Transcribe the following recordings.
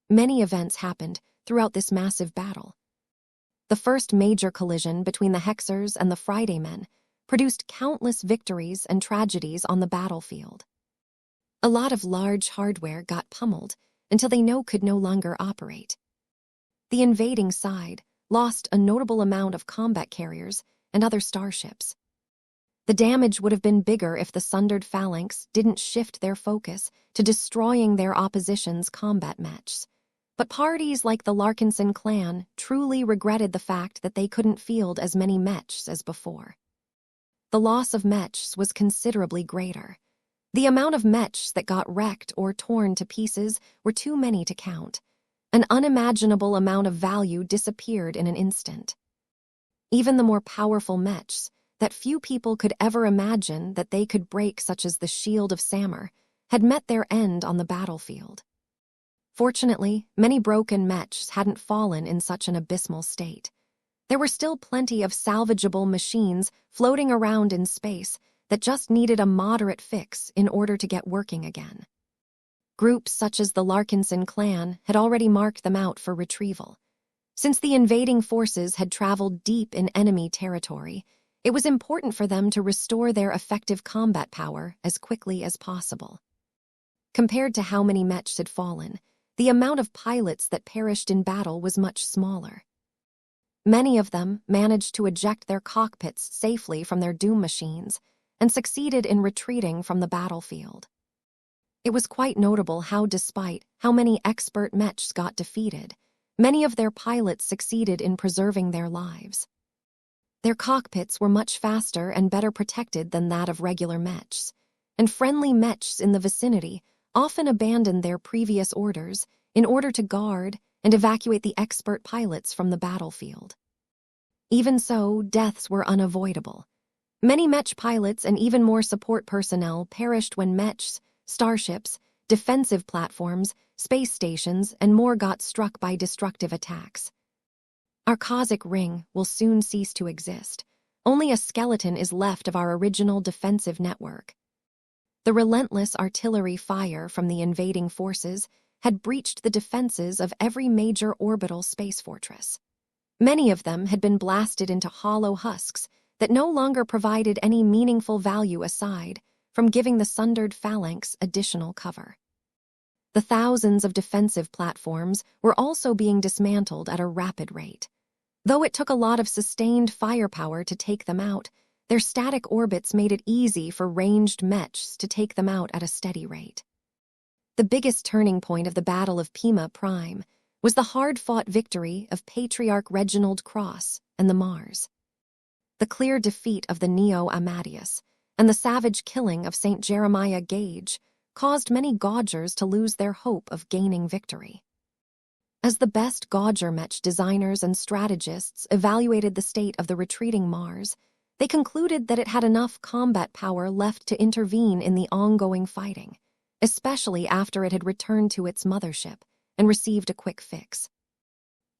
Many events happened throughout this massive battle. The first major collision between the Hexers and the Friday Men produced countless victories and tragedies on the battlefield. A lot of large hardware got pummeled until they could no longer operate. The invading side lost a notable amount of combat carriers and other starships. The damage would have been bigger if the sundered phalanx didn't shift their focus to destroying their opposition's combat mechs. But parties like the Larkinson clan truly regretted the fact that they couldn't field as many mechs as before. The loss of mechs was considerably greater. The amount of mechs that got wrecked or torn to pieces were too many to count. An unimaginable amount of value disappeared in an instant. Even the more powerful mechs that few people could ever imagine that they could break, such as the Shield of Samur, had met their end on the battlefield. Fortunately, many broken mechs hadn't fallen in such an abysmal state. There were still plenty of salvageable machines floating around in space that just needed a moderate fix in order to get working again. Groups such as the Larkinson clan had already marked them out for retrieval. Since the invading forces had traveled deep in enemy territory, it was important for them to restore their effective combat power as quickly as possible. Compared to how many mechs had fallen, the amount of pilots that perished in battle was much smaller. Many of them managed to eject their cockpits safely from their doom machines and succeeded in retreating from the battlefield. It was quite notable how, despite how many expert mechs got defeated, many of their pilots succeeded in preserving their lives. Their cockpits were much faster and better protected than that of regular mechs, and friendly mechs in the vicinity often abandoned their previous orders in order to guard and evacuate the expert pilots from the battlefield. Even so, deaths were unavoidable. Many mech pilots and even more support personnel perished when mechs, starships, defensive platforms, space stations, and more got struck by destructive attacks. Our Cosmic Ring will soon cease to exist. Only a skeleton is left of our original defensive network. The relentless artillery fire from the invading forces had breached the defenses of every major orbital space fortress. Many of them had been blasted into hollow husks that no longer provided any meaningful value aside from giving the sundered phalanx additional cover. The thousands of defensive platforms were also being dismantled at a rapid rate. Though it took a lot of sustained firepower to take them out, their static orbits made it easy for ranged mechs to take them out at a steady rate. The biggest turning point of the Battle of Pima Prime was the hard-fought victory of Patriarch Reginald Cross and the Mars. The clear defeat of the Neo Amadeus and the savage killing of St. Jeremiah Gage caused many Gaugers to lose their hope of gaining victory. As the best Gauger mech designers and strategists evaluated the state of the retreating Mars, they concluded that it had enough combat power left to intervene in the ongoing fighting, especially after it had returned to its mothership and received a quick fix.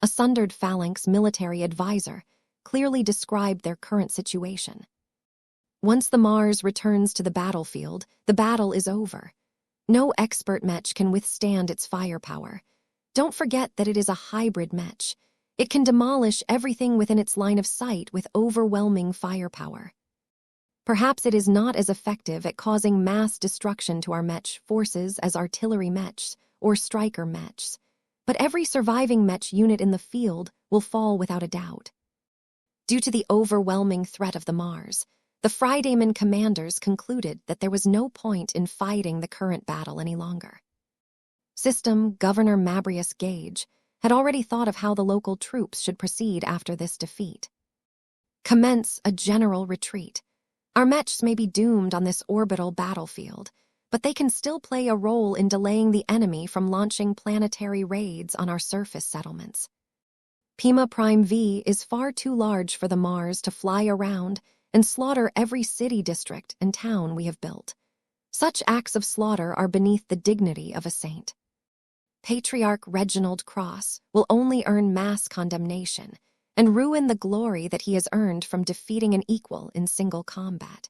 A sundered phalanx military advisor clearly described their current situation. Once the Mars returns to the battlefield, the battle is over. No expert mech can withstand its firepower. Don't forget that it is a hybrid mech. It can demolish everything within its line of sight with overwhelming firepower. Perhaps it is not as effective at causing mass destruction to our mech forces as artillery mechs or striker mechs, but every surviving mech unit in the field will fall without a doubt. Due to the overwhelming threat of the Mars, the Fridayman commanders concluded that there was no point in fighting the current battle any longer. System Governor Mabrius Gage had already thought of how the local troops should proceed after this defeat. Commence a general retreat. Our mechs may be doomed on this orbital battlefield, but they can still play a role in delaying the enemy from launching planetary raids on our surface settlements. Pima Prime V is far too large for the Mars to fly around and slaughter every city district and town we have built. Such acts of slaughter are beneath the dignity of a saint. Patriarch Reginald Cross will only earn mass condemnation and ruin the glory that he has earned from defeating an equal in single combat.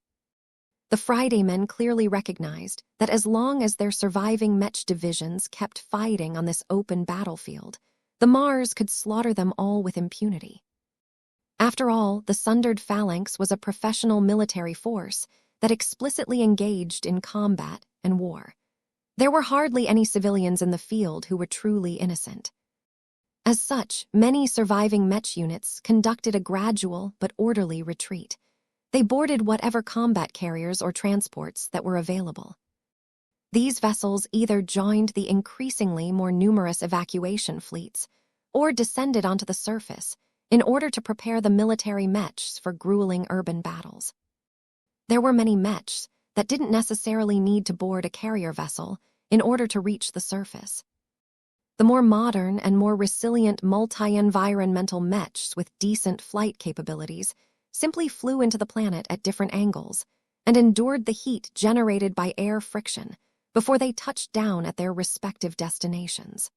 The Friday men clearly recognized that as long as their surviving Mech divisions kept fighting on this open battlefield, the Mars could slaughter them all with impunity. After all, the Sundered Phalanx was a professional military force that explicitly engaged in combat and war. There were hardly any civilians in the field who were truly innocent. As such, many surviving Mech units conducted a gradual but orderly retreat. They boarded whatever combat carriers or transports that were available. These vessels either joined the increasingly more numerous evacuation fleets or descended onto the surface in order to prepare the military Mechs for grueling urban battles. There were many Mechs that didn't necessarily need to board a carrier vessel in order to reach the surface. The more modern and more resilient multi-environmental Mechs with decent flight capabilities simply flew into the planet at different angles and endured the heat generated by air friction before they touched down at their respective destinations.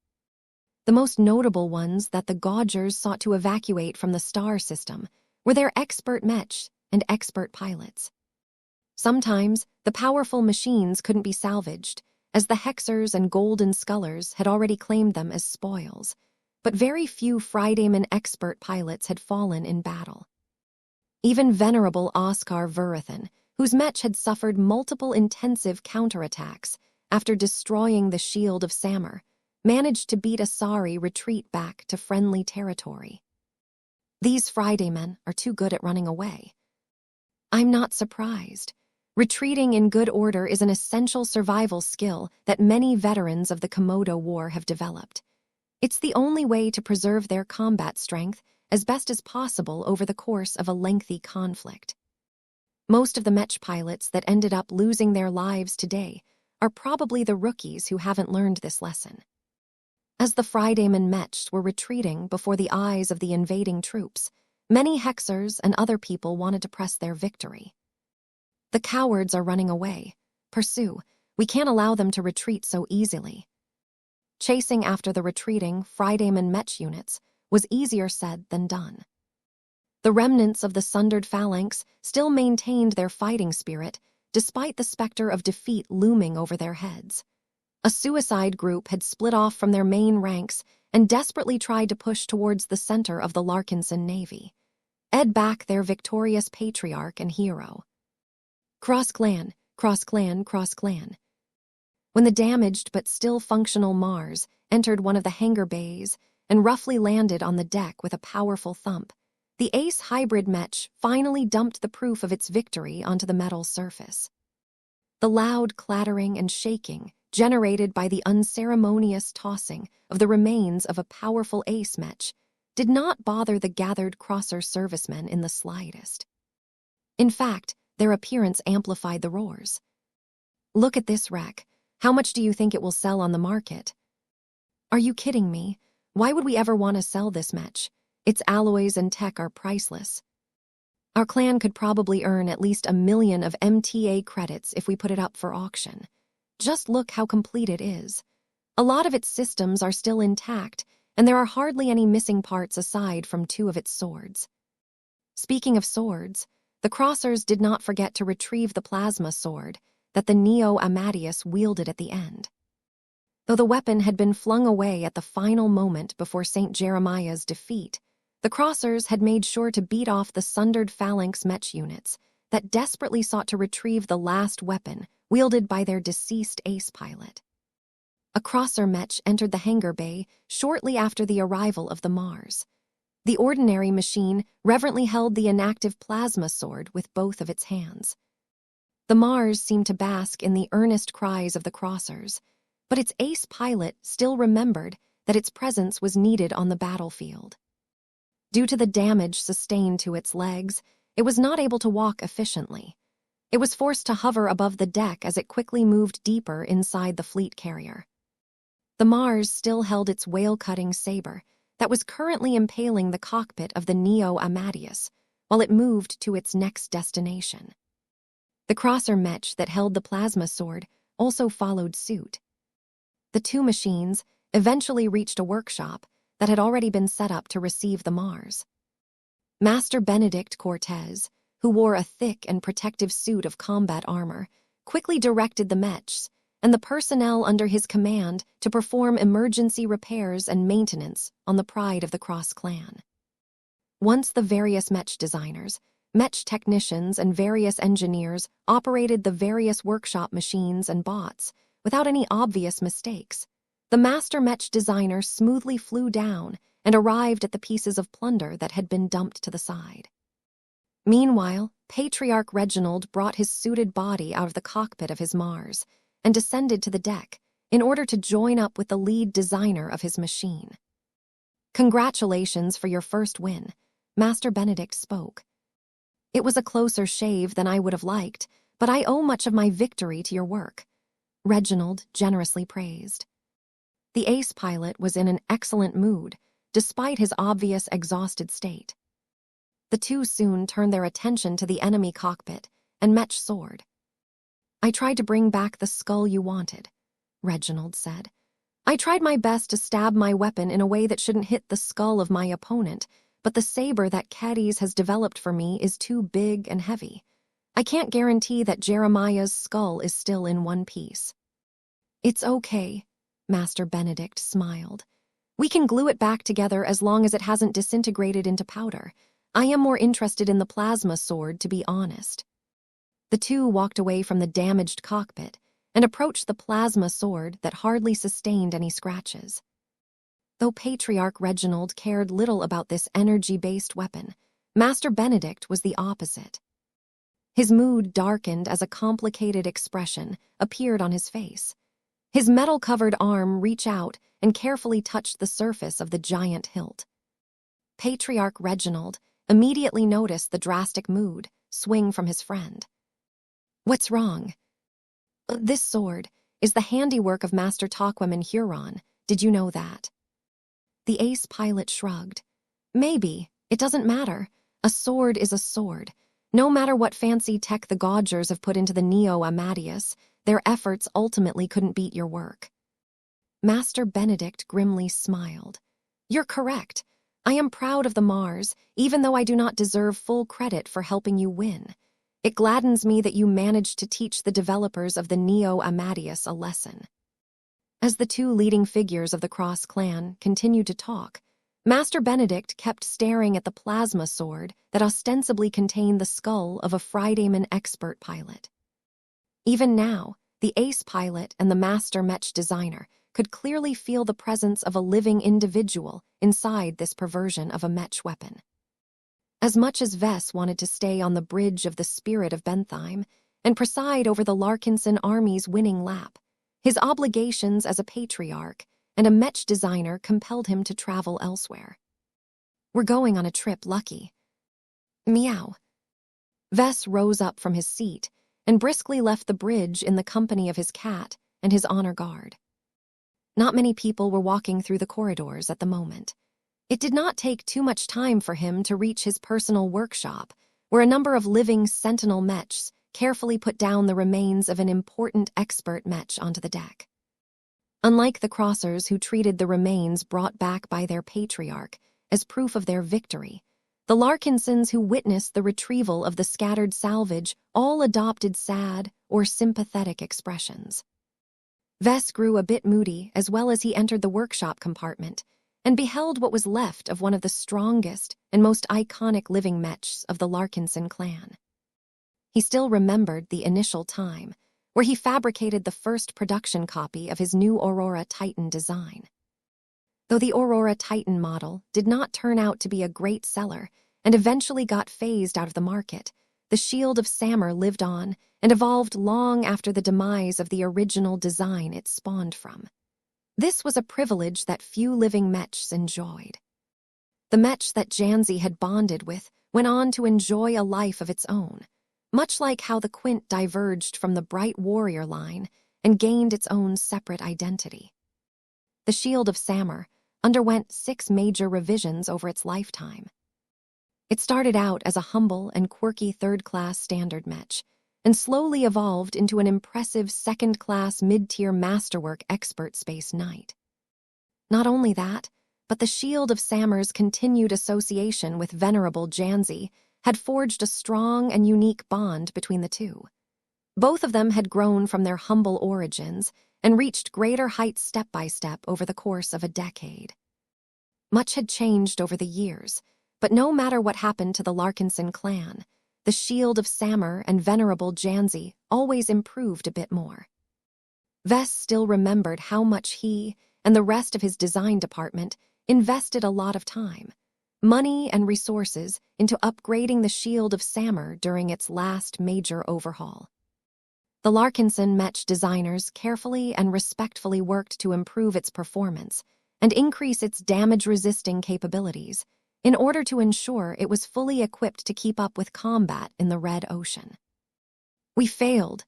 The most notable ones that the Gaugers sought to evacuate from the star system were their expert Mech and expert pilots. Sometimes, the powerful machines couldn't be salvaged, as the Hexers and Golden Scullers had already claimed them as spoils, but very few Fridayman expert pilots had fallen in battle. Even venerable Oscar Verithan, whose Mech had suffered multiple intensive counterattacks after destroying the shield of Samur, managed to beat a sorry retreat back to friendly territory. These Fridaymen are too good at running away. I'm not surprised. Retreating in good order is an essential survival skill that many veterans of the Komodo War have developed. It's the only way to preserve their combat strength as best as possible over the course of a lengthy conflict. Most of the Mech pilots that ended up losing their lives today are probably the rookies who haven't learned this lesson. As the Fridayman Mechs were retreating before the eyes of the invading troops, many Hexers and other people wanted to press their victory. The cowards are running away. Pursue. We can't allow them to retreat so easily. Chasing after the retreating Fridayman Mech units was easier said than done. The remnants of the Sundered Phalanx still maintained their fighting spirit despite the specter of defeat looming over their heads. A suicide group had split off from their main ranks and desperately tried to push towards the center of the Larkinson Navy. Ed back their victorious patriarch and hero. Cross-clan, cross-clan, cross-clan. When the damaged but still functional Mars entered one of the hangar bays and roughly landed on the deck with a powerful thump, the Ace hybrid Mech finally dumped the proof of its victory onto the metal surface. The loud clattering and shaking generated by the unceremonious tossing of the remains of a powerful Ace Mech did not bother the gathered crosser servicemen in the slightest. In fact, their appearance amplified the roars. Look at this wreck. How much do you think it will sell on the market? Are you kidding me? Why would we ever want to sell this Mech? Its alloys and tech are priceless. Our clan could probably earn at least 1 million of MTA credits if we put it up for auction. Just look how complete it is. A lot of its systems are still intact, and there are hardly any missing parts aside from 2 of its swords. Speaking of swords, the Crossers did not forget to retrieve the plasma sword that the Neo Amadeus wielded at the end. Though the weapon had been flung away at the final moment before St. Jeremiah's defeat, the Crossers had made sure to beat off the Sundered Phalanx Mech units that desperately sought to retrieve the last weapon wielded by their deceased ace pilot. A Crosser Mech entered the hangar bay shortly after the arrival of the Mars. The ordinary machine reverently held the inactive plasma sword with both of its hands. The Mars seemed to bask in the earnest cries of the Crossers, but its ace pilot still remembered that its presence was needed on the battlefield. Due to the damage sustained to its legs, it was not able to walk efficiently. It was forced to hover above the deck as it quickly moved deeper inside the fleet carrier. The Mars still held its whale-cutting saber that was currently impaling the cockpit of the Neo Amadeus while it moved to its next destination. The Crosser Mech that held the plasma sword also followed suit. The 2 machines eventually reached a workshop that had already been set up to receive the Mars. Master Benedict Cortez, who wore a thick and protective suit of combat armor, quickly directed the Mechs and the personnel under his command to perform emergency repairs and maintenance on the Pride of the Cross clan. Once the various Mech designers, Mech technicians, and various engineers operated the various workshop machines and bots without any obvious mistakes, the master Mech designer smoothly flew down and arrived at the pieces of plunder that had been dumped to the side. Meanwhile, Patriarch Reginald brought his suited body out of the cockpit of his Mars and descended to the deck in order to join up with the lead designer of his machine. "Congratulations for your first win," Master Benedict spoke. "It was a closer shave than I would have liked, but I owe much of my victory to your work," Reginald generously praised. The ace pilot was in an excellent mood, despite his obvious exhausted state. The two soon turned their attention to the enemy cockpit and Mech soared. "I tried to bring back the skull you wanted," Reginald said. "I tried my best to stab my weapon in a way that shouldn't hit the skull of my opponent, but the saber that Cadiz has developed for me is too big and heavy. I can't guarantee that Jeremiah's skull is still in one piece." "It's okay," Master Benedict smiled. "We can glue it back together as long as it hasn't disintegrated into powder. I am more interested in the plasma sword, to be honest." The two walked away from the damaged cockpit and approached the plasma sword that hardly sustained any scratches. Though Patriarch Reginald cared little about this energy-based weapon, Master Benedict was the opposite. His mood darkened as a complicated expression appeared on his face. His metal-covered arm reached out and carefully touched the surface of the giant hilt. Patriarch Reginald immediately noticed the drastic mood swing from his friend. "What's wrong?" "This sword is the handiwork of Master Tokwemen Huron. Did you know that?" The ace pilot shrugged. "Maybe. It doesn't matter. A sword is a sword. No matter what fancy tech the Godgers have put into the Neo Amadeus, their efforts ultimately couldn't beat your work." Master Benedict grimly smiled. "You're correct. I am proud of the Mars, even though I do not deserve full credit for helping you win. It gladdens me that you managed to teach the developers of the Neo Amadeus a lesson." As the two leading figures of the Cross clan continued to talk, Master Benedict kept staring at the plasma sword that ostensibly contained the skull of a Fridayman expert pilot. Even now, the ace pilot and the master Mech designer could clearly feel the presence of a living individual inside this perversion of a Mech weapon. As much as Vess wanted to stay on the bridge of the spirit of Bentheim and preside over the Larkinson army's winning lap, his obligations as a patriarch and a Mech designer compelled him to travel elsewhere. "We're going on a trip, Lucky." Meow. Vess rose up from his seat and briskly left the bridge in the company of his cat and his honor guard. Not many people were walking through the corridors at the moment. It did not take too much time for him to reach his personal workshop, where a number of living sentinel Mechs carefully put down the remains of an important expert Mech onto the deck. Unlike the Crossers who treated the remains brought back by their patriarch as proof of their victory, the Larkinsons who witnessed the retrieval of the scattered salvage all adopted sad or sympathetic expressions. Vess grew a bit moody as well as he entered the workshop compartment and beheld what was left of one of the strongest and most iconic living Mechs of the Larkinson clan. He still remembered the initial time, where he fabricated the first production copy of his new Aurora Titan design. Though the Aurora Titan model did not turn out to be a great seller and eventually got phased out of the market, the Shield of Samur lived on and evolved long after the demise of the original design it spawned from. This was a privilege that few living Mechs enjoyed. The Mech that Janzi had bonded with went on to enjoy a life of its own, much like how the Quint diverged from the Bright Warrior line and gained its own separate identity. The Shield of Samur underwent 6 major revisions over its lifetime. It started out as a humble and quirky third-class standard Mech, and slowly evolved into an impressive second-class mid-tier masterwork expert space knight. Not only that, but the Shield of Samur's continued association with venerable Janzi had forged a strong and unique bond between the two. Both of them had grown from their humble origins and reached greater heights step by step over the course of a decade. Much had changed over the years, but no matter what happened to the Larkinson clan, the Shield of Samur and venerable Janzi always improved a bit more. Vess still remembered how much he and the rest of his design department invested a lot of time, money and resources into upgrading the Shield of Samur during its last major overhaul. The Larkinson Mech designers carefully and respectfully worked to improve its performance and increase its damage-resisting capabilities in order to ensure it was fully equipped to keep up with combat in the Red Ocean. "We failed,"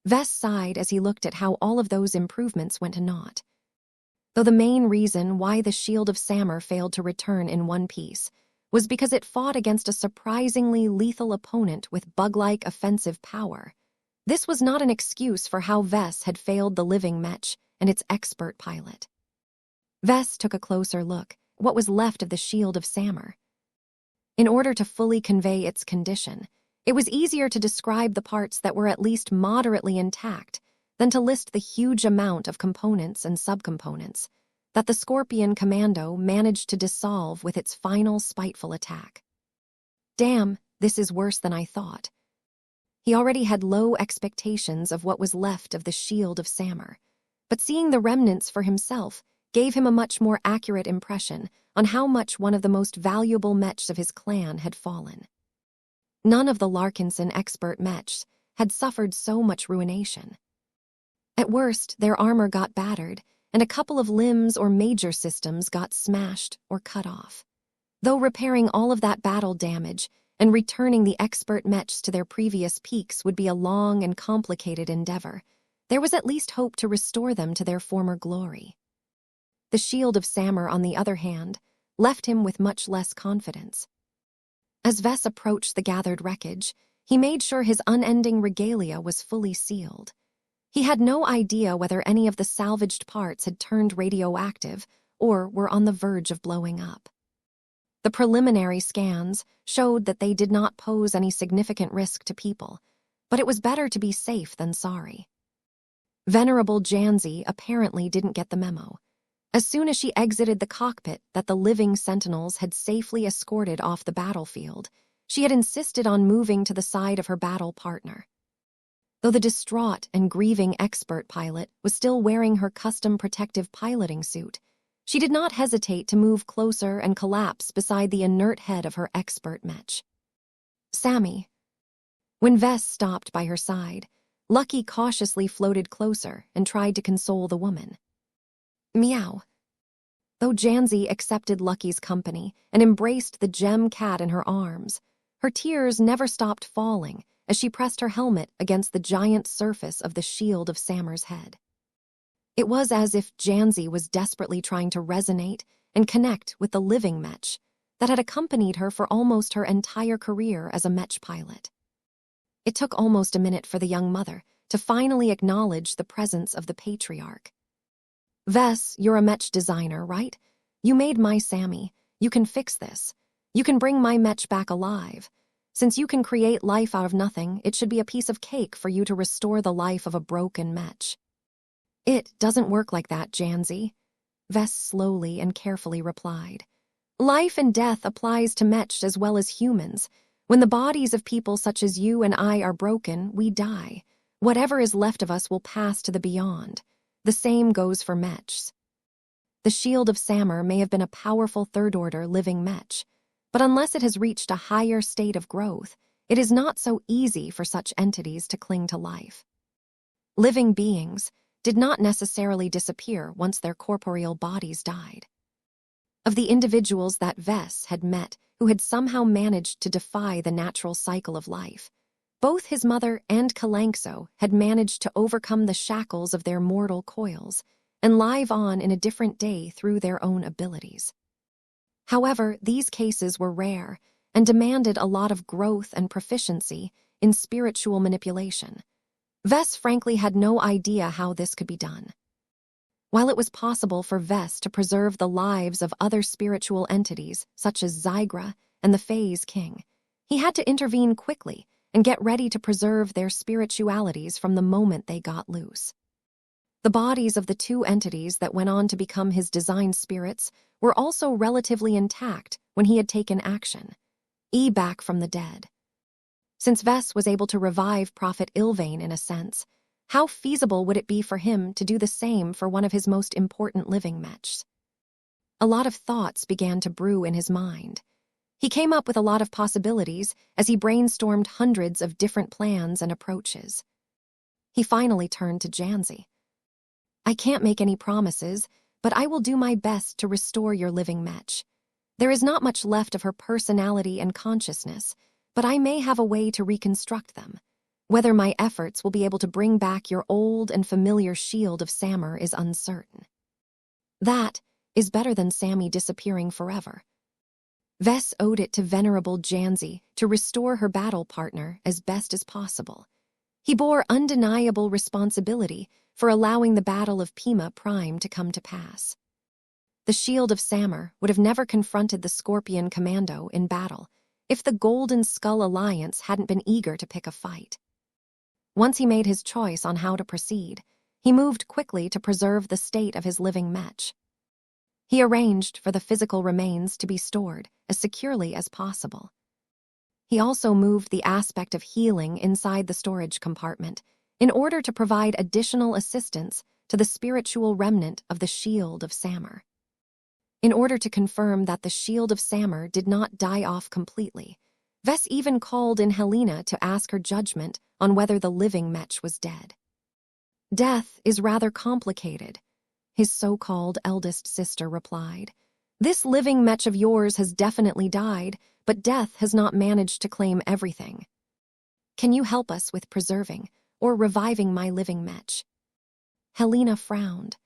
Vess sighed as he looked at how all of those improvements went to naught. Though the main reason why the Shield of Samur failed to return in one piece was because it fought against a surprisingly lethal opponent with bug-like offensive power, this was not an excuse for how Vess had failed the living Mech and its expert pilot. Vess took a closer look at what was left of the Shield of Samur. In order to fully convey its condition, it was easier to describe the parts that were at least moderately intact than to list the huge amount of components and subcomponents that the Scorpion Commando managed to dissolve with its final spiteful attack. Damn, this is worse than I thought. He already had low expectations of what was left of the Shield of Samur, but seeing the remnants for himself gave him a much more accurate impression on how much one of the most valuable mechs of his clan had fallen. None of the Larkinson expert mechs had suffered so much ruination. At worst, their armor got battered, and a couple of limbs or major systems got smashed or cut off. Though repairing all of that battle damage and returning the expert mechs to their previous peaks would be a long and complicated endeavor, there was at least hope to restore them to their former glory. The Shield of Samur, on the other hand, left him with much less confidence. As Vess approached the gathered wreckage, he made sure his unending regalia was fully sealed. He had no idea whether any of the salvaged parts had turned radioactive or were on the verge of blowing up. The preliminary scans showed that they did not pose any significant risk to people, but it was better to be safe than sorry. Venerable Janzi apparently didn't get the memo. As soon as she exited the cockpit that the living sentinels had safely escorted off the battlefield, she had insisted on moving to the side of her battle partner. Though the distraught and grieving expert pilot was still wearing her custom protective piloting suit, she did not hesitate to move closer and collapse beside the inert head of her expert mech. "Sammy." When Vess stopped by her side, Lucky cautiously floated closer and tried to console the woman. "Meow." Though Janzi accepted Lucky's company and embraced the gem cat in her arms, her tears never stopped falling as she pressed her helmet against the giant surface of the Shield of Samur's head. It was as if Janzi was desperately trying to resonate and connect with the living mech that had accompanied her for almost her entire career as a mech pilot. It took almost a minute for the young mother to finally acknowledge the presence of the patriarch. "Vess, you're a mech designer, right? You made my Sammy. You can fix this. You can bring my mech back alive. Since you can create life out of nothing, it should be a piece of cake for you to restore the life of a broken mech." "It doesn't work like that, Janzi," Vess slowly and carefully replied. "Life and death applies to mech as well as humans. When the bodies of people such as you and I are broken, we die. Whatever is left of us will pass to the beyond. The same goes for mechs. The Shield of Samur may have been a powerful third-order living mech, but unless it has reached a higher state of growth, it is not so easy for such entities to cling to life. Living beings did not necessarily disappear once their corporeal bodies died. Of the individuals that Vess had met who had somehow managed to defy the natural cycle of life, both his mother and Kalankso had managed to overcome the shackles of their mortal coils and live on in a different day through their own abilities. However, these cases were rare and demanded a lot of growth and proficiency in spiritual manipulation. Vess frankly had no idea how this could be done. While it was possible for Vess to preserve the lives of other spiritual entities such as Zygra and the Phase King, He had to intervene quickly and get ready to preserve their spiritualities from the moment they got loose. The bodies of the two entities that went on to become his design spirits were also relatively intact when he had taken action, back from the dead. Since Vess was able to revive Prophet Ilvain in a sense, how feasible would it be for him to do the same for one of his most important living mechs? A lot of thoughts began to brew in his mind. He came up with a lot of possibilities as he brainstormed hundreds of different plans and approaches. He finally turned to Janzi. "I can't make any promises, but I will do my best to restore your living mech. There is not much left of her personality and consciousness, but I may have a way to reconstruct them. Whether my efforts will be able to bring back your old and familiar shield of Sammer is uncertain. That is better than Sammy disappearing forever." Vess owed it to venerable Janzi to restore her battle partner as best as possible. He bore undeniable responsibility for allowing the Battle of Pima Prime to come to pass. The Shield of Sammer would have never confronted the Scorpion Commando in battle if the Golden Skull Alliance hadn't been eager to pick a fight. Once he made his choice on how to proceed, he moved quickly to preserve the state of his living mech. He arranged for the physical remains to be stored as securely as possible. He also moved the aspect of healing inside the storage compartment in order to provide additional assistance to the spiritual remnant of the Shield of Sammer. In order to confirm that the Shield of Sammer did not die off completely, Vess even called in Helena to ask her judgment on whether the living mech was dead. "Death is rather complicated," his so-called eldest sister replied. "This living mech of yours has definitely died, but death has not managed to claim everything. Can you help us with preserving or reviving my living mech?" Helena frowned.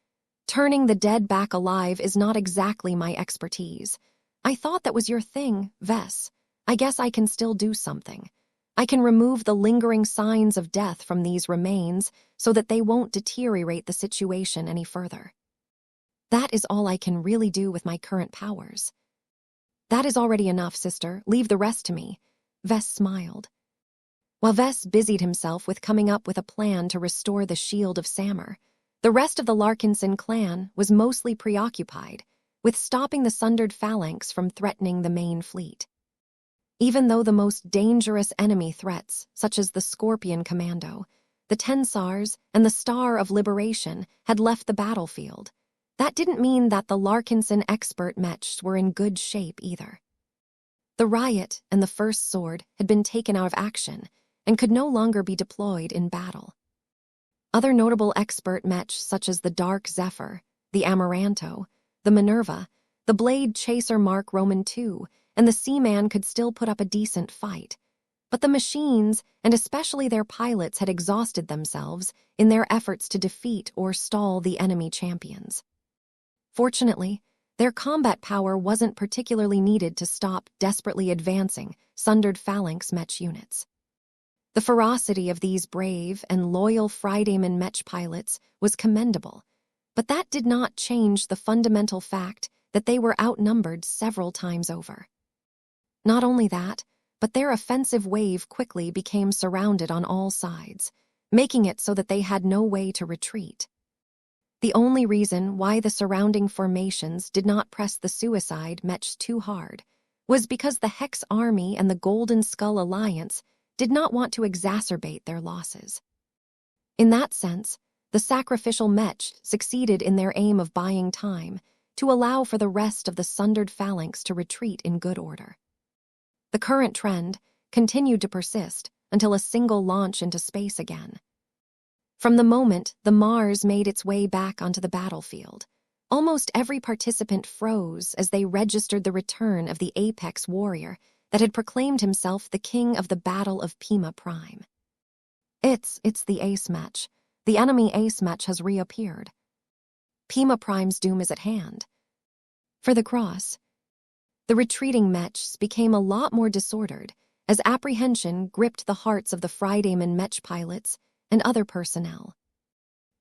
"Turning the dead back alive is not exactly my expertise. I thought that was your thing, Vess. I guess I can still do something. I can remove the lingering signs of death from these remains so that they won't deteriorate the situation any further. That is all I can really do with my current powers." "That is already enough, sister. Leave the rest to me." Vess smiled. While Vess busied himself with coming up with a plan to restore the Shield of Sammer, the rest of the Larkinson clan was mostly preoccupied with stopping the sundered phalanx from threatening the main fleet. Even though the most dangerous enemy threats, such as the Scorpion Commando, the Tensars, and the Star of Liberation, had left the battlefield, that didn't mean that the Larkinson expert mechs were in good shape either. The Riot and the First Sword had been taken out of action and could no longer be deployed in battle. Other notable expert mechs such as the Dark Zephyr, the Amaranto, the Minerva, the Blade Chaser Mark Roman II, and the Seaman could still put up a decent fight, but the machines, and especially their pilots, had exhausted themselves in their efforts to defeat or stall the enemy champions. Fortunately, their combat power wasn't particularly needed to stop desperately advancing sundered phalanx mech units. The ferocity of these brave and loyal Fridayman mech pilots was commendable, but that did not change the fundamental fact that they were outnumbered several times over. Not only that, but their offensive wave quickly became surrounded on all sides, making it so that they had no way to retreat. The only reason why the surrounding formations did not press the suicide mechs too hard was because the Hex Army and the Golden Skull Alliance did not want to exacerbate their losses. In that sense, the sacrificial mech succeeded in their aim of buying time to allow for the rest of the sundered phalanx to retreat in good order. The current trend continued to persist until a single launch into space again. From the moment the Mars made its way back onto the battlefield, almost every participant froze as they registered the return of the apex warrior that had proclaimed himself the king of the Battle of Pima Prime. It's the ace match. The enemy ace match has reappeared. Pima Prime's doom is at hand. For the cross, the retreating mechs became a lot more disordered as apprehension gripped the hearts of the Fridayman mech pilots and other personnel.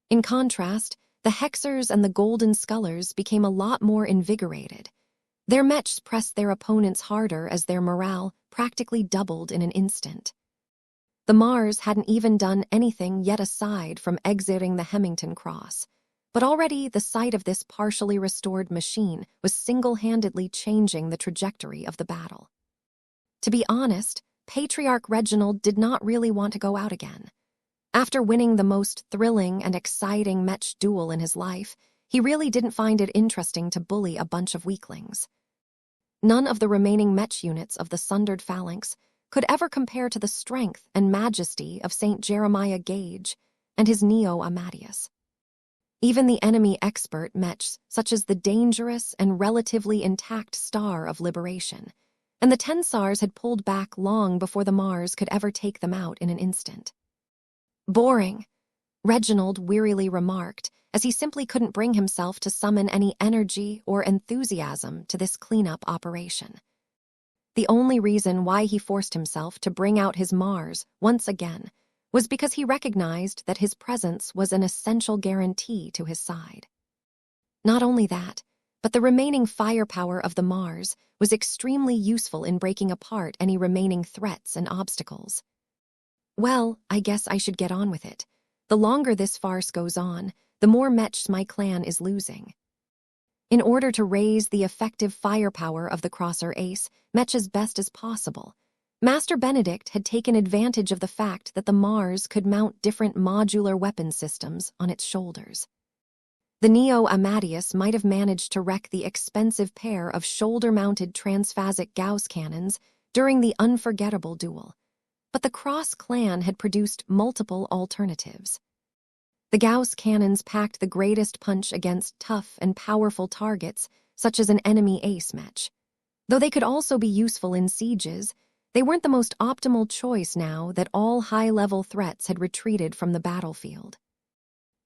In contrast, the Hexers and the Golden Scullers became a lot more invigorated. Their mechs pressed their opponents harder as their morale practically doubled in an instant. The Mars hadn't even done anything yet aside from exiting the Hemmington Cross, but already the sight of this partially restored machine was single-handedly changing the trajectory of the battle. To be honest, Patriarch Reginald did not really want to go out again. After winning the most thrilling and exciting Mech duel in his life, he really didn't find it interesting to bully a bunch of weaklings. None of the remaining Mech units of the Sundered Phalanx could ever compare to the strength and majesty of St. Jeremiah Gage and his Neo Amadeus. Even the enemy expert Mechs, such as the dangerous and relatively intact Star of Liberation, and the Tensars had pulled back long before the Mars could ever take them out in an instant. "Boring," Reginald wearily remarked, as he simply couldn't bring himself to summon any energy or enthusiasm to this cleanup operation. The only reason why he forced himself to bring out his Mars once again was because he recognized that his presence was an essential guarantee to his side. Not only that, but the remaining firepower of the Mars was extremely useful in breaking apart any remaining threats and obstacles. Well, I guess I should get on with it. The longer this farce goes on, the more Mechs my clan is losing. In order to raise the effective firepower of the Crosser Ace Mech as best as possible, Master Benedict had taken advantage of the fact that the Mars could mount different modular weapon systems on its shoulders. The Neo Amadeus might have managed to wreck the expensive pair of shoulder-mounted transphasic Gauss cannons during the unforgettable duel, but the Cross clan had produced multiple alternatives. The Gauss cannons packed the greatest punch against tough and powerful targets, such as an enemy ace Mech. Though they could also be useful in sieges, they weren't the most optimal choice now that all high-level threats had retreated from the battlefield.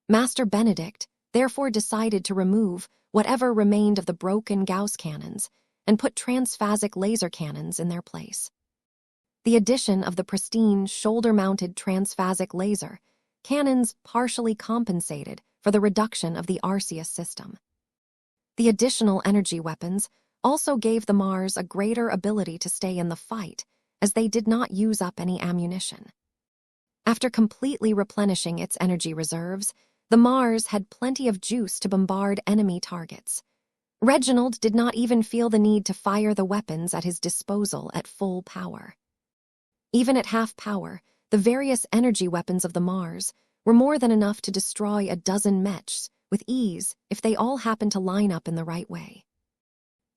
Master Benedict therefore decided to remove whatever remained of the broken Gauss cannons and put transphasic laser cannons in their place. The addition of the pristine shoulder-mounted transphasic laser cannons partially compensated for the reduction of the Arceus system. The additional energy weapons also gave the Mars a greater ability to stay in the fight, as they did not use up any ammunition. After completely replenishing its energy reserves, the Mars had plenty of juice to bombard enemy targets. Reginald did not even feel the need to fire the weapons at his disposal at full power. Even at half power, the various energy weapons of the Mars were more than enough to destroy a dozen Mechs with ease if they all happened to line up in the right way.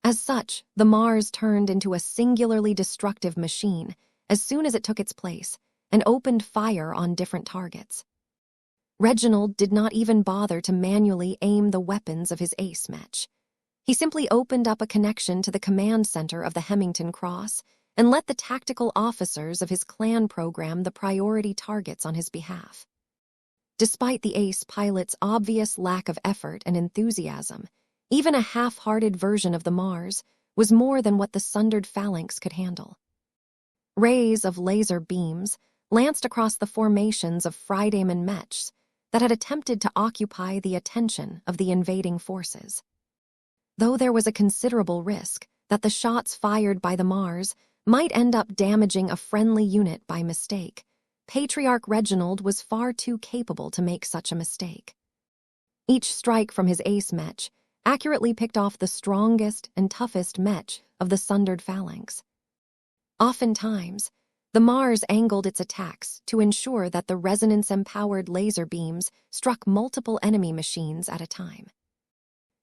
As such, the Mars turned into a singularly destructive machine as soon as it took its place and opened fire on different targets. Reginald did not even bother to manually aim the weapons of his ace Mech. He simply opened up a connection to the command center of the Hemmington Cross and let the tactical officers of his clan program the priority targets on his behalf. Despite the ace pilot's obvious lack of effort and enthusiasm, even a half-hearted version of the Mars was more than what the Sundered Phalanx could handle. Rays of laser beams lanced across the formations of Fridayman Mechs that had attempted to occupy the attention of the invading forces. Though there was a considerable risk that the shots fired by the Mars might end up damaging a friendly unit by mistake, Patriarch Reginald was far too capable to make such a mistake. Each strike from his ace Mech accurately picked off the strongest and toughest Mech of the Sundered Phalanx. Oftentimes, the Mars angled its attacks to ensure that the resonance-empowered laser beams struck multiple enemy machines at a time.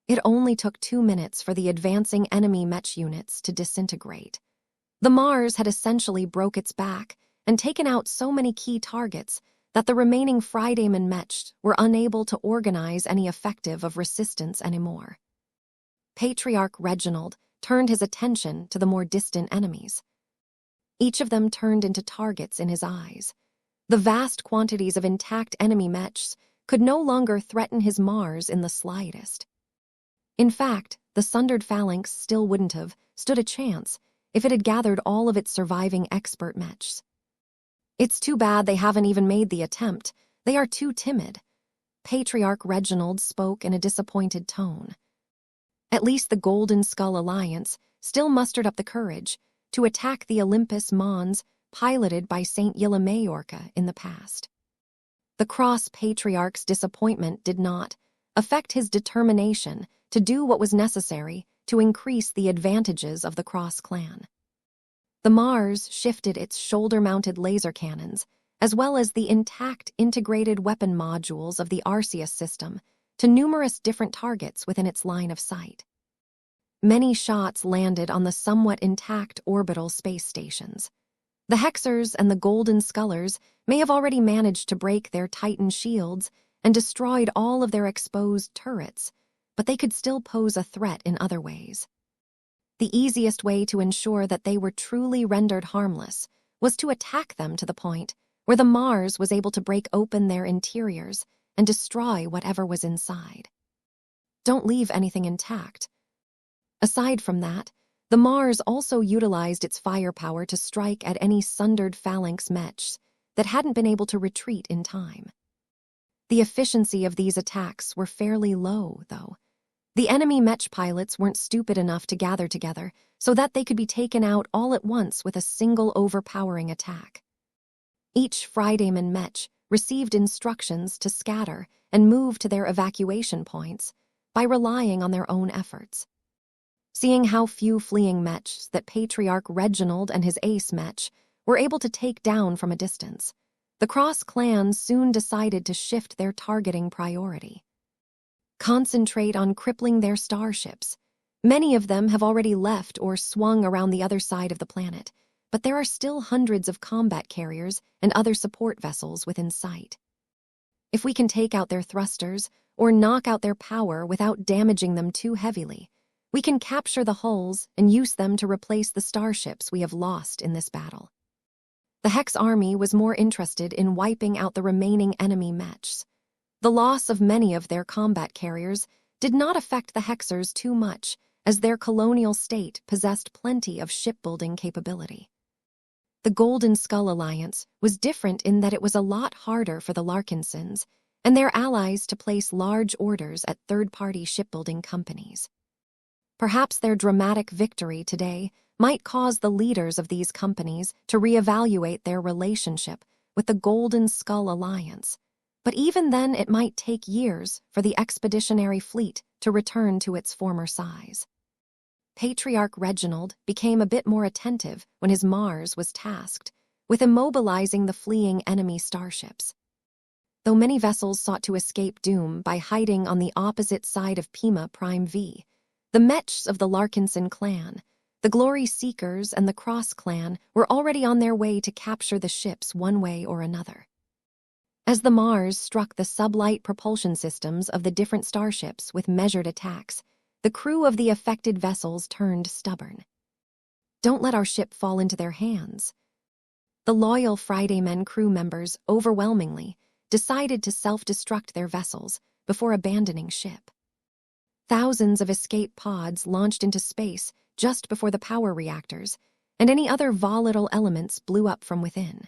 It only took 2 minutes for the advancing enemy Mech units to disintegrate. The Mars had essentially broke its back and taken out so many key targets that the remaining Fridayman Mechs were unable to organize any effective of resistance anymore. Patriarch Reginald turned his attention to the more distant enemies. Each of them turned into targets in his eyes. The vast quantities of intact enemy Mechs could no longer threaten his Mars in the slightest. In fact, the Sundered Phalanx still wouldn't have stood a chance if it had gathered all of its surviving expert Mechs. "It's too bad they haven't even made the attempt. They are too timid." Patriarch Reginald spoke in a disappointed tone. At least the Golden Skull Alliance still mustered up the courage to attack the Olympus Mons piloted by St. Yilamayorka in the past. The Cross Patriarch's disappointment did not affect his determination to do what was necessary to increase the advantages of the Cross clan. The Mars shifted its shoulder-mounted laser cannons, as well as the intact integrated weapon modules of the Arceus system, to numerous different targets within its line of sight. Many shots landed on the somewhat intact orbital space stations. The Hexers and the Golden Scullers may have already managed to break their Titan shields and destroyed all of their exposed turrets, but they could still pose a threat in other ways. The easiest way to ensure that they were truly rendered harmless was to attack them to the point where the Mars was able to break open their interiors and destroy whatever was inside. Don't leave anything intact. Aside from that, the Mars also utilized its firepower to strike at any sundered phalanx mechs that hadn't been able to retreat in time. The efficiency of these attacks were fairly low, though. The enemy mech pilots weren't stupid enough to gather together so that they could be taken out all at once with a single overpowering attack. Each Fridayman mech received instructions to scatter and move to their evacuation points by relying on their own efforts. Seeing how few fleeing mechs that Patriarch Reginald and his ace mech were able to take down from a distance, the Cross clans soon decided to shift their targeting priority. Concentrate on crippling their starships. Many of them have already left or swung around the other side of the planet, but there are still hundreds of combat carriers and other support vessels within sight. If we can take out their thrusters or knock out their power without damaging them too heavily, we can capture the hulls and use them to replace the starships we have lost in this battle. The Hex army was more interested in wiping out the remaining enemy mechs. The loss of many of their combat carriers did not affect the Hexers too much, as their colonial state possessed plenty of shipbuilding capability. The Golden Skull Alliance was different in that it was a lot harder for the Larkinsons and their allies to place large orders at third-party shipbuilding companies. Perhaps their dramatic victory today might cause the leaders of these companies to reevaluate their relationship with the Golden Skull Alliance, but even then it might take years for the expeditionary fleet to return to its former size. Patriarch Reginald became a bit more attentive when his Mars was tasked with immobilizing the fleeing enemy starships. Though many vessels sought to escape doom by hiding on the opposite side of Pima Prime V, the mechs of the Larkinson clan, the Glory Seekers, and the Cross clan were already on their way to capture the ships one way or another. As the Mars struck the sublight propulsion systems of the different starships with measured attacks, the crew of the affected vessels turned stubborn. Don't let our ship fall into their hands. The loyal Fridaymen crew members overwhelmingly decided to self-destruct their vessels before abandoning ship. Thousands of escape pods launched into space just before the power reactors, and any other volatile elements blew up from within.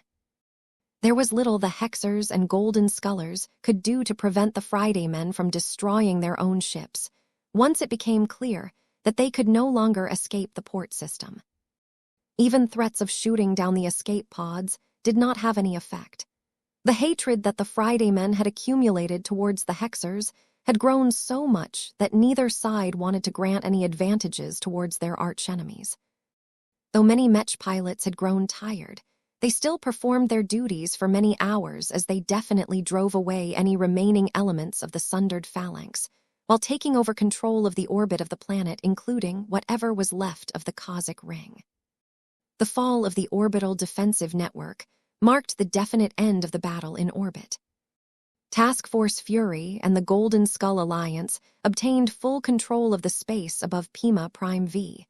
There was little the Hexers and Golden Scullers could do to prevent the Fridaymen from destroying their own ships, once it became clear that they could no longer escape the port system. Even threats of shooting down the escape pods did not have any effect. The hatred that the Fridaymen had accumulated towards the Hexers had grown so much that neither side wanted to grant any advantages towards their archenemies. Though many mech pilots had grown tired, they still performed their duties for many hours as they definitely drove away any remaining elements of the sundered phalanx, while taking over control of the orbit of the planet, including whatever was left of the Cosmic Ring. The fall of the orbital defensive network marked the definite end of the battle in orbit. Task Force Fury and the Golden Skull Alliance obtained full control of the space above Pima Prime V,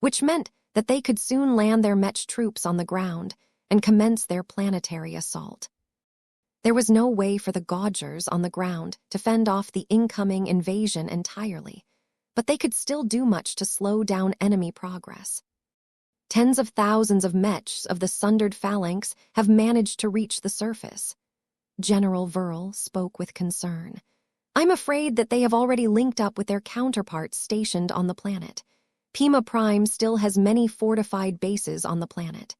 which meant that they could soon land their mech troops on the ground and commence their planetary assault. There was no way for the Gaugers on the ground to fend off the incoming invasion entirely, but they could still do much to slow down enemy progress. Tens of thousands of mechs of the sundered phalanx have managed to reach the surface. General Verl spoke with concern. I'm afraid that they have already linked up with their counterparts stationed on the planet. Pima Prime still has many fortified bases on the planet.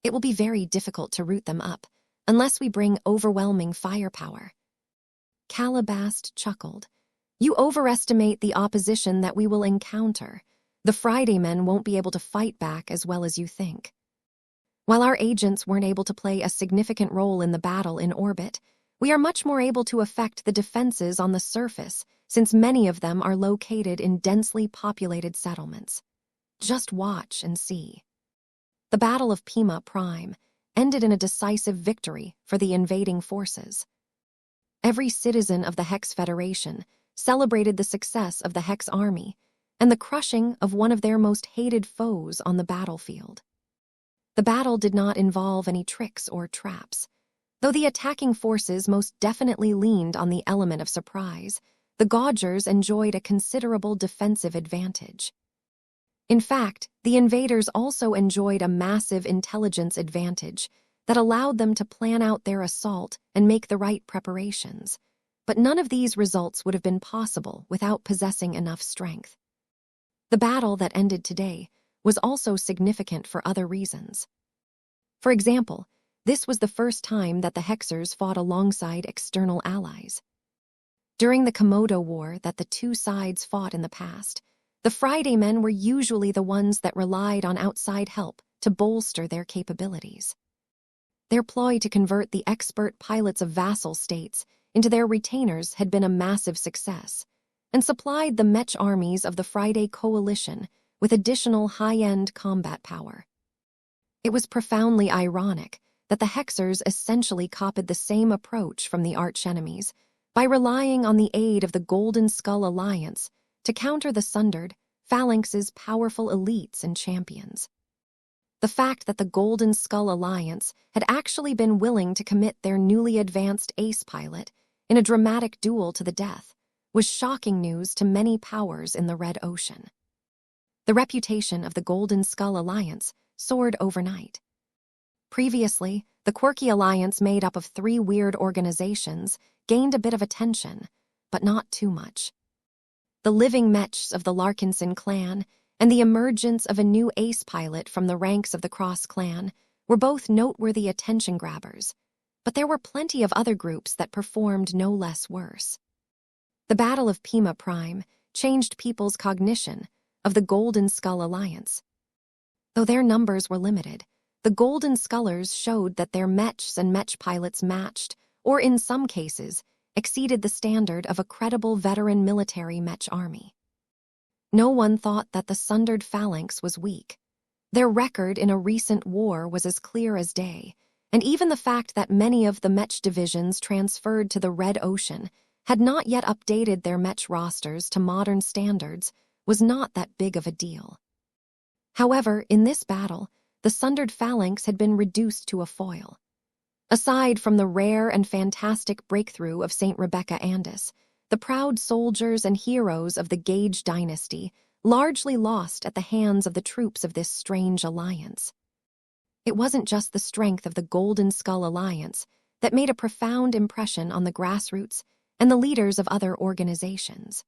It will be very difficult to root them up, unless we bring overwhelming firepower. Calabast chuckled. You overestimate the opposition that we will encounter. The Friday men won't be able to fight back as well as you think. While our agents weren't able to play a significant role in the battle in orbit, we are much more able to affect the defenses on the surface, since many of them are located in densely populated settlements. Just watch and see. The Battle of Pima Prime ended in a decisive victory for the invading forces. Every citizen of the Hex Federation celebrated the success of the Hex Army and the crushing of one of their most hated foes on the battlefield. The battle did not involve any tricks or traps. Though the attacking forces most definitely leaned on the element of surprise, the Gaugers enjoyed a considerable defensive advantage. In fact, the invaders also enjoyed a massive intelligence advantage that allowed them to plan out their assault and make the right preparations. But none of these results would have been possible without possessing enough strength. The battle that ended today was also significant for other reasons. For example, this was the first time that the Hexers fought alongside external allies. During the Komodo War that the two sides fought in the past, the Friday men were usually the ones that relied on outside help to bolster their capabilities. Their ploy to convert the expert pilots of vassal states into their retainers had been a massive success, and supplied the Mech armies of the Friday Coalition with additional high-end combat power. It was profoundly ironic that the Hexers essentially copied the same approach from the archenemies by relying on the aid of the Golden Skull Alliance to counter the Sundered Phalanx's powerful elites and champions. The fact that the Golden Skull Alliance had actually been willing to commit their newly advanced ace pilot in a dramatic duel to the death was shocking news to many powers in the Red Ocean. The reputation of the Golden Skull Alliance soared overnight. Previously, the quirky alliance made up of 3 weird organizations gained a bit of attention, but not too much. The living Mechs of the Larkinson clan and the emergence of a new ace pilot from the ranks of the Cross clan were both noteworthy attention grabbers, but there were plenty of other groups that performed no less worse. The Battle of Pima Prime changed people's cognition of the Golden Skull Alliance. Though their numbers were limited, the Golden Skullers showed that their Mechs and Mech pilots matched, or in some cases, exceeded the standard of a credible veteran military Mech army. No one thought that the Sundered Phalanx was weak. Their record in a recent war was as clear as day, and even the fact that many of the Mech divisions transferred to the Red Ocean had not yet updated their Mech rosters to modern standards was not that big of a deal. However, in this battle, the Sundered Phalanx had been reduced to a foil. Aside from the rare and fantastic breakthrough of St. Rebecca Andis, the proud soldiers and heroes of the Gage dynasty largely lost at the hands of the troops of this strange alliance. It wasn't just the strength of the Golden Skull Alliance that made a profound impression on the grassroots and the leaders of other organizations.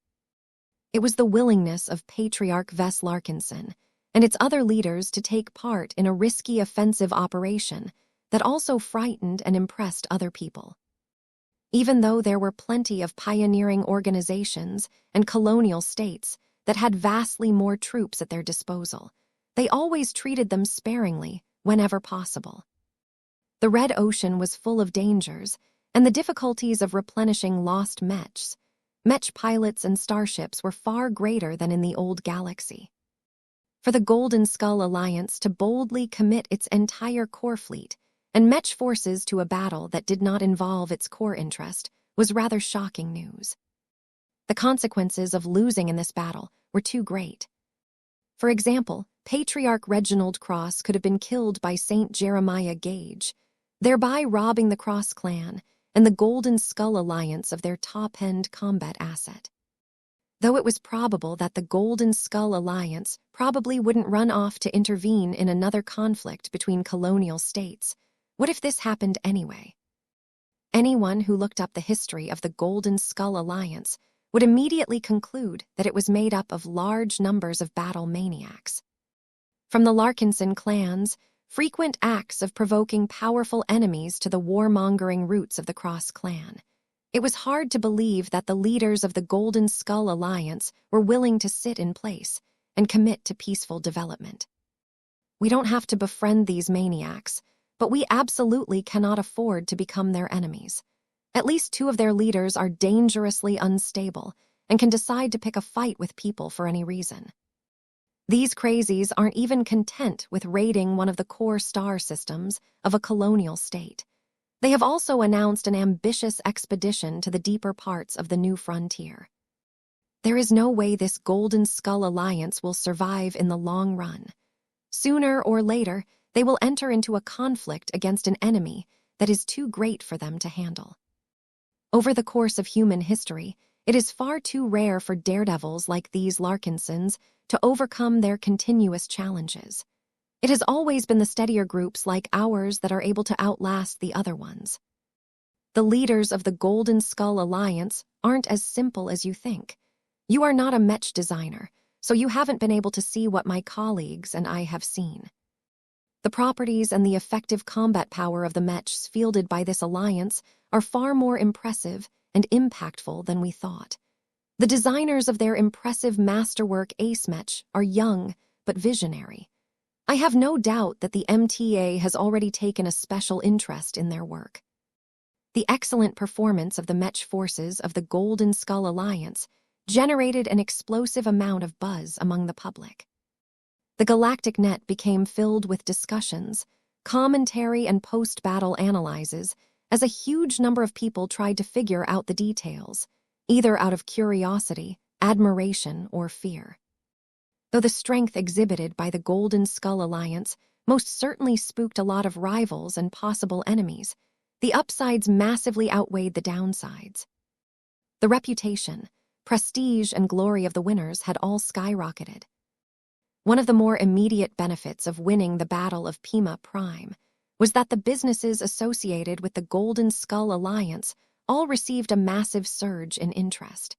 It was the willingness of Patriarch Vess Larkinson and its other leaders to take part in a risky offensive operation that also frightened and impressed other people. Even though there were plenty of pioneering organizations and colonial states that had vastly more troops at their disposal, they always treated them sparingly whenever possible. The Red Ocean was full of dangers, and the difficulties of replenishing lost Mechs. Mech pilots and starships were far greater than in the old galaxy. For the Golden Skull Alliance to boldly commit its entire core fleet and Mech forces to a battle that did not involve its core interest was rather shocking news. The consequences of losing in this battle were too great. For example, Patriarch Reginald Cross could have been killed by St. Jeremiah Gage, thereby robbing the Cross clan and the Golden Skull Alliance of their top-end combat asset. Though it was probable that the Golden Skull Alliance probably wouldn't run off to intervene in another conflict between colonial states, what if this happened anyway? Anyone who looked up the history of the Golden Skull Alliance would immediately conclude that it was made up of large numbers of battle maniacs. From the Larkinson clans, frequent acts of provoking powerful enemies to the warmongering roots of the Cross clan, it was hard to believe that the leaders of the Golden Skull Alliance were willing to sit in place and commit to peaceful development. We don't have to befriend these maniacs, but we absolutely cannot afford to become their enemies. At least 2 of their leaders are dangerously unstable and can decide to pick a fight with people for any reason. These crazies aren't even content with raiding one of the core star systems of a colonial state. They have also announced an ambitious expedition to the deeper parts of the new frontier. There is no way this Golden Skull Alliance will survive in the long run. Sooner or later, they will enter into a conflict against an enemy that is too great for them to handle. Over the course of human history, it is far too rare for daredevils like these Larkinsons to overcome their continuous challenges. It has always been the steadier groups like ours that are able to outlast the other ones. The leaders of the Golden Skull Alliance aren't as simple as you think. You are not a Mech designer, so you haven't been able to see what my colleagues and I have seen. The properties and the effective combat power of the Mechs fielded by this alliance are far more impressive and impactful than we thought. The designers of their impressive masterwork Ace Mech are young but visionary. I have no doubt that the MTA has already taken a special interest in their work. The excellent performance of the Mech forces of the Golden Skull Alliance generated an explosive amount of buzz among the public. The galactic net became filled with discussions, commentary, and post-battle analyses as a huge number of people tried to figure out the details, either out of curiosity, admiration, or fear. Though the strength exhibited by the Golden Skull Alliance most certainly spooked a lot of rivals and possible enemies, the upsides massively outweighed the downsides. The reputation, prestige, and glory of the winners had all skyrocketed. One of the more immediate benefits of winning the Battle of Pima Prime was that the businesses associated with the Golden Skull Alliance all received a massive surge in interest.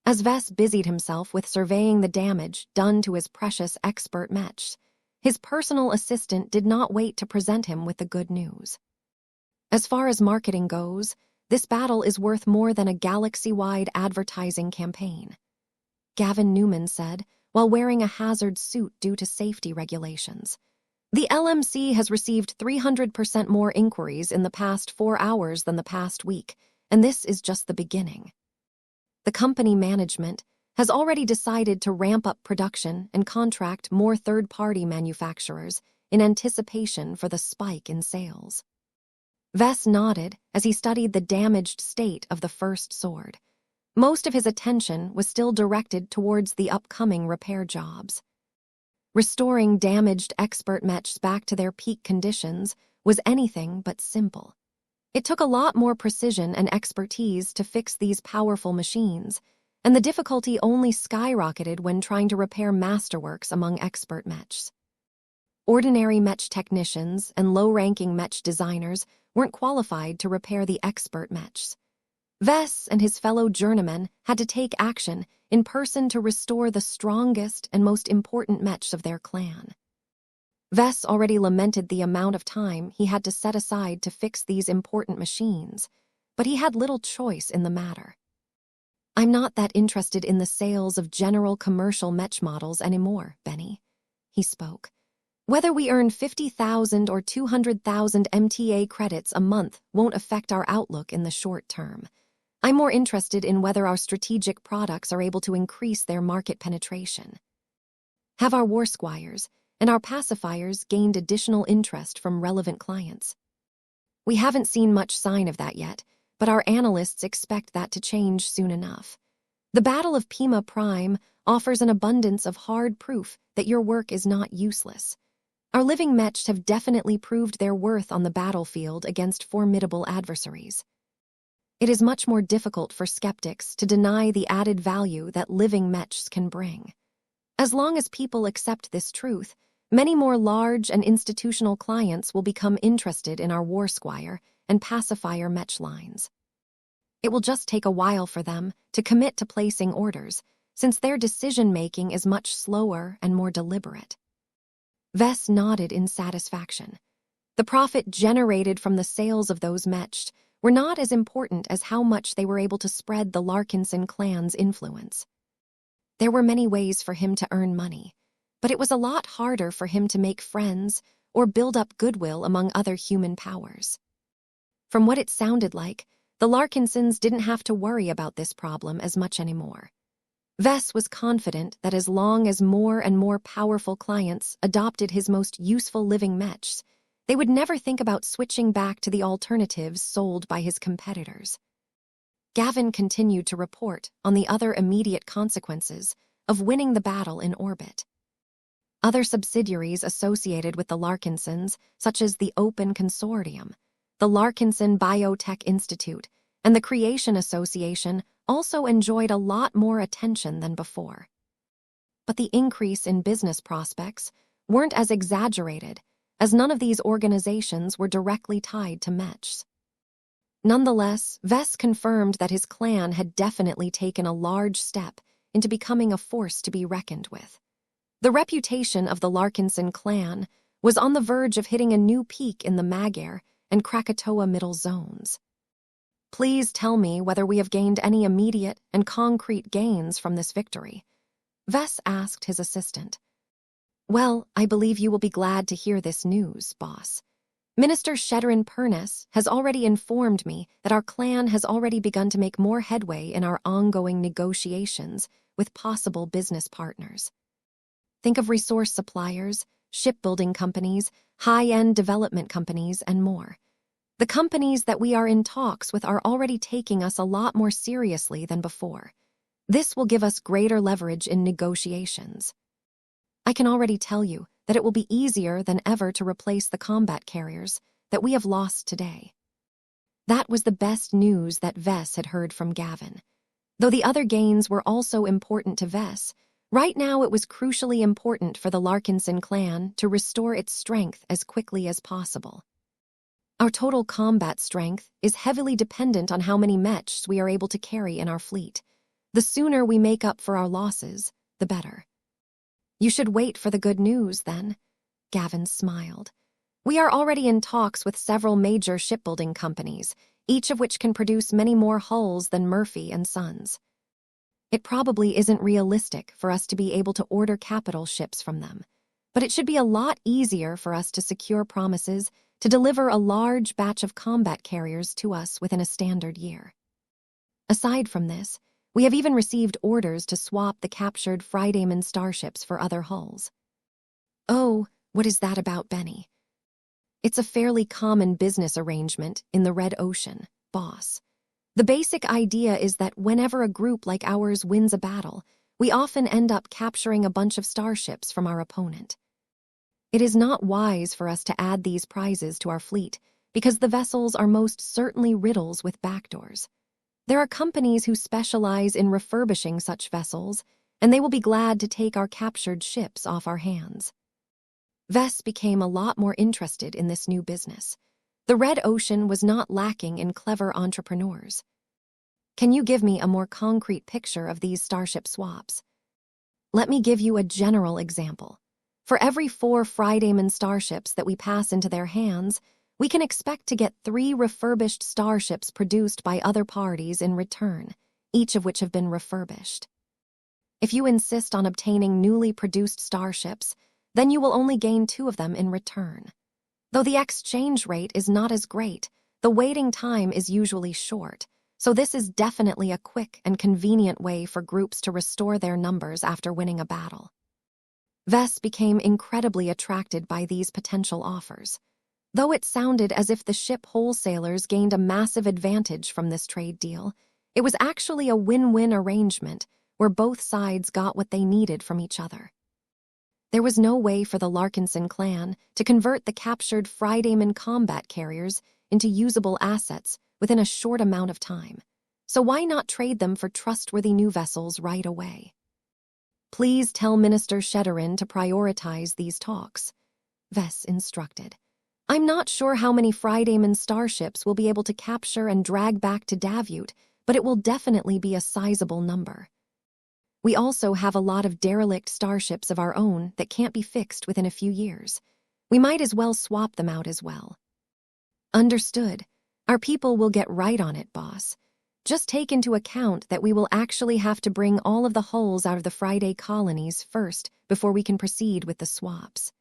As Vess busied himself with surveying the damage done to his precious expert Mechs, his personal assistant did not wait to present him with the good news. As far as marketing goes, this battle is worth more than a galaxy-wide advertising campaign, Gavin Newman said, while wearing a hazard suit due to safety regulations. The LMC has received 300% more inquiries in the past 4 hours than the past week, and this is just the beginning. The company management has already decided to ramp up production and contract more third-party manufacturers in anticipation for the spike in sales. Vess nodded as he studied the damaged state of the first sword. Most of his attention was still directed towards the upcoming repair jobs. Restoring damaged expert Mechs back to their peak conditions was anything but simple. It took a lot more precision and expertise to fix these powerful machines, and the difficulty only skyrocketed when trying to repair masterworks among expert Mechs. Ordinary Mech technicians and low-ranking Mech designers weren't qualified to repair the expert Mechs. Vess and his fellow journeymen had to take action in person to restore the strongest and most important Mechs of their clan. Vess already lamented the amount of time he had to set aside to fix these important machines, but he had little choice in the matter. "I'm not that interested in the sales of general commercial Mech models anymore, Benny," he spoke. "Whether we earn 50,000 or 200,000 MTA credits a month won't affect our outlook in the short term. I'm more interested in whether our strategic products are able to increase their market penetration. Have our war squires and our pacifiers gained additional interest from relevant clients? We haven't seen much sign of that yet, but our analysts expect that to change soon enough. The Battle of Pima Prime offers an abundance of hard proof that your work is not useless. Our living Mechs have definitely proved their worth on the battlefield against formidable adversaries. It is much more difficult for skeptics to deny the added value that living Mechs can bring. As long as people accept this truth, many more large and institutional clients will become interested in our War Squire and Pacifier Mech lines. It will just take a while for them to commit to placing orders, since their decision-making is much slower and more deliberate. Vess nodded in satisfaction. The profit generated from the sales of those Mech were not as important as how much they were able to spread the Larkinson clan's influence. There were many ways for him to earn money, but it was a lot harder for him to make friends or build up goodwill among other human powers. From what it sounded like, the Larkinsons didn't have to worry about this problem as much anymore. Vess was confident that as long as more and more powerful clients adopted his most useful living Mechs, they would never think about switching back to the alternatives sold by his competitors. Gavin continued to report on the other immediate consequences of winning the battle in orbit. Other subsidiaries associated with the Larkinsons, such as the Open Consortium, the Larkinson Biotech Institute, and the Creation Association, also enjoyed a lot more attention than before. But the increase in business prospects weren't as exaggerated, as none of these organizations were directly tied to Mechs. Nonetheless, Vess confirmed that his clan had definitely taken a large step into becoming a force to be reckoned with. The reputation of the Larkinson clan was on the verge of hitting a new peak in the Magyar and Krakatoa Middle zones. Please tell me whether we have gained any immediate and concrete gains from this victory, Vess asked his assistant. Well, I believe you will be glad to hear this news, boss. Minister Shedrin Purnes has already informed me that our clan has already begun to make more headway in our ongoing negotiations with possible business partners. Think of resource suppliers, shipbuilding companies, high-end development companies, and more. The companies that we are in talks with are already taking us a lot more seriously than before. This will give us greater leverage in negotiations. I can already tell you that it will be easier than ever to replace the combat carriers that we have lost today. That was the best news that Vess had heard from Gavin. Though the other gains were also important to Vess, right now it was crucially important for the Larkinson clan to restore its strength as quickly as possible. Our total combat strength is heavily dependent on how many Mechs we are able to carry in our fleet. The sooner we make up for our losses, the better. You should wait for the good news, then, Gavin smiled. We are already in talks with several major shipbuilding companies, each of which can produce many more hulls than Murphy and Sons. It probably isn't realistic for us to be able to order capital ships from them, but it should be a lot easier for us to secure promises to deliver a large batch of combat carriers to us within a standard year. Aside from this, we have even received orders to swap the captured Fridayman starships for other hulls. Oh, what is that about, Benny? It's a fairly common business arrangement in the Red Ocean, boss. The basic idea is that whenever a group like ours wins a battle, we often end up capturing a bunch of starships from our opponent. It is not wise for us to add these prizes to our fleet because the vessels are most certainly riddles with backdoors. There are companies who specialize in refurbishing such vessels, and they will be glad to take our captured ships off our hands. Vess became a lot more interested in this new business. The Red Ocean was not lacking in clever entrepreneurs. Can you give me a more concrete picture of these starship swaps? Let me give you a general example. For every 4 Fridayman starships that we pass into their hands, we can expect to get 3 refurbished starships produced by other parties in return, each of which have been refurbished. If you insist on obtaining newly produced starships, then you will only gain 2 of them in return. Though the exchange rate is not as great, the waiting time is usually short, so this is definitely a quick and convenient way for groups to restore their numbers after winning a battle. Vess became incredibly attracted by these potential offers. Though it sounded as if the ship wholesalers gained a massive advantage from this trade deal, it was actually a win-win arrangement where both sides got what they needed from each other. There was no way for the Larkinson clan to convert the captured Fridayman combat carriers into usable assets within a short amount of time, so why not trade them for trustworthy new vessels right away? Please tell Minister Shedrin to prioritize these talks, Vess instructed. I'm not sure how many Fridayman starships we'll be able to capture and drag back to Davut but it will definitely be a sizable number. We also have a lot of derelict starships of our own that can't be fixed within a few years. We might as well swap them out as well. Understood. Our people will get right on it, boss. Just take into account that we will actually have to bring all of the hulls out of the Friday colonies first before we can proceed with the swaps.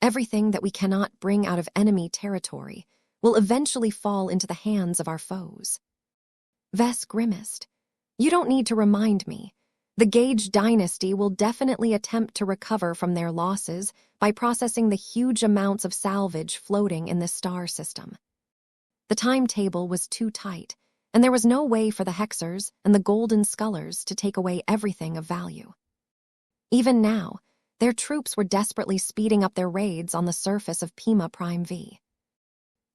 Everything that we cannot bring out of enemy territory will eventually fall into the hands of our foes. Vess grimaced. You don't need to remind me. The Gage dynasty will definitely attempt to recover from their losses by processing the huge amounts of salvage floating in this star system. The timetable was too tight, and there was no way for the Hexers and the Golden Scullers to take away everything of value. Even now, their troops were desperately speeding up their raids on the surface of Pima Prime V.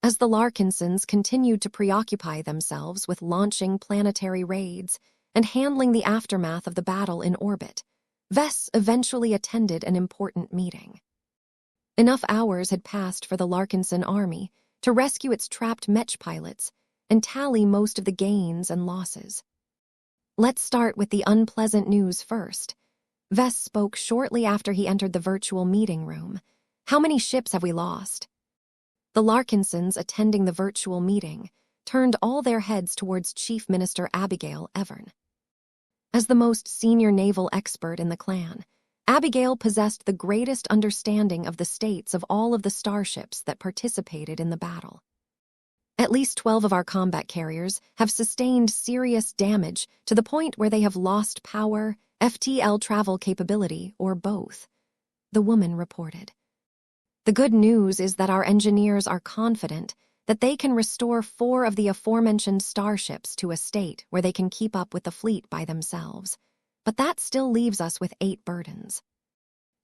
As the Larkinsons continued to preoccupy themselves with launching planetary raids and handling the aftermath of the battle in orbit, Vess eventually attended an important meeting. Enough hours had passed for the Larkinson army to rescue its trapped Mech pilots and tally most of the gains and losses. Let's start with the unpleasant news first. Vess spoke shortly after he entered the virtual meeting room. How many ships have we lost? The Larkinsons attending the virtual meeting turned all their heads towards Chief Minister Abigail Evern. As the most senior naval expert in the clan, Abigail possessed the greatest understanding of the states of all of the starships that participated in the battle. At least 12 of our combat carriers have sustained serious damage to the point where they have lost power, FTL travel capability, or both, the woman reported. The good news is that our engineers are confident that they can restore 4 of the aforementioned starships to a state where they can keep up with the fleet by themselves, but that still leaves us with 8 burdens.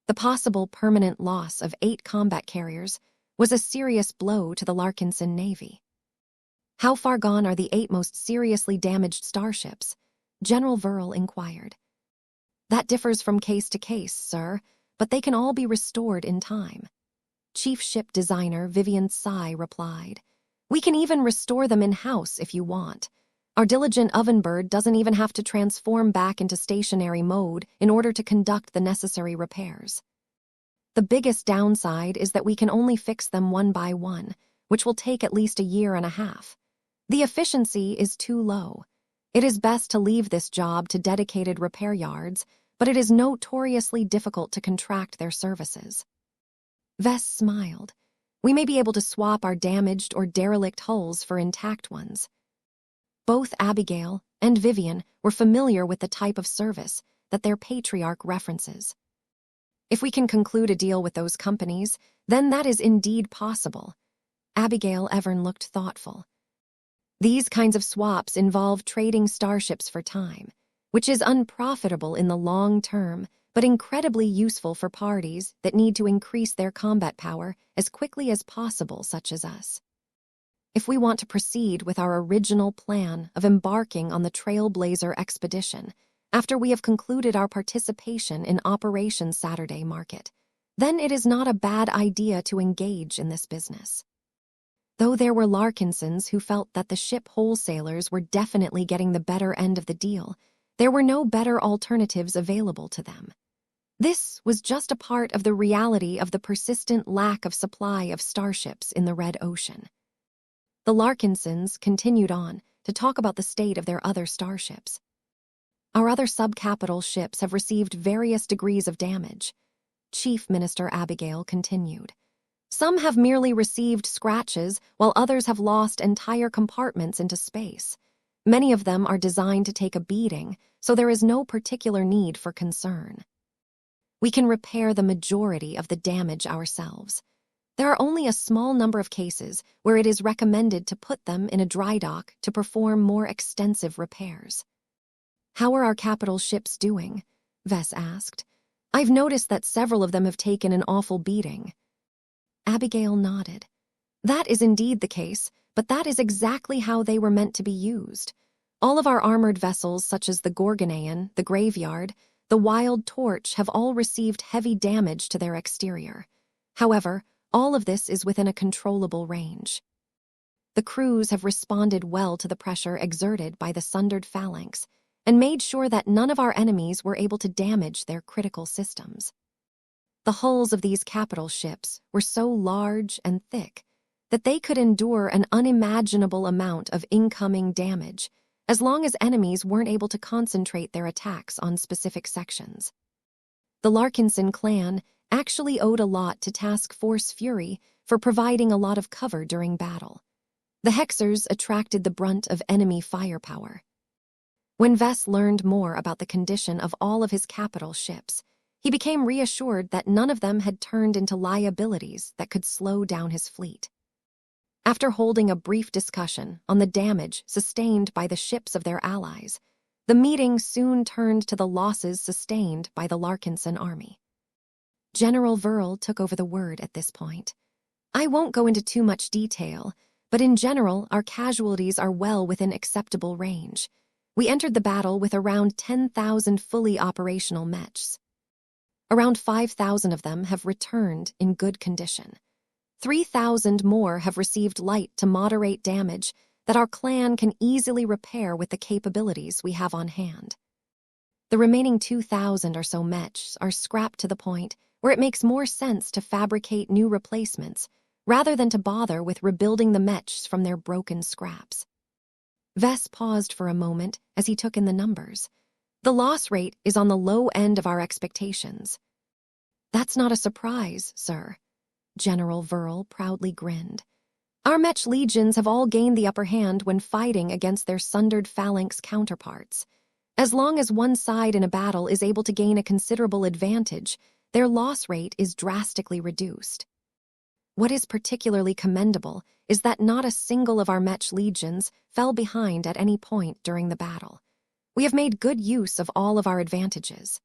The possible permanent loss of 8 combat carriers was a serious blow to the Larkinson Navy. How far gone are the 8 most seriously damaged starships? General Verl inquired. That differs from case to case, sir, but they can all be restored in time. Chief Ship Designer Vivian Tsai replied. We can even restore them in-house if you want. Our diligent Ovenbird doesn't even have to transform back into stationary mode in order to conduct the necessary repairs. The biggest downside is that we can only fix them one by one, which will take at least a year and a half. The efficiency is too low. It is best to leave this job to dedicated repair yards, but it is notoriously difficult to contract their services. Vess smiled. We may be able to swap our damaged or derelict hulls for intact ones. Both Abigail and Vivian were familiar with the type of service that their patriarch references. If we can conclude a deal with those companies, then that is indeed possible. Abigail Evern looked thoughtful. These kinds of swaps involve trading starships for time, which is unprofitable in the long term, but incredibly useful for parties that need to increase their combat power as quickly as possible, such as us. If we want to proceed with our original plan of embarking on the Trailblazer expedition, after we have concluded our participation in Operation Saturday Market, then it is not a bad idea to engage in this business. Though there were Larkinsons who felt that the ship wholesalers were definitely getting the better end of the deal, there were no better alternatives available to them. This was just a part of the reality of the persistent lack of supply of starships in the Red Ocean. The Larkinsons continued on to talk about the state of their other starships. Our other sub-capital ships have received various degrees of damage, Chief Minister Abigail continued. Some have merely received scratches, while others have lost entire compartments into space. Many of them are designed to take a beating, so there is no particular need for concern. We can repair the majority of the damage ourselves. There are only a small number of cases where it is recommended to put them in a dry dock to perform more extensive repairs. How are our capital ships doing? Vess asked. I've noticed that several of them have taken an awful beating. Abigail nodded. That is indeed the case, but that is exactly how they were meant to be used. All of our armored vessels, such as the Gorgonean, the Graveyard, the Wild Torch, have all received heavy damage to their exterior. However, all of this is within a controllable range. The crews have responded well to the pressure exerted by the sundered phalanx and made sure that none of our enemies were able to damage their critical systems. The hulls of these capital ships were so large and thick that they could endure an unimaginable amount of incoming damage as long as enemies weren't able to concentrate their attacks on specific sections. The Larkinson clan actually owed a lot to Task Force Fury for providing a lot of cover during battle. The Hexers attracted the brunt of enemy firepower. When Vess learned more about the condition of all of his capital ships, he became reassured that none of them had turned into liabilities that could slow down his fleet. After holding a brief discussion on the damage sustained by the ships of their allies, the meeting soon turned to the losses sustained by the Larkinson army. General Verl took over the word at this point. I won't go into too much detail, but in general, our casualties are well within acceptable range. We entered the battle with around 10,000 fully operational Mechs. Around 5,000 of them have returned in good condition. 3,000 more have received light to moderate damage that our clan can easily repair with the capabilities we have on hand. The remaining 2,000 or so Mechs are scrapped to the point where it makes more sense to fabricate new replacements rather than to bother with rebuilding the Mechs from their broken scraps. Vess paused for a moment as he took in the numbers. The loss rate is on the low end of our expectations. That's not a surprise, sir. General Verl proudly grinned. Our Mech legions have all gained the upper hand when fighting against their sundered phalanx counterparts. As long as one side in a battle is able to gain a considerable advantage, their loss rate is drastically reduced. What is particularly commendable is that not a single of our Mech legions fell behind at any point during the battle. We have made good use of all of our advantages.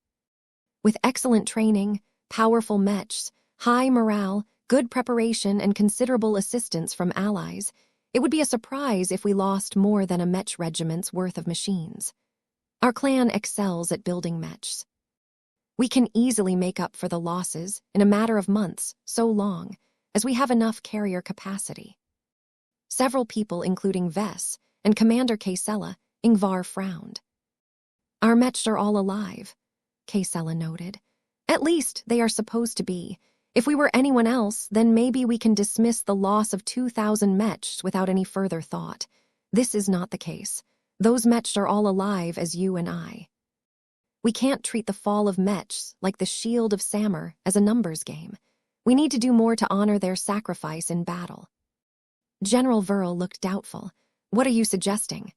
With excellent training, powerful Mechs, high morale, good preparation, and considerable assistance from allies, it would be a surprise if we lost more than a Mech regiment's worth of machines. Our clan excels at building Mechs. We can easily make up for the losses in a matter of months, so long as we have enough carrier capacity. Several people, including Vess and Commander Kaysella, Ingvar frowned. Our Mechs are all alive, Kaysella noted. At least they are supposed to be. If we were anyone else, then maybe we can dismiss the loss of 2,000 Mechs without any further thought. This is not the case. Those Mechs are all alive as you and I. We can't treat the fall of Mechs like the Shield of Samur as a numbers game. We need to do more to honor their sacrifice in battle. General Verl looked doubtful. What are you suggesting?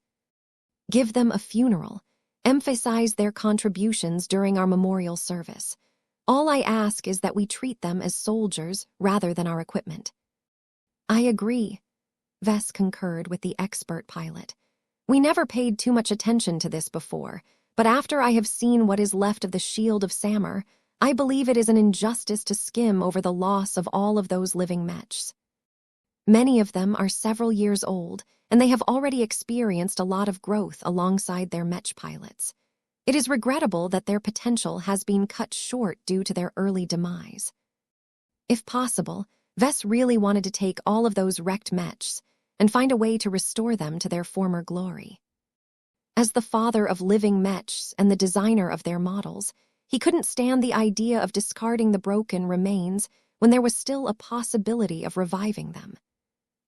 Give them a funeral. Emphasize their contributions during our memorial service. All I ask is that we treat them as soldiers rather than our equipment. I agree, Vess concurred with the expert pilot. We never paid too much attention to this before, but after I have seen what is left of the Shield of Samur, I believe it is an injustice to skim over the loss of all of those living Mechs. Many of them are several years old, and they have already experienced a lot of growth alongside their Mech pilots. It is regrettable that their potential has been cut short due to their early demise. If possible, Vess really wanted to take all of those wrecked Mechs and find a way to restore them to their former glory. As the father of living Mechs and the designer of their models, he couldn't stand the idea of discarding the broken remains when there was still a possibility of reviving them.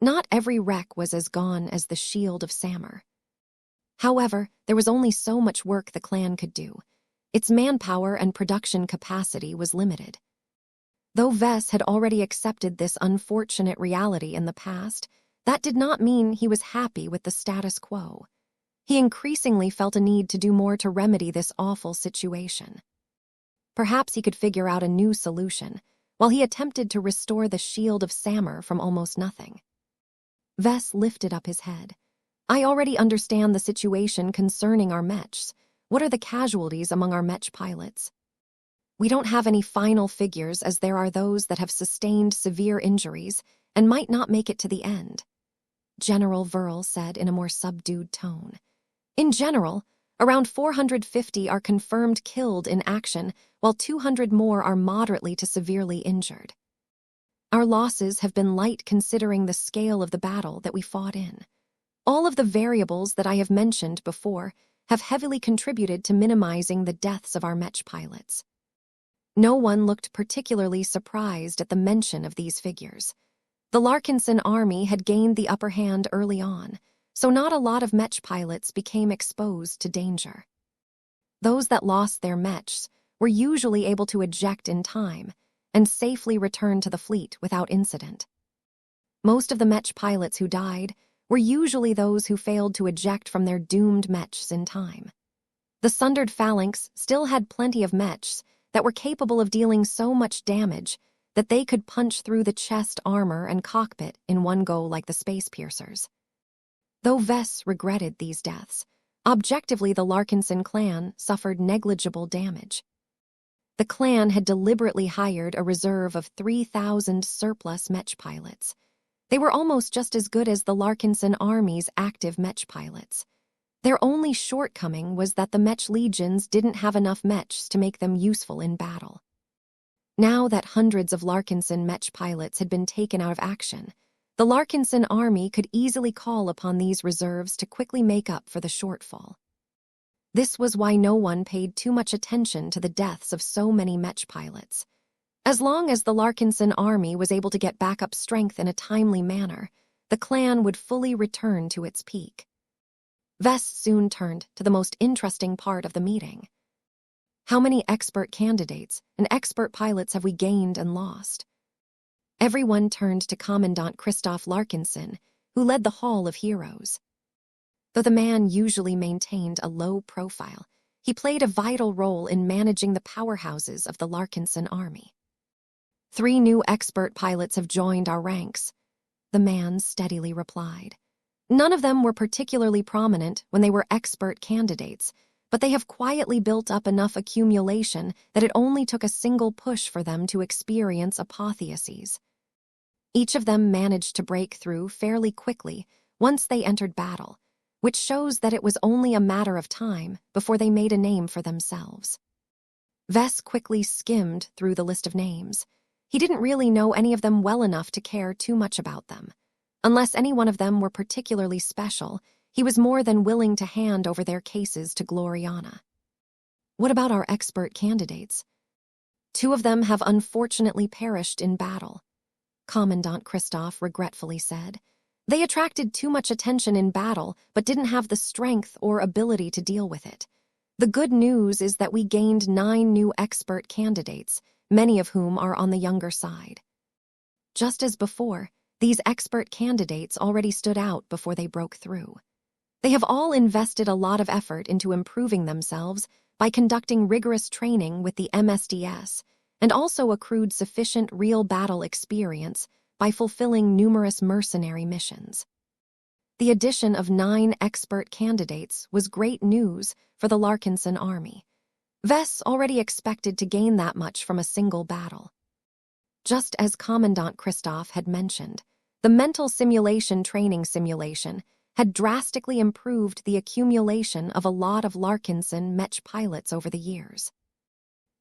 Not every wreck was as gone as the Shield of Samur. However, there was only so much work the clan could do. Its manpower and production capacity was limited. Though Vess had already accepted this unfortunate reality in the past, that did not mean he was happy with the status quo. He increasingly felt a need to do more to remedy this awful situation. Perhaps he could figure out a new solution, while he attempted to restore the Shield of Samur from almost nothing. Vess lifted up his head. I already understand the situation concerning our Mechs. What are the casualties among our Mech pilots? We don't have any final figures, as there are those that have sustained severe injuries and might not make it to the end, General Verl said in a more subdued tone. In general, around 450 are confirmed killed in action, while 200 more are moderately to severely injured. Our losses have been light considering the scale of the battle that we fought in. All of the variables that I have mentioned before have heavily contributed to minimizing the deaths of our Mech pilots. No one looked particularly surprised at the mention of these figures. The Larkinson army had gained the upper hand early on, so not a lot of Mech pilots became exposed to danger. Those that lost their Mechs were usually able to eject in time and safely return to the fleet without incident. Most of the Mech pilots who died were usually those who failed to eject from their doomed Mechs in time. The Sundered Phalanx still had plenty of Mechs that were capable of dealing so much damage that they could punch through the chest armor and cockpit in one go like the space piercers. Though Vess regretted these deaths, objectively the Larkinson clan suffered negligible damage. The clan had deliberately hired a reserve of 3,000 surplus Mech pilots. They were almost just as good as the Larkinson army's active Mech pilots. Their only shortcoming was that the Mech legions didn't have enough Mechs to make them useful in battle. Now that hundreds of Larkinson Mech pilots had been taken out of action, the Larkinson army could easily call upon these reserves to quickly make up for the shortfall. This was why no one paid too much attention to the deaths of so many Mech pilots. As long as the Larkinson army was able to get backup strength in a timely manner, the clan would fully return to its peak. Vess soon turned to the most interesting part of the meeting. How many expert candidates and expert pilots have we gained and lost? Everyone turned to Commandant Christoph Larkinson, who led the Hall of Heroes. Though the man usually maintained a low profile, he played a vital role in managing the powerhouses of the Larkinson army. 3 new expert pilots have joined our ranks, the man steadily replied. None of them were particularly prominent when they were expert candidates, but they have quietly built up enough accumulation that it only took a single push for them to experience apotheoses. Each of them managed to break through fairly quickly once they entered battle, which shows that it was only a matter of time before they made a name for themselves. Vess quickly skimmed through the list of names. He didn't really know any of them well enough to care too much about them. Unless any one of them were particularly special, he was more than willing to hand over their cases to Gloriana. What about our expert candidates? 2 of them have unfortunately perished in battle, Commandant Christoph regretfully said. They attracted too much attention in battle, but didn't have the strength or ability to deal with it. The good news is that we gained 9 new expert candidates, many of whom are on the younger side. Just as before, these expert candidates already stood out before they broke through. They have all invested a lot of effort into improving themselves by conducting rigorous training with the MSDS and also accrued sufficient real battle experience by fulfilling numerous mercenary missions. The addition of 9 expert candidates was great news for the Larkinson army. Vess already expected to gain that much from a single battle. Just as Commandant Christoph had mentioned, the mental simulation training simulation had drastically improved the accumulation of a lot of Larkinson Mech pilots over the years.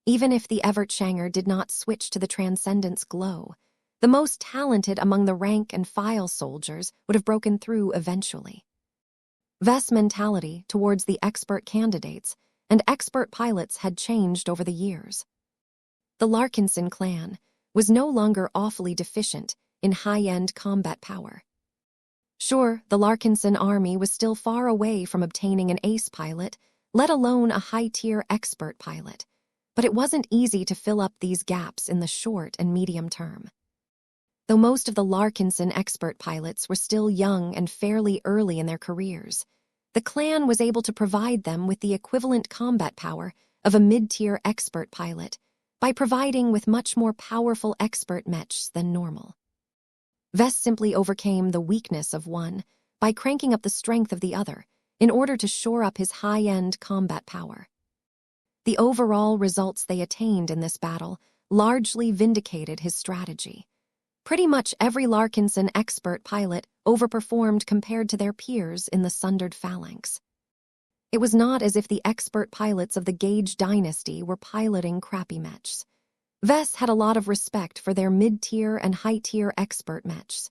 Even if the Evertshanger did not switch to the Transcendence glow, the most talented among the rank and file soldiers would have broken through eventually. Vess' mentality towards the expert candidates and expert pilots had changed over the years. The Larkinson clan was no longer awfully deficient in high-end combat power. Sure, the Larkinson army was still far away from obtaining an ace pilot, let alone a high-tier expert pilot, but it wasn't easy to fill up these gaps in the short and medium term. Though most of the Larkinson expert pilots were still young and fairly early in their careers, the clan was able to provide them with the equivalent combat power of a mid-tier expert pilot by providing with much more powerful expert mechs than normal. Vess simply overcame the weakness of one by cranking up the strength of the other in order to shore up his high-end combat power. The overall results they attained in this battle largely vindicated his strategy. Pretty much every Larkinson expert pilot overperformed compared to their peers in the Sundered Phalanx. It was not as if the expert pilots of the Gage dynasty were piloting crappy mechs. Vess had a lot of respect for their mid-tier and high-tier expert mechs.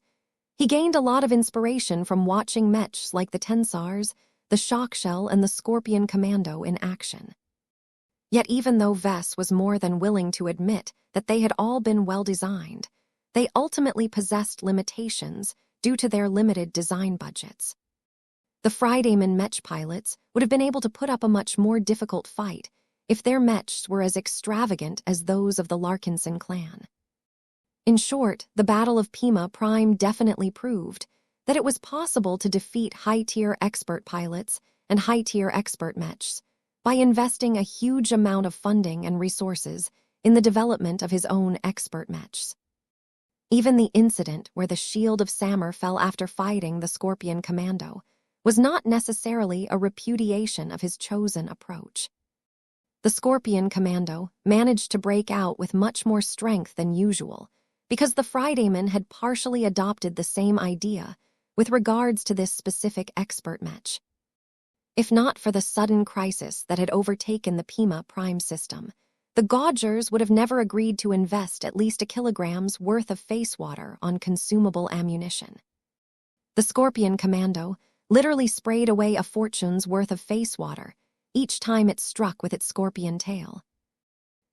He gained a lot of inspiration from watching mechs like the Tensars, the Shockshell, and the Scorpion Commando in action. Yet even though Vess was more than willing to admit that they had all been well-designed, they ultimately possessed limitations due to their limited design budgets. The Fridayman mech pilots would have been able to put up a much more difficult fight if their mechs were as extravagant as those of the Larkinson clan. In short, the Battle of Pima Prime definitely proved that it was possible to defeat high-tier expert pilots and high-tier expert mechs by investing a huge amount of funding and resources in the development of his own expert mechs. Even the incident where the shield of Samur fell after fighting the Scorpion Commando was not necessarily a repudiation of his chosen approach. The Scorpion Commando managed to break out with much more strength than usual because the Fridayman had partially adopted the same idea with regards to this specific expert mech. If not for the sudden crisis that had overtaken the Pima Prime system, the Gaugers would have never agreed to invest at least a kilogram's worth of face water on consumable ammunition. The Scorpion Commando literally sprayed away a fortune's worth of face water each time it struck with its scorpion tail.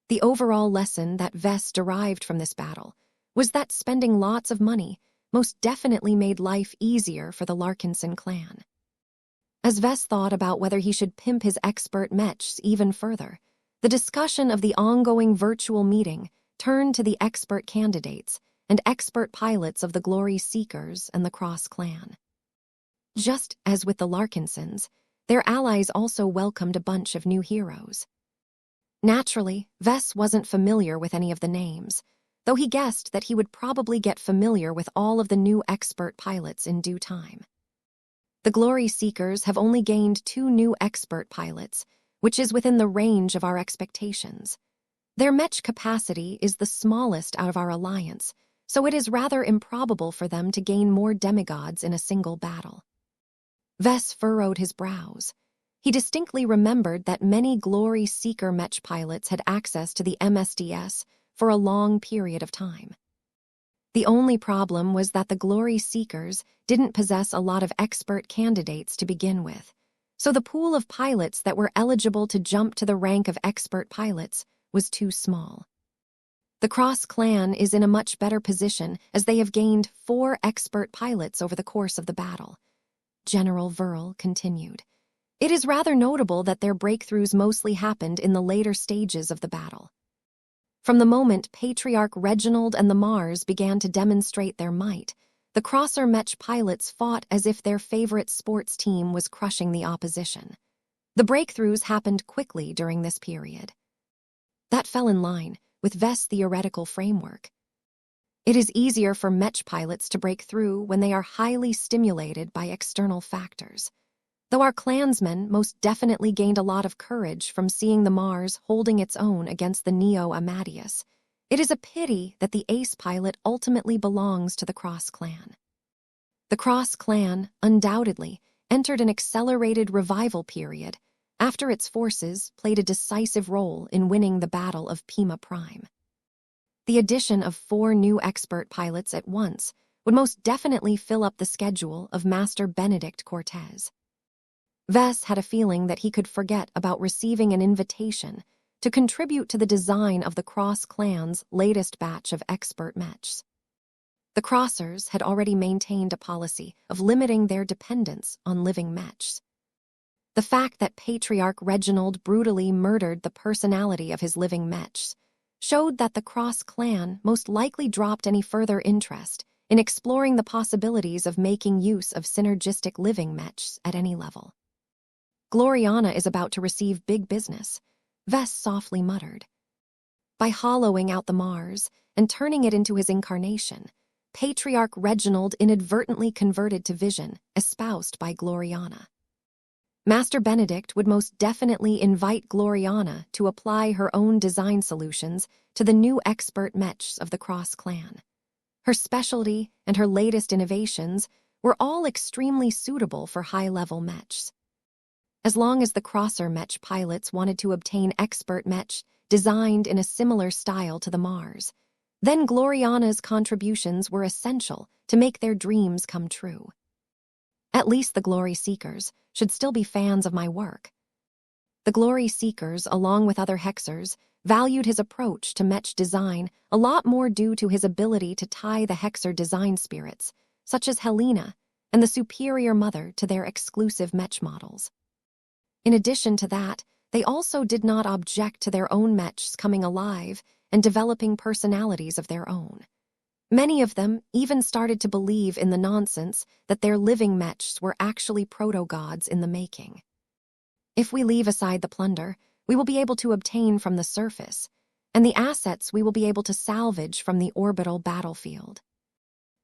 The overall lesson that Vess derived from this battle was that spending lots of money most definitely made life easier for the Larkinson clan. As Vess thought about whether he should pimp his expert mechs even further, the discussion of the ongoing virtual meeting turned to the expert candidates and expert pilots of the Glory Seekers and the Cross clan. Just as with the Larkinsons, their allies also welcomed a bunch of new heroes. Naturally, Vess wasn't familiar with any of the names, though he guessed that he would probably get familiar with all of the new expert pilots in due time. The Glory Seekers have only gained 2 new expert pilots, which is within the range of our expectations. Their mech capacity is the smallest out of our alliance, so it is rather improbable for them to gain more demigods in a single battle. Vess furrowed his brows. He distinctly remembered that many Glory Seeker mech pilots had access to the MSDS for a long period of time. The only problem was that the Glory Seekers didn't possess a lot of expert candidates to begin with, so the pool of pilots that were eligible to jump to the rank of expert pilots was too small. The Cross clan is in a much better position as they have gained 4 expert pilots over the course of the battle. General Verl continued. It is rather notable that their breakthroughs mostly happened in the later stages of the battle. From the moment Patriarch Reginald and the Mars began to demonstrate their might, the Crosser mech pilots fought as if their favorite sports team was crushing the opposition. The breakthroughs happened quickly during this period. That fell in line with Vess' theoretical framework. It is easier for mech pilots to break through when they are highly stimulated by external factors. Though our clansmen most definitely gained a lot of courage from seeing the Mars holding its own against the Neo Amadeus, it is a pity that the ace pilot ultimately belongs to the Cross clan. The Cross clan, undoubtedly, entered an accelerated revival period after its forces played a decisive role in winning the Battle of Pima Prime. The addition of 4 new expert pilots at once would most definitely fill up the schedule of Master Benedict Cortez. Vess had a feeling that he could forget about receiving an invitation to contribute to the design of the Cross clan's latest batch of expert mechs. The Crossers had already maintained a policy of limiting their dependence on living mechs. The fact that Patriarch Reginald brutally murdered the personality of his living mechs showed that the Cross clan most likely dropped any further interest in exploring the possibilities of making use of synergistic living mechs at any level. Gloriana is about to receive big business, Vess softly muttered. By hollowing out the Mars and turning it into his incarnation, Patriarch Reginald inadvertently converted to vision espoused by Gloriana. Master Benedict would most definitely invite Gloriana to apply her own design solutions to the new expert mechs of the Cross clan. Her specialty and her latest innovations were all extremely suitable for high-level mechs. As long as the Crosser mech pilots wanted to obtain expert mech designed in a similar style to the Mars. Then Gloriana's contributions were essential to make their dreams come true. At least the Glory Seekers should still be fans of my work. The Glory Seekers, along with other Hexers, valued his approach to Mech design a lot more due to his ability to tie the Hexer design spirits, such as Helena and the Superior Mother, to their exclusive Mech models. In addition to that, they also did not object to their own Mechs coming alive and developing personalities of their own. Many of them even started to believe in the nonsense that their living Mechs were actually proto-gods in the making. If we leave aside the plunder we will be able to obtain from the surface, and the assets we will be able to salvage from the orbital battlefield.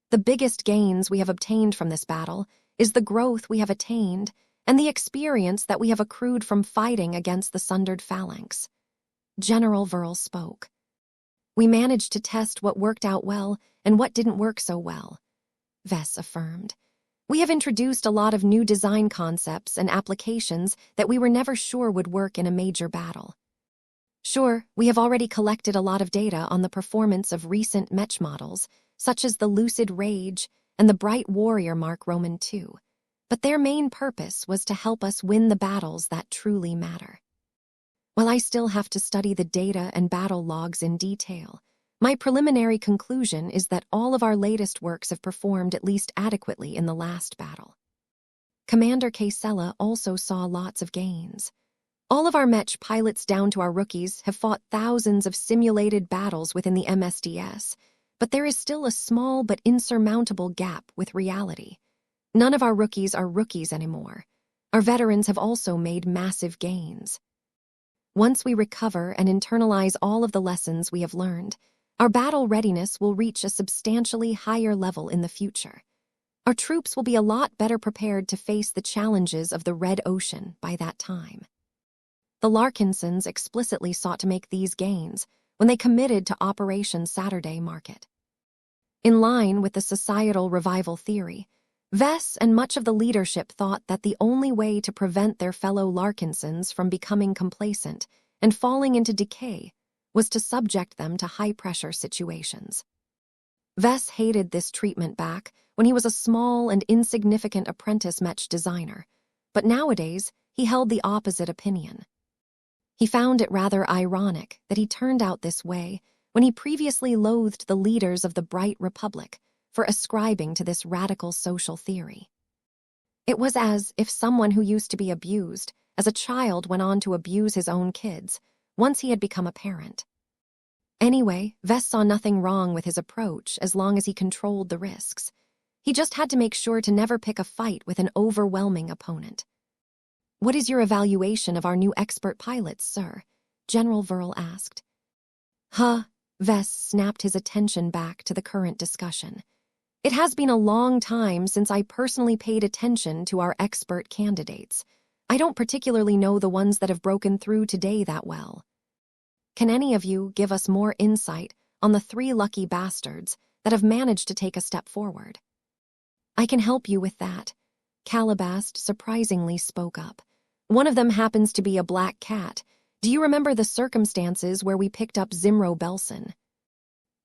The biggest gains we have obtained from this battle is the growth we have attained and the experience that we have accrued from fighting against the sundered phalanx. General Verl spoke. We managed to test what worked out well and what didn't work so well, Vess affirmed. We have introduced a lot of new design concepts and applications that we were never sure would work in a major battle. Sure, we have already collected a lot of data on the performance of recent Mech models, such as the Lucid Rage and the Bright Warrior Mark Roman II, but their main purpose was to help us win the battles that truly matter. While I still have to study the data and battle logs in detail, my preliminary conclusion is that all of our latest works have performed at least adequately in the last battle. Commander Casella also saw lots of gains. All of our Mech pilots down to our rookies have fought thousands of simulated battles within the MSDS, but there is still a small but insurmountable gap with reality. None of our rookies are rookies anymore. Our veterans have also made massive gains. Once we recover and internalize all of the lessons we have learned, our battle readiness will reach a substantially higher level in the future. Our troops will be a lot better prepared to face the challenges of the Red Ocean by that time. The Larkinsons explicitly sought to make these gains when they committed to Operation Saturday Market. In line with the societal revival theory, Vess and much of the leadership thought that the only way to prevent their fellow Larkinsons from becoming complacent and falling into decay was to subject them to high-pressure situations. Vess hated this treatment back when he was a small and insignificant apprentice Mech designer, but nowadays he held the opposite opinion. He found it rather ironic that he turned out this way when he previously loathed the leaders of the Bright Republic for ascribing to this radical social theory. It was as if someone who used to be abused as a child went on to abuse his own kids once he had become a parent. Anyway, Vess saw nothing wrong with his approach as long as he controlled the risks. He just had to make sure to never pick a fight with an overwhelming opponent. "What is your evaluation of our new expert pilots, sir?" General Verl asked. Vess snapped his attention back to the current discussion. "It has been a long time since I personally paid attention to our expert candidates. I don't particularly know the ones that have broken through today that well. Can any of you give us more insight on the 3 lucky bastards that have managed to take a step forward?" "I can help you with that," Calabast surprisingly spoke up. "One of them happens to be a black cat. Do you remember the circumstances where we picked up Zimro Belson?"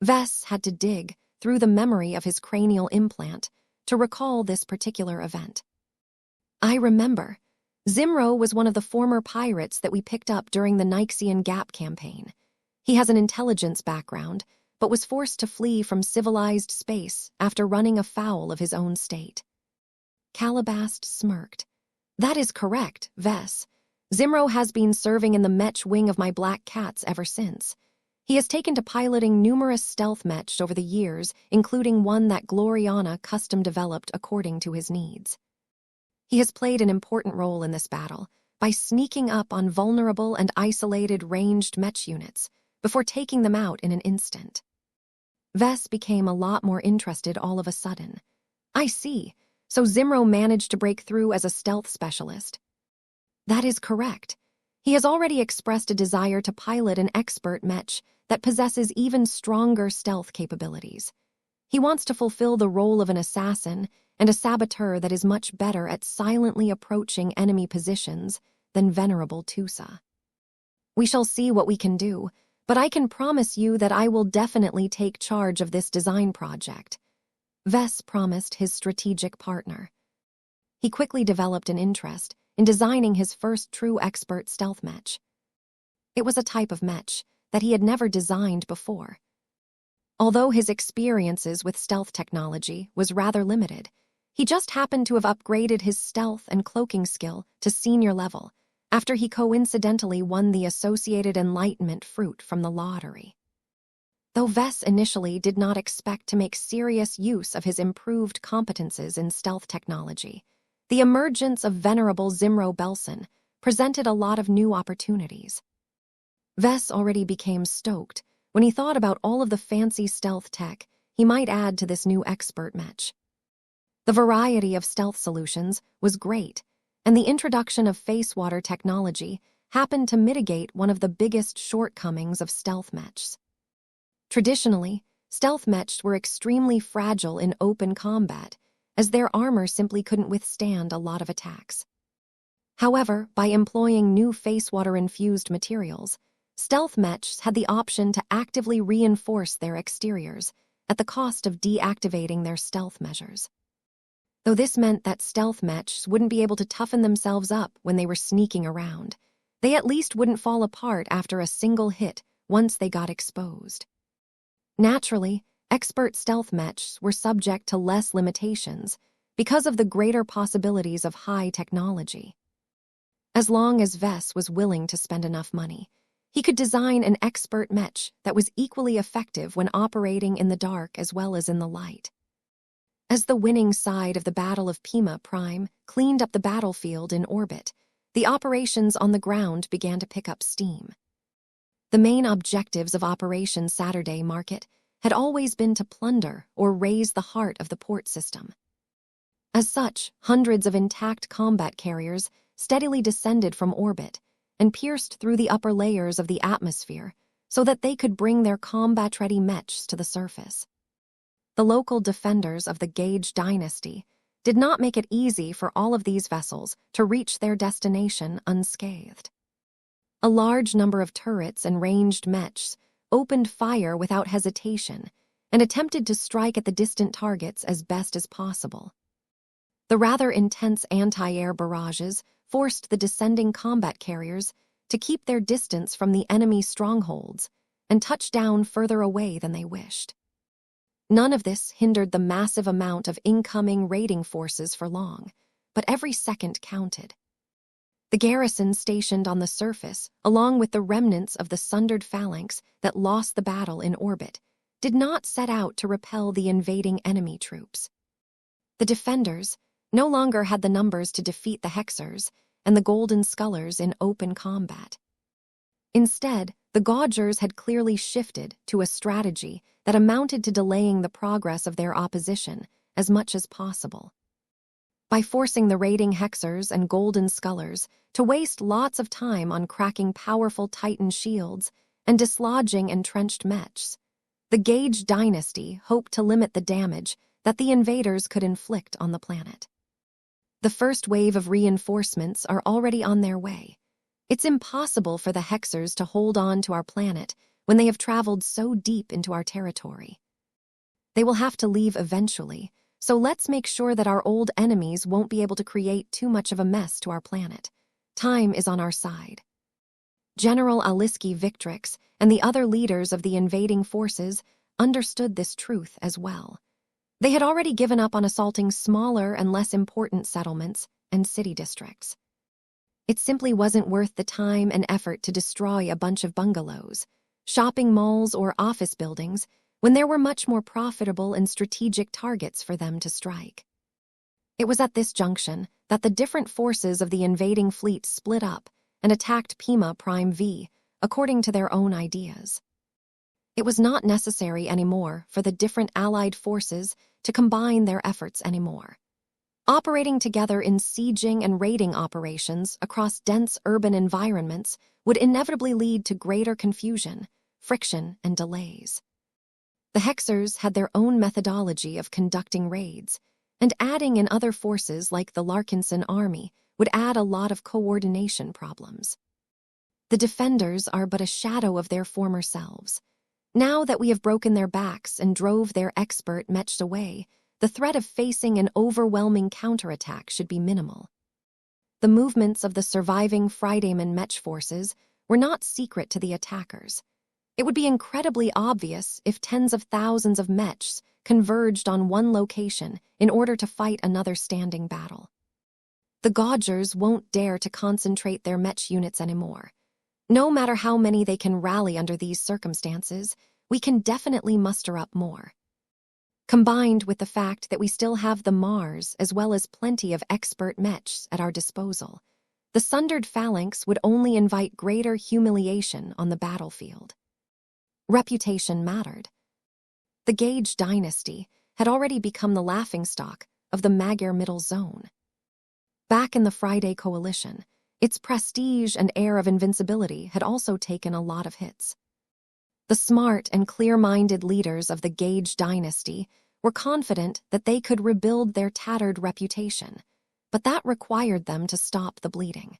Vess had to dig through the memory of his cranial implant to recall this particular event. "I remember. Zimro was one of the former pirates that we picked up during the Nyxian Gap campaign. He has an intelligence background, but was forced to flee from civilized space after running afoul of his own state." Calabast smirked. "That is correct, Vess. Zimro has been serving in the Mech wing of my Black Cats ever since. He has taken to piloting numerous stealth Mechs over the years, including one that Gloriana custom-developed according to his needs. He has played an important role in this battle by sneaking up on vulnerable and isolated ranged Mech units before taking them out in an instant." Vess became a lot more interested all of a sudden. "I see. So Zimro managed to break through as a stealth specialist." "That is correct. He has already expressed a desire to pilot an expert Mech that possesses even stronger stealth capabilities. He wants to fulfill the role of an assassin and a saboteur that is much better at silently approaching enemy positions than Venerable Tusa." We shall see what we can do, but I can promise you that I will definitely take charge of this design project," Vess promised his strategic partner. He quickly developed an interest in designing his first true expert stealth mech. It was a type of mech that he had never designed before. Although his experiences with stealth technology was rather limited, he just happened to have upgraded his stealth and cloaking skill to senior level after he coincidentally won the Associated Enlightenment fruit from the lottery. Though Vess initially did not expect to make serious use of his improved competences in stealth technology, the emergence of venerable Zimro Belson presented a lot of new opportunities. Vess already became stoked when he thought about all of the fancy stealth tech he might add to this new expert mech. The variety of stealth solutions was great, and the introduction of face water technology happened to mitigate one of the biggest shortcomings of stealth mechs. Traditionally, stealth mechs were extremely fragile in open combat, as their armor simply couldn't withstand a lot of attacks. However, by employing new face water-infused materials, stealth mechs had the option to actively reinforce their exteriors at the cost of deactivating their stealth measures. Though this meant that stealth mechs wouldn't be able to toughen themselves up when they were sneaking around, they at least wouldn't fall apart after a single hit once they got exposed. Naturally, expert stealth mechs were subject to less limitations because of the greater possibilities of high technology. As long as Vess was willing to spend enough money, he could design an expert mech that was equally effective when operating in the dark as well as in the light. As the winning side of the Battle of Pima Prime cleaned up the battlefield in orbit, the operations on the ground began to pick up steam. The main objectives of Operation Saturday Market had always been to plunder or raise the heart of the port system. As such, hundreds of intact combat carriers steadily descended from orbit and pierced through the upper layers of the atmosphere so that they could bring their combat-ready mechs to the surface. The local defenders of the Gage dynasty did not make it easy for all of these vessels to reach their destination unscathed. A large number of turrets and ranged mechs opened fire without hesitation and attempted to strike at the distant targets as best as possible. The rather intense anti-air barrages forced the descending combat carriers to keep their distance from the enemy strongholds and touch down further away than they wished. None of this hindered the massive amount of incoming raiding forces for long, but every second counted. The garrison stationed on the surface, along with the remnants of the sundered phalanx that lost the battle in orbit, did not set out to repel the invading enemy troops. The defenders no longer had the numbers to defeat the Hexers and the Golden Scullers in open combat. Instead, the Gaugers had clearly shifted to a strategy that amounted to delaying the progress of their opposition as much as possible. By forcing the raiding Hexers and Golden Scullers to waste lots of time on cracking powerful Titan shields and dislodging entrenched mechs, the Gage dynasty hoped to limit the damage that the invaders could inflict on the planet. The first wave of reinforcements are already on their way. It's impossible for the Hexers to hold on to our planet when they have traveled so deep into our territory. They will have to leave eventually, so let's make sure that our old enemies won't be able to create too much of a mess to our planet. Time is on our side. General Aliski Victrix and the other leaders of the invading forces understood this truth as well. They had already given up on assaulting smaller and less important settlements and city districts. It simply wasn't worth the time and effort to destroy a bunch of bungalows, shopping malls, or office buildings when there were much more profitable and strategic targets for them to strike. It was at this junction that the different forces of the invading fleet split up and attacked Pima Prime V according to their own ideas. It was not necessary anymore for the different allied forces to combine their efforts anymore. Operating together in sieging and raiding operations across dense urban environments would inevitably lead to greater confusion, friction, and delays. The Hexers had their own methodology of conducting raids, and adding in other forces like the Larkinson Army would add a lot of coordination problems. The defenders are but a shadow of their former selves. Now that we have broken their backs and drove their expert Mechs away, the threat of facing an overwhelming counterattack should be minimal. The movements of the surviving Fridayman Mech forces were not secret to the attackers. It would be incredibly obvious if tens of thousands of Mechs converged on one location in order to fight another standing battle. The Gaugers won't dare to concentrate their Mech units anymore. No matter how many they can rally under these circumstances, we can definitely muster up more. Combined with the fact that we still have the Mars as well as plenty of expert Mechs at our disposal, the sundered phalanx would only invite greater humiliation on the battlefield. Reputation mattered. The Gage dynasty had already become the laughingstock of the Magyar Middle Zone. Back in the Friday Coalition, its prestige and air of invincibility had also taken a lot of hits. The smart and clear-minded leaders of the Gage dynasty were confident that they could rebuild their tattered reputation, but that required them to stop the bleeding.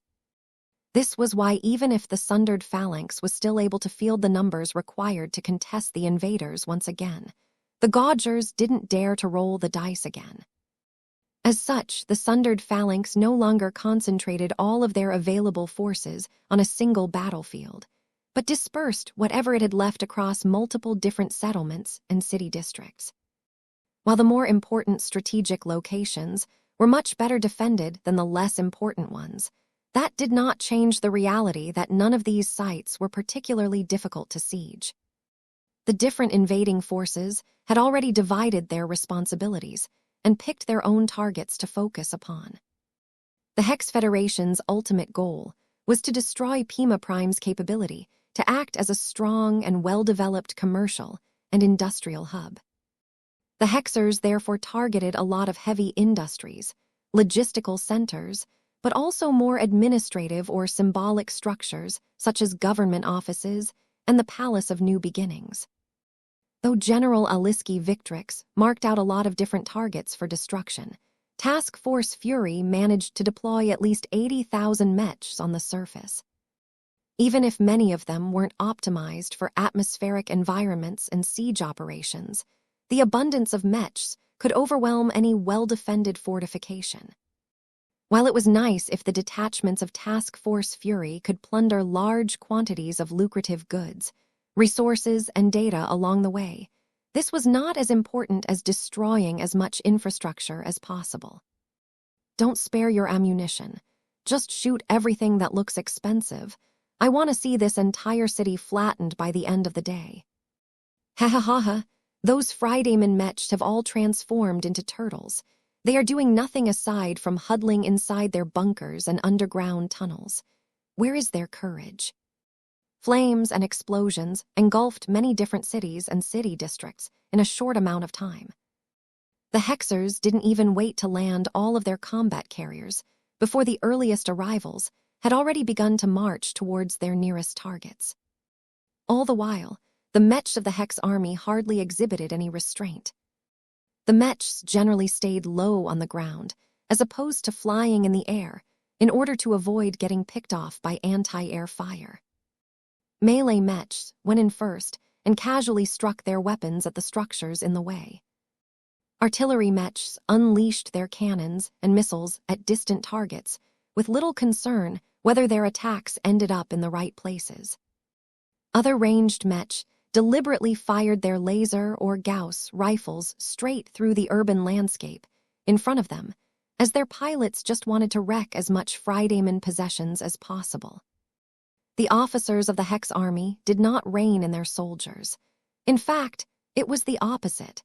This was why even if the sundered phalanx was still able to field the numbers required to contest the invaders once again, the Gaugers didn't dare to roll the dice again. As such, the sundered phalanx no longer concentrated all of their available forces on a single battlefield, but dispersed whatever it had left across multiple different settlements and city districts. While the more important strategic locations were much better defended than the less important ones, that did not change the reality that none of these sites were particularly difficult to siege. The different invading forces had already divided their responsibilities and picked their own targets to focus upon. The Hex Federation's ultimate goal was to destroy Pima Prime's capability to act as a strong and well-developed commercial and industrial hub. The Hexers therefore targeted a lot of heavy industries, logistical centers, but also more administrative or symbolic structures such as government offices and the Palace of New Beginnings. Though General Aliski Victrix marked out a lot of different targets for destruction, Task Force Fury managed to deploy at least 80,000 Mechs on the surface. Even if many of them weren't optimized for atmospheric environments and siege operations, the abundance of Mechs could overwhelm any well-defended fortification. While it was nice if the detachments of Task Force Fury could plunder large quantities of lucrative goods, resources, and data along the way, this was not as important as destroying as much infrastructure as possible. Don't spare your ammunition. Just shoot everything that looks expensive. I want to see this entire city flattened by the end of the day. Ha ha ha ha. Those Fridayman Mechs have all transformed into turtles. They are doing nothing aside from huddling inside their bunkers and underground tunnels. Where is their courage? Flames and explosions engulfed many different cities and city districts in a short amount of time. The Hexers didn't even wait to land all of their combat carriers before the earliest arrivals had already begun to march towards their nearest targets. All the while, the Mechs of the Hex army hardly exhibited any restraint. The Mechs generally stayed low on the ground, as opposed to flying in the air, in order to avoid getting picked off by anti-air fire. Melee Mechs went in first and casually struck their weapons at the structures in the way. Artillery Mechs unleashed their cannons and missiles at distant targets, with little concern whether their attacks ended up in the right places. Other ranged Mech deliberately fired their laser or Gauss rifles straight through the urban landscape in front of them, as their pilots just wanted to wreck as much Fridayman possessions as possible. The officers of the Hex army did not rein in their soldiers. In fact, it was the opposite.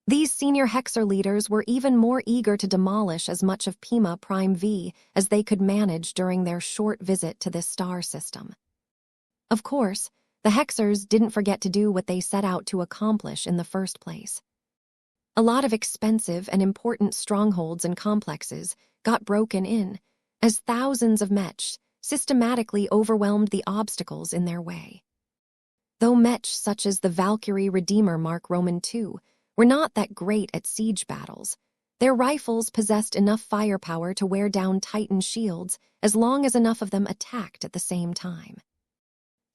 These senior Hexer leaders were even more eager to demolish as much of Pima Prime V as they could manage during their short visit to this star system. Of course, the Hexers didn't forget to do what they set out to accomplish in the first place. A lot of expensive and important strongholds and complexes got broken in, as thousands of Mechs systematically overwhelmed the obstacles in their way. Though Mechs such as the Valkyrie Redeemer Mark Roman II were not that great at siege battles, their rifles possessed enough firepower to wear down Titan shields as long as enough of them attacked at the same time.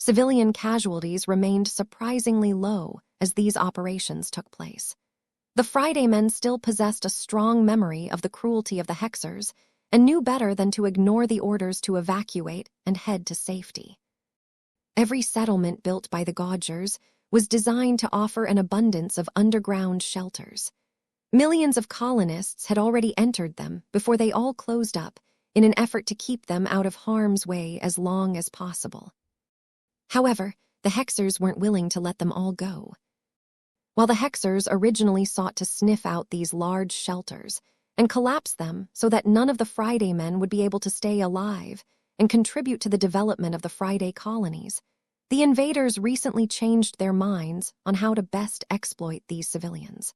Civilian casualties remained surprisingly low as these operations took place. The Friday men still possessed a strong memory of the cruelty of the Hexers and knew better than to ignore the orders to evacuate and head to safety. Every settlement built by the Gaugers was designed to offer an abundance of underground shelters. Millions of colonists had already entered them before they all closed up in an effort to keep them out of harm's way as long as possible. However, the Hexers weren't willing to let them all go. While the Hexers originally sought to sniff out these large shelters and collapse them so that none of the Friday men would be able to stay alive and contribute to the development of the Friday colonies, the invaders recently changed their minds on how to best exploit these civilians.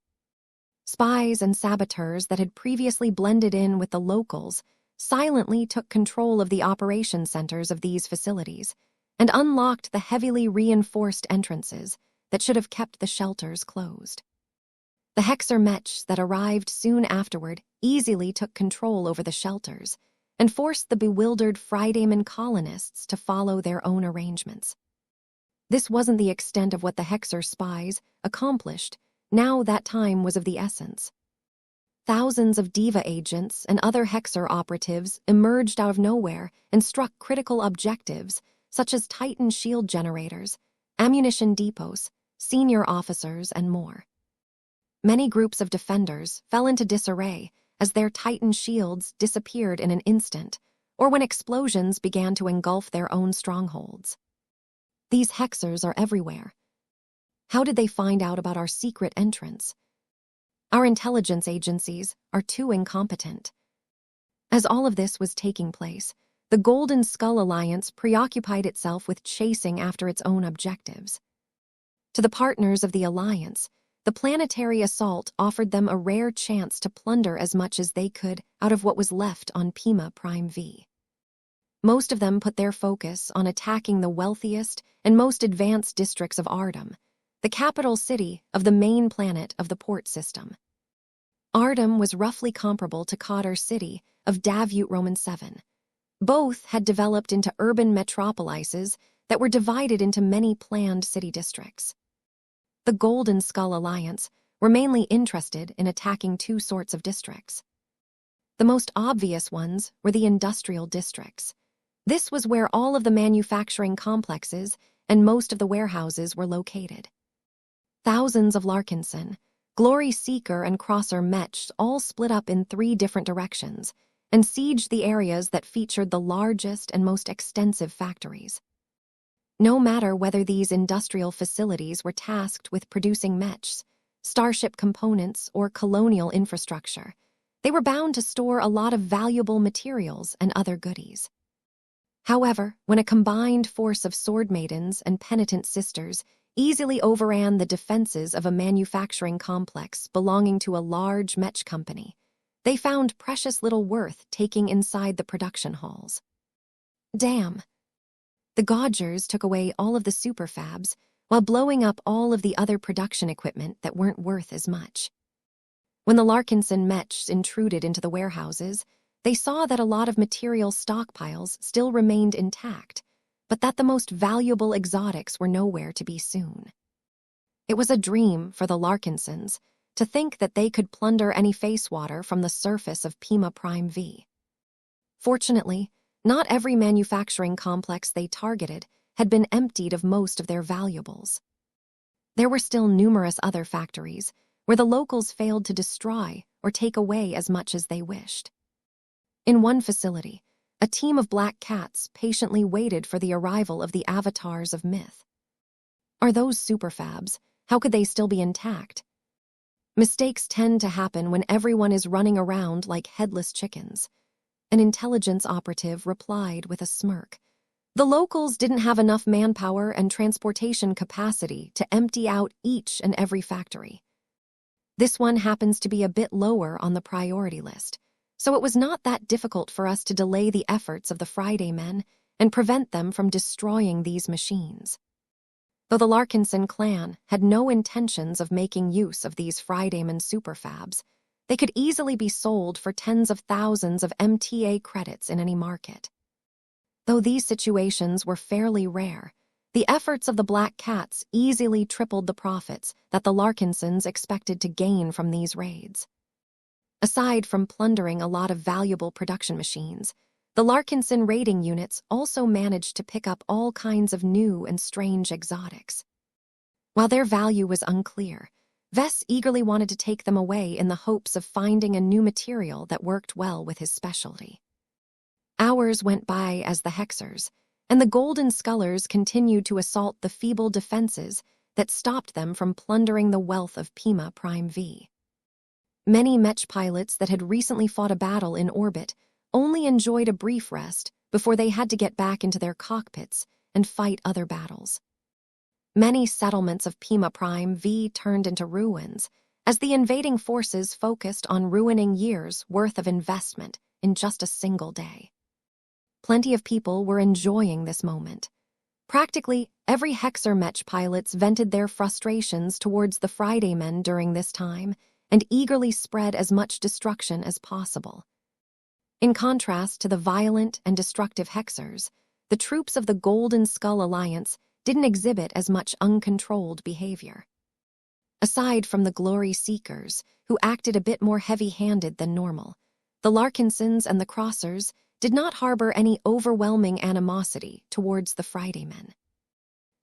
Spies and saboteurs that had previously blended in with the locals silently took control of the operation centers of these facilities and unlocked the heavily reinforced entrances that should have kept the shelters closed. The Hexer Mech that arrived soon afterward easily took control over the shelters and forced the bewildered Fridayman colonists to follow their own arrangements. This wasn't the extent of what the Hexer spies accomplished. Now that time was of the essence. Thousands of Diva agents and other Hexer operatives emerged out of nowhere and struck critical objectives such as Titan shield generators, ammunition depots, senior officers, and more. Many groups of defenders fell into disarray as their Titan shields disappeared in an instant, or when explosions began to engulf their own strongholds. These Hexers are everywhere. How did they find out about our secret entrance? Our intelligence agencies are too incompetent. As all of this was taking place, the Golden Skull Alliance preoccupied itself with chasing after its own objectives. To the partners of the Alliance, the planetary assault offered them a rare chance to plunder as much as they could out of what was left on Pima Prime V. Most of them put their focus on attacking the wealthiest and most advanced districts of Ardum, the capital city of the main planet of the port system. Ardum was roughly comparable to Cotter City of Davut Roman 7. Both had developed into urban metropolises that were divided into many planned city districts. The Golden Skull Alliance were mainly interested in attacking two sorts of districts. The most obvious ones were the industrial districts. This was where all of the manufacturing complexes and most of the warehouses were located. Thousands of Larkinson, Glory Seeker, and Crosser Mech all split up in 3 different directions and sieged the areas that featured the largest and most extensive factories. No matter whether these industrial facilities were tasked with producing mechs, starship components, or colonial infrastructure, they were bound to store a lot of valuable materials and other goodies. However, when a combined force of sword maidens and penitent sisters easily overran the defenses of a manufacturing complex belonging to a large mech company, they found precious little worth taking inside the production halls. Damn. The Gaugers took away all of the superfabs while blowing up all of the other production equipment that weren't worth as much. When the Larkinson Mechs intruded into the warehouses, they saw that a lot of material stockpiles still remained intact, but that the most valuable exotics were nowhere to be seen. It was a dream for the Larkinsons to think that they could plunder any face water from the surface of Pima Prime V. Fortunately, not every manufacturing complex they targeted had been emptied of most of their valuables. There were still numerous other factories where the locals failed to destroy or take away as much as they wished. In one facility, a team of black cats patiently waited for the arrival of the avatars of myth. Are those superfabs? How could they still be intact? Mistakes tend to happen when everyone is running around like headless chickens. An intelligence operative replied with a smirk. The locals didn't have enough manpower and transportation capacity to empty out each and every factory. This one happens to be a bit lower on the priority list, so it was not that difficult for us to delay the efforts of the Friday men and prevent them from destroying these machines. Though the Larkinson clan had no intentions of making use of these Fridayman superfabs, they could easily be sold for tens of thousands of MTA credits in any market. Though these situations were fairly rare, The efforts of the Black Cats easily tripled the profits that the Larkinsons expected to gain from these raids. Aside from plundering a lot of valuable production machines, the Larkinson raiding units also managed to pick up all kinds of new and strange exotics. While their value was unclear, Vess eagerly wanted to take them away in the hopes of finding a new material that worked well with his specialty. Hours went by as the Hexers, and the Golden Scullers continued to assault the feeble defenses that stopped them from plundering the wealth of Pima Prime V. Many Mech pilots that had recently fought a battle in orbit only enjoyed a brief rest before they had to get back into their cockpits and fight other battles. Many settlements of Pima Prime V turned into ruins as the invading forces focused on ruining years' worth of investment in just a single day. Plenty of people were enjoying this moment. Practically every Hexer Mech pilots vented their frustrations towards the Friday Men during this time and eagerly spread as much destruction as possible. In contrast to the violent and destructive Hexers, the troops of the Golden Skull Alliance didn't exhibit as much uncontrolled behavior. Aside from the Glory Seekers, who acted a bit more heavy-handed than normal, the Larkinsons and the Crossers did not harbor any overwhelming animosity towards the Friday Men.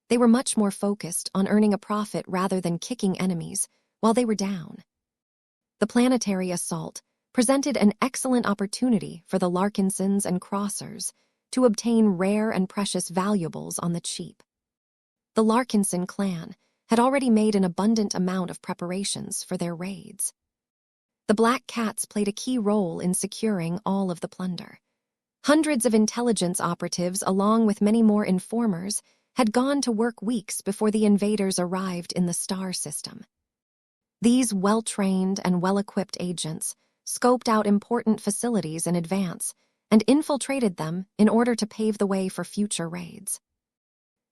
They were much more focused on earning a profit rather than kicking enemies while they were down. The planetary assault presented an excellent opportunity for the Larkinsons and Crossers to obtain rare and precious valuables on the cheap. The Larkinson clan had already made an abundant amount of preparations for their raids. The Black Cats played a key role in securing all of the plunder. Hundreds of intelligence operatives, along with many more informers, had gone to work weeks before the invaders arrived in the star system. These well-trained and well-equipped agents scoped out important facilities in advance and infiltrated them in order to pave the way for future raids.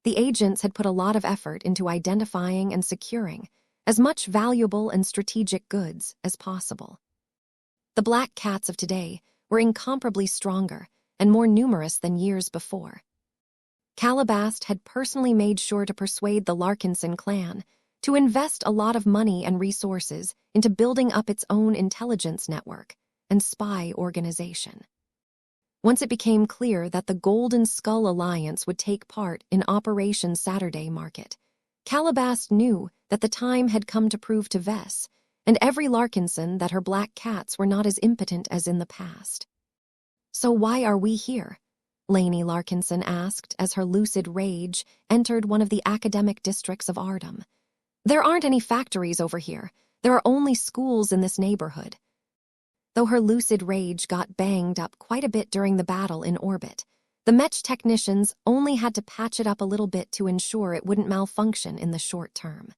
The agents had put a lot of effort into identifying and securing as much valuable and strategic goods as possible. The Black Cats of today were incomparably stronger and more numerous than years before. Calabast had personally made sure to persuade the Larkinson clan to invest a lot of money and resources into building up its own intelligence network and spy organization. Once it became clear that the Golden Skull Alliance would take part in Operation Saturday Market, Calabast knew that the time had come to prove to Vess and every Larkinson that her Black Cats were not as impotent as in the past. "So why are we here?" Lainey Larkinson asked as her lucid rage entered one of the academic districts of Ardum. "There aren't any factories over here. There are only schools in this neighborhood." Though her lucid rage got banged up quite a bit during the battle in orbit, the Mech technicians only had to patch it up a little bit to ensure it wouldn't malfunction in the short term.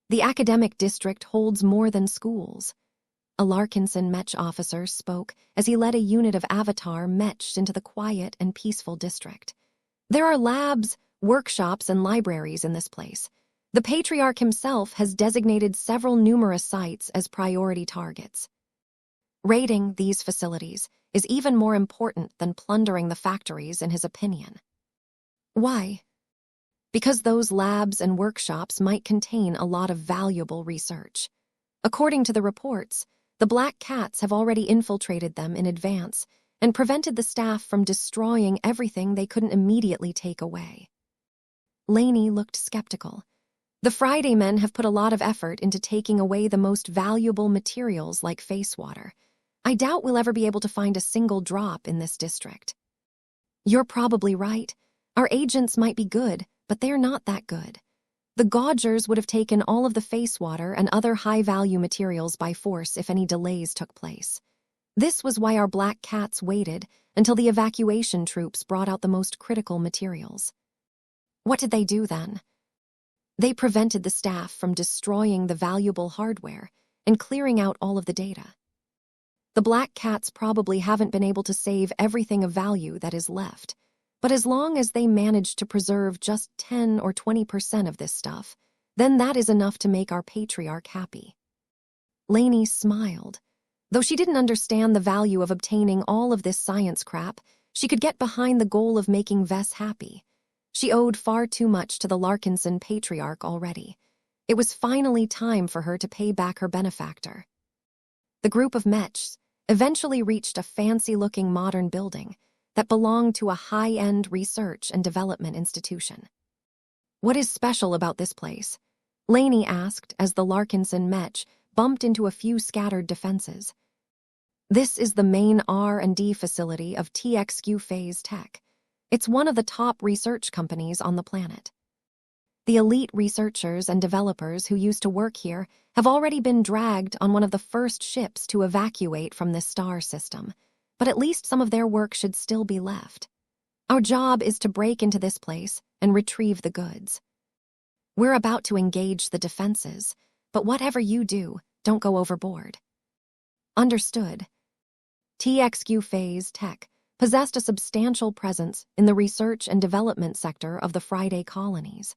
"The academic district holds more than schools." A Larkinson Mech officer spoke as he led a unit of Avatar Mechs into the quiet and peaceful district. "There are labs, workshops, and libraries in this place. The Patriarch himself has designated several numerous sites as priority targets. Raiding these facilities is even more important than plundering the factories, in his opinion." "Why?" "Because those labs and workshops might contain a lot of valuable research. According to the reports, the Black Cats have already infiltrated them in advance and prevented the staff from destroying everything they couldn't immediately take away." Lainey looked skeptical. "The Friday Men have put a lot of effort into taking away the most valuable materials like face water. I doubt we'll ever be able to find a single drop in this district." "You're probably right. Our agents might be good, but they're not that good. The Gaugers would have taken all of the face water and other high-value materials by force if any delays took place. This was why our Black Cats waited until the evacuation troops brought out the most critical materials." "What did they do then?" "They prevented the staff from destroying the valuable hardware and clearing out all of the data. The Black Cats probably haven't been able to save everything of value that is left, but as long as they manage to preserve just 10 or 20% of this stuff, then that is enough to make our Patriarch happy." Lainey smiled. Though she didn't understand the value of obtaining all of this science crap, she could get behind the goal of making Vess happy. She owed far too much to the Larkinson patriarch already. It was finally time for her to pay back her benefactor. The group of Mechs eventually reached a fancy-looking modern building that belonged to a high-end research and development institution. "What is special about this place?" Lainey asked as the Larkinson Mech bumped into a few scattered defenses. "This is the main R&D facility of TXQ Phase Tech. It's one of the top research companies on the planet. The elite researchers and developers who used to work here have already been dragged on one of the first ships to evacuate from this star system, but at least some of their work should still be left. Our job is to break into this place and retrieve the goods. We're about to engage the defenses, but whatever you do, don't go overboard." "Understood." TXQ Phase Tech possessed a substantial presence in the research and development sector of the Friday colonies.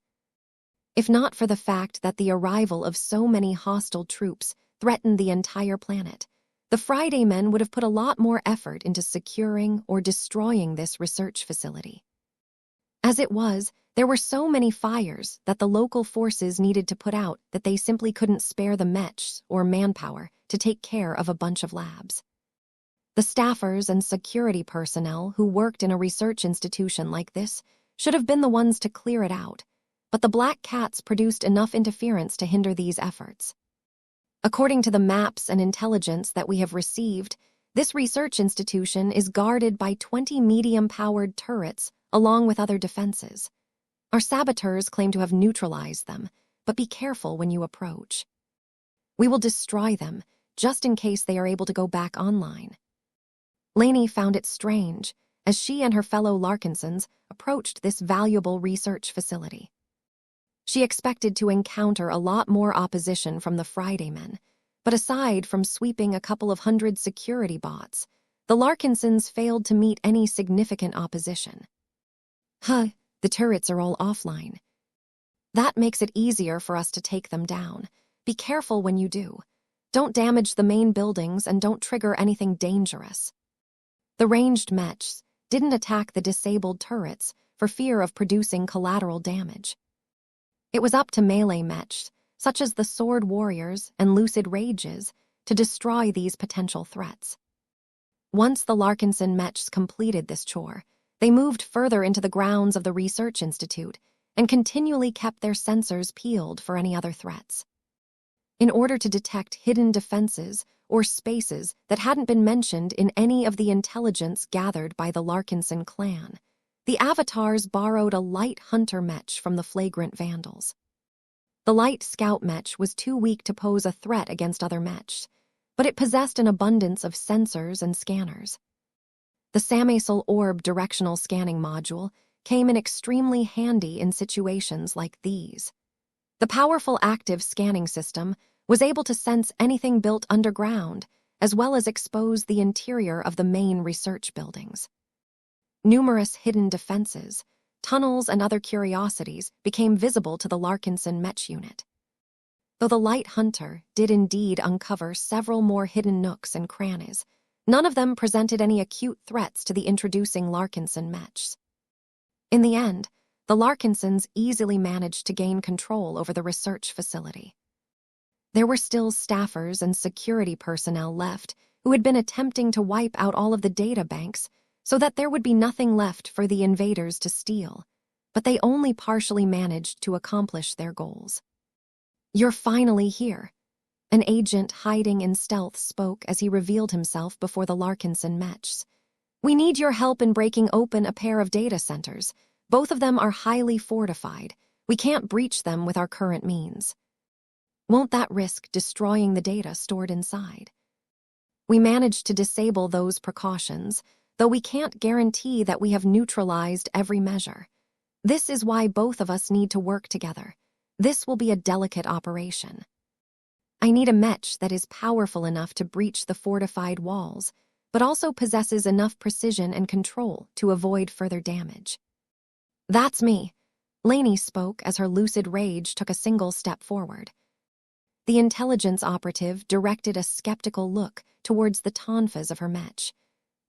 If not for the fact that the arrival of so many hostile troops threatened the entire planet, the Friday men would have put a lot more effort into securing or destroying this research facility. As it was, there were so many fires that the local forces needed to put out that they simply couldn't spare the Mechs or manpower to take care of a bunch of labs. The staffers and security personnel who worked in a research institution like this should have been the ones to clear it out, but the Black Cats produced enough interference to hinder these efforts. According to the maps and intelligence that we have received, this research institution is guarded by 20 medium-powered turrets along with other defenses. Our saboteurs claim to have neutralized them, but be careful when you approach. We will destroy them, just in case they are able to go back online." Lainey found it strange as she and her fellow Larkinsons approached this valuable research facility. She expected to encounter a lot more opposition from the Friday men, but aside from sweeping a couple of hundred security bots, the Larkinsons failed to meet any significant opposition. The turrets are all offline. That makes it easier for us to take them down. Be careful when you do. Don't damage the main buildings and don't trigger anything dangerous." The ranged Mechs didn't attack the disabled turrets for fear of producing collateral damage. It was up to melee Mechs, such as the Sword Warriors and Lucid Rages, to destroy these potential threats. Once the Larkinson Mechs completed this chore, they moved further into the grounds of the Research Institute and continually kept their sensors peeled for any other threats. In order to detect hidden defenses or spaces that hadn't been mentioned in any of the intelligence gathered by the Larkinson clan, the Avatars borrowed a light hunter Mech from the flagrant vandals. The light scout Mech was too weak to pose a threat against other Mechs, but it possessed an abundance of sensors and scanners. The Samasol Orb directional scanning module came in extremely handy in situations like these. The powerful active scanning system was able to sense anything built underground, as well as expose the interior of the main research buildings. Numerous hidden defenses, tunnels, and other curiosities became visible to the Larkinson Mech unit. Though the Light Hunter did indeed uncover several more hidden nooks and crannies, none of them presented any acute threats to the introducing Larkinson Mechs. In the end, the Larkinsons easily managed to gain control over the research facility. There were still staffers and security personnel left who had been attempting to wipe out all of the data banks so that there would be nothing left for the invaders to steal, but they only partially managed to accomplish their goals. "You're finally here," an agent hiding in stealth spoke as he revealed himself before the Larkinson Mechs. "We need your help in breaking open a pair of data centers. Both of them are highly fortified. We can't breach them with our current means." "Won't that risk destroying the data stored inside?" "We managed to disable those precautions, though we can't guarantee that we have neutralized every measure. This is why both of us need to work together. This will be a delicate operation. I need a Mech that is powerful enough to breach the fortified walls, but also possesses enough precision and control to avoid further damage." "That's me," Lainey spoke as her lucid rage took a single step forward. The intelligence operative directed a skeptical look towards the tonfas of her Mech.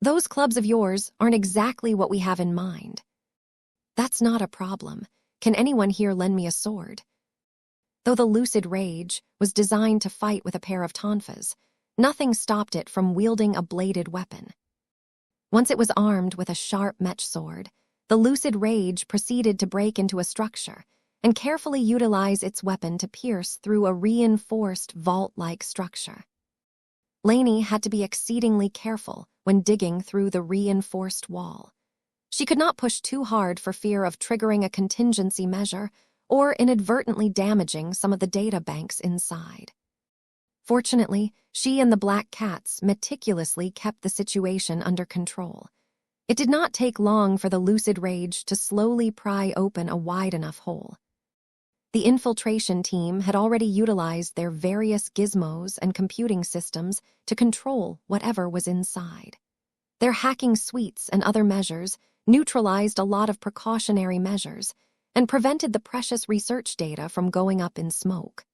"Those clubs of yours aren't exactly what we have in mind." That's not a problem. Can anyone here lend me a sword? Though the lucid rage was designed to fight with a pair of tonfas, nothing stopped it from wielding a bladed weapon. Once it was armed with a sharp mech sword, the lucid rage proceeded to break into a structure and carefully utilize its weapon to pierce through a reinforced vault-like structure. Lainey had to be exceedingly careful when digging through the reinforced wall. She could not push too hard for fear of triggering a contingency measure or inadvertently damaging some of the data banks inside. Fortunately, she and the black cats meticulously kept the situation under control. It did not take long for the lucid rage to slowly pry open a wide enough hole. The infiltration team had already utilized their various gizmos and computing systems to control whatever was inside. Their hacking suites and other measures neutralized a lot of precautionary measures and prevented the precious research data from going up in smoke.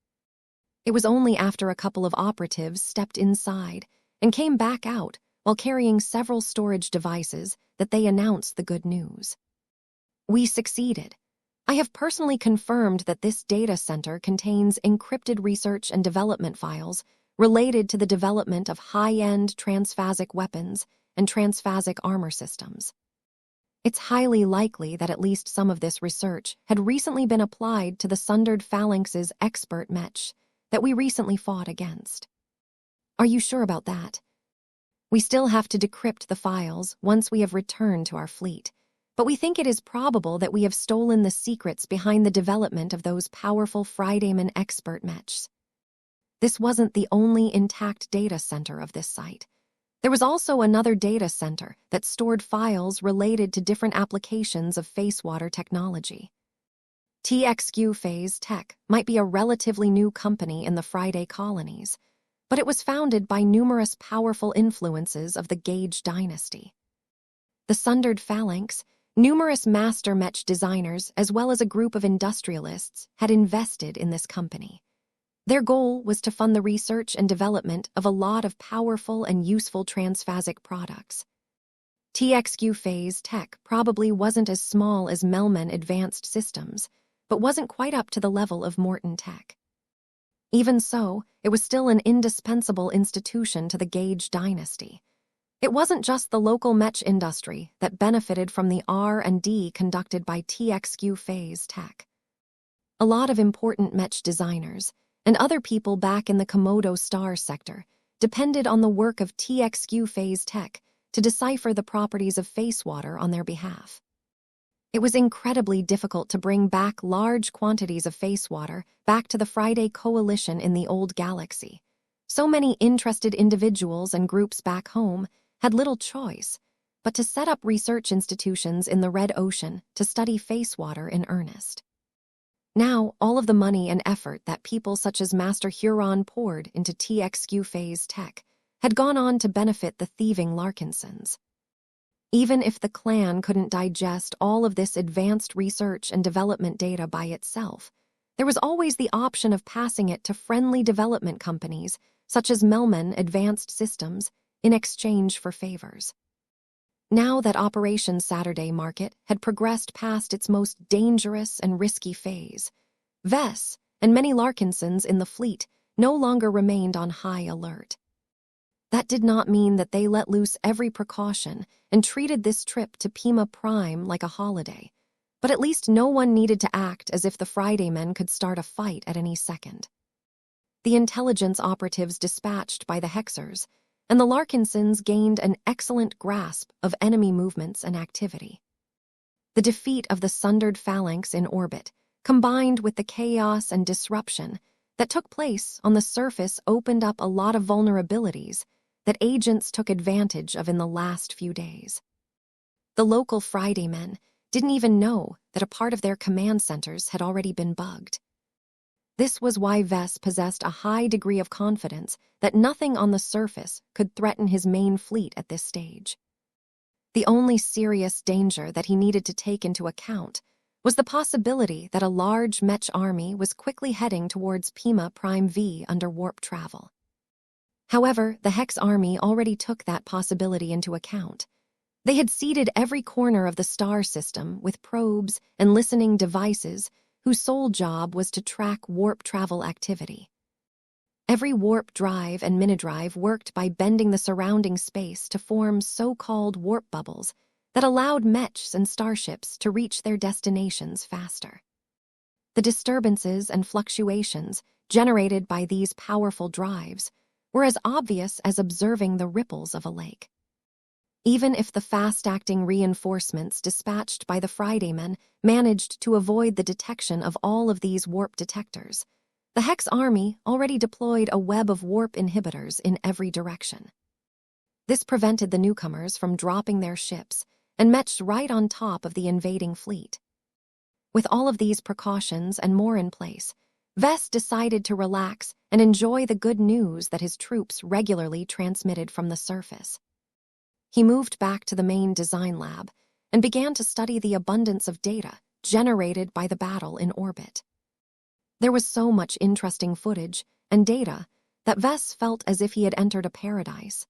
It was only after a couple of operatives stepped inside and came back out while carrying several storage devices that they announced the good news. We succeeded. I have personally confirmed that this data center contains encrypted research and development files related to the development of high-end transphasic weapons and transphasic armor systems. It's highly likely that at least some of this research had recently been applied to the Sundered Phalanx's expert Mech that we recently fought against. Are you sure about that? We still have to decrypt the files once we have returned to our fleet, but we think it is probable that we have stolen the secrets behind the development of those powerful Fridayman expert Mechs. This wasn't the only intact data center of this site. There was also another data center that stored files related to different applications of Facewater technology. TXQ Phase Tech might be a relatively new company in the Friday colonies, but it was founded by numerous powerful influences of the Gage dynasty. The Sundered Phalanx, numerous master Mech designers, as well as a group of industrialists, had invested in this company. Their goal was to fund the research and development of a lot of powerful and useful transphasic products. TXQ Phase Tech probably wasn't as small as Melman Advanced Systems, but wasn't quite up to the level of Morton Tech. Even so, it was still an indispensable institution to the Gage dynasty. It wasn't just the local Mech industry that benefited from the R&D conducted by TXQ Phase Tech. A lot of important Mech designers and other people back in the Komodo Star sector depended on the work of TXQ Phase Tech to decipher the properties of Facewater on their behalf. It was incredibly difficult to bring back large quantities of Facewater back to the Friday Coalition in the old galaxy. So many interested individuals and groups back home had little choice but to set up research institutions in the Red Ocean to study Facewater in earnest. Now, all of the money and effort that people such as Master Huron poured into TXQ Phase Tech had gone on to benefit the thieving Larkinsons. Even if the clan couldn't digest all of this advanced research and development data by itself, there was always the option of passing it to friendly development companies such as Melman Advanced Systems in exchange for favors. Now that Operation Saturday Market had progressed past its most dangerous and risky phase, Vess and many Larkinsons in the fleet no longer remained on high alert. That did not mean that they let loose every precaution and treated this trip to Pima Prime like a holiday, but at least no one needed to act as if the Fridaymen could start a fight at any second. The intelligence operatives dispatched by the Hexers and the Larkinsons gained an excellent grasp of enemy movements and activity. The defeat of the Sundered Phalanx in orbit, combined with the chaos and disruption that took place on the surface, opened up a lot of vulnerabilities that agents took advantage of in the last few days. The local Fridaymen didn't even know that a part of their command centers had already been bugged. This was why Vess possessed a high degree of confidence that nothing on the surface could threaten his main fleet at this stage. The only serious danger that he needed to take into account was the possibility that a large Mech army was quickly heading towards Pima Prime V under warp travel. However, the Hex army already took that possibility into account. They had seeded every corner of the star system with probes and listening devices whose sole job was to track warp travel activity. Every warp drive and minidrive worked by bending the surrounding space to form so-called warp bubbles that allowed mechs and starships to reach their destinations faster. The disturbances and fluctuations generated by these powerful drives were as obvious as observing the ripples of a lake. Even if the fast-acting reinforcements dispatched by the Friday men managed to avoid the detection of all of these warp detectors, the Hex army already deployed a web of warp inhibitors in every direction. This prevented the newcomers from dropping their ships and matched right on top of the invading fleet. With all of these precautions and more in place, Vess decided to relax and enjoy the good news that his troops regularly transmitted from the surface. He moved back to the main design lab and began to study the abundance of data generated by the battle in orbit. There was so much interesting footage and data that Vess felt as if he had entered a paradise.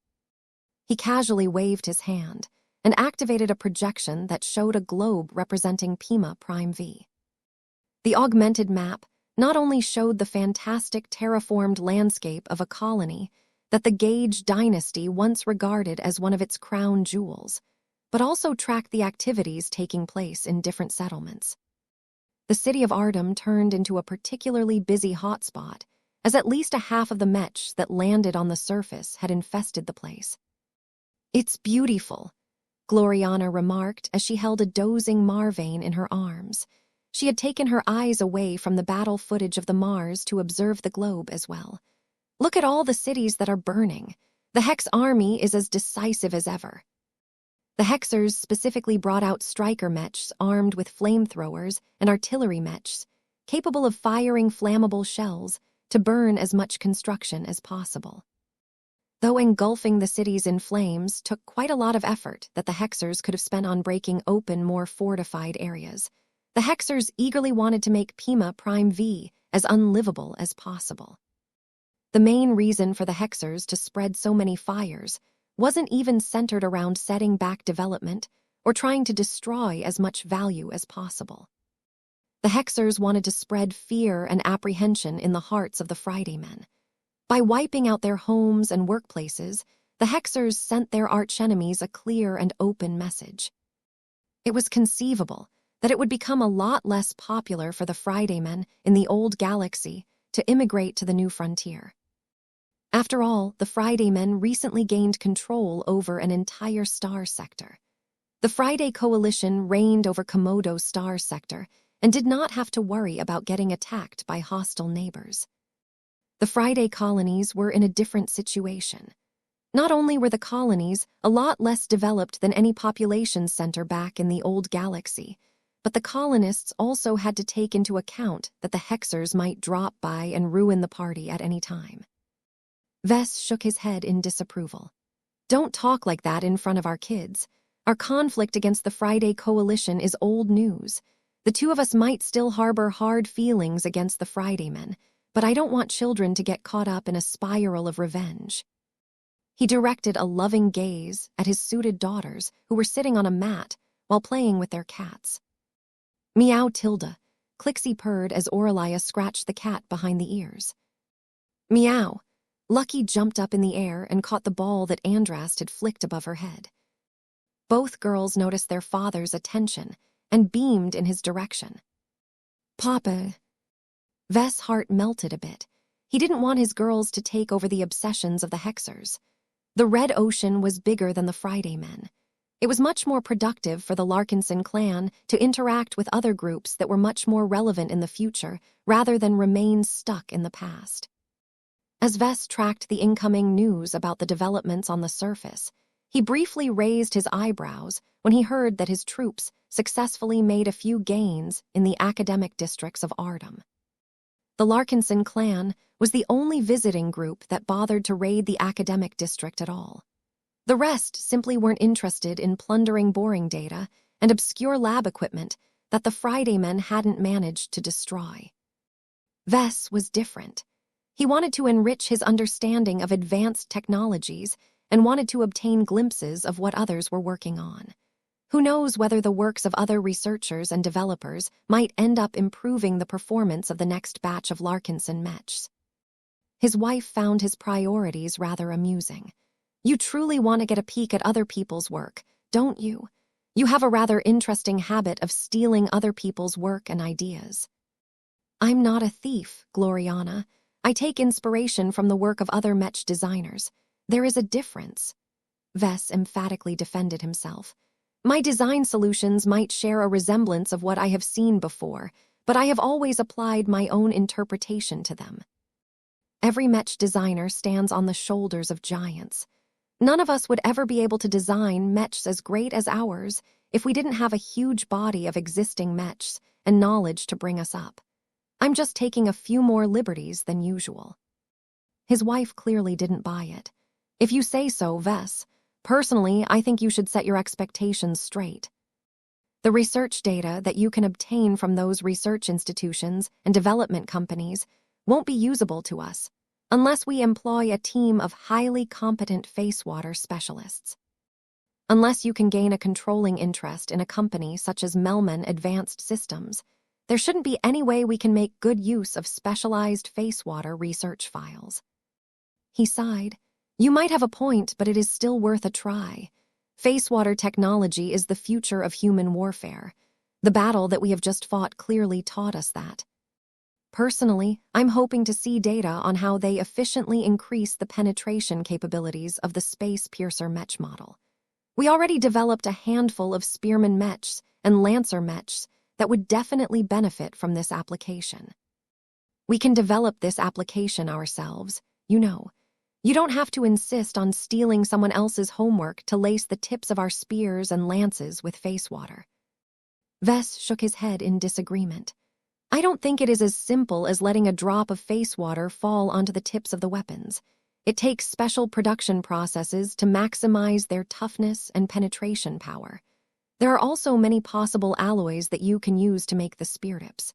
He casually waved his hand and activated a projection that showed a globe representing Pima Prime V. The augmented map not only showed the fantastic terraformed landscape of a colony that the Gage dynasty once regarded as one of its crown jewels, but also tracked the activities taking place in different settlements. The city of Ardum turned into a particularly busy hotspot, as at least a half of the mechs that landed on the surface had infested the place. "It's beautiful," Gloriana remarked as she held a dozing Marvane in her arms. She had taken her eyes away from the battle footage of the Mars to observe the globe as well. "Look at all the cities that are burning. The Hex army is as decisive as ever." The Hexers specifically brought out striker mechs armed with flamethrowers and artillery mechs, capable of firing flammable shells to burn as much construction as possible. Though engulfing the cities in flames took quite a lot of effort that the Hexers could have spent on breaking open more fortified areas, the Hexers eagerly wanted to make Pima Prime V as unlivable as possible. The main reason for the Hexers to spread so many fires wasn't even centered around setting back development or trying to destroy as much value as possible. The Hexers wanted to spread fear and apprehension in the hearts of the Friday men. By wiping out their homes and workplaces, the Hexers sent their archenemies a clear and open message. It was conceivable that it would become a lot less popular for the Friday men in the old galaxy to immigrate to the new frontier. After all, the Friday men recently gained control over an entire star sector. The Friday Coalition reigned over Komodo's star sector and did not have to worry about getting attacked by hostile neighbors. The Friday colonies were in a different situation. Not only were the colonies a lot less developed than any population center back in the old galaxy, but the colonists also had to take into account that the Hexers might drop by and ruin the party at any time. Vess shook his head in disapproval. "Don't talk like that in front of our kids. Our conflict against the Friday Coalition is old news. The two of us might still harbor hard feelings against the Friday men, but I don't want children to get caught up in a spiral of revenge." He directed a loving gaze at his suited daughters who were sitting on a mat while playing with their cats. "Meow Tilda," Clixie purred as Aurelia scratched the cat behind the ears. "Meow." Lucky jumped up in the air and caught the ball that Andrast had flicked above her head. Both girls noticed their father's attention and beamed in his direction. "Papa." Vess' heart melted a bit. He didn't want his girls to take over the obsessions of the Hexers. The Red Ocean was bigger than the Friday men. It was much more productive for the Larkinson clan to interact with other groups that were much more relevant in the future rather than remain stuck in the past. As Vess tracked the incoming news about the developments on the surface, he briefly raised his eyebrows when he heard that his troops successfully made a few gains in the academic districts of Ardum. The Larkinson clan was the only visiting group that bothered to raid the academic district at all. The rest simply weren't interested in plundering boring data and obscure lab equipment that the Friday men hadn't managed to destroy. Vess was different. He wanted to enrich his understanding of advanced technologies and wanted to obtain glimpses of what others were working on. Who knows whether the works of other researchers and developers might end up improving the performance of the next batch of Larkinson Mechs. His wife found his priorities rather amusing. You truly want to get a peek at other people's work, don't you? You have a rather interesting habit of stealing other people's work and ideas. I'm not a thief, Gloriana. I take inspiration from the work of other Mech designers. There is a difference. Vess emphatically defended himself. My design solutions might share a resemblance of what I have seen before, but I have always applied my own interpretation to them. Every Mech designer stands on the shoulders of giants. None of us would ever be able to design Mechs as great as ours if we didn't have a huge body of existing Mechs and knowledge to bring us up. I'm just taking a few more liberties than usual. His wife clearly didn't buy it. If you say so, Vess. Personally, I think you should set your expectations straight. The research data that you can obtain from those research institutions and development companies won't be usable to us unless we employ a team of highly competent facewater specialists. Unless you can gain a controlling interest in a company such as Melman Advanced Systems, there shouldn't be any way we can make good use of specialized facewater research files. He sighed. You might have a point, but it is still worth a try. Facewater technology is the future of human warfare. The battle that we have just fought clearly taught us that. Personally, I'm hoping to see data on how they efficiently increase the penetration capabilities of the Space Piercer Mech model. We already developed a handful of Spearman Mechs and Lancer Mechs that would definitely benefit from this application. We can develop this application ourselves, you know. You don't have to insist on stealing someone else's homework to lace the tips of our spears and lances with facewater. Vess shook his head in disagreement. I don't think it is as simple as letting a drop of facewater fall onto the tips of the weapons. It takes special production processes to maximize their toughness and penetration power. There are also many possible alloys that you can use to make the spear tips.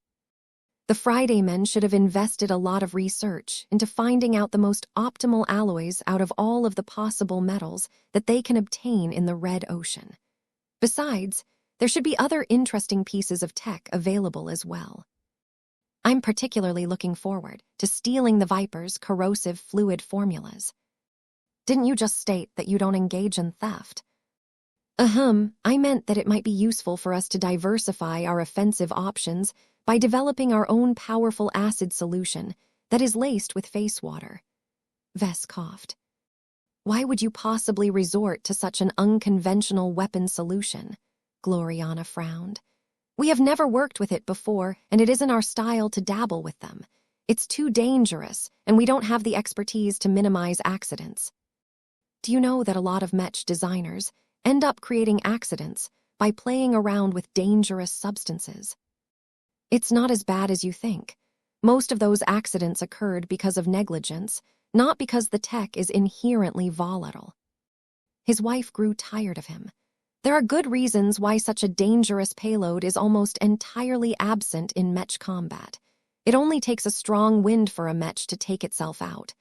The Friday men should have invested a lot of research into finding out the most optimal alloys out of all of the possible metals that they can obtain in the Red Ocean. Besides, there should be other interesting pieces of tech available as well. I'm particularly looking forward to stealing the Viper's corrosive fluid formulas. Didn't you just state that you don't engage in theft? I meant that it might be useful for us to diversify our offensive options by developing our own powerful acid solution that is laced with facewater. Vess coughed. Why would you possibly resort to such an unconventional weapon solution? Gloriana frowned. We have never worked with it before, and it isn't our style to dabble with them. It's too dangerous, and we don't have the expertise to minimize accidents. Do you know that a lot of Mech designers end up creating accidents by playing around with dangerous substances? It's not as bad as you think. Most of those accidents occurred because of negligence, not because the tech is inherently volatile. His wife grew tired of him. There are good reasons why such a dangerous payload is almost entirely absent in Mech combat. It only takes a strong wind for a Mech to take itself out.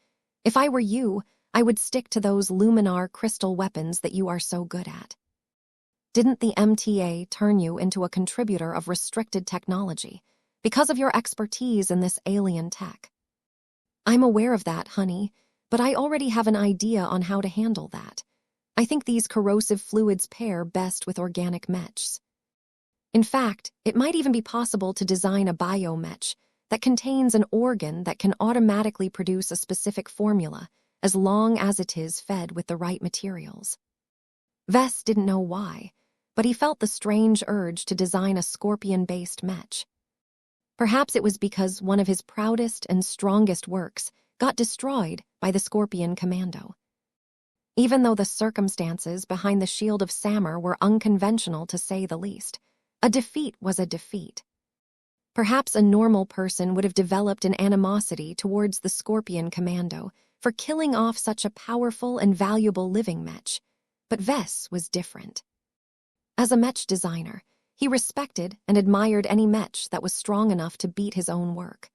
If I were you, I would stick to those luminar crystal weapons that you are so good at. Didn't the MTA turn you into a contributor of restricted technology because of your expertise in this alien tech? I'm aware of that, honey, but I already have an idea on how to handle that. I think these corrosive fluids pair best with organic mechs. In fact, it might even be possible to design a biomech that contains an organ that can automatically produce a specific formula as long as it is fed with the right materials. Vess didn't know why, but he felt the strange urge to design a scorpion-based mech. Perhaps it was because one of his proudest and strongest works got destroyed by the Scorpion Commando. Even though the circumstances behind the Shield of Samur were unconventional to say the least, a defeat was a defeat. Perhaps a normal person would have developed an animosity towards the Scorpion Commando for killing off such a powerful and valuable living mech, but Vess was different. As a mech designer, he respected and admired any mech that was strong enough to beat his own work.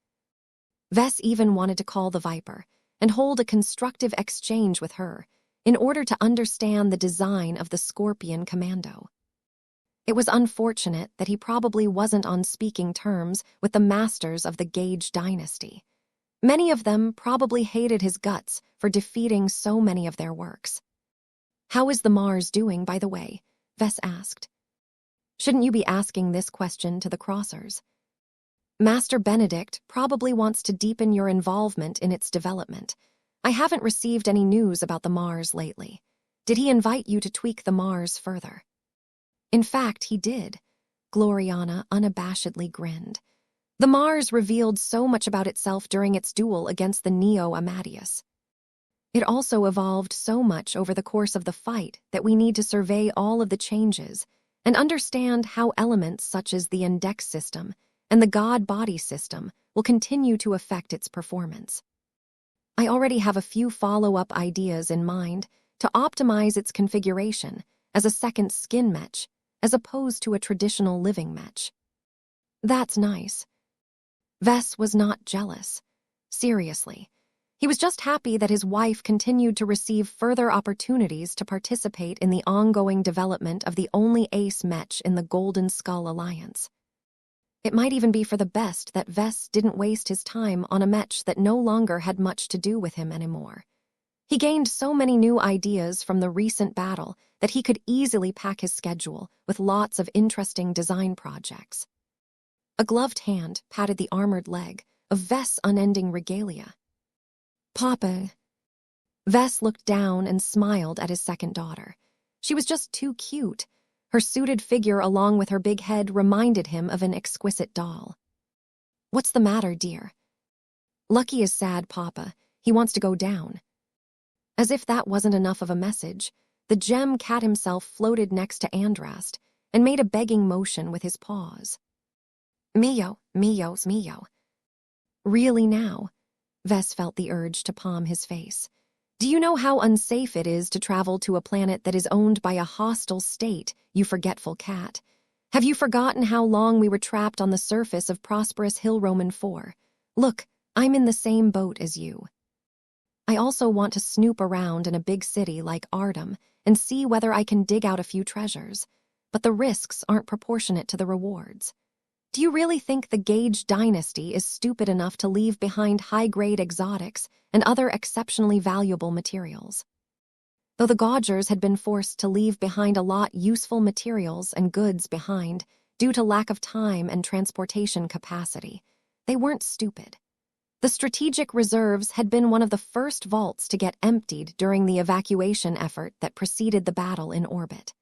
Vess even wanted to call the Viper and hold a constructive exchange with her, in order to understand the design of the Scorpion Commando. It was unfortunate that he probably wasn't on speaking terms with the masters of the Gage dynasty. Many of them probably hated his guts for defeating so many of their works. "How is the Mars doing, by the way?" Vess asked. "Shouldn't you be asking this question to the Crossers? Master Benedict probably wants to deepen your involvement in its development. I haven't received any news about the Mars lately. Did he invite you to tweak the Mars further?" "In fact, he did." Gloriana unabashedly grinned. "The Mars revealed so much about itself during its duel against the Neo Amadeus. It also evolved so much over the course of the fight that we need to survey all of the changes and understand how elements such as the index system and the God-body system will continue to affect its performance. I already have a few follow-up ideas in mind to optimize its configuration as a second skin mech, as opposed to a traditional living mech." "That's nice." Vess was not jealous. Seriously. He was just happy that his wife continued to receive further opportunities to participate in the ongoing development of the only ace mech in the Golden Skull Alliance. It might even be for the best that Vess didn't waste his time on a mech that no longer had much to do with him anymore. He gained so many new ideas from the recent battle that he could easily pack his schedule with lots of interesting design projects. A gloved hand patted the armored leg of Vess' unending regalia. "Papa." Vess looked down and smiled at his second daughter. She was just too cute. Her suited figure along with her big head reminded him of an exquisite doll. "What's the matter, dear?" "Lucky is sad, Papa. He wants to go down." As if that wasn't enough of a message, the gem cat himself floated next to Andrast and made a begging motion with his paws. "Mio, Mio's Mio." "Really now?" Vess felt the urge to palm his face. "Do you know how unsafe it is to travel to a planet that is owned by a hostile state, you forgetful cat? Have you forgotten how long we were trapped on the surface of prosperous Hill Roman 4? Look, I'm in the same boat as you. I also want to snoop around in a big city like Ardum and see whether I can dig out a few treasures, but the risks aren't proportionate to the rewards. Do you really think the Gage dynasty is stupid enough to leave behind high-grade exotics and other exceptionally valuable materials? Though the Gaugers had been forced to leave behind a lot useful materials and goods behind due to lack of time and transportation capacity, they weren't stupid. The strategic reserves had been one of the first vaults to get emptied during the evacuation effort that preceded the battle in orbit.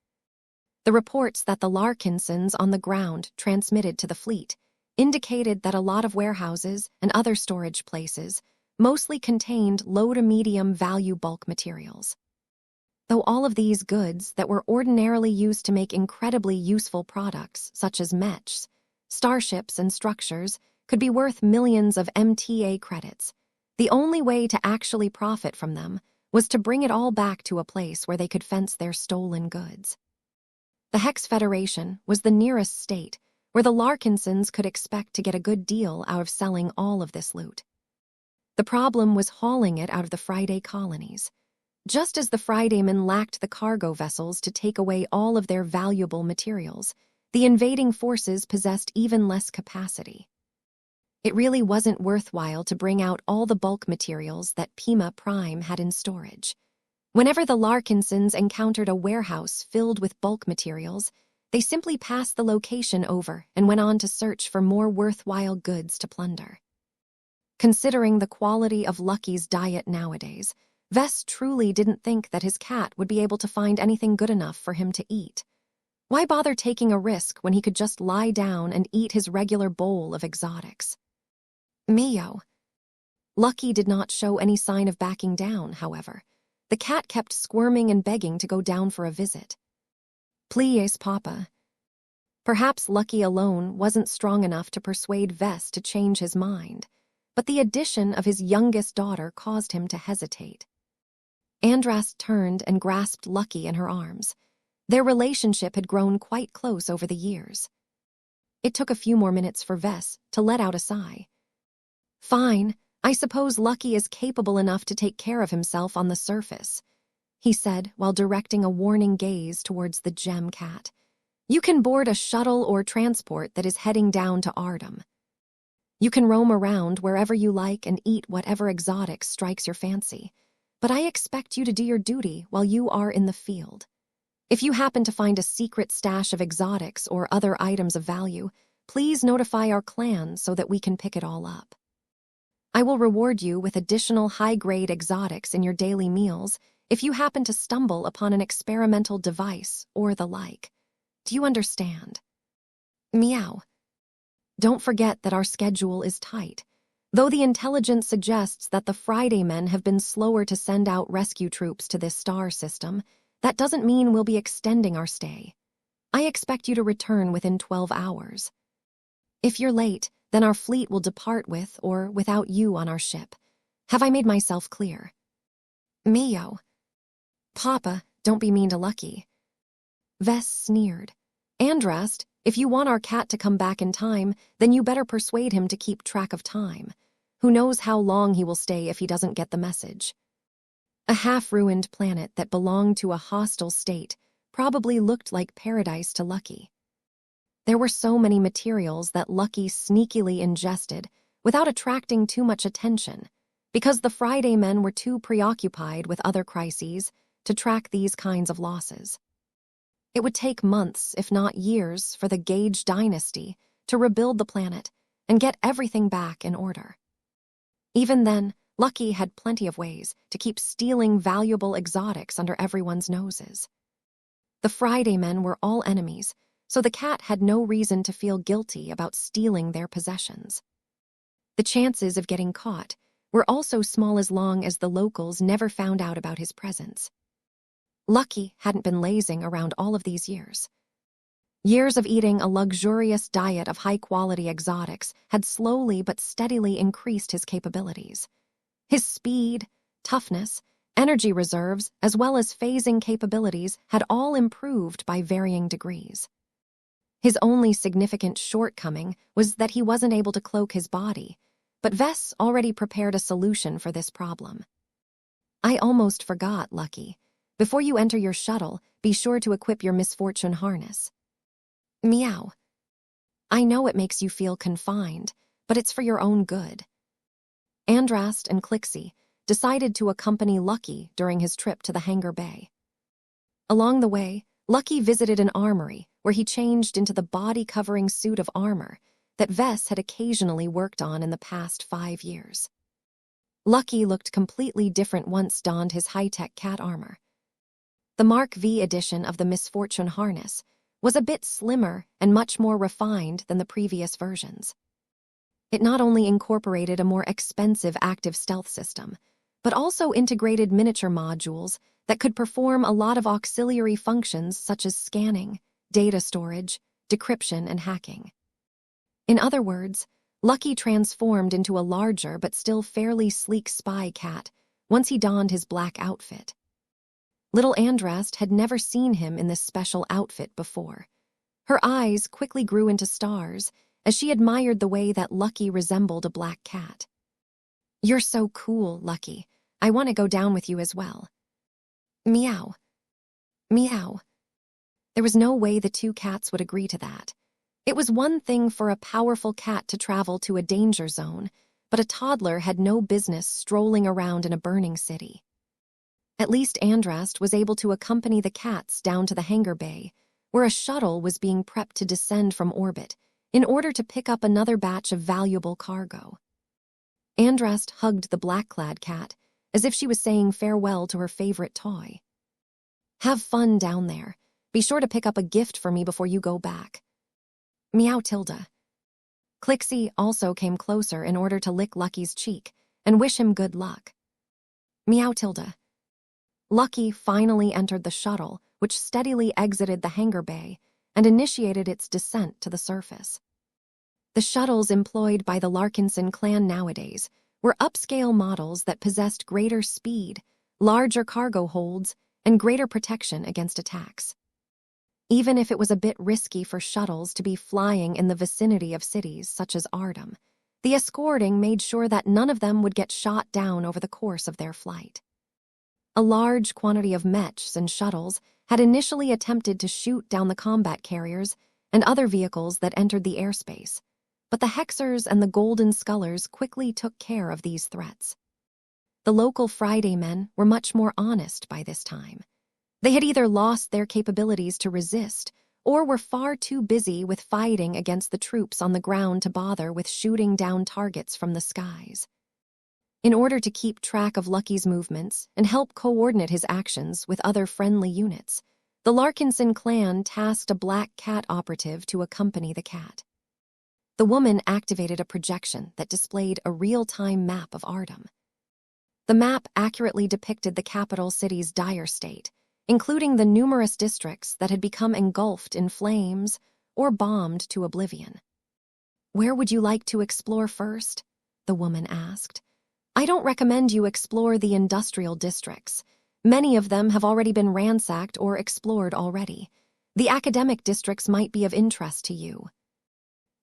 The reports that the Larkinsons on the ground transmitted to the fleet indicated that a lot of warehouses and other storage places mostly contained low to medium value bulk materials. Though all of these goods that were ordinarily used to make incredibly useful products such as mechs, starships, and structures could be worth millions of MTA credits, the only way to actually profit from them was to bring it all back to a place where they could fence their stolen goods. The Hex Federation was the nearest state where the Larkinsons could expect to get a good deal out of selling all of this loot. The problem was hauling it out of the Friday colonies. Just as the Fridaymen lacked the cargo vessels to take away all of their valuable materials, the invading forces possessed even less capacity. It really wasn't worthwhile to bring out all the bulk materials that Pima Prime had in storage. Whenever the Larkinsons encountered a warehouse filled with bulk materials, they simply passed the location over and went on to search for more worthwhile goods to plunder. Considering the quality of Lucky's diet nowadays, Vess truly didn't think that his cat would be able to find anything good enough for him to eat. Why bother taking a risk when he could just lie down and eat his regular bowl of exotics? "Mio." Lucky did not show any sign of backing down, however. The cat kept squirming and begging to go down for a visit. "Please, Papa." Perhaps Lucky alone wasn't strong enough to persuade Vess to change his mind, but the addition of his youngest daughter caused him to hesitate. Andrast turned and grasped Lucky in her arms. Their relationship had grown quite close over the years. It took a few more minutes for Vess to let out a sigh. "Fine, I suppose Lucky is capable enough to take care of himself on the surface. he said while directing a warning gaze towards the gem cat. You can board a shuttle or transport that is heading down to Ardum. You can roam around wherever you like and eat whatever exotic strikes your fancy, but I expect you to do your duty while you are in the field. If you happen to find a secret stash of exotics or other items of value, please notify our clan so that we can pick it all up. I will reward you with additional high-grade exotics in your daily meals if you happen to stumble upon an experimental device or the like. Do you understand? Meow. Don't forget that our schedule is tight. Though the intelligence suggests that the Friday men have been slower to send out rescue troops to this star system, that doesn't mean we'll be extending our stay. I expect you to return within 12 hours. If you're late, then our fleet will depart with or without you on our ship. Have I made myself clear? Mio. Papa, don't be mean to Lucky. Vess sneered. Andrast, if you want our cat to come back in time, then you better persuade him to keep track of time. Who knows how long he will stay if he doesn't get the message. A half-ruined planet that belonged to a hostile state probably looked like paradise to Lucky. There were so many materials that Lucky sneakily ingested without attracting too much attention, because the Friday men were too preoccupied with other crises to track these kinds of losses. It would take months, if not years, for the Gage dynasty to rebuild the planet and get everything back in order. Even then, Lucky had plenty of ways to keep stealing valuable exotics under everyone's noses. The Friday men were all enemies, so the cat had no reason to feel guilty about stealing their possessions. The chances of getting caught were also small as long as the locals never found out about his presence. Lucky hadn't been lazing around all of these years. Years of eating a luxurious diet of high-quality exotics had slowly but steadily increased his capabilities. His speed, toughness, energy reserves, as well as phasing capabilities had all improved by varying degrees. His only significant shortcoming was that he wasn't able to cloak his body, but Vess already prepared a solution for this problem. I almost forgot, Lucky. Before you enter your shuttle, be sure to equip your misfortune harness. Meow. I know it makes you feel confined, but it's for your own good. Andrast and Clixie decided to accompany Lucky during his trip to the hangar bay. Along the way, Lucky visited an armory where he changed into the body-covering suit of armor that Vess had occasionally worked on in the past 5 years. Lucky looked completely different once donned his high-tech cat armor. The Mark V edition of the Misfortune harness was a bit slimmer and much more refined than the previous versions. It not only incorporated a more expensive active stealth system, but also integrated miniature modules that could perform a lot of auxiliary functions such as scanning, data storage, decryption, and hacking. In other words, Lucky transformed into a larger but still fairly sleek spy cat once he donned his black outfit. Little Andrast had never seen him in this special outfit before. Her eyes quickly grew into stars as she admired the way that Lucky resembled a black cat. You're so cool, Lucky. I want to go down with you as well. Meow. Meow. There was no way the two cats would agree to that. It was one thing for a powerful cat to travel to a danger zone, but a toddler had no business strolling around in a burning city. At least Andrast was able to accompany the cats down to the hangar bay, where a shuttle was being prepped to descend from orbit in order to pick up another batch of valuable cargo. Andrast hugged the black-clad cat as if she was saying farewell to her favorite toy. Have fun down there. Be sure to pick up a gift for me before you go back. Meow Tilda. Clixie also came closer in order to lick Lucky's cheek and wish him good luck. Meow Tilda. Lucky finally entered the shuttle, which steadily exited the hangar bay and initiated its descent to the surface. The shuttles employed by the Larkinson clan nowadays were upscale models that possessed greater speed, larger cargo holds, and greater protection against attacks. Even if it was a bit risky for shuttles to be flying in the vicinity of cities such as Ardum, the escorting made sure that none of them would get shot down over the course of their flight. A large quantity of mechs and shuttles had initially attempted to shoot down the combat carriers and other vehicles that entered the airspace, but the Hexers and the Golden Scullers quickly took care of these threats. The local Friday men were much more honest by this time. They had either lost their capabilities to resist or were far too busy with fighting against the troops on the ground to bother with shooting down targets from the skies. In order to keep track of Lucky's movements and help coordinate his actions with other friendly units, the Larkinson clan tasked a Black Cat operative to accompany the cat. The woman activated a projection that displayed a real-time map of Ardham. The map accurately depicted the capital city's dire state, including the numerous districts that had become engulfed in flames or bombed to oblivion. "Where would you like to explore first?" the woman asked. "I don't recommend you explore the industrial districts. Many of them have already been ransacked or explored already. The academic districts might be of interest to you.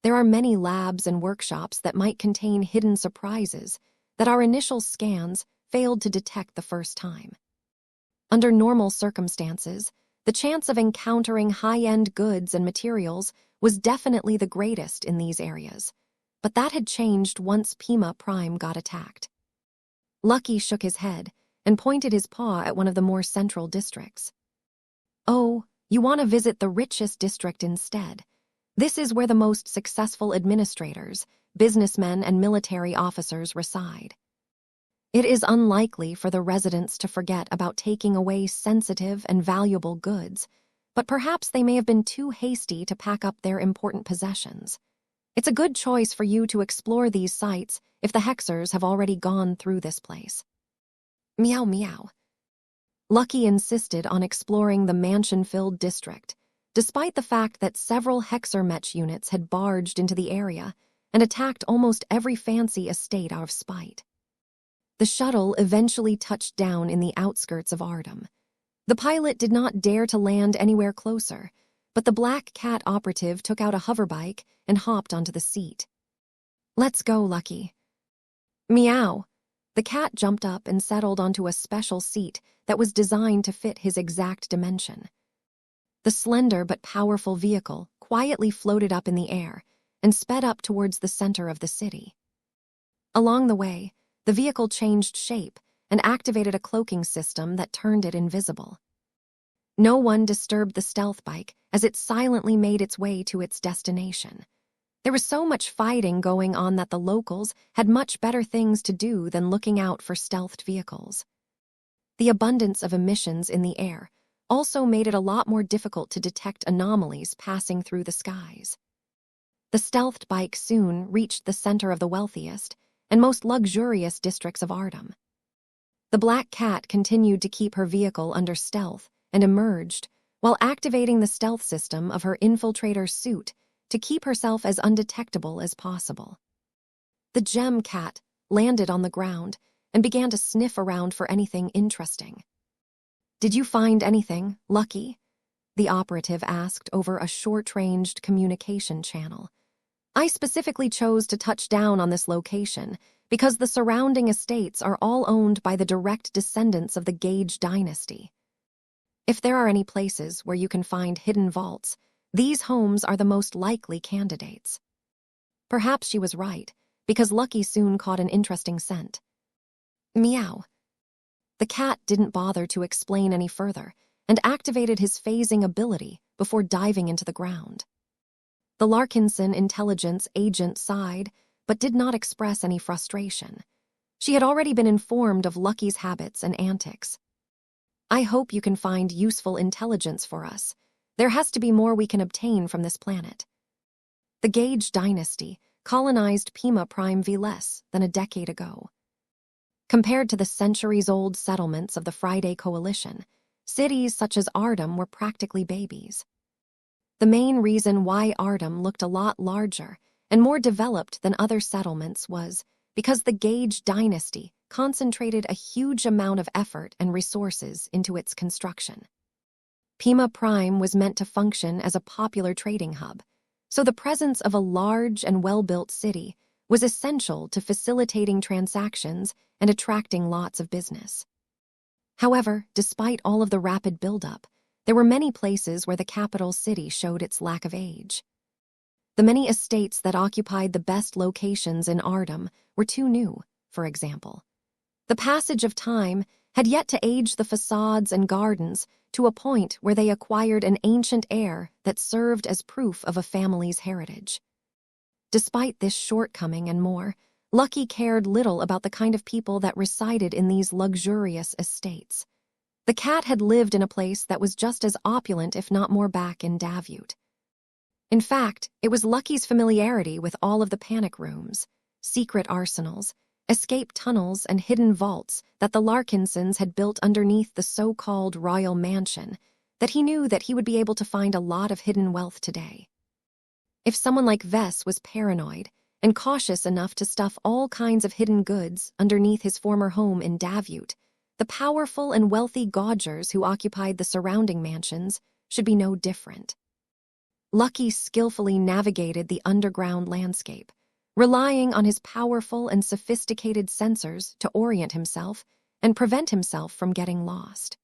There are many labs and workshops that might contain hidden surprises that our initial scans failed to detect the first time. Under normal circumstances, the chance of encountering high-end goods and materials was definitely the greatest in these areas, but that had changed once Pima Prime got attacked." Lucky shook his head and pointed his paw at one of the more central districts. "Oh, you want to visit the richest district instead. This is where the most successful administrators, businessmen, and military officers reside. It is unlikely for the residents to forget about taking away sensitive and valuable goods, but perhaps they may have been too hasty to pack up their important possessions. It's a good choice for you to explore these sites if the Hexers have already gone through this place." Meow meow. Lucky insisted on exploring the mansion-filled district, despite the fact that several Hexer Mech units had barged into the area and attacked almost every fancy estate out of spite. The shuttle eventually touched down in the outskirts of Ardham. The pilot did not dare to land anywhere closer, but the Black Cat operative took out a hoverbike and hopped onto the seat. "Let's go, Lucky." Meow. The cat jumped up and settled onto a special seat that was designed to fit his exact dimension. The slender but powerful vehicle quietly floated up in the air and sped up towards the center of the city. Along the way, the vehicle changed shape and activated a cloaking system that turned it invisible. No one disturbed the stealth bike as it silently made its way to its destination. There was so much fighting going on that the locals had much better things to do than looking out for stealthed vehicles. The abundance of emissions in the air also made it a lot more difficult to detect anomalies passing through the skies. The stealthed bike soon reached the center of the wealthiest and most luxurious districts of Ardham. The Black Cat continued to keep her vehicle under stealth and emerged while activating the stealth system of her infiltrator suit to keep herself as undetectable as possible. The Gem Cat landed on the ground and began to sniff around for anything interesting. "Did you find anything, Lucky?" the operative asked over a short-ranged communication channel. "I specifically chose to touch down on this location because the surrounding estates are all owned by the direct descendants of the Gage dynasty. If there are any places where you can find hidden vaults, these homes are the most likely candidates." Perhaps she was right, because Lucky soon caught an interesting scent. Meow. The cat didn't bother to explain any further and activated his phasing ability before diving into the ground. The Larkinson intelligence agent sighed, but did not express any frustration. She had already been informed of Lucky's habits and antics. "I hope you can find useful intelligence for us. There has to be more we can obtain from this planet." The Gage dynasty colonized Pima Prime V less than a decade ago. Compared to the centuries-old settlements of the Friday Coalition, cities such as Ardham were practically babies. The main reason why Ardham looked a lot larger and more developed than other settlements was because the Gage dynasty concentrated a huge amount of effort and resources into its construction. Pima Prime was meant to function as a popular trading hub, so the presence of a large and well-built city was essential to facilitating transactions and attracting lots of business. However, despite all of the rapid buildup, there were many places where the capital city showed its lack of age. The many estates that occupied the best locations in Ardham were too new, for example. The passage of time had yet to age the facades and gardens to a point where they acquired an ancient air that served as proof of a family's heritage. Despite this shortcoming and more, Lucky cared little about the kind of people that resided in these luxurious estates. The cat had lived in a place that was just as opulent, if not more, back in Davute. In fact, it was Lucky's familiarity with all of the panic rooms, secret arsenals, escape tunnels, and hidden vaults that the Larkinsons had built underneath the so-called royal mansion that he knew that he would be able to find a lot of hidden wealth today. If someone like Vess was paranoid and cautious enough to stuff all kinds of hidden goods underneath his former home in Davute, the powerful and wealthy Gaugers who occupied the surrounding mansions should be no different. Lucky skillfully navigated the underground landscape, relying on his powerful and sophisticated sensors to orient himself and prevent himself from getting lost.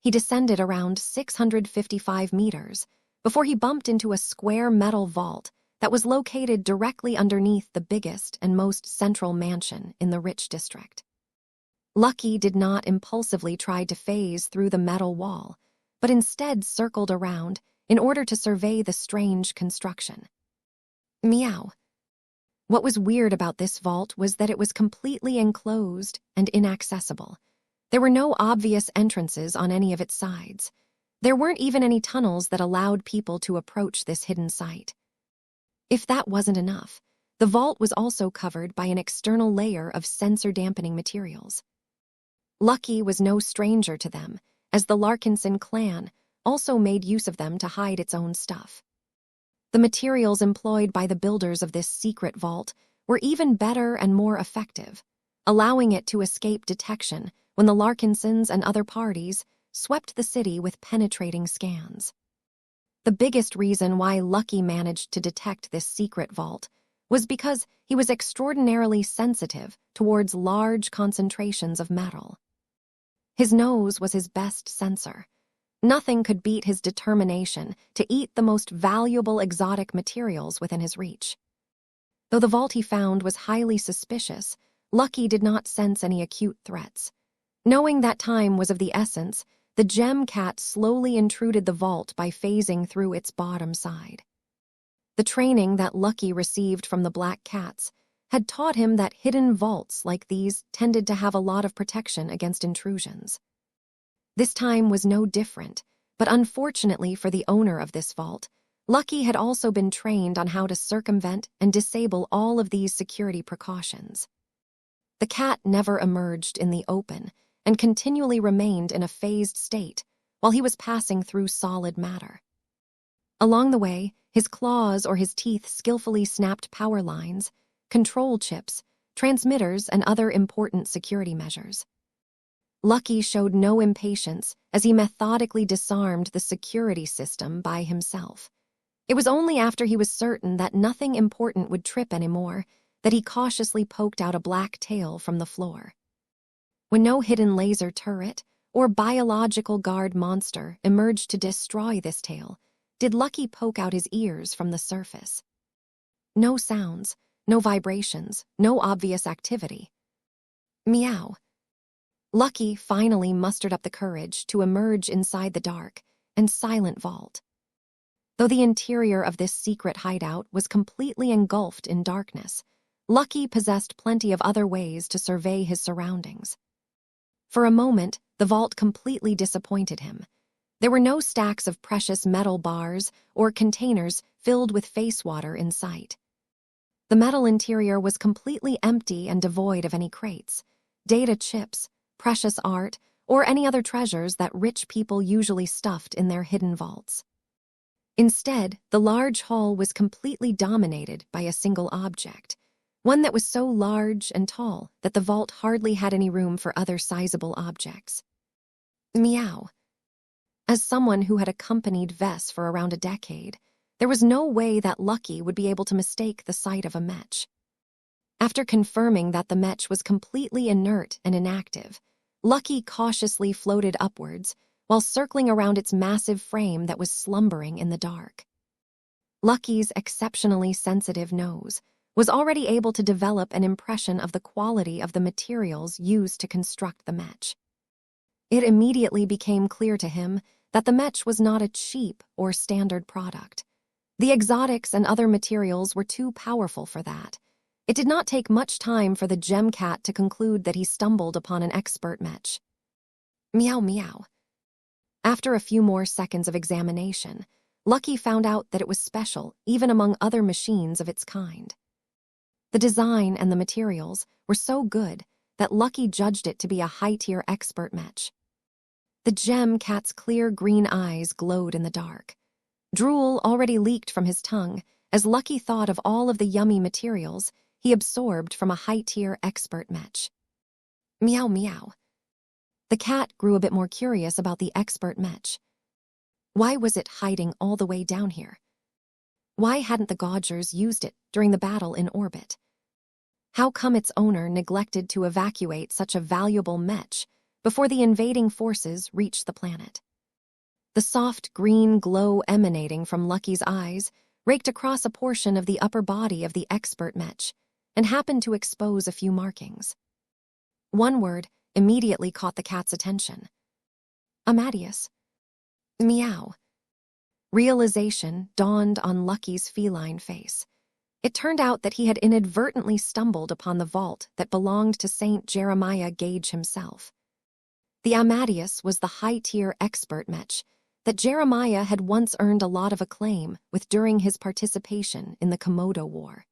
He descended around 655 meters before he bumped into a square metal vault that was located directly underneath the biggest and most central mansion in the rich district. Lucky did not impulsively try to phase through the metal wall, but instead circled around in order to survey the strange construction. Meow. What was weird about this vault was that it was completely enclosed and inaccessible. There were no obvious entrances on any of its sides. There weren't even any tunnels that allowed people to approach this hidden site. If that wasn't enough, the vault was also covered by an external layer of sensor-dampening materials. Lucky was no stranger to them, as the Larkinson clan also made use of them to hide its own stuff. The materials employed by the builders of this secret vault were even better and more effective, allowing it to escape detection when the Larkinsons and other parties swept the city with penetrating scans. The biggest reason why Lucky managed to detect this secret vault was because he was extraordinarily sensitive towards large concentrations of metal. His nose was his best sensor. Nothing could beat his determination to eat the most valuable exotic materials within his reach. Though the vault he found was highly suspicious, Lucky did not sense any acute threats. Knowing that time was of the essence, the gem cat slowly intruded the vault by phasing through its bottom side. The training that Lucky received from the black cats had taught him that hidden vaults like these tended to have a lot of protection against intrusions. This time was no different, but unfortunately for the owner of this vault, Lucky had also been trained on how to circumvent and disable all of these security precautions. The cat never emerged in the open and continually remained in a phased state while he was passing through solid matter. Along the way, his claws or his teeth skillfully snapped power lines, control chips, transmitters, and other important security measures. Lucky showed no impatience as he methodically disarmed the security system by himself. It was only after he was certain that nothing important would trip anymore that he cautiously poked out a black tail from the floor. When no hidden laser turret or biological guard monster emerged to destroy this tail, did Lucky poke out his ears from the surface. No sounds, no vibrations, no obvious activity. Meow. Lucky finally mustered up the courage to emerge inside the dark and silent vault. Though the interior of this secret hideout was completely engulfed in darkness, Lucky possessed plenty of other ways to survey his surroundings. For a moment, the vault completely disappointed him. There were no stacks of precious metal bars or containers filled with face water in sight. The metal interior was completely empty and devoid of any crates, data chips, precious art, or any other treasures that rich people usually stuffed in their hidden vaults. Instead, the large hall was completely dominated by a single object, one that was so large and tall that the vault hardly had any room for other sizable objects. Meow. As someone who had accompanied Vess for around a decade, there was no way that Lucky would be able to mistake the sight of a Mech. After confirming that the Mech was completely inert and inactive, Lucky cautiously floated upwards, while circling around its massive frame that was slumbering in the dark. Lucky's exceptionally sensitive nose was already able to develop an impression of the quality of the materials used to construct the Mech. It immediately became clear to him that the Mech was not a cheap or standard product. The exotics and other materials were too powerful for that. It did not take much time for the gem cat to conclude that he stumbled upon an expert Mech. Meow meow. After a few more seconds of examination, Lucky found out that it was special even among other machines of its kind. The design and the materials were so good that Lucky judged it to be a high-tier expert Mech. The gem cat's clear green eyes glowed in the dark. Drool already leaked from his tongue as Lucky thought of all of the yummy materials he absorbed from a high-tier expert Mech. Meow meow. The cat grew a bit more curious about the expert Mech. Why was it hiding all the way down here? Why hadn't the Gaugers used it during the battle in orbit? How come its owner neglected to evacuate such a valuable Mech before the invading forces reached the planet? The soft green glow emanating from Lucky's eyes raked across a portion of the upper body of the expert Mech and happened to expose a few markings. One word immediately caught the cat's attention. Amadeus. Meow. Realization dawned on Lucky's feline face. It turned out that he had inadvertently stumbled upon the vault that belonged to Saint Jeremiah Gage himself. The Amadeus was the high-tier expert Mech that Jeremiah had once earned a lot of acclaim with during his participation in the Komodo War.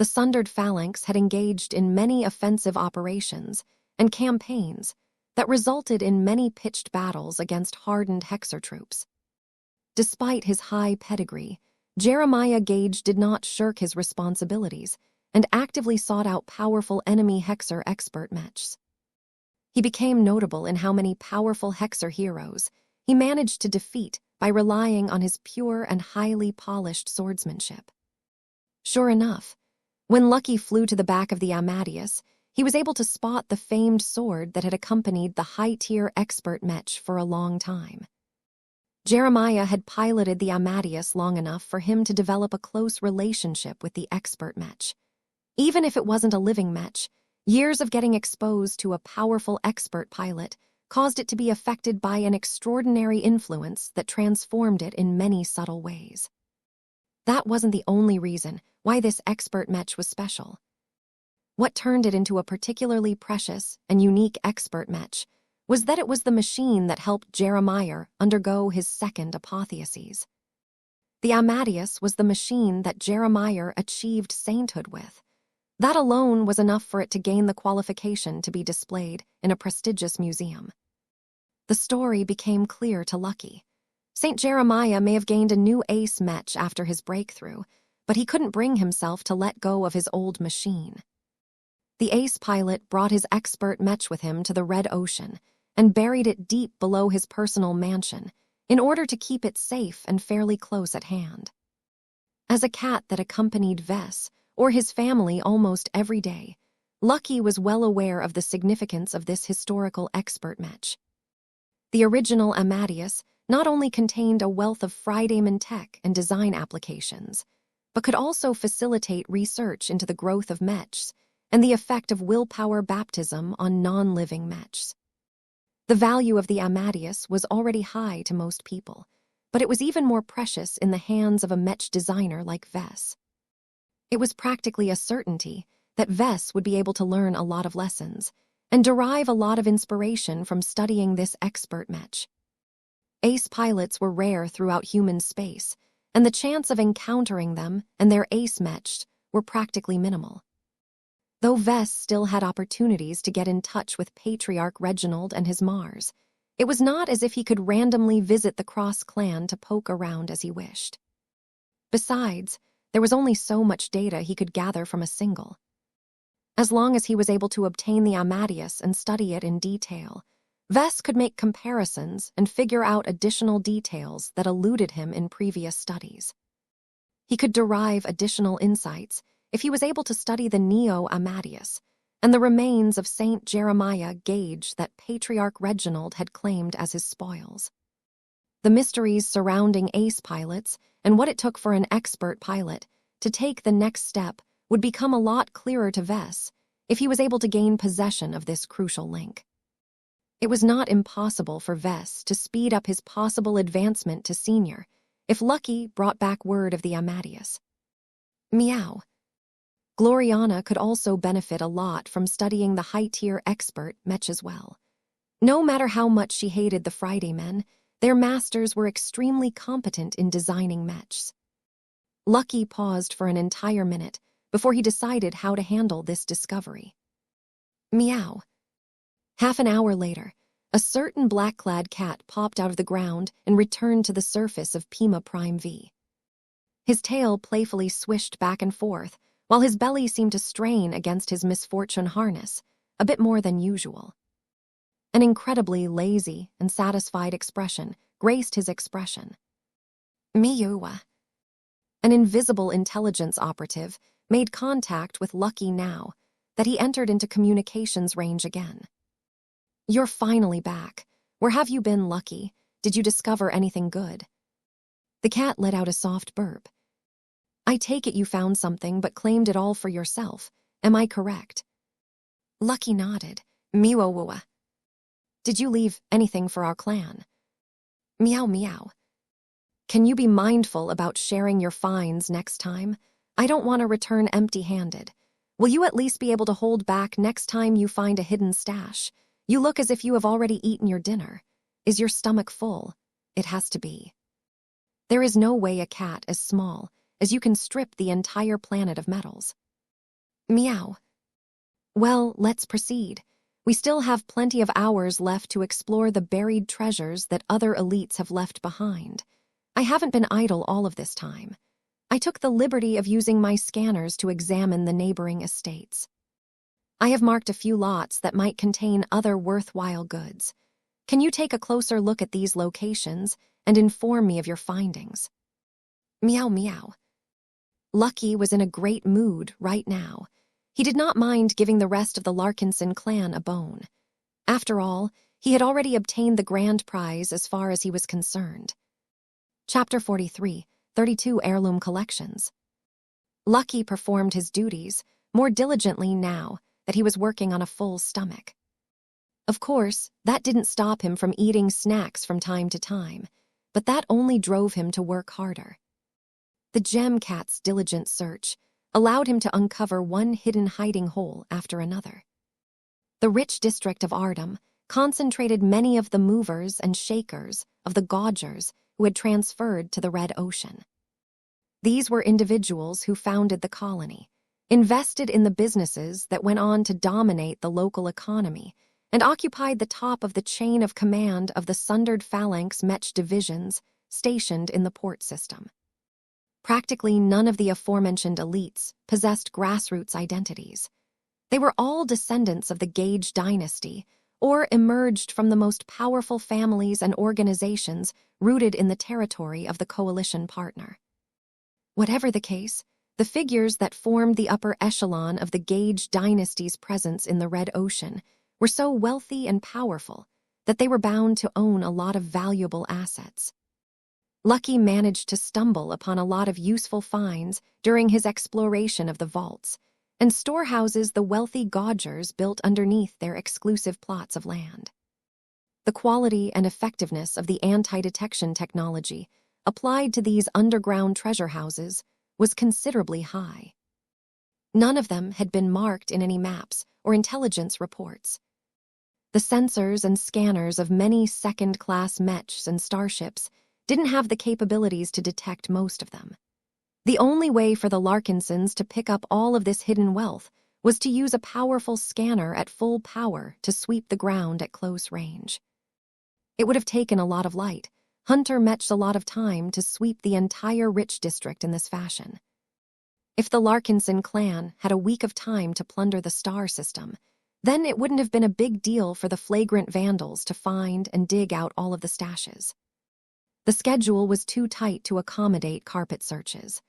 The Sundered Phalanx had engaged in many offensive operations and campaigns that resulted in many pitched battles against hardened Hexer troops. Despite his high pedigree, Jeremiah Gage did not shirk his responsibilities and actively sought out powerful enemy Hexer expert Mechs. He became notable in how many powerful Hexer heroes he managed to defeat by relying on his pure and highly polished swordsmanship. Sure enough, when Lucky flew to the back of the Amadeus, he was able to spot the famed sword that had accompanied the high-tier expert Mech for a long time. Jeremiah had piloted the Amadeus long enough for him to develop a close relationship with the expert Mech. Even if it wasn't a living Mech, years of getting exposed to a powerful expert pilot caused it to be affected by an extraordinary influence that transformed it in many subtle ways. That wasn't the only reason why this expert Mech was special. What turned it into a particularly precious and unique expert Mech was that it was the machine that helped Jeremiah undergo his second apotheosis. The Amadeus was the machine that Jeremiah achieved sainthood with. That alone was enough for it to gain the qualification to be displayed in a prestigious museum. The story became clear to Lucky. Saint Jeremiah may have gained a new ace Mech after his breakthrough, but he couldn't bring himself to let go of his old machine. The ace pilot brought his expert Mech with him to the Red Ocean and buried it deep below his personal mansion in order to keep it safe and fairly close at hand. As a cat that accompanied Vess or his family almost every day, Lucky was well aware of the significance of this historical expert Mech. The original Amadeus not only contained a wealth of Friedman tech and design applications, but could also facilitate research into the growth of Mechs and the effect of willpower baptism on non-living Mechs. The value of the Amadeus was already high to most people, but it was even more precious in the hands of a Mech designer like Vess. It was practically a certainty that Vess would be able to learn a lot of lessons and derive a lot of inspiration from studying this expert Mech. Ace pilots were rare throughout human space, and the chance of encountering them and their ace Mechs were practically minimal. Though Vess still had opportunities to get in touch with Patriarch Reginald and his Mars, it was not as if he could randomly visit the Cross clan to poke around as he wished. Besides, there was only so much data he could gather from a single. As long as he was able to obtain the Amadeus and study it in detail, Vess could make comparisons and figure out additional details that eluded him in previous studies. He could derive additional insights if he was able to study the Neo Amadeus, and the remains of Saint Jeremiah Gage that Patriarch Reginald had claimed as his spoils. The mysteries surrounding ace pilots and what it took for an expert pilot to take the next step would become a lot clearer to Vess if he was able to gain possession of this crucial link. It was not impossible for Vess to speed up his possible advancement to senior if Lucky brought back word of the Amadeus. Meow. Gloriana could also benefit a lot from studying the high-tier expert Mech as well. No matter how much she hated the Friday men, their masters were extremely competent in designing Mechs. Lucky paused for an entire minute before he decided how to handle this discovery. Meow. Half an hour later, a certain black-clad cat popped out of the ground and returned to the surface of Pima Prime V. His tail playfully swished back and forth, while his belly seemed to strain against his misfortune harness, a bit more than usual. An incredibly lazy and satisfied expression graced his expression. Miuwa. An invisible intelligence operative made contact with Lucky now that he entered into communications range again. You're finally back. Where have you been, Lucky? Did you discover anything good? The cat let out a soft burp. I take it you found something but claimed it all for yourself. Am I correct? Lucky nodded. Miuwa. Did you leave anything for our clan? Meow meow. Can you be mindful about sharing your finds next time? I don't want to return empty-handed. Will you at least be able to hold back next time you find a hidden stash? You look as if you have already eaten your dinner. Is your stomach full? It has to be. There is no way a cat as small as you can strip the entire planet of metals. Meow. Well, let's proceed. We still have plenty of hours left to explore the buried treasures that other elites have left behind. I haven't been idle all of this time. I took the liberty of using my scanners to examine the neighboring estates. I have marked a few lots that might contain other worthwhile goods. Can you take a closer look at these locations and inform me of your findings? Meow meow. Lucky was in a great mood right now. He did not mind giving the rest of the Larkinson clan a bone. After all, he had already obtained the grand prize as far as he was concerned. Chapter 43, 32 Heirloom Collections. Lucky performed his duties more diligently now that he was working on a full stomach. Of course, that didn't stop him from eating snacks from time to time, but that only drove him to work harder. The gem cat's diligent search allowed him to uncover one hidden hiding hole after another. The rich district of Ardham concentrated many of the movers and shakers of the Gaugers who had transferred to the Red Ocean. These were individuals who founded the colony, invested in the businesses that went on to dominate the local economy, and occupied the top of the chain of command of the sundered phalanx Mech divisions stationed in the port system. Practically none of the aforementioned elites possessed grassroots identities. They were all descendants of the Gage dynasty or emerged from the most powerful families and organizations rooted in the territory of the coalition partner. Whatever the case, the figures that formed the upper echelon of the Gage dynasty's presence in the Red Ocean were so wealthy and powerful that they were bound to own a lot of valuable assets. Lucky managed to stumble upon a lot of useful finds during his exploration of the vaults and storehouses the wealthy Gaugers built underneath their exclusive plots of land. The quality and effectiveness of the anti-detection technology applied to these underground treasure houses was considerably high. None of them had been marked in any maps or intelligence reports. The sensors and scanners of many second-class Mechs and starships didn't have the capabilities to detect most of them. The only way for the Larkinsons to pick up all of this hidden wealth was to use a powerful scanner at full power to sweep the ground at close range. It would have taken a lot of light, Hunter Mechs a lot of time to sweep the entire rich district in this fashion. If the Larkinson clan had a week of time to plunder the star system, then it wouldn't have been a big deal for the flagrant vandals to find and dig out all of the stashes. The schedule was too tight to accommodate carpet searches.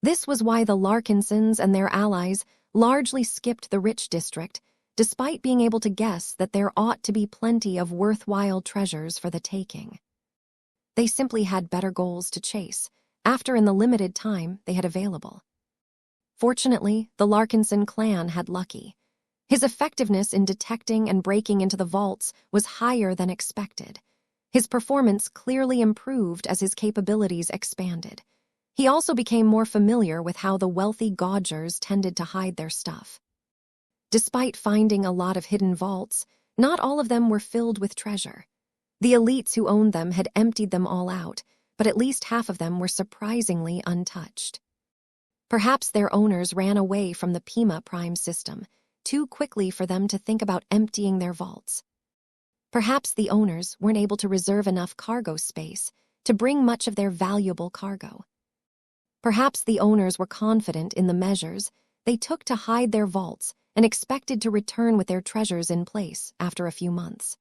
This was why the Larkinsons and their allies largely skipped the rich district despite being able to guess that there ought to be plenty of worthwhile treasures for the taking. They simply had better goals to chase, after in the limited time they had available. Fortunately, the Larkinson clan had lucky. His effectiveness in detecting and breaking into the vaults was higher than expected. His performance clearly improved as his capabilities expanded. He also became more familiar with how the wealthy Gaugers tended to hide their stuff. Despite finding a lot of hidden vaults, not all of them were filled with treasure. The elites who owned them had emptied them all out, but at least half of them were surprisingly untouched. Perhaps their owners ran away from the Pima Prime system too quickly for them to think about emptying their vaults. Perhaps the owners weren't able to reserve enough cargo space to bring much of their valuable cargo. Perhaps the owners were confident in the measures they took to hide their vaults and expected to return with their treasures in place after a few months.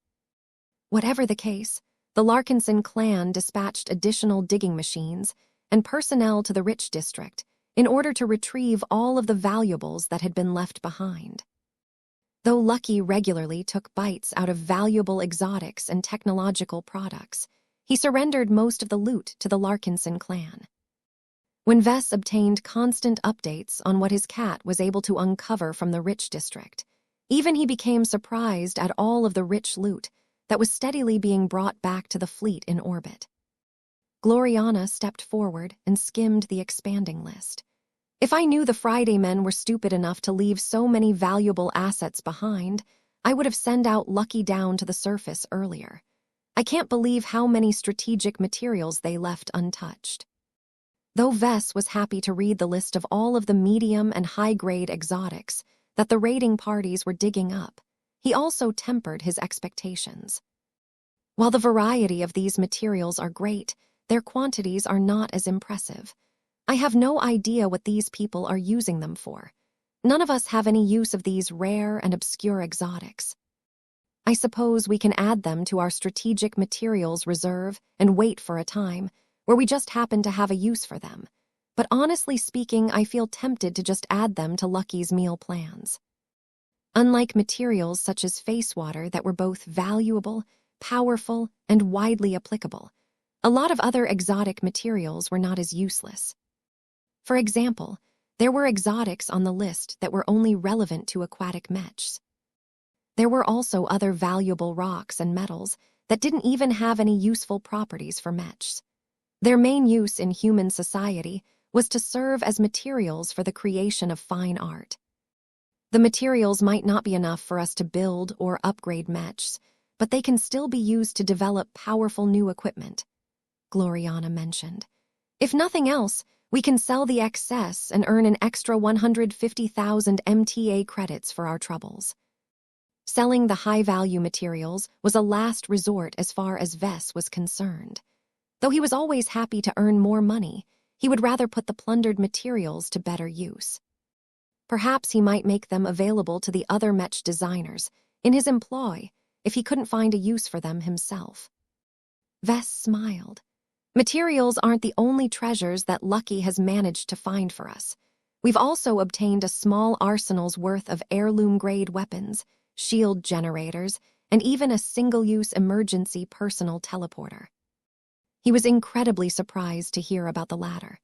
Whatever the case, the Larkinson clan dispatched additional digging machines and personnel to the rich district in order to retrieve all of the valuables that had been left behind. Though Lucky regularly took bites out of valuable exotics and technological products, he surrendered most of the loot to the Larkinson clan. When Vess obtained constant updates on what his cat was able to uncover from the rich district, even he became surprised at all of the rich loot that was steadily being brought back to the fleet in orbit. Gloriana stepped forward and skimmed the expanding list. If I knew the Friday men were stupid enough to leave so many valuable assets behind, I would have sent out Lucky down to the surface earlier. I can't believe how many strategic materials they left untouched. Though Vess was happy to read the list of all of the medium and high-grade exotics that the raiding parties were digging up, he also tempered his expectations. While the variety of these materials are great, their quantities are not as impressive. I have no idea what these people are using them for. None of us have any use of these rare and obscure exotics. I suppose we can add them to our strategic materials reserve and wait for a time where we just happen to have a use for them. But honestly speaking, I feel tempted to just add them to Lucky's meal plans. Unlike materials such as face water that were both valuable, powerful, and widely applicable, a lot of other exotic materials were not as useless. For example, there were exotics on the list that were only relevant to aquatic mechs. There were also other valuable rocks and metals that didn't even have any useful properties for mechs. Their main use in human society was to serve as materials for the creation of fine art. The materials might not be enough for us to build or upgrade mechs, but they can still be used to develop powerful new equipment, Gloriana mentioned. If nothing else, we can sell the excess and earn an extra 150,000 MTA credits for our troubles. Selling the high-value materials was a last resort as far as Vess was concerned. Though he was always happy to earn more money, he would rather put the plundered materials to better use. Perhaps he might make them available to the other mech designers in his employ if he couldn't find a use for them himself. Vess smiled. Materials aren't the only treasures that Lucky has managed to find for us. We've also obtained a small arsenal's worth of heirloom-grade weapons, shield generators, and even a single-use emergency personal teleporter. He was incredibly surprised to hear about the latter.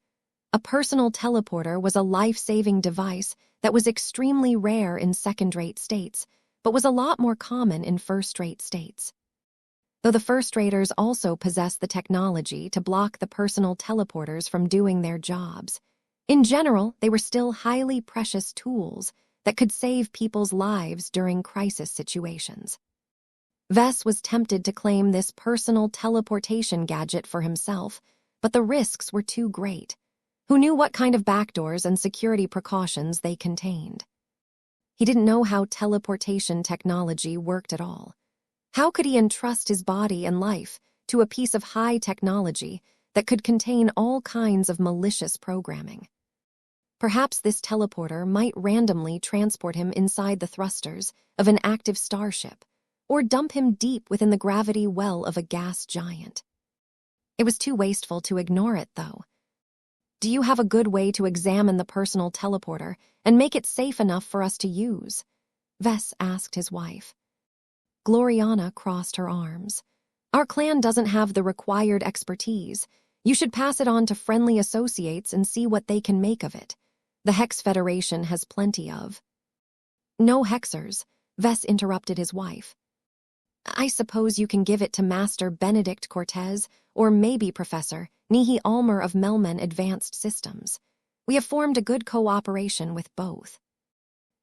A personal teleporter was a life-saving device that was extremely rare in second-rate states, but was a lot more common in first-rate states. Though the first-raters also possessed the technology to block the personal teleporters from doing their jobs, in general, they were still highly precious tools that could save people's lives during crisis situations. Vess was tempted to claim this personal teleportation gadget for himself, but the risks were too great. Who knew what kind of backdoors and security precautions they contained? He didn't know how teleportation technology worked at all. How could he entrust his body and life to a piece of high technology that could contain all kinds of malicious programming? Perhaps this teleporter might randomly transport him inside the thrusters of an active starship, or dump him deep within the gravity well of a gas giant. It was too wasteful to ignore it, though. Do you have a good way to examine the personal teleporter and make it safe enough for us to use? Vess asked his wife. Gloriana crossed her arms. Our clan doesn't have the required expertise. You should pass it on to friendly associates and see what they can make of it. The Hex Federation has plenty of. No hexers, Vess interrupted his wife. I suppose you can give it to Master Benedict Cortez, or maybe Professor Nihi Almer of Melman Advanced Systems. We have formed a good cooperation with both.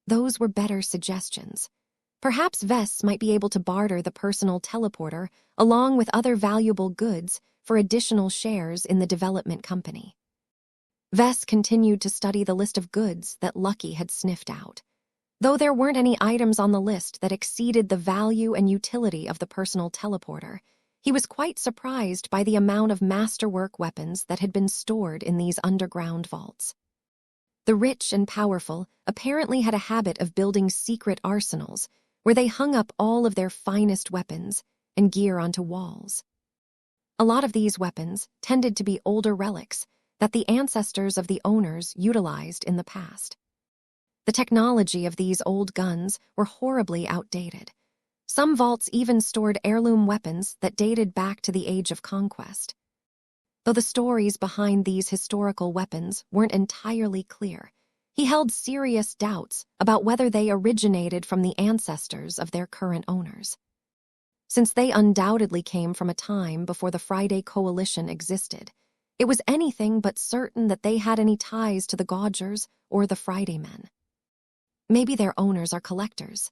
Those were better suggestions. Perhaps Vess might be able to barter the personal teleporter along with other valuable goods for additional shares in the development company. Vess continued to study the list of goods that Lucky had sniffed out. Though there weren't any items on the list that exceeded the value and utility of the personal teleporter, he was quite surprised by the amount of masterwork weapons that had been stored in these underground vaults. The rich and powerful apparently had a habit of building secret arsenals where they hung up all of their finest weapons and gear onto walls. A lot of these weapons tended to be older relics that the ancestors of the owners utilized in the past. The technology of these old guns were horribly outdated. Some vaults even stored heirloom weapons that dated back to the Age of Conquest. Though the stories behind these historical weapons weren't entirely clear, he held serious doubts about whether they originated from the ancestors of their current owners. Since they undoubtedly came from a time before the Friday Coalition existed, it was anything but certain that they had any ties to the Gaugers or the Friday Men. Maybe their owners are collectors.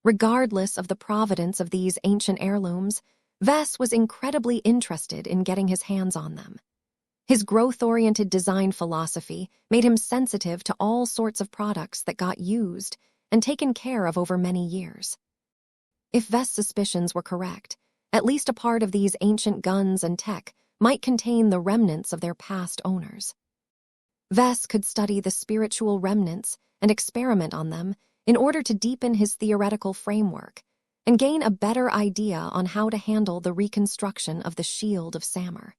Regardless of the provenance of these ancient heirlooms, Vess was incredibly interested in getting his hands on them. His growth-oriented design philosophy made him sensitive to all sorts of products that got used and taken care of over many years. If Vess' suspicions were correct, at least a part of these ancient guns and tech might contain the remnants of their past owners. Vess could study the spiritual remnants and experiment on them in order to deepen his theoretical framework and gain a better idea on how to handle the reconstruction of the Shield of Samur.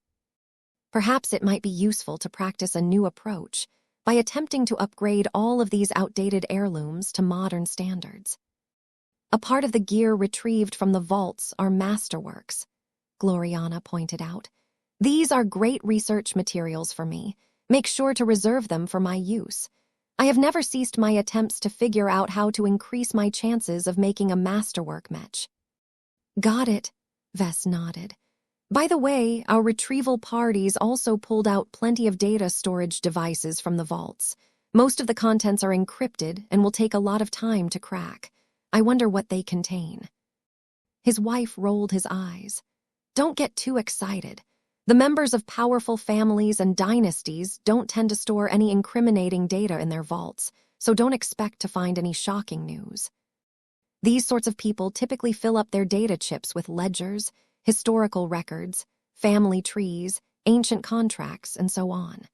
Perhaps it might be useful to practice a new approach by attempting to upgrade all of these outdated heirlooms to modern standards. A part of the gear retrieved from the vaults are masterworks, Gloriana pointed out. These are great research materials for me. Make sure to reserve them for my use. I have never ceased my attempts to figure out how to increase my chances of making a masterwork match. Got it, Vess nodded. By the way, our retrieval parties also pulled out plenty of data storage devices from the vaults. Most of the contents are encrypted and will take a lot of time to crack. I wonder what they contain. His wife rolled his eyes. Don't get too excited. The members of powerful families and dynasties don't tend to store any incriminating data in their vaults, so don't expect to find any shocking news. These sorts of people typically fill up their data chips with ledgers, historical records, family trees, ancient contracts, and so on.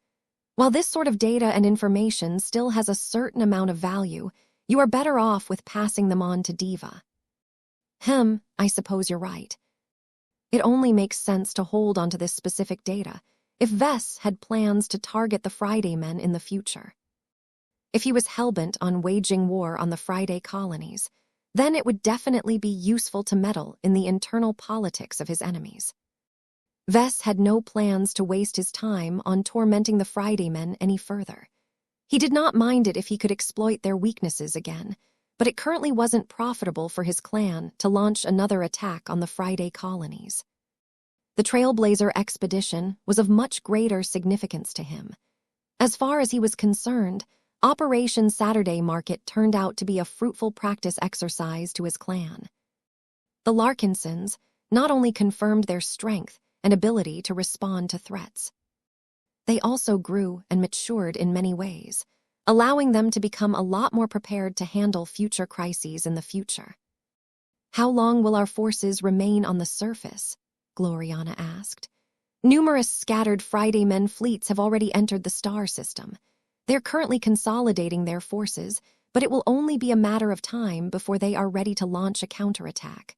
While this sort of data and information still has a certain amount of value, you are better off with passing them on to Diva. I suppose you're right. It only makes sense to hold onto this specific data if Vess had plans to target the Friday Men in the future. If he was hellbent on waging war on the Friday colonies, then it would definitely be useful to meddle in the internal politics of his enemies. Vess had no plans to waste his time on tormenting the Friday Men any further. He did not mind it if he could exploit their weaknesses again, but it currently wasn't profitable for his clan to launch another attack on the Friday colonies. The Trailblazer expedition was of much greater significance to him. As far as he was concerned, Operation Saturday Market turned out to be a fruitful practice exercise to his clan. The Larkinsons not only confirmed their strength and ability to respond to threats, they also grew and matured in many ways, allowing them to become a lot more prepared to handle future crises in the future. How long will our forces remain on the surface? Gloriana asked. Numerous scattered Friday Men fleets have already entered the star system. They're currently consolidating their forces, but it will only be a matter of time before they are ready to launch a counterattack.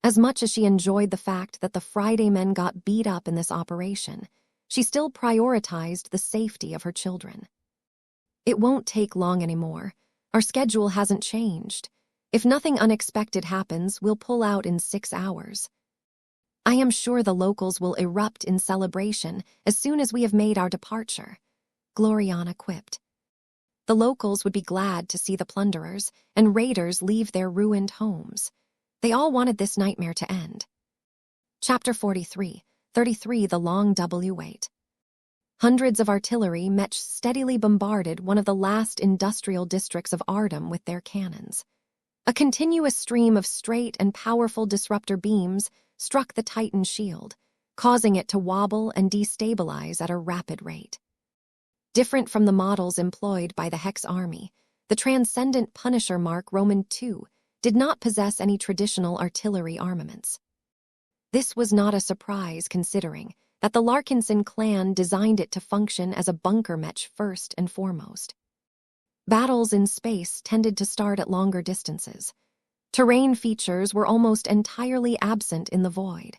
As much as she enjoyed the fact that the Friday Men got beat up in this operation, she still prioritized the safety of her children. It won't take long anymore. Our schedule hasn't changed. If nothing unexpected happens, we'll pull out in 6 hours. I am sure the locals will erupt in celebration as soon as we have made our departure, Gloriana quipped. The locals would be glad to see the plunderers and raiders leave their ruined homes. They all wanted this nightmare to end. Chapter 43, 33 The Long W Wait. Hundreds of artillery Mech steadily bombarded one of the last industrial districts of Ardum with their cannons. A continuous stream of straight and powerful disruptor beams struck the Titan shield, causing it to wobble and destabilize at a rapid rate. Different from the models employed by the Hex army, the Transcendent Punisher Mark Roman II did not possess any traditional artillery armaments. This was not a surprise considering that the Larkinson clan designed it to function as a bunker mech first and foremost. Battles in space tended to start at longer distances. Terrain features were almost entirely absent in the void.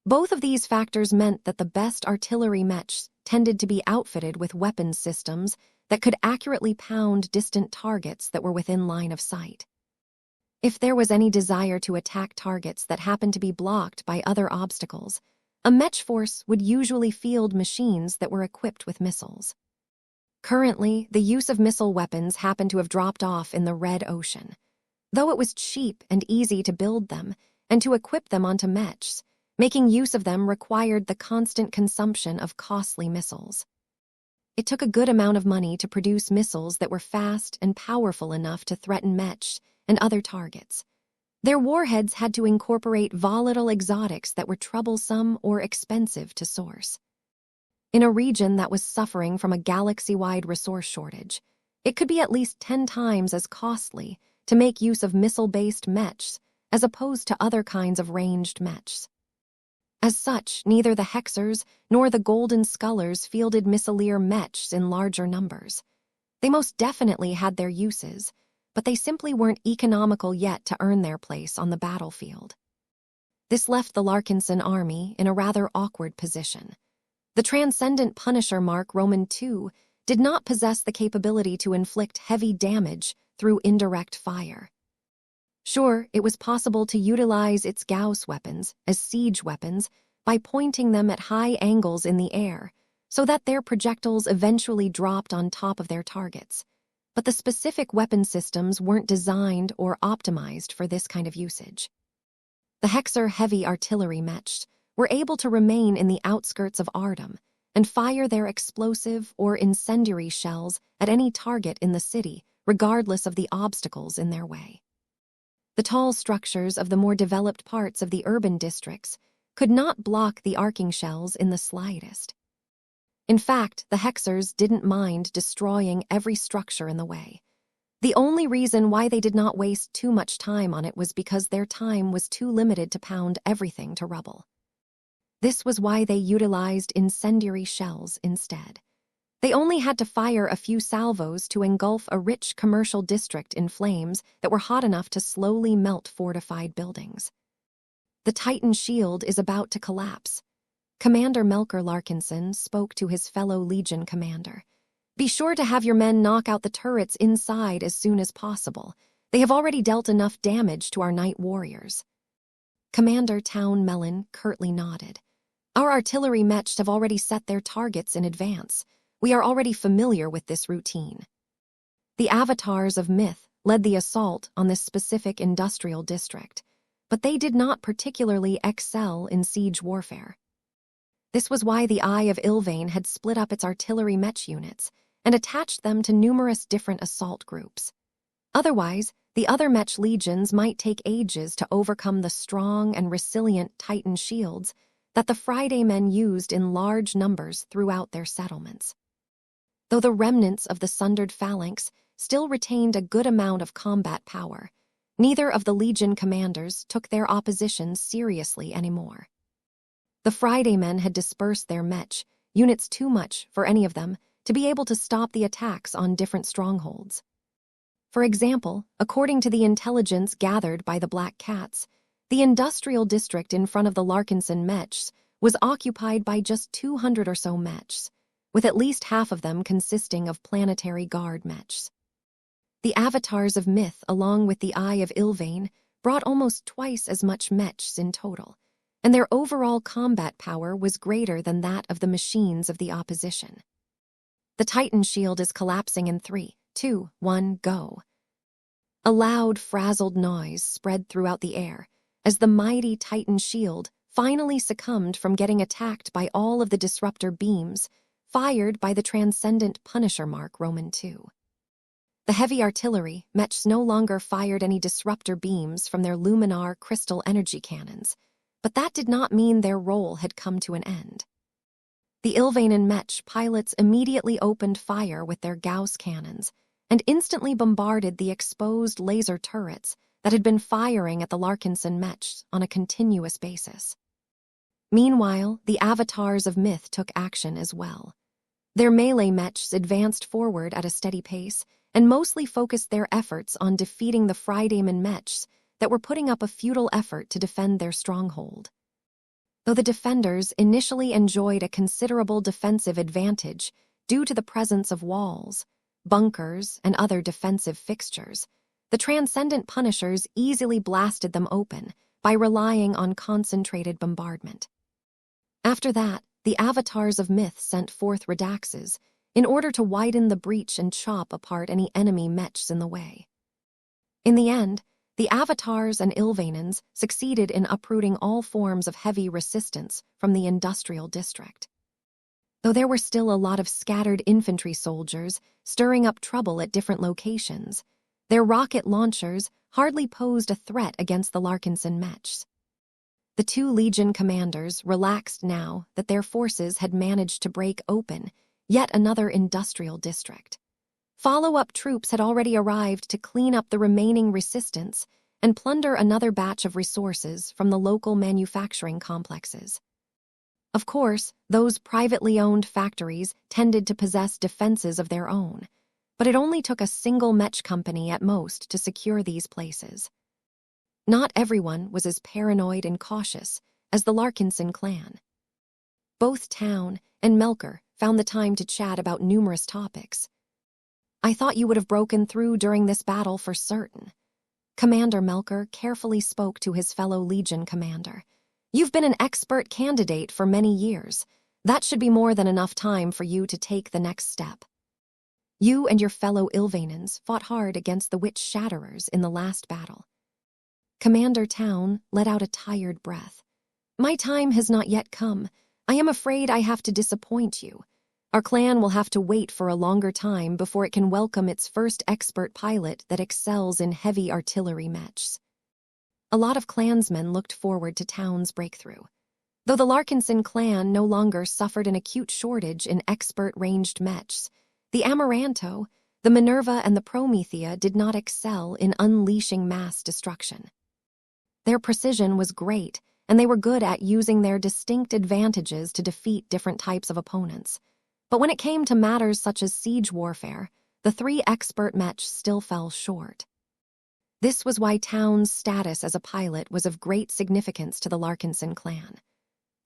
Both of these factors meant that the best artillery mechs tended to be outfitted with weapons systems that could accurately pound distant targets that were within line of sight. If there was any desire to attack targets that happened to be blocked by other obstacles, a mech force would usually field machines that were equipped with missiles. Currently, the use of missile weapons happened to have dropped off in the Red Ocean. Though it was cheap and easy to build them and to equip them onto mechs, making use of them required the constant consumption of costly missiles. It took a good amount of money to produce missiles that were fast and powerful enough to threaten mechs and other targets. Their warheads had to incorporate volatile exotics that were troublesome or expensive to source. In a region that was suffering from a galaxy-wide resource shortage, it could be at least 10 times as costly to make use of missile-based mechs as opposed to other kinds of ranged mechs. As such, neither the Hexers nor the Golden Scullers fielded missileer mechs in larger numbers. They most definitely had their uses, but they simply weren't economical yet to earn their place on the battlefield. This left the Larkinson army in a rather awkward position. The Transcendent Punisher Mark Roman II did not possess the capability to inflict heavy damage through indirect fire. Sure, it was possible to utilize its Gauss weapons as siege weapons by pointing them at high angles in the air so that their projectiles eventually dropped on top of their targets. But the specific weapon systems weren't designed or optimized for this kind of usage. The Hexer heavy artillery mechs were able to remain in the outskirts of Ardum and fire their explosive or incendiary shells at any target in the city, regardless of the obstacles in their way. The tall structures of the more developed parts of the urban districts could not block the arcing shells in the slightest. In fact, the Hexers didn't mind destroying every structure in the way. The only reason why they did not waste too much time on it was because their time was too limited to pound everything to rubble. This was why they utilized incendiary shells instead. They only had to fire a few salvos to engulf a rich commercial district in flames that were hot enough to slowly melt fortified buildings. The Titan shield is about to collapse. Commander Melker Larkinson spoke to his fellow Legion commander. Be sure to have your men knock out the turrets inside as soon as possible. They have already dealt enough damage to our night warriors. Commander Town Mellon curtly nodded. Our artillery mechs have already set their targets in advance. We are already familiar with this routine. The avatars of myth led the assault on this specific industrial district, but they did not particularly excel in siege warfare. This was why the Eye of Ilvain had split up its artillery mech units and attached them to numerous different assault groups. Otherwise, the other mech legions might take ages to overcome the strong and resilient Titan shields that the Friday men used in large numbers throughout their settlements. Though the remnants of the sundered phalanx still retained a good amount of combat power, neither of the Legion commanders took their opposition seriously anymore. The Friday men had dispersed their mech units too much for any of them to be able to stop the attacks on different strongholds. For example, according to the intelligence gathered by the Black Cats, the industrial district in front of the Larkinson mechs was occupied by just 200 or so mechs, with at least half of them consisting of planetary guard mechs. The avatars of myth, along with the Eye of Ilvain, brought almost twice as much mechs in total, and their overall combat power was greater than that of the machines of the opposition. The Titan shield is collapsing in 3, 2, 1, go. A loud, frazzled noise spread throughout the air as the mighty Titan shield finally succumbed from getting attacked by all of the disruptor beams fired by the transcendent Punisher Mark Roman II. The heavy artillery, Mechs, no longer fired any disruptor beams from their luminar crystal energy cannons, but that did not mean their role had come to an end. The Ilvanen Mech pilots immediately opened fire with their Gauss cannons and instantly bombarded the exposed laser turrets that had been firing at the Larkinson Mechs on a continuous basis. Meanwhile, the avatars of myth took action as well. Their melee mechs advanced forward at a steady pace and mostly focused their efforts on defeating the Friedayman mechs that were putting up a futile effort to defend their stronghold. Though the defenders initially enjoyed a considerable defensive advantage due to the presence of walls, bunkers, and other defensive fixtures, the Transcendent Punishers easily blasted them open by relying on concentrated bombardment. After that, the avatars of myth sent forth redaxes in order to widen the breach and chop apart any enemy mechs in the way. In the end, the avatars and Ilvanens succeeded in uprooting all forms of heavy resistance from the industrial district. Though there were still a lot of scattered infantry soldiers stirring up trouble at different locations, their rocket launchers hardly posed a threat against the Larkinson mechs. The 2 Legion commanders relaxed now that their forces had managed to break open yet another industrial district. Follow-up troops had already arrived to clean up the remaining resistance and plunder another batch of resources from the local manufacturing complexes. Of course, those privately owned factories tended to possess defenses of their own, but it only took a single mech company at most to secure these places. Not everyone was as paranoid and cautious as the Larkinson clan. Both Town and Melker found the time to chat about numerous topics. "I thought you would have broken through during this battle for certain." Commander Melker carefully spoke to his fellow Legion commander. "You've been an expert candidate for many years. That should be more than enough time for you to take the next step. You and your fellow Ilvanens fought hard against the Witch Shatterers in the last battle." Commander Town let out a tired breath. "My time has not yet come. I am afraid I have to disappoint you. Our clan will have to wait for a longer time before it can welcome its first expert pilot that excels in heavy artillery mechs." A lot of clansmen looked forward to Town's breakthrough. Though the Larkinson clan no longer suffered an acute shortage in expert ranged mechs, the Amaranto, the Minerva, and the Promethea did not excel in unleashing mass destruction. Their precision was great, and they were good at using their distinct advantages to defeat different types of opponents. But when it came to matters such as siege warfare, the 3 expert mechs still fell short. This was why Town's status as a pilot was of great significance to the Larkinson clan.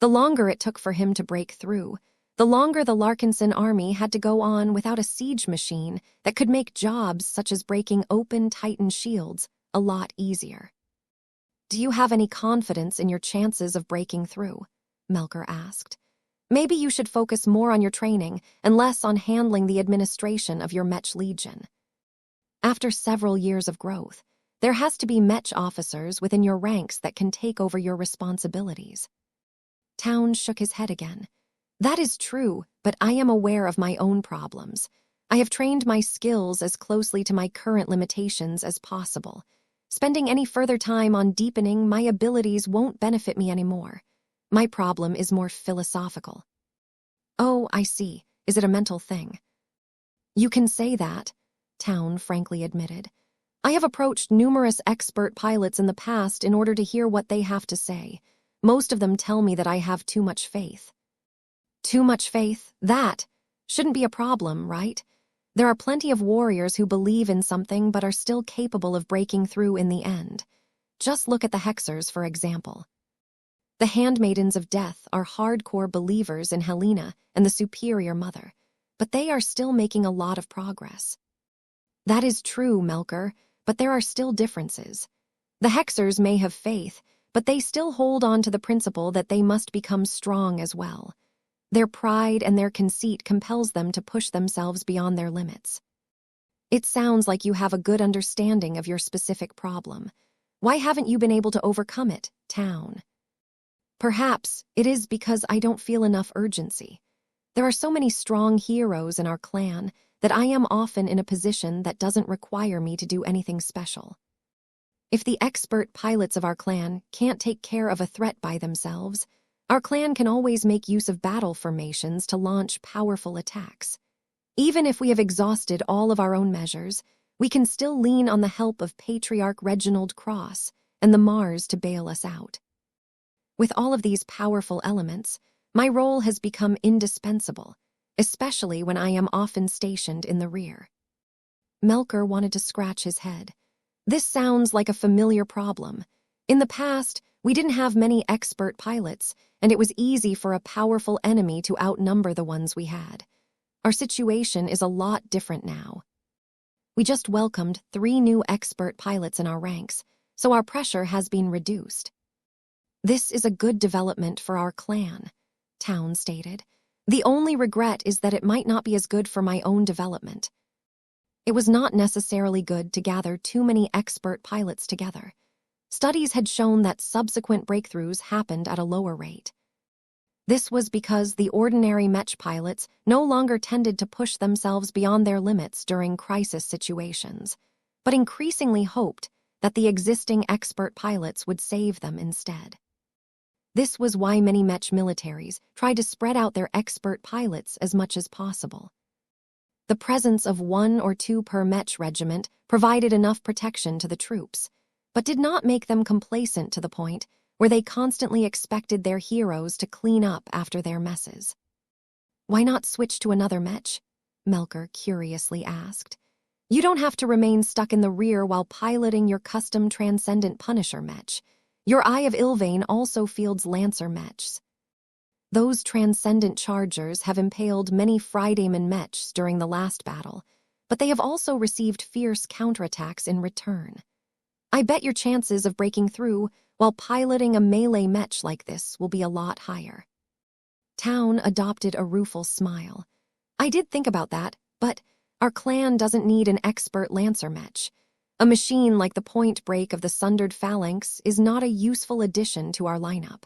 The longer it took for him to break through, the longer the Larkinson army had to go on without a siege machine that could make jobs such as breaking open Titan shields a lot easier. "Do you have any confidence in your chances of breaking through?" Melker asked. "Maybe you should focus more on your training and less on handling the administration of your Mech Legion. After several years of growth, there has to be Mech officers within your ranks that can take over your responsibilities." Town shook his head again. "That is true, but I am aware of my own problems. I have trained my skills as closely to my current limitations as possible. Spending any further time on deepening my abilities won't benefit me anymore. My problem is more philosophical." "Oh, I see. Is it a mental thing?" "You can say that," Town frankly admitted. "I have approached numerous expert pilots in the past in order to hear what they have to say. Most of them tell me that I have too much faith." "Too much faith? That shouldn't be a problem, right? There are plenty of warriors who believe in something but are still capable of breaking through in the end. Just look at the Hexers, for example. The Handmaidens of Death are hardcore believers in Helena and the Superior Mother, but they are still making a lot of progress. That is true, Melker, but there are still differences. The Hexers may have faith, but they still hold on to the principle that they must become strong as well. Their pride and their conceit compels them to push themselves beyond their limits. It sounds like you have a good understanding of your specific problem. Why haven't you been able to overcome it, Town? Perhaps it is because I don't feel enough urgency. There are so many strong heroes in our clan that I am often in a position that doesn't require me to do anything special. If the expert pilots of our clan can't take care of a threat by themselves, our clan can always make use of battle formations to launch powerful attacks. Even if we have exhausted all of our own measures, we can still lean on the help of Patriarch Reginald Cross and the Mars to bail us out. With all of these powerful elements, my role has become indispensable, especially when I am often stationed in the rear. Melker wanted to scratch his head. This sounds like a familiar problem. In the past, we didn't have many expert pilots, and it was easy for a powerful enemy to outnumber the ones we had. Our situation is a lot different now. We just welcomed 3 new expert pilots in our ranks, so our pressure has been reduced. This is a good development for our clan, Town stated. The only regret is that it might not be as good for my own development. It was not necessarily good to gather too many expert pilots together. Studies had shown that subsequent breakthroughs happened at a lower rate. This was because the ordinary Mech pilots no longer tended to push themselves beyond their limits during crisis situations, but increasingly hoped that the existing expert pilots would save them instead. This was why many Mech militaries tried to spread out their expert pilots as much as possible. The presence of 1 or 2 per Mech regiment provided enough protection to the troops, but did not make them complacent to the point where they constantly expected their heroes to clean up after their messes. Why not switch to another Mech? Melker curiously asked. You don't have to remain stuck in the rear while piloting your custom Transcendent Punisher Mech. Your Eye of Ilvain also fields Lancer Mechs. Those Transcendent Chargers have impaled many Fridayman Mechs during the last battle, but they have also received fierce counterattacks in return. I bet your chances of breaking through while piloting a melee Mech like this will be a lot higher. Town adopted a rueful smile. I did think about that, but our clan doesn't need an expert Lancer Mech. A machine like the Point Break of the Sundered Phalanx is not a useful addition to our lineup.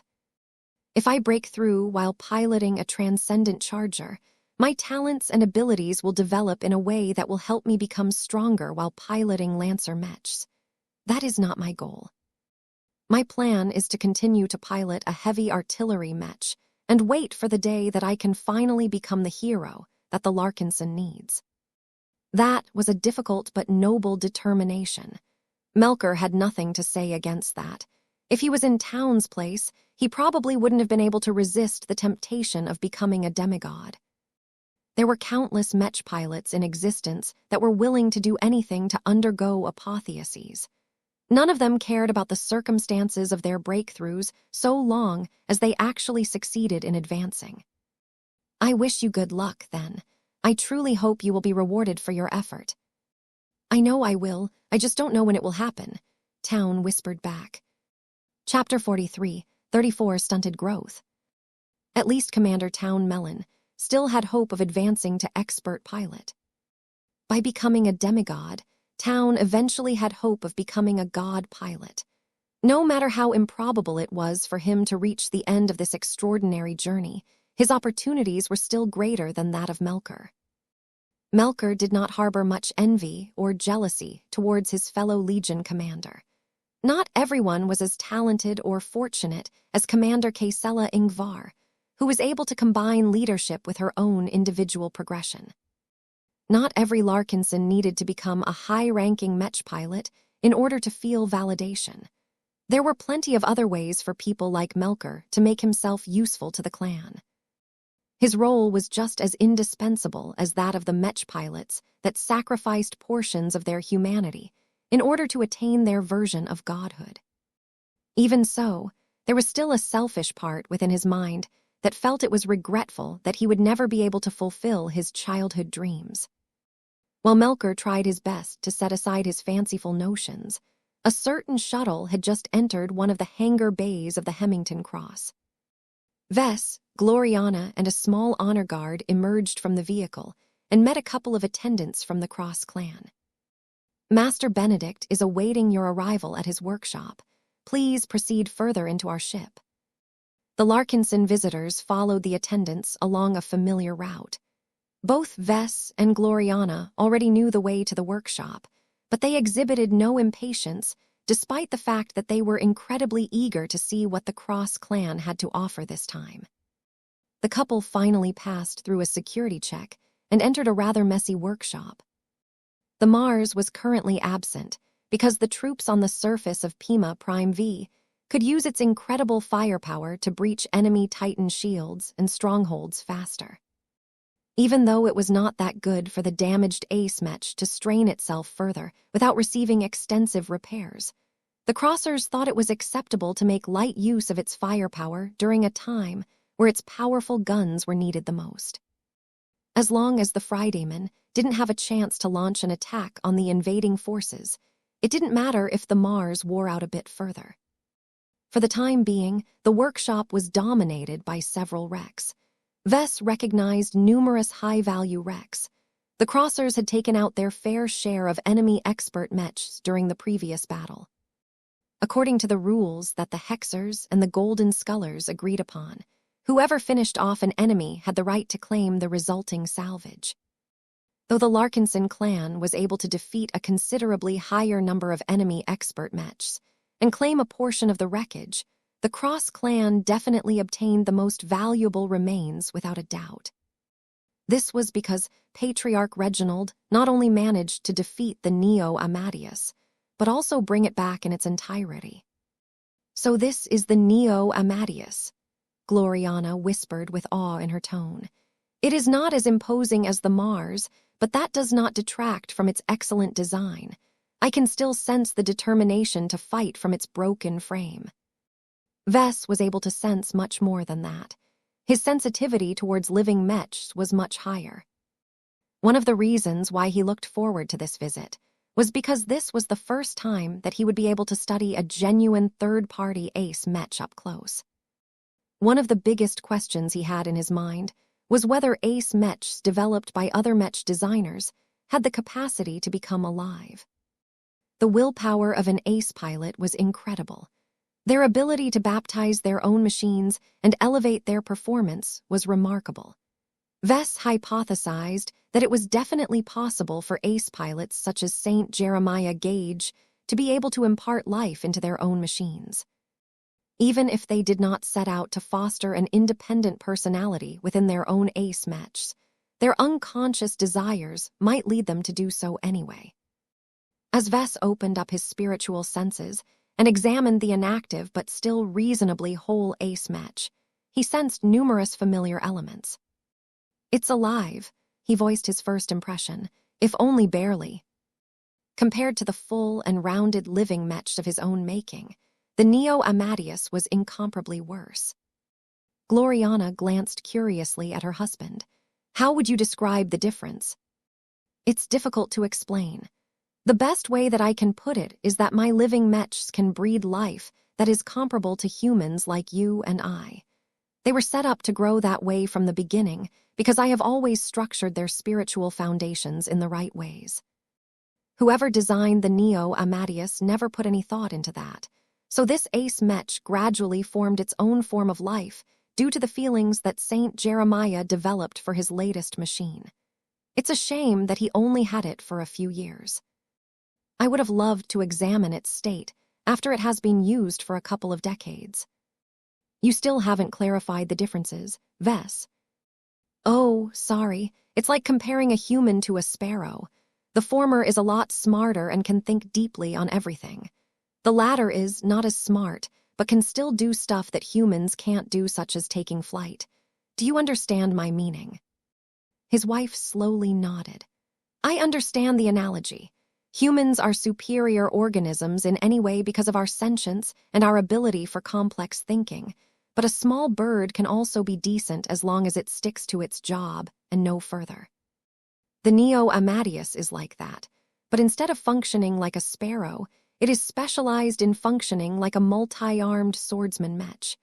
If I break through while piloting a Transcendent Charger, my talents and abilities will develop in a way that will help me become stronger while piloting Lancer Mechs. That is not my goal. My plan is to continue to pilot a heavy artillery Mech and wait for the day that I can finally become the hero that the Larkinson needs. That was a difficult but noble determination. Melker had nothing to say against that. If he was in Town's place, he probably wouldn't have been able to resist the temptation of becoming a demigod. There were countless Mech pilots in existence that were willing to do anything to undergo apotheoses. None of them cared about the circumstances of their breakthroughs so long as they actually succeeded in advancing. I wish you good luck, then. I truly hope you will be rewarded for your effort. I know I will, I just don't know when it will happen, Town whispered back. Chapter 43, 34 Stunted Growth. At least Commander Town Mellon still had hope of advancing to expert pilot. By becoming a demigod, Town eventually had hope of becoming a god pilot. No matter how improbable it was for him to reach the end of this extraordinary journey, his opportunities were still greater than that of Melker. Melker did not harbor much envy or jealousy towards his fellow Legion commander. Not everyone was as talented or fortunate as Commander Kaesela Ingvar, who was able to combine leadership with her own individual progression. Not every Larkinson needed to become a high-ranking Mech pilot in order to feel validation. There were plenty of other ways for people like Melker to make himself useful to the clan. His role was just as indispensable as that of the Mech pilots that sacrificed portions of their humanity in order to attain their version of godhood. Even so, there was still a selfish part within his mind that felt it was regretful that he would never be able to fulfill his childhood dreams. While Melker tried his best to set aside his fanciful notions, a certain shuttle had just entered one of the hangar bays of the Hemington Cross. Vess, Gloriana, and a small honor guard emerged from the vehicle and met a couple of attendants from the Cross clan. "Master Benedict is awaiting your arrival at his workshop. Please proceed further into our ship." The Larkinson visitors followed the attendants along a familiar route. Both Vess and Gloriana already knew the way to the workshop, but they exhibited no impatience despite the fact that they were incredibly eager to see what the Cross clan had to offer this time. The couple finally passed through a security check and entered a rather messy workshop. The Mars was currently absent because the troops on the surface of Pima Prime V could use its incredible firepower to breach enemy Titan shields and strongholds faster. Even though it was not that good for the damaged Ace Mech to strain itself further without receiving extensive repairs, the Crossers thought it was acceptable to make light use of its firepower during a time where its powerful guns were needed the most. As long as the Fridaymen didn't have a chance to launch an attack on the invading forces, it didn't matter if the Mars wore out a bit further. For the time being, the workshop was dominated by several wrecks. Vess recognized numerous high-value wrecks. The Crossers had taken out their fair share of enemy expert mechs during the previous battle. According to the rules that the Hexers and the Golden Scullers agreed upon, whoever finished off an enemy had the right to claim the resulting salvage. Though the Larkinson clan was able to defeat a considerably higher number of enemy expert mechs and claim a portion of the wreckage, the Cross clan definitely obtained the most valuable remains without a doubt. This was because Patriarch Reginald not only managed to defeat the Neo Amadeus, but also bring it back in its entirety. "So this is the Neo Amadeus," Gloriana whispered with awe in her tone. "It is not as imposing as the Mars, but that does not detract from its excellent design. I can still sense the determination to fight from its broken frame." Vess was able to sense much more than that. His sensitivity towards living mechs was much higher. One of the reasons why he looked forward to this visit was because this was the first time that he would be able to study a genuine third-party Ace Mech up close. One of the biggest questions he had in his mind was whether Ace Mechs developed by other mech designers had the capacity to become alive. The willpower of an Ace pilot was incredible. Their ability to baptize their own machines and elevate their performance was remarkable. Vess hypothesized that it was definitely possible for Ace pilots such as St. Jeremiah Gage to be able to impart life into their own machines. Even if they did not set out to foster an independent personality within their own Ace mechs, their unconscious desires might lead them to do so anyway. As Vess opened up his spiritual senses and examined the inactive but still reasonably whole Ace Mech, he sensed numerous familiar elements. "It's alive," he voiced his first impression, if only barely. Compared to the full and rounded living mech of his own making, the Neo Amadeus was incomparably worse. Gloriana glanced curiously at her husband. "How would you describe the difference?" "It's difficult to explain. The best way that I can put it is that my living mechs can breed life that is comparable to humans like you and I. They were set up to grow that way from the beginning because I have always structured their spiritual foundations in the right ways. Whoever designed the Neo Amadeus never put any thought into that, so this Ace Mech gradually formed its own form of life due to the feelings that St. Jeremiah developed for his latest machine. It's a shame that he only had it for a few years. I would have loved to examine its state after it has been used for a couple of decades." "You still haven't clarified the differences, Vess." "Oh, sorry. It's like comparing a human to a sparrow. The former is a lot smarter and can think deeply on everything. The latter is not as smart, but can still do stuff that humans can't do, such as taking flight. Do you understand my meaning?" His wife slowly nodded. "I understand the analogy. Humans are superior organisms in any way because of our sentience and our ability for complex thinking, but a small bird can also be decent as long as it sticks to its job and no further." The Neo Amadeus is like that, but instead of functioning like a sparrow, it is specialized in functioning like a multi-armed swordsman Mech.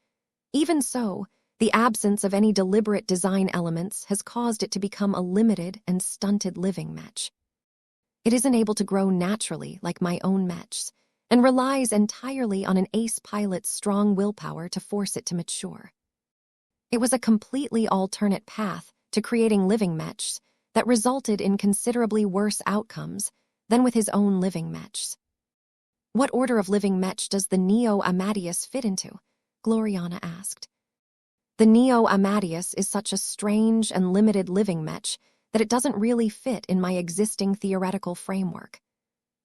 Even so, the absence of any deliberate design elements has caused it to become a limited and stunted living Mech. It isn't able to grow naturally like my own Mechs, and relies entirely on an ace pilot's strong willpower to force it to mature. It was a completely alternate path to creating living Mechs that resulted in considerably worse outcomes than with his own living Mechs. What order of living Mech does the Neo Amadeus fit into? Gloriana asked. The Neo Amadeus is such a strange and limited living Mech that it doesn't really fit in my existing theoretical framework.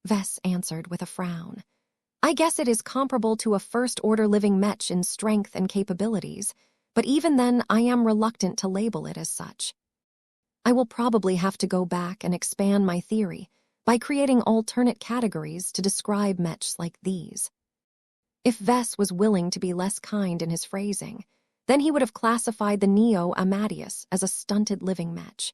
Vess answered with a frown. I guess it is comparable to a first-order living Mech in strength and capabilities, but even then I am reluctant to label it as such. I will probably have to go back and expand my theory by creating alternate categories to describe Mechs like these. If Vess was willing to be less kind in his phrasing, then he would have classified the Neo Amadeus as a stunted living Mech.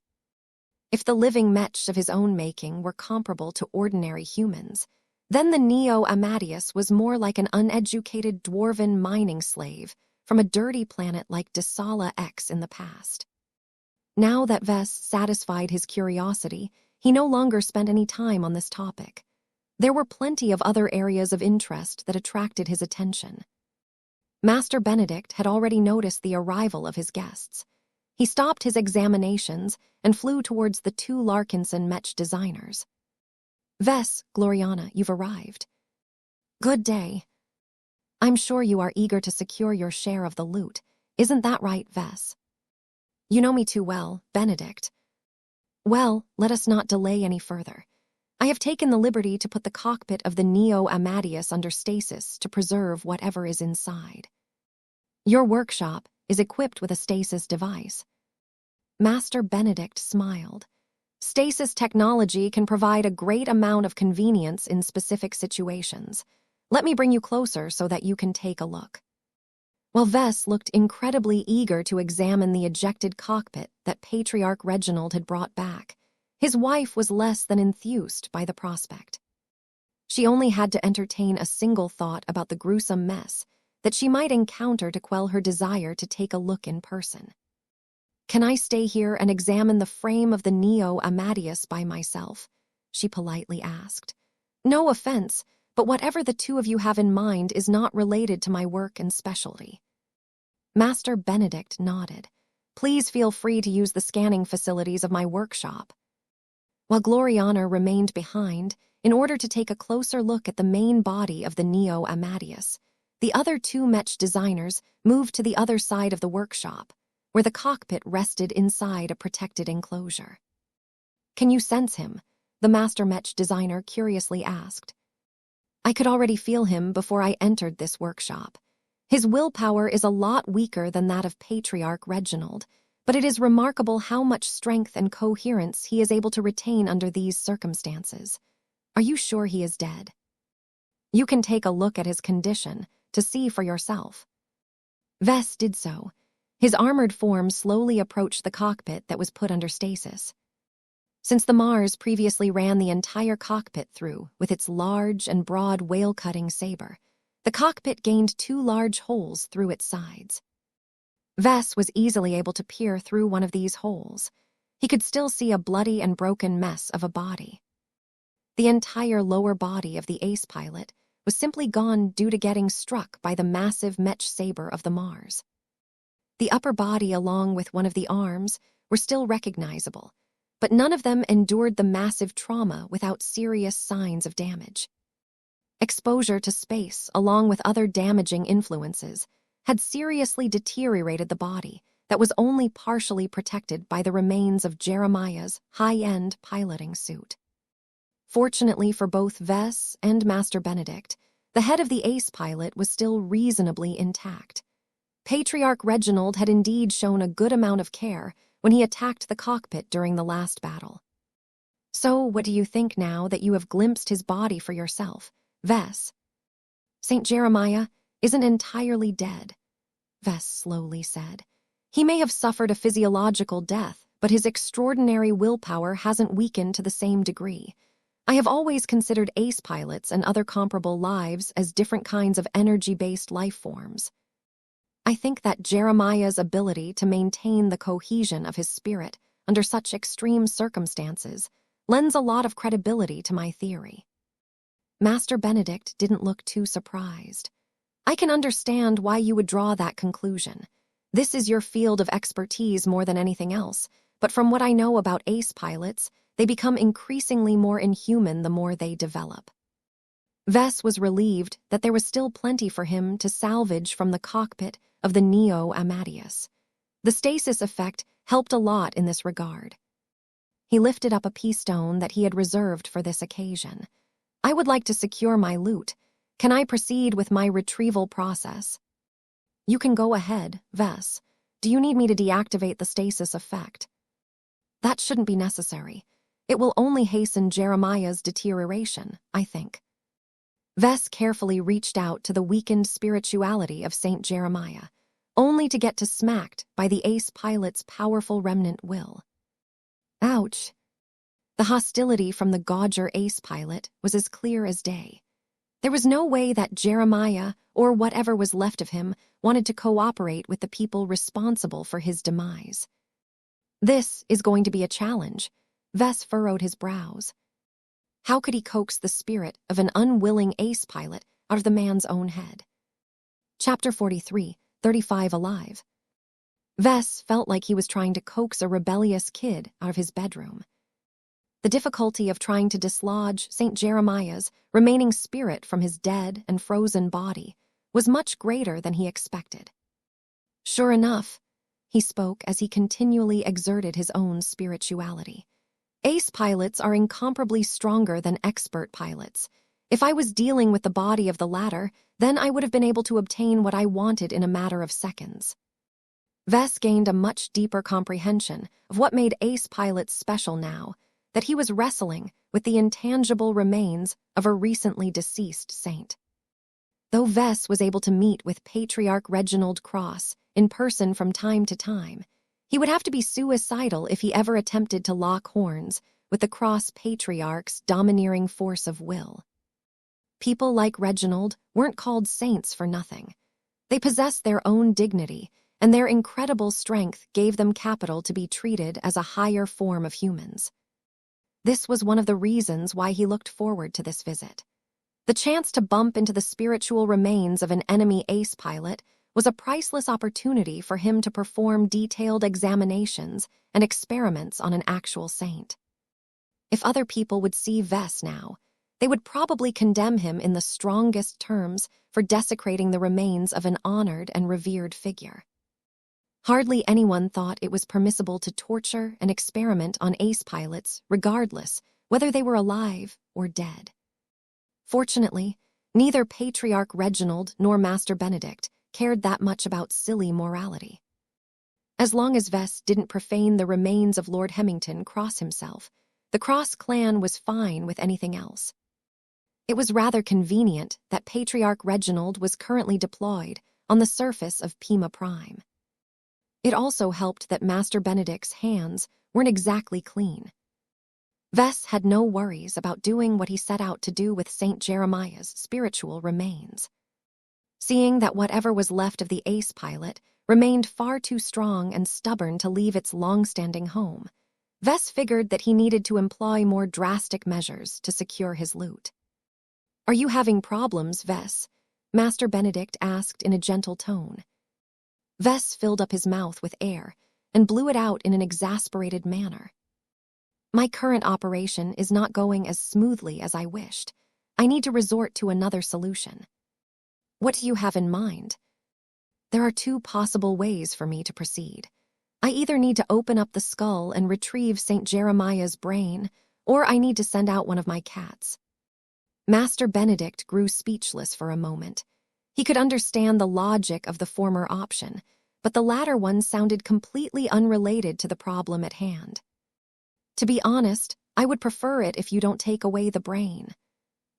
If the living Mechs of his own making were comparable to ordinary humans, then the Neo Amadeus was more like an uneducated dwarven mining slave from a dirty planet like Desala X in the past. Now that Vess satisfied his curiosity, he no longer spent any time on this topic. There were plenty of other areas of interest that attracted his attention. Master Benedict had already noticed the arrival of his guests. He stopped his examinations and flew towards the two Larkinson Mech designers. Vess, Gloriana, you've arrived. Good day. I'm sure you are eager to secure your share of the loot. Isn't that right, Vess? You know me too well, Benedict. Well, let us not delay any further. I have taken the liberty to put the cockpit of the Neo Amadeus under stasis to preserve whatever is inside. Your workshop is equipped with a stasis device. Master Benedict smiled. Stasis technology can provide a great amount of convenience in specific situations. Let me bring you closer so that you can take a look. While Vess looked incredibly eager to examine the ejected cockpit that Patriarch Reginald had brought back, his wife was less than enthused by the prospect. She only had to entertain a single thought about the gruesome mess that she might encounter to quell her desire to take a look in person. Can I stay here and examine the frame of the Neo Amadeus by myself? She politely asked. No offense, but whatever the two of you have in mind is not related to my work and specialty. Master Benedict nodded. Please feel free to use the scanning facilities of my workshop. While Gloriana remained behind in order to take a closer look at the main body of the Neo Amadeus, the other two Mech designers moved to the other side of the workshop, where the cockpit rested inside a protected enclosure. Can you sense him? The master Mech designer curiously asked. I could already feel him before I entered this workshop. His willpower is a lot weaker than that of Patriarch Reginald, but it is remarkable how much strength and coherence he is able to retain under these circumstances. Are you sure he is dead? You can take a look at his condition to see for yourself. Vess did so. His armored form slowly approached the cockpit that was put under stasis. Since the Mars previously ran the entire cockpit through with its large and broad whale-cutting saber, the cockpit gained two large holes through its sides. Vess was easily able to peer through one of these holes. He could still see a bloody and broken mess of a body. The entire lower body of the ace pilot was simply gone due to getting struck by the massive Mech saber of the Mars. The upper body along with one of the arms were still recognizable, but none of them endured the massive trauma without serious signs of damage. Exposure to space, along with other damaging influences, had seriously deteriorated the body that was only partially protected by the remains of Jeremiah's high-end piloting suit. Fortunately for both Vess and Master Benedict, the head of the ace pilot was still reasonably intact. Patriarch Reginald had indeed shown a good amount of care when he attacked the cockpit during the last battle. So, what do you think now that you have glimpsed his body for yourself, Vess? St. Jeremiah isn't entirely dead, Vess slowly said. He may have suffered a physiological death, but his extraordinary willpower hasn't weakened to the same degree. I have always considered ace pilots and other comparable lives as different kinds of energy-based life forms. I think that Jeremiah's ability to maintain the cohesion of his spirit under such extreme circumstances lends a lot of credibility to my theory. Master Benedict didn't look too surprised. I can understand why you would draw that conclusion. This is your field of expertise more than anything else, but from what I know about ace pilots, they become increasingly more inhuman the more they develop. Vess was relieved that there was still plenty for him to salvage from the cockpit of the Neo Amadeus. The stasis effect helped a lot in this regard. He lifted up a pea stone that he had reserved for this occasion. I would like to secure my loot. Can I proceed with my retrieval process? You can go ahead, Vess. Do you need me to deactivate the stasis effect? That shouldn't be necessary. It will only hasten Jeremiah's deterioration, I think. Vess carefully reached out to the weakened spirituality of Saint Jeremiah, only to get smacked by the ace pilot's powerful remnant will. Ouch! The hostility from the Gauger ace pilot was as clear as day. There was no way that Jeremiah, or whatever was left of him, wanted to cooperate with the people responsible for his demise. This is going to be a challenge. Vess furrowed his brows. How could he coax the spirit of an unwilling ace pilot out of the man's own head? Chapter 43, 35 Alive. Vess felt like he was trying to coax a rebellious kid out of his bedroom. The difficulty of trying to dislodge St. Jeremiah's remaining spirit from his dead and frozen body was much greater than he expected. Sure enough, he spoke as he continually exerted his own spirituality. Ace pilots are incomparably stronger than expert pilots. If I was dealing with the body of the latter, then I would have been able to obtain what I wanted in a matter of seconds. Vess gained a much deeper comprehension of what made ace pilots special now, that he was wrestling with the intangible remains of a recently deceased saint. Though Vess was able to meet with Patriarch Reginald Cross in person from time to time, he would have to be suicidal if he ever attempted to lock horns with the Cross Patriarch's domineering force of will. People like Reginald weren't called saints for nothing. They possessed their own dignity, and their incredible strength gave them capital to be treated as a higher form of humans. This was one of the reasons why he looked forward to this visit. The chance to bump into the spiritual remains of an enemy ace pilot was a priceless opportunity for him to perform detailed examinations and experiments on an actual saint. If other people would see Vess now, they would probably condemn him in the strongest terms for desecrating the remains of an honored and revered figure. Hardly anyone thought it was permissible to torture and experiment on ace pilots regardless whether they were alive or dead. Fortunately, neither Patriarch Reginald nor Master Benedict cared that much about silly morality. As long as Vess didn't profane the remains of Lord Hemington Cross himself, the Cross clan was fine with anything else. It was rather convenient that Patriarch Reginald was currently deployed on the surface of Pima Prime. It also helped that Master Benedict's hands weren't exactly clean. Vess had no worries about doing what he set out to do with St. Jeremiah's spiritual remains. Seeing that whatever was left of the ace pilot remained far too strong and stubborn to leave its long-standing home, Vess figured that he needed to employ more drastic measures to secure his loot. "Are you having problems, Vess?" Master Benedict asked in a gentle tone. Vess filled up his mouth with air and blew it out in an exasperated manner. "My current operation is not going as smoothly as I wished. I need to resort to another solution." "What do you have in mind?" "There are two possible ways for me to proceed. I either need to open up the skull and retrieve St. Jeremiah's brain, or I need to send out one of my cats." Master Benedict grew speechless for a moment. He could understand the logic of the former option, but the latter one sounded completely unrelated to the problem at hand. "To be honest, I would prefer it if you don't take away the brain,"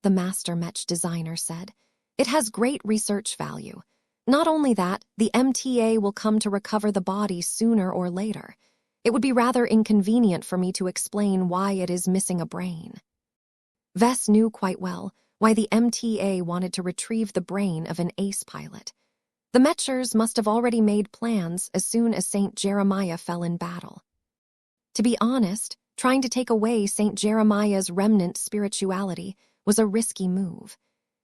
the master Mech designer said. "It has great research value. Not only that, the MTA will come to recover the body sooner or later. It would be rather inconvenient for me to explain why it is missing a brain. Vess knew quite well why the MTA wanted to retrieve the brain of an ace pilot. The Mechers must have already made plans as soon as St. Jeremiah fell in battle. To be honest, trying to take away St. Jeremiah's remnant spirituality was a risky move.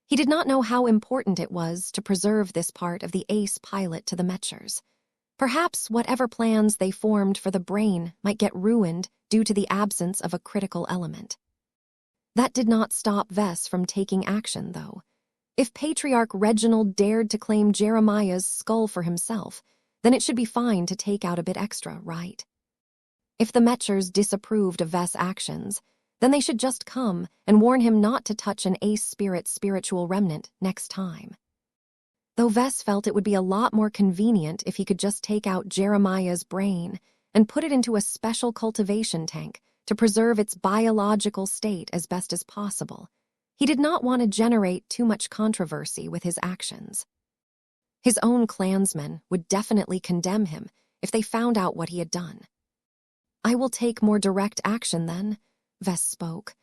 He did not know how important it was to preserve this part of the ace pilot to the Mechers. Perhaps whatever plans they formed for the brain might get ruined due to the absence of a critical element. That did not stop Vess from taking action, though. If Patriarch Reginald dared to claim Jeremiah's skull for himself, then it should be fine to take out a bit extra, right? If the Mechers disapproved of Vess' actions, then they should just come and warn him not to touch an ace spirit's spiritual remnant next time. Though Vess felt it would be a lot more convenient if he could just take out Jeremiah's brain and put it into a special cultivation tank to preserve its biological state as best as possible, he did not want to generate too much controversy with his actions. His own clansmen would definitely condemn him if they found out what he had done. "I will take more direct action then," Vess spoke.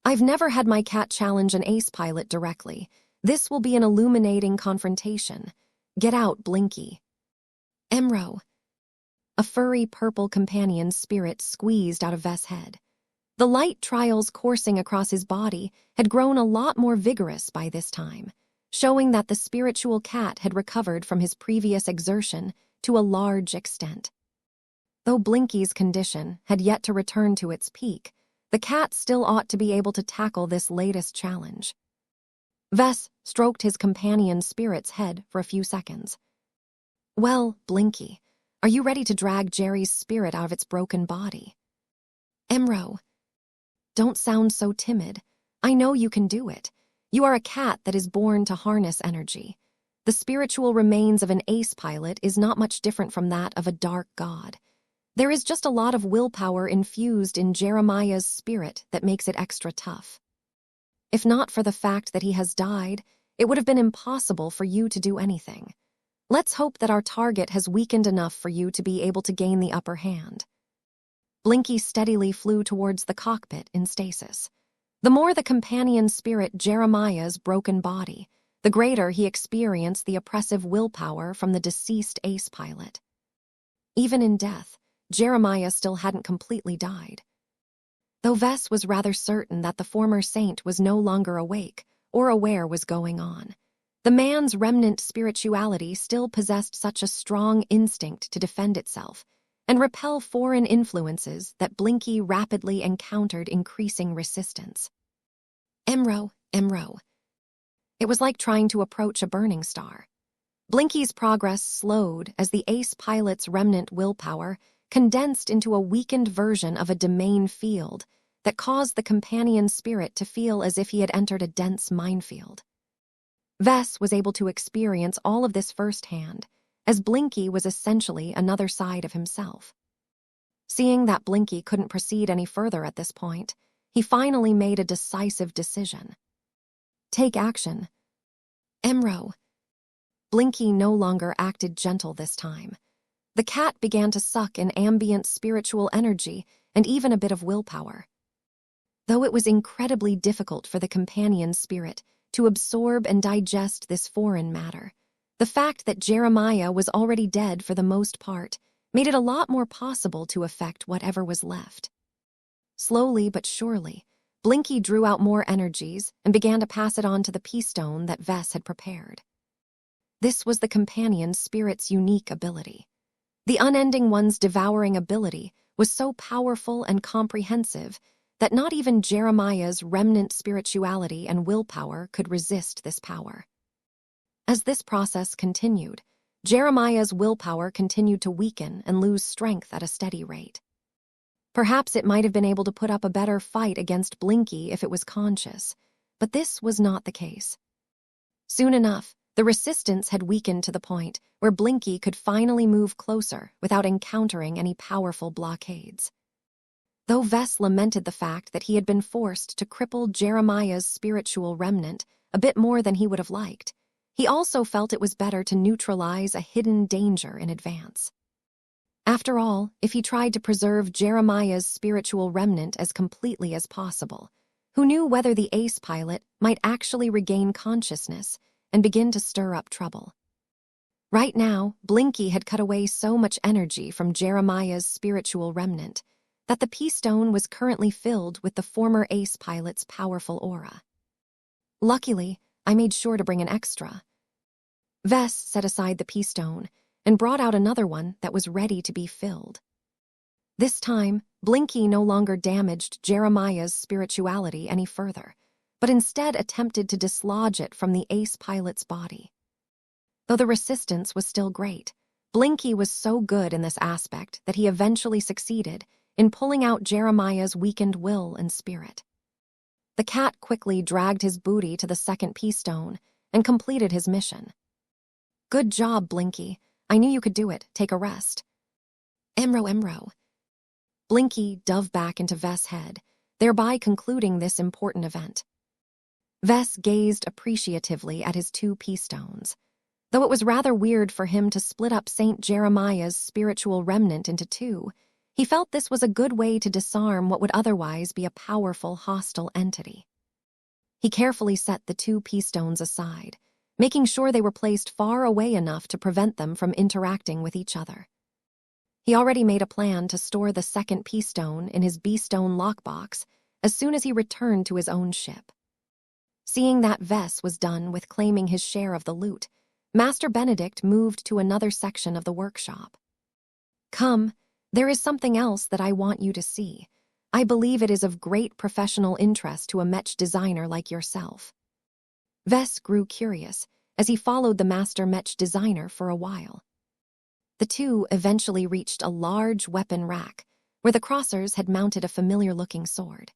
"I've never had my cat challenge an ace pilot directly. This will be an illuminating confrontation. Get out, Blinky." "Emro." A furry purple companion spirit squeezed out of Vess' head. The light trials coursing across his body had grown a lot more vigorous by this time, showing that the spiritual cat had recovered from his previous exertion to a large extent. Though Blinky's condition had yet to return to its peak, the cat still ought to be able to tackle this latest challenge. Vess stroked his companion's spirit's head for a few seconds. "Well, Blinky, are you ready to drag Jerry's spirit out of its broken body?" "Emro." "Don't sound so timid. I know you can do it. You are a cat that is born to harness energy. The spiritual remains of an ace pilot is not much different from that of a dark god. There is just a lot of willpower infused in Jeremiah's spirit that makes it extra tough. If not for the fact that he has died, it would have been impossible for you to do anything. Let's hope that our target has weakened enough for you to be able to gain the upper hand." Blinky steadily flew towards the cockpit in stasis. The more the companion spirit Jeremiah's broken body, the greater he experienced the oppressive willpower from the deceased ace pilot. Even in death, Jeremiah still hadn't completely died. Though Vess was rather certain that the former saint was no longer awake or aware was going on, the man's remnant spirituality still possessed such a strong instinct to defend itself and repel foreign influences that Blinky rapidly encountered increasing resistance. "Emro, Emro." It was like trying to approach a burning star. Blinky's progress slowed as the ace pilot's remnant willpower condensed into a weakened version of a domain field that caused the companion spirit to feel as if he had entered a dense minefield. Vess was able to experience all of this firsthand, as Blinky was essentially another side of himself. Seeing that Blinky couldn't proceed any further at this point, he finally made a decisive decision. "Take action." "Emro." Blinky no longer acted gentle this time. The cat began to suck in ambient spiritual energy and even a bit of willpower. Though it was incredibly difficult for the companion spirit to absorb and digest this foreign matter, the fact that Jeremiah was already dead for the most part made it a lot more possible to affect whatever was left. Slowly but surely, Blinky drew out more energies and began to pass it on to the peace stone that Vess had prepared. This was the companion spirit's unique ability. The unending one's devouring ability was so powerful and comprehensive that not even Jeremiah's remnant spirituality and willpower could resist this power. As this process continued, Jeremiah's willpower continued to weaken and lose strength at a steady rate. Perhaps it might have been able to put up a better fight against Blinky if it was conscious, but this was not the case. Soon enough, the resistance had weakened to the point where Blinky could finally move closer without encountering any powerful blockades. Though Vess lamented the fact that he had been forced to cripple Jeremiah's spiritual remnant a bit more than he would have liked, he also felt it was better to neutralize a hidden danger in advance. After all, if he tried to preserve Jeremiah's spiritual remnant as completely as possible, who knew whether the ace pilot might actually regain consciousness and begin to stir up trouble? Right now, Blinky had cut away so much energy from Jeremiah's spiritual remnant that the P-stone was currently filled with the former ace pilot's powerful aura. Luckily, I made sure to bring an extra. Vess set aside the P-stone and brought out another one that was ready to be filled. This time, Blinky no longer damaged Jeremiah's spirituality any further, but instead attempted to dislodge it from the ace pilot's body. Though the resistance was still great, Blinky was so good in this aspect that he eventually succeeded in pulling out Jeremiah's weakened will and spirit. The cat quickly dragged his booty to the second P-stone and completed his mission. "Good job, Blinky. I knew you could do it. Take a rest." Emro. Blinky dove back into Vess' head, thereby concluding this important event. Vess gazed appreciatively at his two P-stones. Though it was rather weird for him to split up St. Jeremiah's spiritual remnant into two, he felt this was a good way to disarm what would otherwise be a powerful hostile entity. He carefully set the two P-stones aside, making sure they were placed far away enough to prevent them from interacting with each other. He already made a plan to store the second P-stone in his B-stone lockbox as soon as he returned to his own ship. Seeing that Vess was done with claiming his share of the loot, Master Benedict moved to another section of the workshop. "Come, there is something else that I want you to see. I believe it is of great professional interest to a Mech designer like yourself." Vess grew curious as he followed the master Mech designer for a while. The two eventually reached a large weapon rack where the crossers had mounted a familiar-looking sword.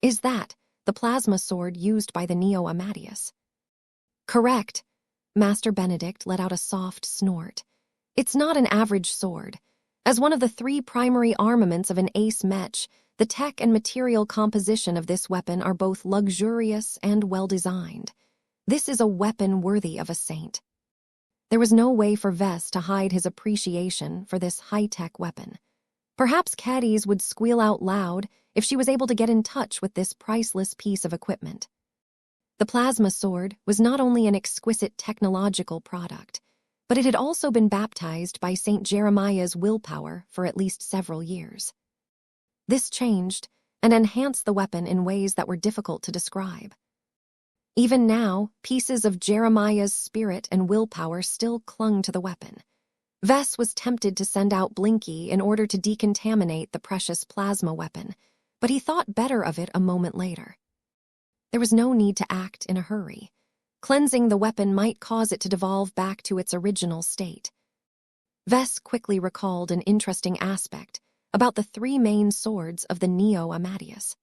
"Is that the plasma sword used by the Neo Amadeus?" "Correct." Master Benedict let out a soft snort. "It's not an average sword. As one of the three primary armaments of an ace Mech, the tech and material composition of this weapon are both luxurious and well-designed. This is a weapon worthy of a saint." There was no way for Vess to hide his appreciation for this high-tech weapon. Perhaps Caddies would squeal out loud if she was able to get in touch with this priceless piece of equipment. The plasma sword was not only an exquisite technological product, but it had also been baptized by St. Jeremiah's willpower for at least several years. This changed and enhanced the weapon in ways that were difficult to describe. Even now, pieces of Jeremiah's spirit and willpower still clung to the weapon. Vess was tempted to send out Blinky in order to decontaminate the precious plasma weapon, but he thought better of it a moment later. There was no need to act in a hurry. Cleansing the weapon might cause it to devolve back to its original state. Vess quickly recalled an interesting aspect about the three main swords of the Neo Amadeus.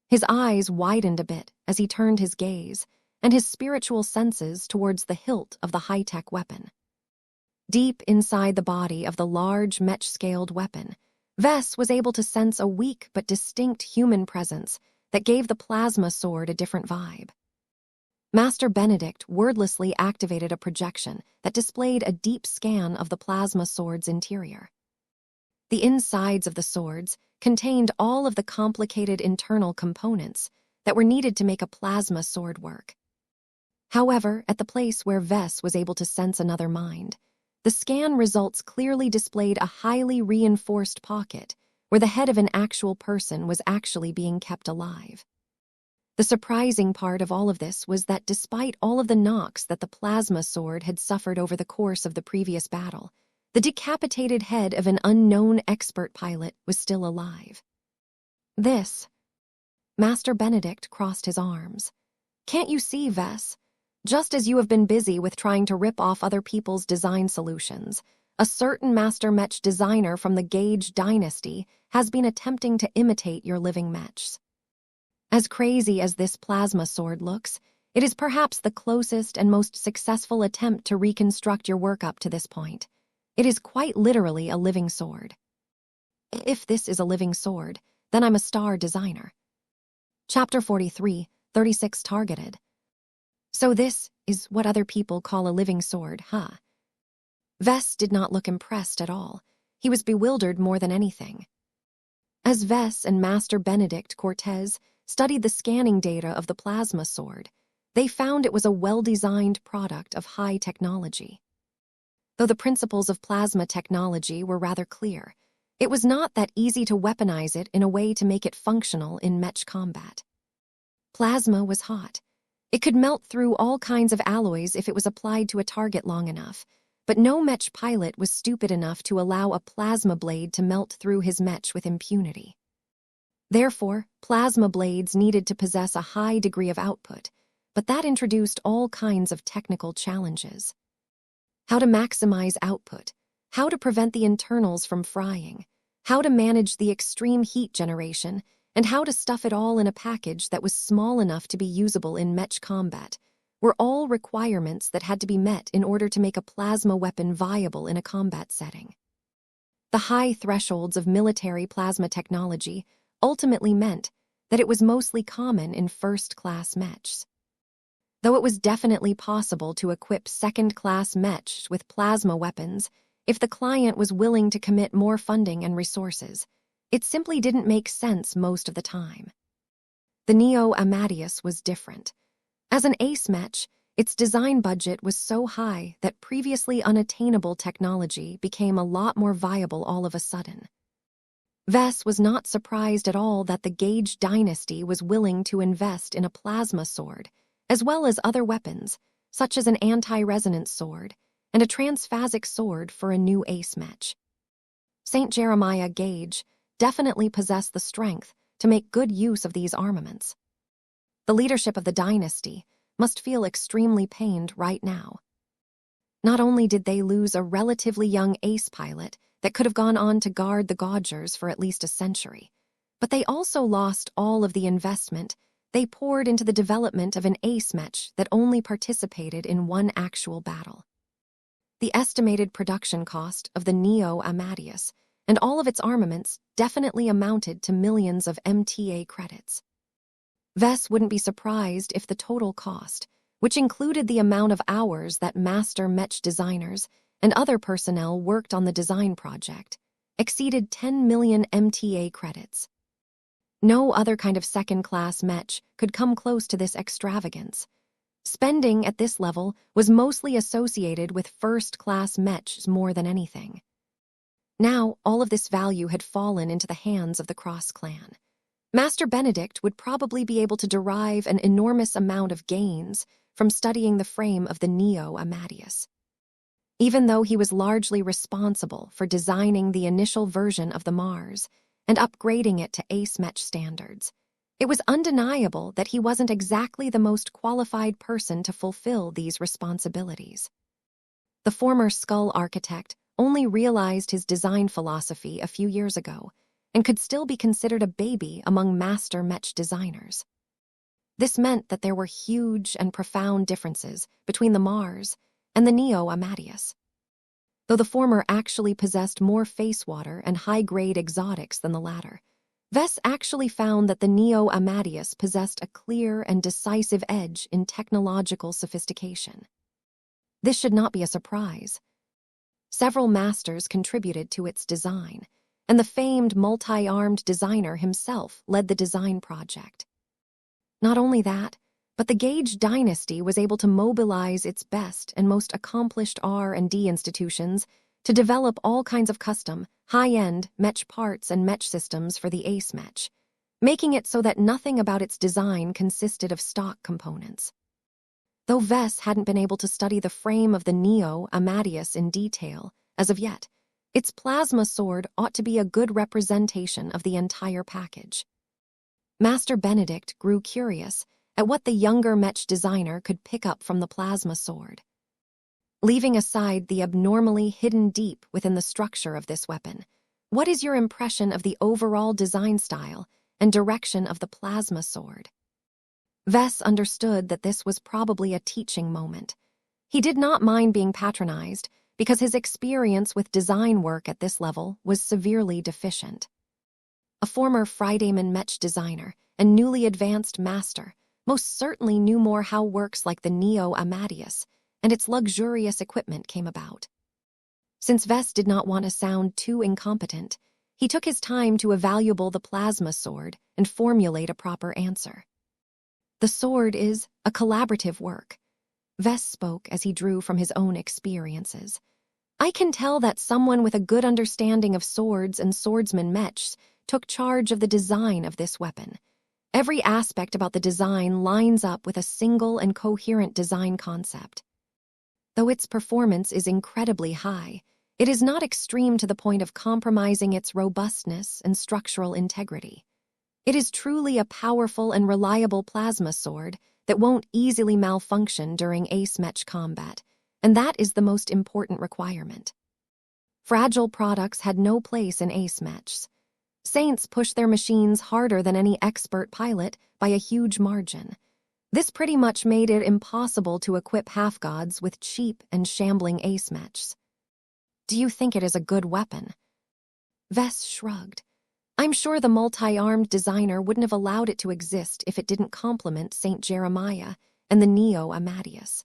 His eyes widened a bit as he turned his gaze and his spiritual senses towards the hilt of the high-tech weapon. Deep inside the body of the large Mech-scaled weapon, Vess was able to sense a weak but distinct human presence that gave the plasma sword a different vibe. Master Benedict wordlessly activated a projection that displayed a deep scan of the plasma sword's interior. The insides of the swords contained all of the complicated internal components that were needed to make a plasma sword work. However, at the place where Vess was able to sense another mind, the scan results clearly displayed a highly reinforced pocket where the head of an actual person was actually being kept alive. The surprising part of all of this was that despite all of the knocks that the plasma sword had suffered over the course of the previous battle, the decapitated head of an unknown expert pilot was still alive. "This." Master Benedict crossed his arms. "Can't you see, Vess? Just as you have been busy with trying to rip off other people's design solutions, a certain master Mech designer from the Gage dynasty has been attempting to imitate your living Mechs. As crazy as this plasma sword looks, it is perhaps the closest and most successful attempt to reconstruct your work up to this point. It is quite literally a living sword. If this is a living sword, then I'm a star designer." Chapter 43, 36 Targeted. "So this is what other people call a living sword, huh?" Vess did not look impressed at all. He was bewildered more than anything. As Vess and Master Benedict Cortez studied the scanning data of the plasma sword, they found it was a well-designed product of high technology. Though the principles of plasma technology were rather clear, it was not that easy to weaponize it in a way to make it functional in Mech combat. Plasma was hot. It could melt through all kinds of alloys if it was applied to a target long enough, but no Mech pilot was stupid enough to allow a plasma blade to melt through his Mech with impunity. Therefore, plasma blades needed to possess a high degree of output, but that introduced all kinds of technical challenges. How to maximize output, how to prevent the internals from frying, how to manage the extreme heat generation, and how to stuff it all in a package that was small enough to be usable in Mech combat were all requirements that had to be met in order to make a plasma weapon viable in a combat setting. The high thresholds of military plasma technology ultimately meant that it was mostly common in first-class Mechs. Though it was definitely possible to equip second-class Mechs with plasma weapons if the client was willing to commit more funding and resources, it simply didn't make sense most of the time. The Neo Amadeus was different. As an ace Mech, its design budget was so high that previously unattainable technology became a lot more viable all of a sudden. Vess was not surprised at all that the Gage dynasty was willing to invest in a plasma sword, as well as other weapons, such as an anti-resonance sword and a transphasic sword for a new ace Mech. St. Jeremiah Gage definitely possessed the strength to make good use of these armaments. The leadership of the dynasty must feel extremely pained right now. Not only did they lose a relatively young ace pilot that could have gone on to guard the Godgers for at least a century, but they also lost all of the investment they poured into the development of an ace Mech that only participated in one actual battle. The estimated production cost of the Neo Amadeus and all of its armaments definitely amounted to millions of MTA credits. Vess wouldn't be surprised if the total cost, which included the amount of hours that master Mech designers and other personnel worked on the design project, exceeded 10 million MTA credits. No other kind of second-class Mech could come close to this extravagance. Spending at this level was mostly associated with first-class Mechs more than anything. Now, all of this value had fallen into the hands of the Cross clan. Master Benedict would probably be able to derive an enormous amount of gains from studying the frame of the Neo Amadeus. Even though he was largely responsible for designing the initial version of the Mars and upgrading it to ace Mech standards, it was undeniable that he wasn't exactly the most qualified person to fulfill these responsibilities. The former Skull architect only realized his design philosophy a few years ago and could still be considered a baby among master Mech designers. This meant that there were huge and profound differences between the Mars and the Neo Amadeus. Though the former actually possessed more face water and high-grade exotics than the latter, Vess actually found that the Neo Amadeus possessed a clear and decisive edge in technological sophistication. This should not be a surprise. Several masters contributed to its design, and the famed multi-armed designer himself led the design project. Not only that, but the Gage dynasty was able to mobilize its best and most accomplished R&D institutions to develop all kinds of custom, high-end Mech parts and Mech systems for the ace Mech, making it so that nothing about its design consisted of stock components. Though Vess hadn't been able to study the frame of the Neo Amadeus in detail as of yet, its plasma sword ought to be a good representation of the entire package. Master Benedict grew curious at what the younger Mech designer could pick up from the plasma sword. Leaving aside the abnormally hidden deep within the structure of this weapon, what is your impression of the overall design style and direction of the plasma sword? Vess understood that this was probably a teaching moment. He did not mind being patronized because his experience with design work at this level was severely deficient. A former Fridayman Mech designer and newly advanced master most certainly knew more how works like the Neo Amadeus and its luxurious equipment came about. Since Vess did not want to sound too incompetent, he took his time to evaluate the plasma sword and formulate a proper answer. The sword is a collaborative work. Vess spoke as he drew from his own experiences. I can tell that someone with a good understanding of swords and swordsman Mechs took charge of the design of this weapon. Every aspect about the design lines up with a single and coherent design concept. Though its performance is incredibly high, it is not extreme to the point of compromising its robustness and structural integrity. It is truly a powerful and reliable plasma sword that won't easily malfunction during ace Mech combat, and that is the most important requirement. Fragile products had no place in ace Mechs. Saints pushed their machines harder than any expert pilot by a huge margin. This pretty much made it impossible to equip half-gods with cheap and shambling ace Mechs. Do you think it is a good weapon? Vess shrugged. I'm sure the multi-armed designer wouldn't have allowed it to exist if it didn't complement St. Jeremiah and the Neo Amadeus.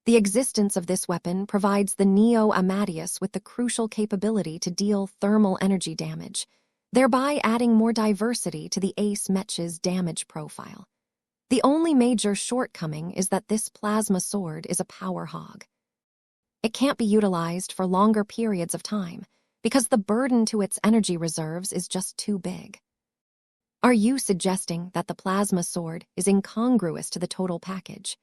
The existence of this weapon provides the Neo Amadeus with the crucial capability to deal thermal energy damage, thereby adding more diversity to the ace Mech's damage profile. The only major shortcoming is that this plasma sword is a power hog. It can't be utilized for longer periods of time, because the burden to its energy reserves is just too big. Are you suggesting that the plasma sword is incongruous to the total package?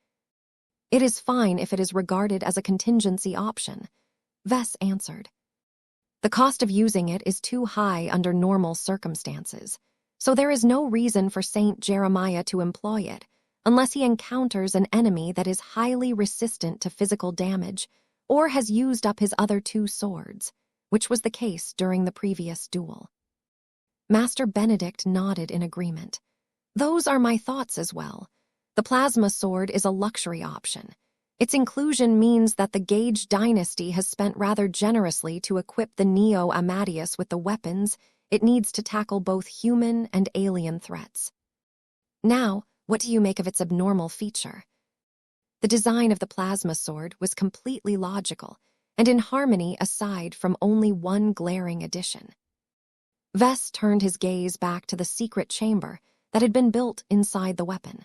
It is fine if it is regarded as a contingency option, Vess answered. The cost of using it is too high under normal circumstances, so there is no reason for St. Jeremiah to employ it unless he encounters an enemy that is highly resistant to physical damage or has used up his other two swords, which was the case during the previous duel. Master Benedict nodded in agreement. Those are my thoughts as well. The plasma sword is a luxury option. Its inclusion means that the Gage dynasty has spent rather generously to equip the Neo Amadeus with the weapons it needs to tackle both human and alien threats. Now, what do you make of its abnormal feature? The design of the plasma sword was completely logical and in harmony aside from only one glaring addition. Vess turned his gaze back to the secret chamber that had been built inside the weapon.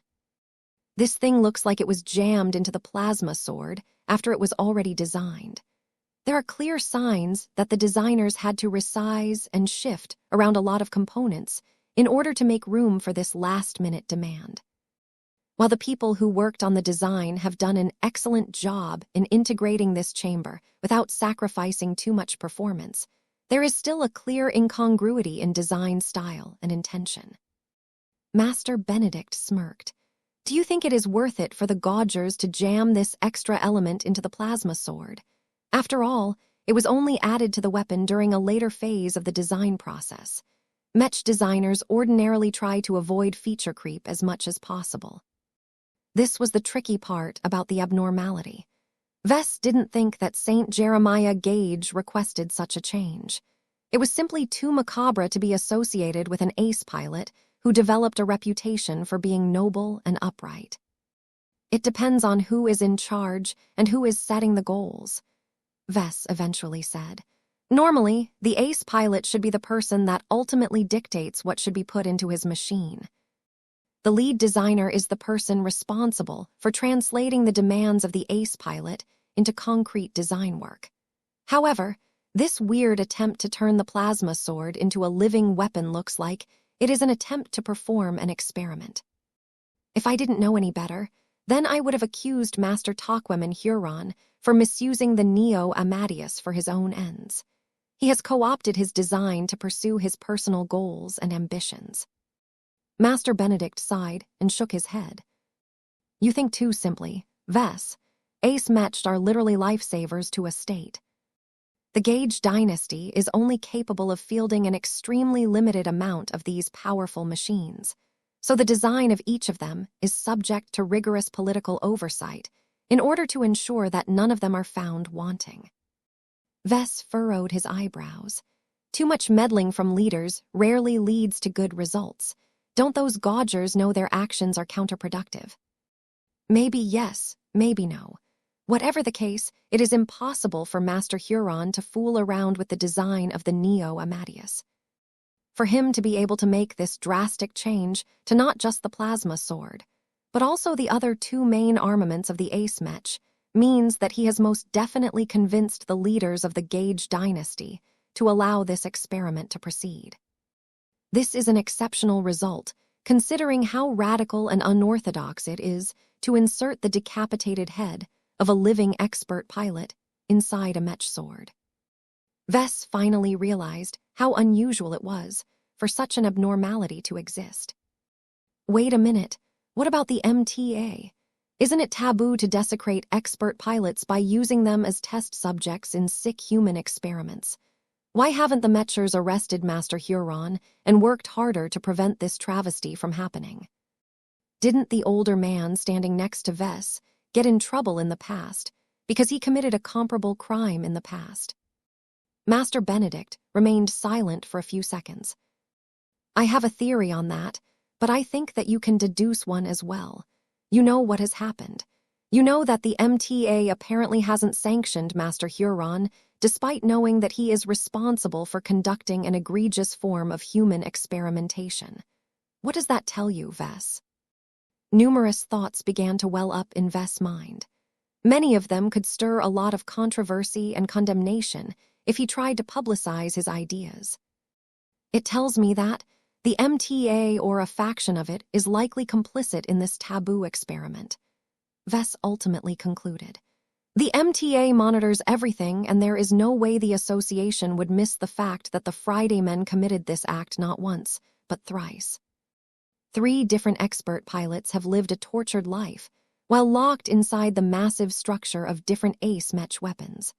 This thing looks like it was jammed into the plasma sword after it was already designed. There are clear signs that the designers had to resize and shift around a lot of components in order to make room for this last-minute demand. While the people who worked on the design have done an excellent job in integrating this chamber without sacrificing too much performance, there is still a clear incongruity in design style and intention. Master Benedict smirked. Do you think it is worth it for the Gaugers to jam this extra element into the plasma sword? After all, it was only added to the weapon during a later phase of the design process. Mech designers ordinarily try to avoid feature creep as much as possible. This was the tricky part about the abnormality. Vess didn't think that St. Jeremiah Gage requested such a change. It was simply too macabre to be associated with an ace pilot who developed a reputation for being noble and upright. It depends on who is in charge and who is setting the goals, Vess eventually said. Normally, the ace pilot should be the person that ultimately dictates what should be put into his machine. The lead designer is the person responsible for translating the demands of the ace pilot into concrete design work. However, this weird attempt to turn the plasma sword into a living weapon looks like it is an attempt to perform an experiment. If I didn't know any better, then I would have accused Master Taquem and Huron for misusing the Neo Amadeus for his own ends. He has co-opted his design to pursue his personal goals and ambitions. Master Benedict sighed and shook his head. You think too simply, Vess. Ace Mech are literally lifesavers to a state. The Gage dynasty is only capable of fielding an extremely limited amount of these powerful machines, so the design of each of them is subject to rigorous political oversight in order to ensure that none of them are found wanting. Vess furrowed his eyebrows. Too much meddling from leaders rarely leads to good results. Don't those Gaugers know their actions are counterproductive? Maybe yes, maybe no. Whatever the case, it is impossible for Master Huron to fool around with the design of the Neo Amadeus. For him to be able to make this drastic change to not just the plasma sword, but also the other two main armaments of the Ace Mech, means that he has most definitely convinced the leaders of the Gage dynasty to allow this experiment to proceed. This is an exceptional result, considering how radical and unorthodox it is to insert the decapitated head of a living expert pilot inside a Mech sword. Vess finally realized how unusual it was for such an abnormality to exist. Wait a minute, what about the MTA? Isn't it taboo to desecrate expert pilots by using them as test subjects in sick human experiments? Why haven't the Mechers arrested Master Huron and worked harder to prevent this travesty from happening? Didn't the older man standing next to Vess get in trouble in the past because he committed a comparable crime in the past? Master Benedict remained silent for a few seconds. I have a theory on that, but I think that you can deduce one as well. You know what has happened. You know that the MTA apparently hasn't sanctioned Master Huron, despite knowing that he is responsible for conducting an egregious form of human experimentation. What does that tell you, Vess? Numerous thoughts began to well up in Vess' mind. Many of them could stir a lot of controversy and condemnation if he tried to publicize his ideas. It tells me that the MTA or a faction of it is likely complicit in this taboo experiment. Vess ultimately concluded. The MTA monitors everything, and there is no way the association would miss the fact that the Friday men committed this act not once, but thrice. 3 different expert pilots have lived a tortured life, while locked inside the massive structure of different Ace Mech weapons.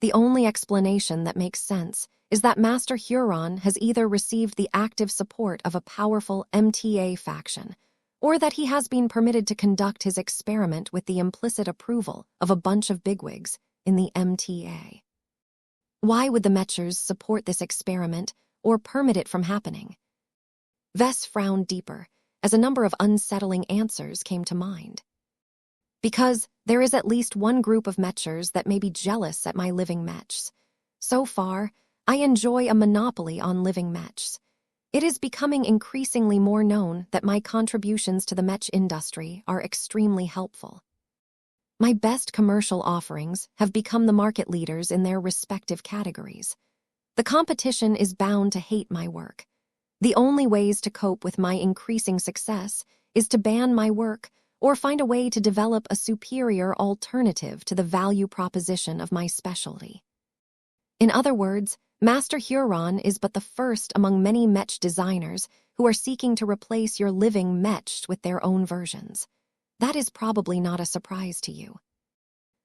The only explanation that makes sense is that Master Huron has either received the active support of a powerful MTA faction, or that he has been permitted to conduct his experiment with the implicit approval of a bunch of bigwigs in the MTA. Why would the Mechers support this experiment or permit it from happening? Vess frowned deeper as a number of unsettling answers came to mind. Because there is at least one group of Mechers that may be jealous at my living Mechs. So far, I enjoy a monopoly on living Mechs. It is becoming increasingly more known that my contributions to the Mech industry are extremely helpful. My best commercial offerings have become the market leaders in their respective categories. The competition is bound to hate my work. The only ways to cope with my increasing success is to ban my work or find a way to develop a superior alternative to the value proposition of my specialty. In other words, Master Huron is but the first among many Mech designers who are seeking to replace your living Mech with their own versions. That is probably not a surprise to you.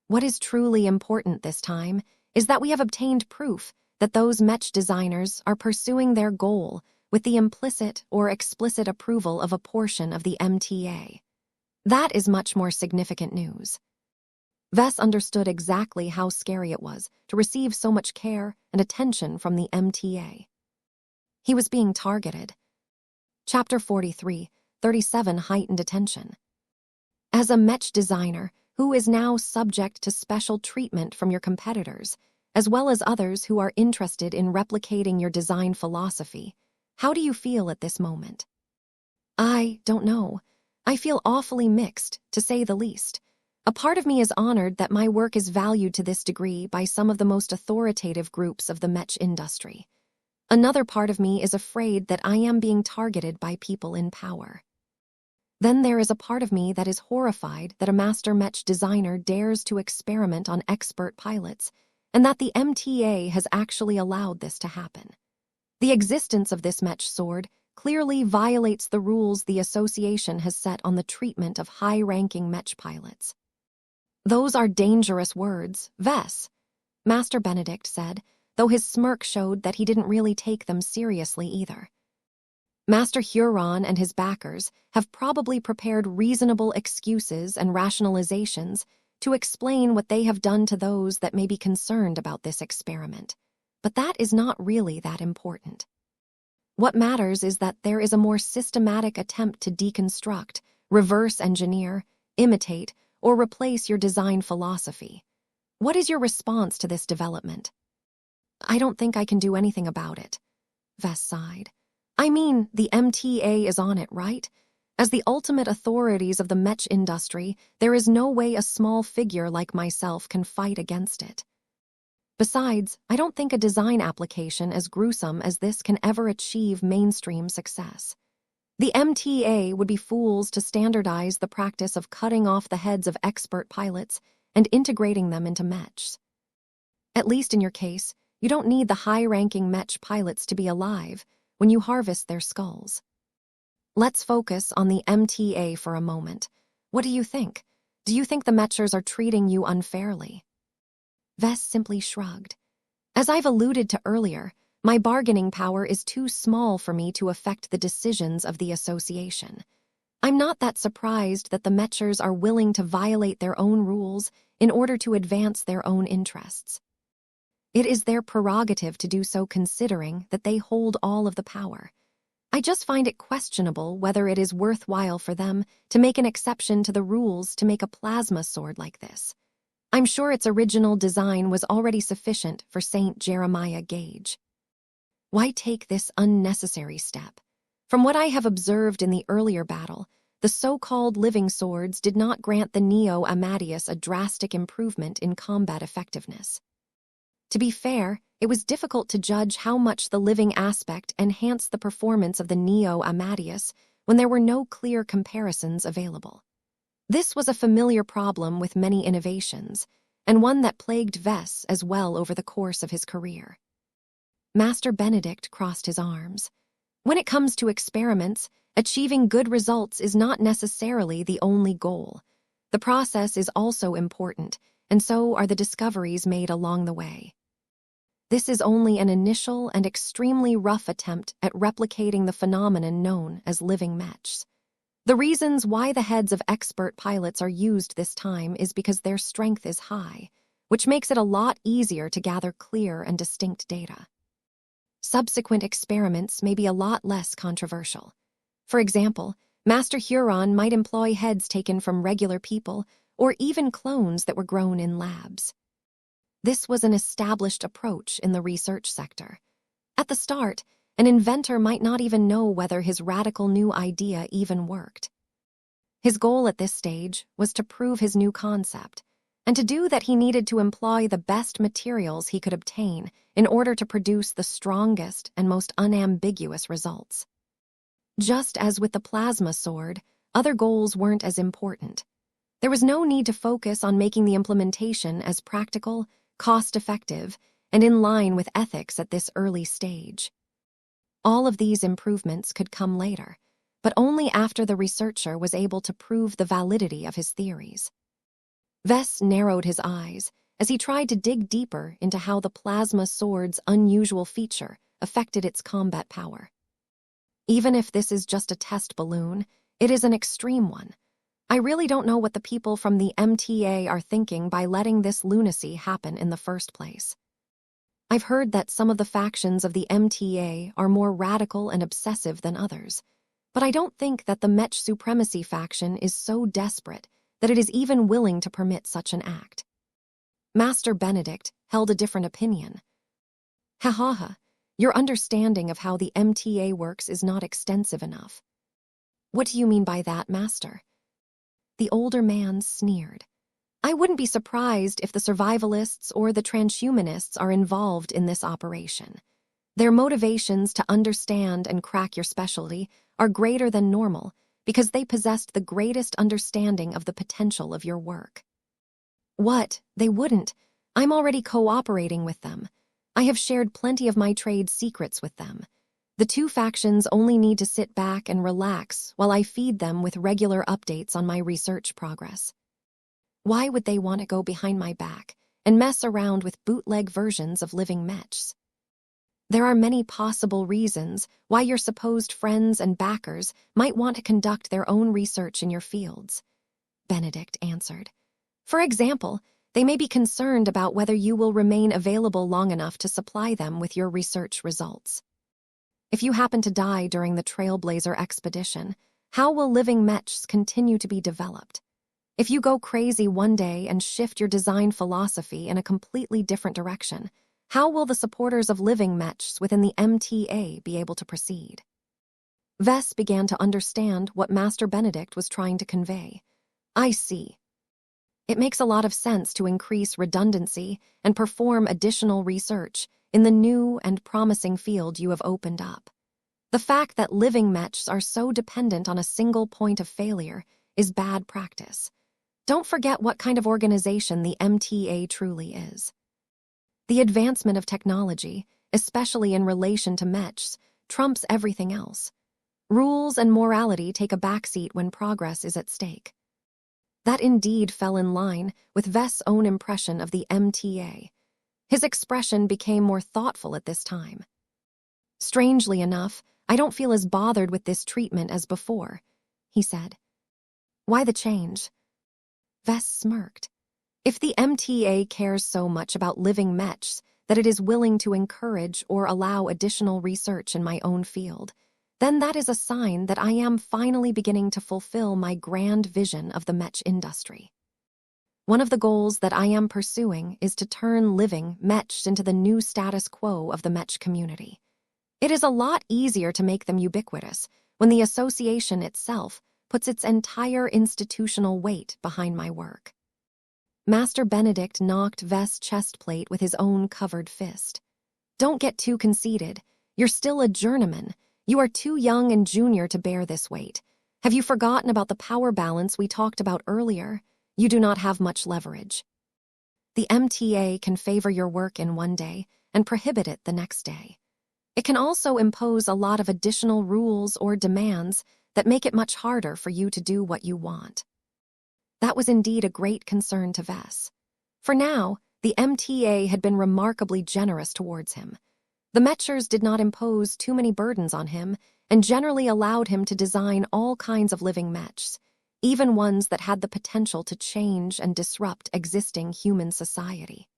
What is truly important this time is that we have obtained proof that those Mech designers are pursuing their goal with the implicit or explicit approval of a portion of the MTA. That is much more significant news. Vess understood exactly how scary it was to receive so much care and attention from the MTA. He was being targeted. Chapter 43, 37 Heightened Attention. As a Mech designer who is now subject to special treatment from your competitors, as well as others who are interested in replicating your design philosophy, how do you feel at this moment? I don't know. I feel awfully mixed, to say the least. A part of me is honored that my work is valued to this degree by some of the most authoritative groups of the Mech industry. Another part of me is afraid that I am being targeted by people in power. Then there is a part of me that is horrified that a master Mech designer dares to experiment on expert pilots, and that the MTA has actually allowed this to happen. The existence of this Mech sword clearly violates the rules the association has set on the treatment of high-ranking Mech pilots. Those are dangerous words, Vess, Master Benedict said, though his smirk showed that he didn't really take them seriously either. Master Huron and his backers have probably prepared reasonable excuses and rationalizations to explain what they have done to those that may be concerned about this experiment, but that is not really that important. What matters is that there is a more systematic attempt to deconstruct, reverse engineer, imitate, or replace your design philosophy. What is your response to this development? I don't think I can do anything about it, Vess sighed. I mean, the MTA is on it, right? As the ultimate authorities of the Mech industry, there is no way a small figure like myself can fight against it. Besides, I don't think a design application as gruesome as this can ever achieve mainstream success. The MTA would be fools to standardize the practice of cutting off the heads of expert pilots and integrating them into Mechs. At least in your case, you don't need the high-ranking Mech pilots to be alive when you harvest their skulls. Let's focus on the MTA for a moment. What do you think? Do you think the Mechers are treating you unfairly? Vess simply shrugged. As I've alluded to earlier, my bargaining power is too small for me to affect the decisions of the association. I'm not that surprised that the Mechers are willing to violate their own rules in order to advance their own interests. It is their prerogative to do so considering that they hold all of the power. I just find it questionable whether it is worthwhile for them to make an exception to the rules to make a plasma sword like this. I'm sure its original design was already sufficient for St. Jeremiah Gage. Why take this unnecessary step? From what I have observed in the earlier battle, the so-called living swords did not grant the Neo Amadeus a drastic improvement in combat effectiveness. To be fair, it was difficult to judge how much the living aspect enhanced the performance of the Neo Amadeus when there were no clear comparisons available. This was a familiar problem with many innovations, and one that plagued Vess as well over the course of his career. Master Benedict crossed his arms. When it comes to experiments, achieving good results is not necessarily the only goal. The process is also important, and so are the discoveries made along the way. This is only an initial and extremely rough attempt at replicating the phenomenon known as living Mechs. The reasons why the heads of expert pilots are used this time is because their strength is high, which makes it a lot easier to gather clear and distinct data. Subsequent experiments may be a lot less controversial. For example, Master Huron might employ heads taken from regular people or even clones that were grown in labs. This was an established approach in the research sector. At the start, an inventor might not even know whether his radical new idea even worked. His goal at this stage was to prove his new concept, and to do that he needed to employ the best materials he could obtain in order to produce the strongest and most unambiguous results. Just as with the plasma sword, other goals weren't as important. There was no need to focus on making the implementation as practical, cost-effective, and in line with ethics at this early stage. All of these improvements could come later, but only after the researcher was able to prove the validity of his theories. Vess narrowed his eyes as he tried to dig deeper into how the plasma sword's unusual feature affected its combat power. Even if this is just a test balloon, it is an extreme one. I really don't know what the people from the MTA are thinking by letting this lunacy happen in the first place. I've heard that some of the factions of the MTA are more radical and obsessive than others, but I don't think that the Mech Supremacy faction is so desperate that it is even willing to permit such an act. Master Benedict held a different opinion. Ha ha ha, your understanding of how the MTA works is not extensive enough. What do you mean by that, Master? The older man sneered. I wouldn't be surprised if the survivalists or the transhumanists are involved in this operation. Their motivations to understand and crack your specialty are greater than normal because they possessed the greatest understanding of the potential of your work. What? They wouldn't. I'm already cooperating with them. I have shared plenty of my trade secrets with them. The two factions only need to sit back and relax while I feed them with regular updates on my research progress. Why would they want to go behind my back and mess around with bootleg versions of living Mechs? There are many possible reasons why your supposed friends and backers might want to conduct their own research in your fields, Benedict answered. For example, they may be concerned about whether you will remain available long enough to supply them with your research results. If you happen to die during the Trailblazer expedition, how will living Mechs continue to be developed? If you go crazy one day and shift your design philosophy in a completely different direction, how will the supporters of living mechs within the MTA be able to proceed? Vess began to understand what Master Benedict was trying to convey. I see. It makes a lot of sense to increase redundancy and perform additional research in the new and promising field you have opened up. The fact that living mechs are so dependent on a single point of failure is bad practice. Don't forget what kind of organization the MTA truly is. The advancement of technology, especially in relation to mechs, trumps everything else. Rules and morality take a backseat when progress is at stake. That indeed fell in line with Vess' own impression of the MTA. His expression became more thoughtful at this time. Strangely enough, I don't feel as bothered with this treatment as before, he said. Why the change? Vess smirked. If the MTA cares so much about living mechs that it is willing to encourage or allow additional research in my own field, then that is a sign that I am finally beginning to fulfill my grand vision of the mech industry. One of the goals that I am pursuing is to turn living mechs into the new status quo of the mech community. It is a lot easier to make them ubiquitous when the association itself puts its entire institutional weight behind my work. Master Benedict knocked Vess' chest plate with his own covered fist. Don't get too conceited. You're still a journeyman. You are too young and junior to bear this weight. Have you forgotten about the power balance we talked about earlier? You do not have much leverage. The MTA can favor your work in one day and prohibit it the next day. It can also impose a lot of additional rules or demands that make it much harder for you to do what you want. That was indeed a great concern to Vess. For now, the MTA had been remarkably generous towards him. The Mechers did not impose too many burdens on him and generally allowed him to design all kinds of living mechs, even ones that had the potential to change and disrupt existing human society.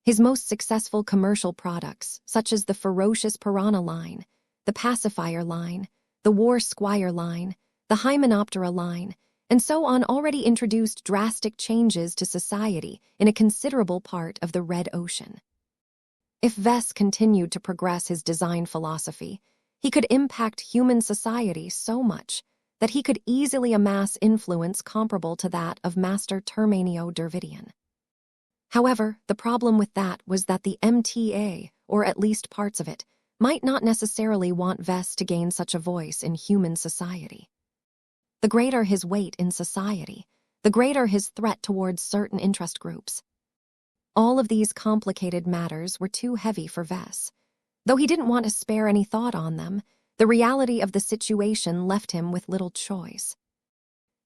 His most successful commercial products, such as the Ferocious Piranha line, the Pacifier line, the War Squire line, the Hymenoptera line, and so on, already introduced drastic changes to society in a considerable part of the Red Ocean. If Vess continued to progress his design philosophy, he could impact human society so much that he could easily amass influence comparable to that of Master Termanio Dervidian. However, the problem with that was that the MTA, or at least parts of it, might not necessarily want Vess to gain such a voice in human society. The greater his weight in society, the greater his threat towards certain interest groups. All of these complicated matters were too heavy for Vess. Though he didn't want to spare any thought on them, the reality of the situation left him with little choice.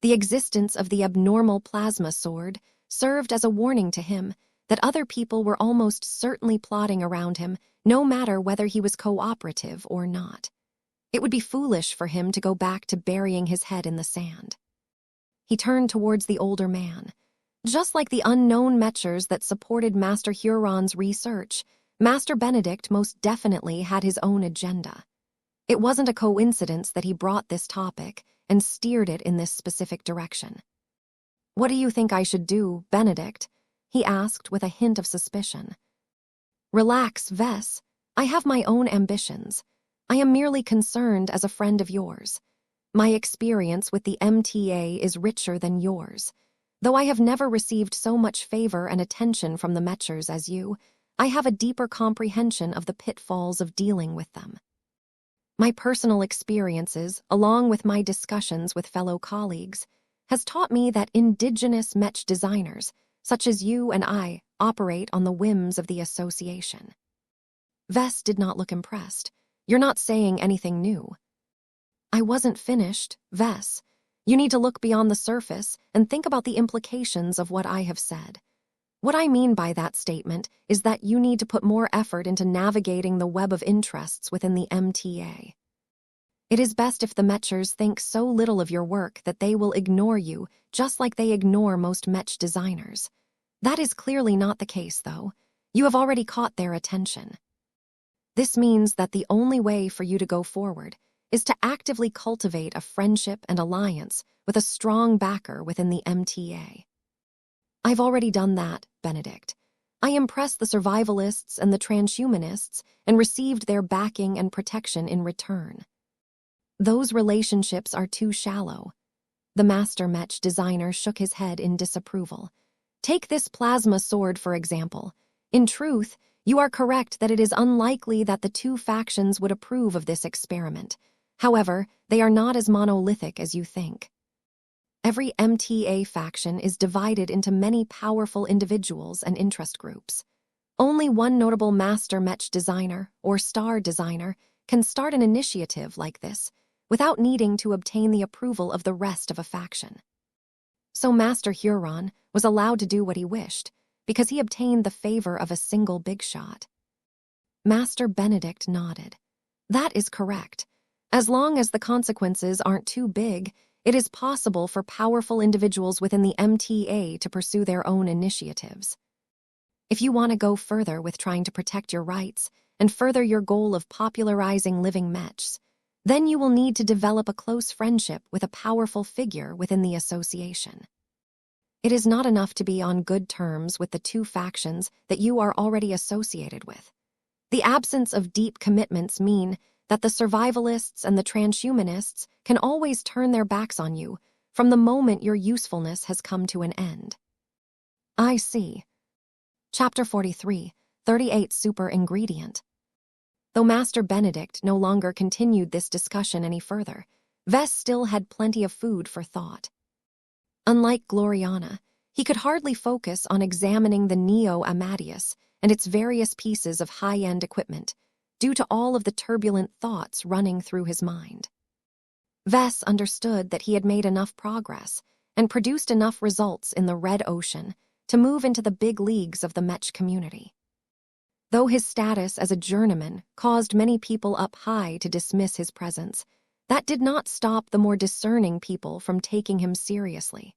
The existence of the abnormal plasma sword served as a warning to him that other people were almost certainly plotting around him, no matter whether he was cooperative or not. It would be foolish for him to go back to burying his head in the sand. He turned towards the older man. Just like the unknown Mechers that supported Master Huron's research, Master Benedict most definitely had his own agenda. It wasn't a coincidence that he brought this topic and steered it in this specific direction. What do you think I should do, Benedict? He asked with a hint of suspicion. Relax, Vess. I have my own ambitions. I am merely concerned as a friend of yours. My experience with the MTA is richer than yours. Though I have never received so much favor and attention from the Mechers as you, I have a deeper comprehension of the pitfalls of dealing with them. My personal experiences, along with my discussions with fellow colleagues, has taught me that indigenous mech designers, such as you and I, operate on the whims of the association. Vess did not look impressed. You're not saying anything new. I wasn't finished, Vess. You need to look beyond the surface and think about the implications of what I have said. What I mean by that statement is that you need to put more effort into navigating the web of interests within the MTA. It is best if the Mechers think so little of your work that they will ignore you, just like they ignore most mech designers. That is clearly not the case, though. You have already caught their attention. This means that the only way for you to go forward is to actively cultivate a friendship and alliance with a strong backer within the MTA. I've already done that, Benedict. I impressed the survivalists and the transhumanists and received their backing and protection in return. Those relationships are too shallow. The master Mech designer shook his head in disapproval. Take this plasma sword, for example. In truth, you are correct that it is unlikely that the two factions would approve of this experiment. However, they are not as monolithic as you think. Every MTA faction is divided into many powerful individuals and interest groups. Only one notable master Mech designer, or star designer, can start an initiative like this without needing to obtain the approval of the rest of a faction. So Master Huron was allowed to do what he wished, because he obtained the favor of a single big shot. Master Benedict nodded. That is correct. As long as the consequences aren't too big, it is possible for powerful individuals within the MTA to pursue their own initiatives. If you want to go further with trying to protect your rights and further your goal of popularizing living mechs, then you will need to develop a close friendship with a powerful figure within the association. It is not enough to be on good terms with the two factions that you are already associated with. The absence of deep commitments mean that the survivalists and the transhumanists can always turn their backs on you from the moment your usefulness has come to an end. I see. Chapter 43, 38 Super Ingredient. Though Master Benedict no longer continued this discussion any further, Vess still had plenty of food for thought. Unlike Gloriana, he could hardly focus on examining the Neo Amadeus and its various pieces of high-end equipment, due to all of the turbulent thoughts running through his mind. Vess understood that he had made enough progress and produced enough results in the Red Ocean to move into the big leagues of the Mech community. Though his status as a journeyman caused many people up high to dismiss his presence, that did not stop the more discerning people from taking him seriously.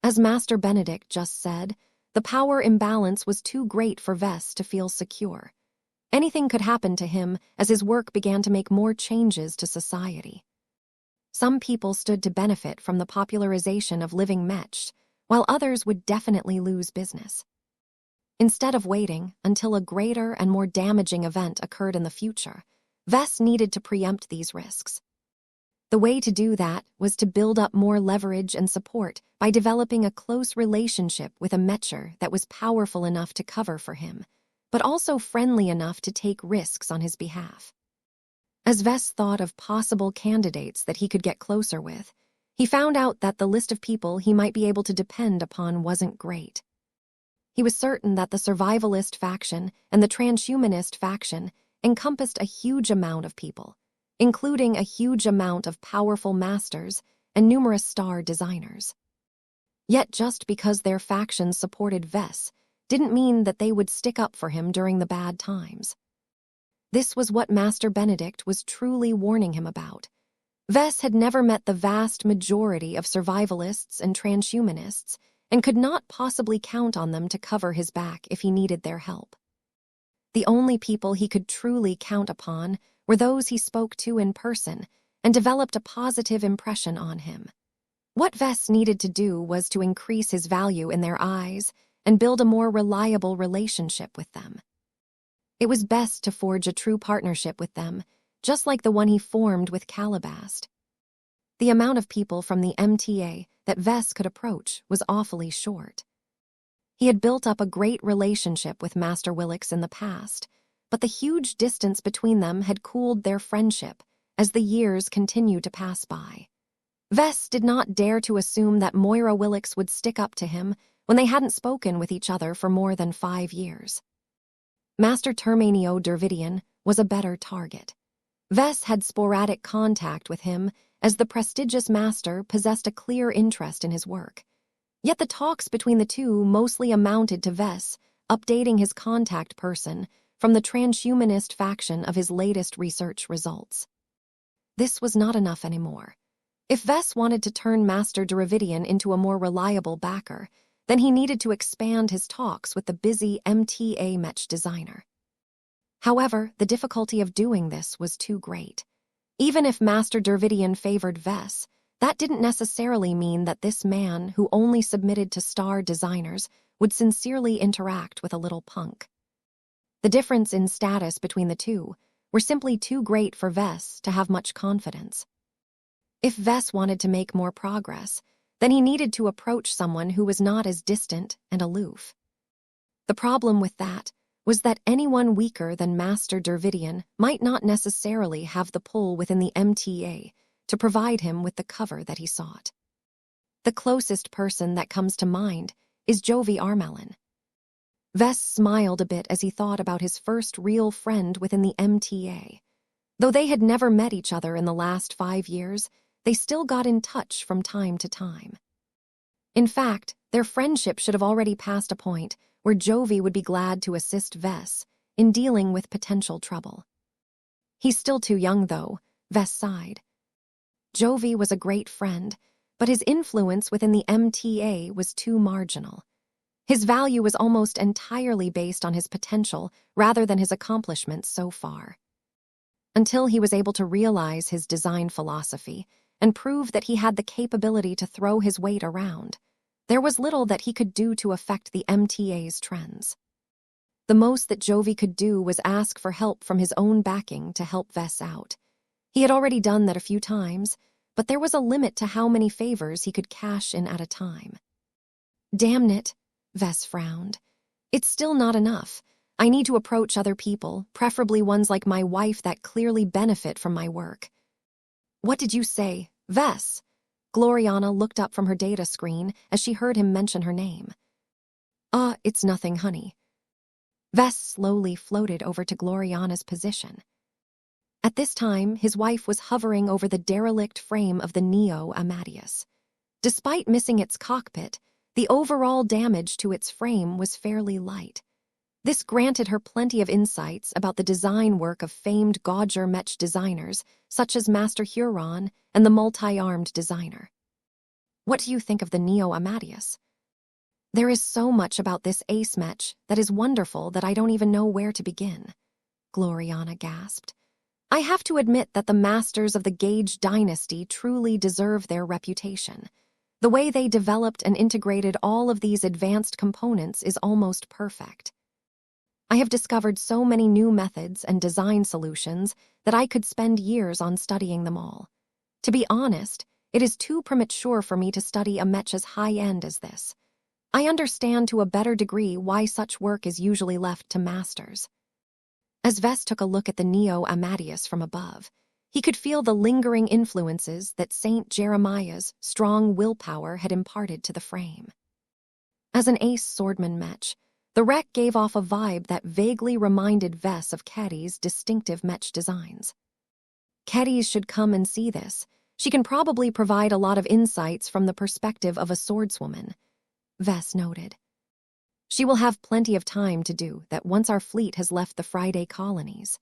As Master Benedict just said, the power imbalance was too great for Vess to feel secure. Anything could happen to him as his work began to make more changes to society. Some people stood to benefit from the popularization of living mech, while others would definitely lose business. Instead of waiting until a greater and more damaging event occurred in the future, Vess needed to preempt these risks. The way to do that was to build up more leverage and support by developing a close relationship with a Mecher that was powerful enough to cover for him, but also friendly enough to take risks on his behalf. As Vess thought of possible candidates that he could get closer with, he found out that the list of people he might be able to depend upon wasn't great. He was certain that the survivalist faction and the transhumanist faction encompassed a huge amount of people, including a huge amount of powerful masters and numerous star designers. Yet just because their factions supported Vess didn't mean that they would stick up for him during the bad times. This was what Master Benedict was truly warning him about. Vess had never met the vast majority of survivalists and transhumanists and could not possibly count on them to cover his back if he needed their help. The only people he could truly count upon were those he spoke to in person and developed a positive impression on him. What Vess needed to do was to increase his value in their eyes and build a more reliable relationship with them. It was best to forge a true partnership with them, just like the one he formed with Calabast. The amount of people from the MTA that Vess could approach was awfully short. He had built up a great relationship with Master Willix in the past, but the huge distance between them had cooled their friendship as the years continued to pass by. Vess did not dare to assume that Moira Willix would stick up to him when they hadn't spoken with each other for more than 5 years. Master Termanio Dervidian was a better target. Vess had sporadic contact with him as the prestigious master possessed a clear interest in his work. Yet the talks between the two mostly amounted to Vess updating his contact person from the transhumanist faction of his latest research results. This was not enough anymore. If Vess wanted to turn Master Dervidian into a more reliable backer, then he needed to expand his talks with the busy MTA Mech designer. However, the difficulty of doing this was too great. Even if Master Dervidian favored Vess, that didn't necessarily mean that this man, who only submitted to star designers, would sincerely interact with a little punk. The difference in status between the two were simply too great for Vess to have much confidence. If Vess wanted to make more progress, then he needed to approach someone who was not as distant and aloof. The problem with that was that anyone weaker than Master Dervidian might not necessarily have the pull within the MTA to provide him with the cover that he sought. The closest person that comes to mind is Jovi Armelin. Vess smiled a bit as he thought about his first real friend within the MTA. Though they had never met each other in the last 5 years, they still got in touch from time to time. In fact, their friendship should have already passed a point where Jovi would be glad to assist Vess in dealing with potential trouble. He's still too young, though, Vess sighed. Jovi was a great friend, but his influence within the MTA was too marginal. His value was almost entirely based on his potential rather than his accomplishments so far. Until he was able to realize his design philosophy and prove that he had the capability to throw his weight around, there was little that he could do to affect the MTA's trends. The most that Jovi could do was ask for help from his own backing to help Vess out. He had already done that a few times, but there was a limit to how many favors he could cash in at a time. Damn it, Vess frowned. It's still not enough. I need to approach other people, preferably ones like my wife that clearly benefit from my work. What did you say, Vess? Gloriana looked up from her data screen as she heard him mention her name. It's nothing, honey. Vess slowly floated over to Gloriana's position. At this time, his wife was hovering over the derelict frame of the Neo Amadeus. Despite missing its cockpit, the overall damage to its frame was fairly light. This granted her plenty of insights about the design work of famed Gauger Mech designers such as Master Huron and the multi-armed designer. What do you think of the Neo Amadeus? There is so much about this ace Mech that is wonderful that I don't even know where to begin, Gloriana gasped. I have to admit that the masters of the Gage dynasty truly deserve their reputation. The way they developed and integrated all of these advanced components is almost perfect. I have discovered so many new methods and design solutions that I could spend years on studying them all. To be honest, it is too premature for me to study a Mech as high-end as this. I understand to a better degree why such work is usually left to masters. As Vess took a look at the Neo Amadeus from above, he could feel the lingering influences that Saint Jeremiah's strong willpower had imparted to the frame. As an ace swordman Mech, the wreck gave off a vibe that vaguely reminded Vess of Ketty's distinctive Mech designs. Ketty's should come and see this. She can probably provide a lot of insights from the perspective of a swordswoman, Vess noted. She will have plenty of time to do that once our fleet has left the Friday colonies.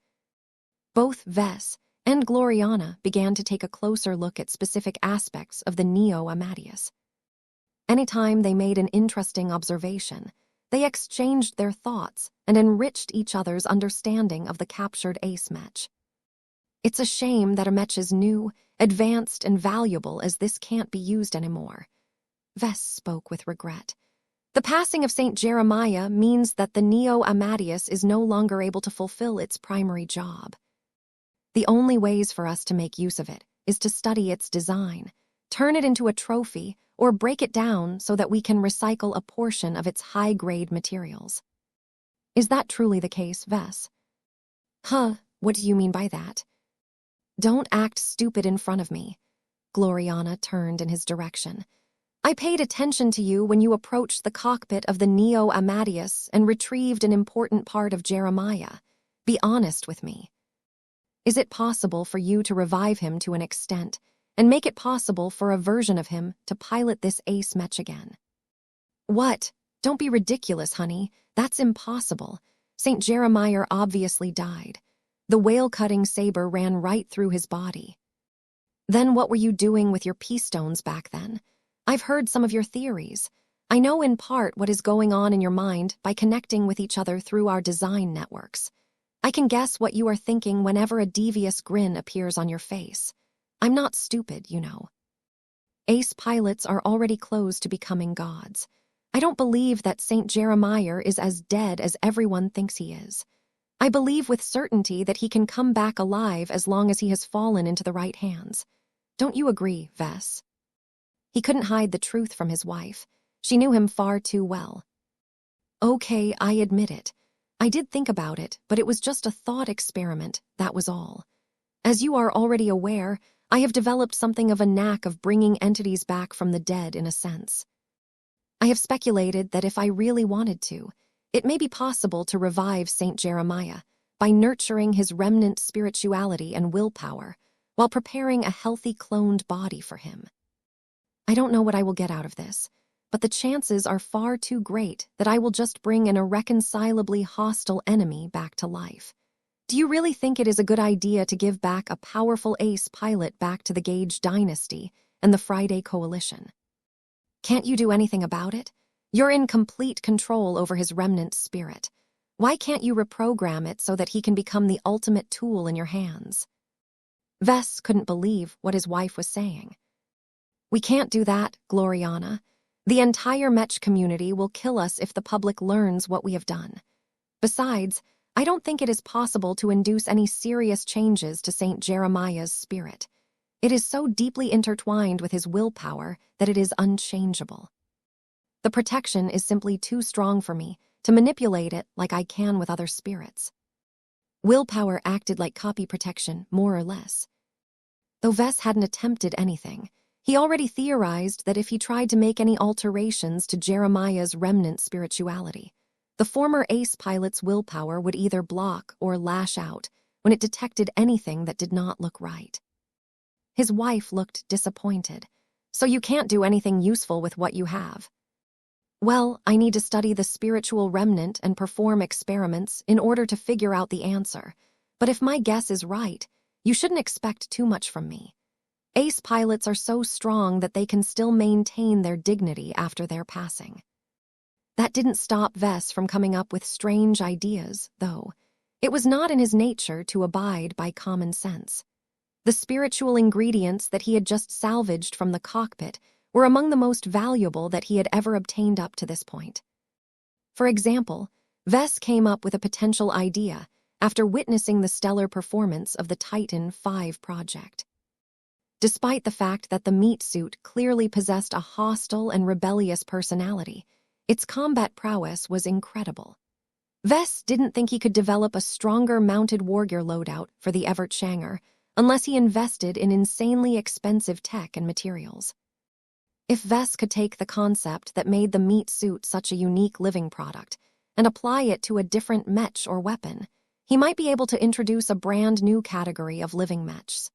Both Vess and Gloriana began to take a closer look at specific aspects of the Neo Amadeus. Anytime they made an interesting observation, they exchanged their thoughts and enriched each other's understanding of the captured ace Mech. It's a shame that a Mech as new, advanced, and valuable as this can't be used anymore. Vess spoke with regret. The passing of Saint Jeremiah means that the Neo Amadeus is no longer able to fulfill its primary job. The only ways for us to make use of it is to study its design, turn it into a trophy, or break it down so that we can recycle a portion of its high-grade materials. Is that truly the case, Vess? What do you mean by that? Don't act stupid in front of me. Gloriana turned in his direction. I paid attention to you when you approached the cockpit of the Neo Amadeus and retrieved an important part of Jeremiah. Be honest with me. Is it possible for you to revive him to an extent and make it possible for a version of him to pilot this ace Mech again? What? Don't be ridiculous, honey. That's impossible. Saint Jeremiah obviously died. The whale-cutting saber ran right through his body. Then what were you doing with your peace stones back then? I've heard some of your theories. I know in part what is going on in your mind by connecting with each other through our design networks. I can guess what you are thinking whenever a devious grin appears on your face. I'm not stupid, you know. Ace pilots are already close to becoming gods. I don't believe that Saint Jeremiah is as dead as everyone thinks he is. I believe with certainty that he can come back alive as long as he has fallen into the right hands. Don't you agree, Vess? He couldn't hide the truth from his wife. She knew him far too well. Okay, I admit it. I did think about it, but it was just a thought experiment, that was all. As you are already aware, I have developed something of a knack of bringing entities back from the dead in a sense. I have speculated that if I really wanted to, it may be possible to revive Saint Jeremiah by nurturing his remnant spirituality and willpower while preparing a healthy cloned body for him. I don't know what I will get out of this, but the chances are far too great that I will just bring an irreconcilably hostile enemy back to life. Do you really think it is a good idea to give back a powerful ace pilot back to the Gage dynasty and the Friday Coalition? Can't you do anything about it? You're in complete control over his remnant spirit. Why can't you reprogram it so that he can become the ultimate tool in your hands? Vess couldn't believe what his wife was saying. We can't do that, Gloriana. The entire Mech community will kill us if the public learns what we have done. Besides, I don't think it is possible to induce any serious changes to Saint Jeremiah's spirit. It is so deeply intertwined with his willpower that it is unchangeable. The protection is simply too strong for me to manipulate it like I can with other spirits. Willpower acted like copy protection, more or less. Though Vess hadn't attempted anything, he already theorized that if he tried to make any alterations to Jeremiah's remnant spirituality, the former ace pilot's willpower would either block or lash out when it detected anything that did not look right. His wife looked disappointed. So you can't do anything useful with what you have. Well, I need to study the spiritual remnant and perform experiments in order to figure out the answer. But if my guess is right, you shouldn't expect too much from me. Ace pilots are so strong that they can still maintain their dignity after their passing. That didn't stop Vess from coming up with strange ideas, though. It was not in his nature to abide by common sense. The spiritual ingredients that he had just salvaged from the cockpit were among the most valuable that he had ever obtained up to this point. For example, Vess came up with a potential idea after witnessing the stellar performance of the Titan V project. Despite the fact that the meat suit clearly possessed a hostile and rebellious personality, its combat prowess was incredible. Vess didn't think he could develop a stronger mounted wargear loadout for the Everett Shanger unless he invested in insanely expensive tech and materials. If Vess could take the concept that made the meat suit such a unique living product and apply it to a different mech or weapon, he might be able to introduce a brand new category of living mechs.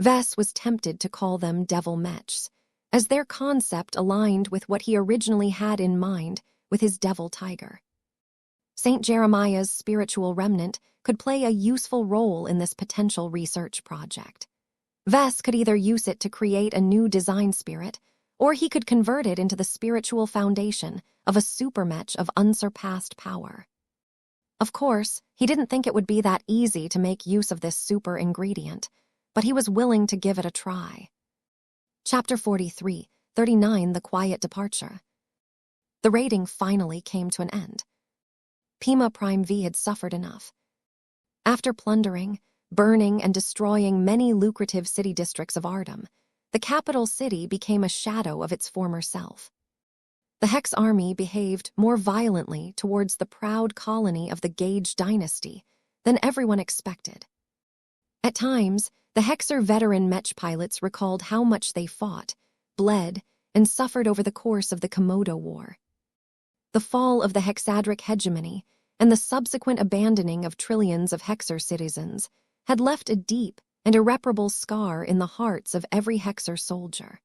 Vess was tempted to call them devil mechs, as their concept aligned with what he originally had in mind with his devil tiger. Saint Jeremiah's spiritual remnant could play a useful role in this potential research project. Vess could either use it to create a new design spirit, or he could convert it into the spiritual foundation of a supermech of unsurpassed power. Of course, he didn't think it would be that easy to make use of this super ingredient, but he was willing to give it a try. Chapter 43, 39, The Quiet Departure. The raiding finally came to an end. Pima Prime V had suffered enough. After plundering, burning, and destroying many lucrative city districts of Ardum, the capital city became a shadow of its former self. The Hex army behaved more violently towards the proud colony of the Gage dynasty than everyone expected. At times, the Hexer veteran Mech pilots recalled how much they fought, bled, and suffered over the course of the Komodo War. The fall of the Hexadric hegemony and the subsequent abandoning of trillions of Hexer citizens had left a deep and irreparable scar in the hearts of every Hexer soldier.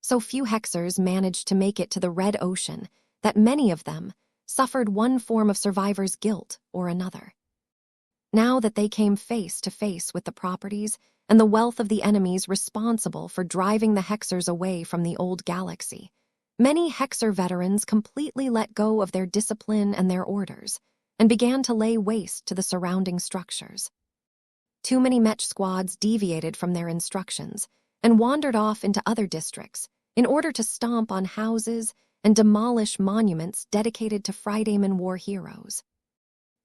So few Hexers managed to make it to the Red Ocean that many of them suffered one form of survivor's guilt or another. Now that they came face to face with the properties and the wealth of the enemies responsible for driving the Hexers away from the old galaxy, many Hexer veterans completely let go of their discipline and their orders, and began to lay waste to the surrounding structures. Too many Mech squads deviated from their instructions and wandered off into other districts in order to stomp on houses and demolish monuments dedicated to Fridayman war heroes.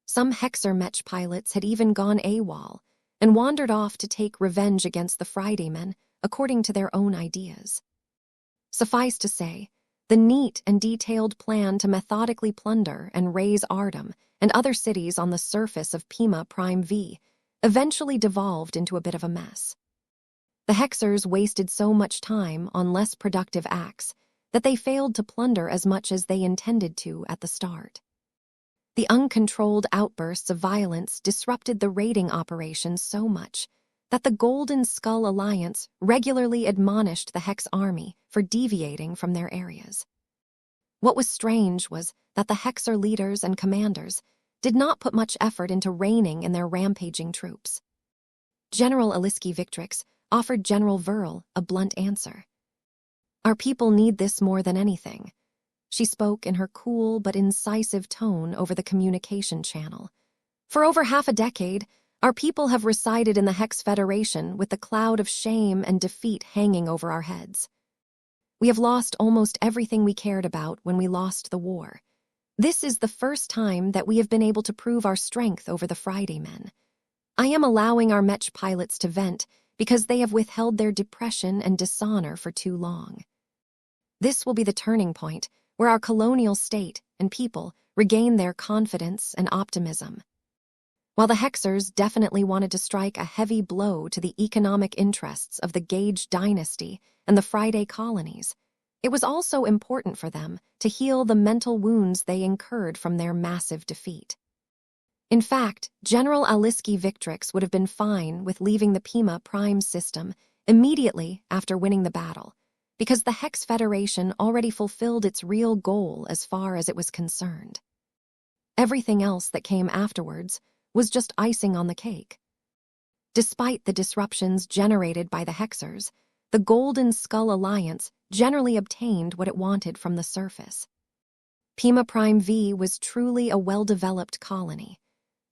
Some Hexer Mech pilots had even gone AWOL and wandered off to take revenge against the Fridaymen according to their own ideas. Suffice to say, the neat and detailed plan to methodically plunder and raze Ardum and other cities on the surface of Pima Prime V eventually devolved into a bit of a mess. The Hexers wasted so much time on less productive acts that they failed to plunder as much as they intended to at the start. The uncontrolled outbursts of violence disrupted the raiding operations so much that the Golden Skull Alliance regularly admonished the Hex army for deviating from their areas. What was strange was that the Hexer leaders and commanders did not put much effort into reining in their rampaging troops. General Aliski Victrix offered General Verl a blunt answer. "Our people need this more than anything." She spoke in her cool but incisive tone over the communication channel. "For over half a decade, our people have resided in the Hex Federation with the cloud of shame and defeat hanging over our heads. We have lost almost everything we cared about when we lost the war. This is the first time that we have been able to prove our strength over the Fridaymen. I am allowing our Mech pilots to vent because they have withheld their depression and dishonor for too long. This will be the turning point where our colonial state and people regain their confidence and optimism." While the Hexers definitely wanted to strike a heavy blow to the economic interests of the Gage dynasty and the Friday colonies, it was also important for them to heal the mental wounds they incurred from their massive defeat. In fact, General Aliski Victrix would have been fine with leaving the Pima Prime system immediately after winning the battle, because the Hex Federation already fulfilled its real goal as far as it was concerned. Everything else that came afterwards was just icing on the cake. Despite the disruptions generated by the Hexers, the Golden Skull Alliance generally obtained what it wanted from the surface. Pima Prime V was truly a well-developed colony.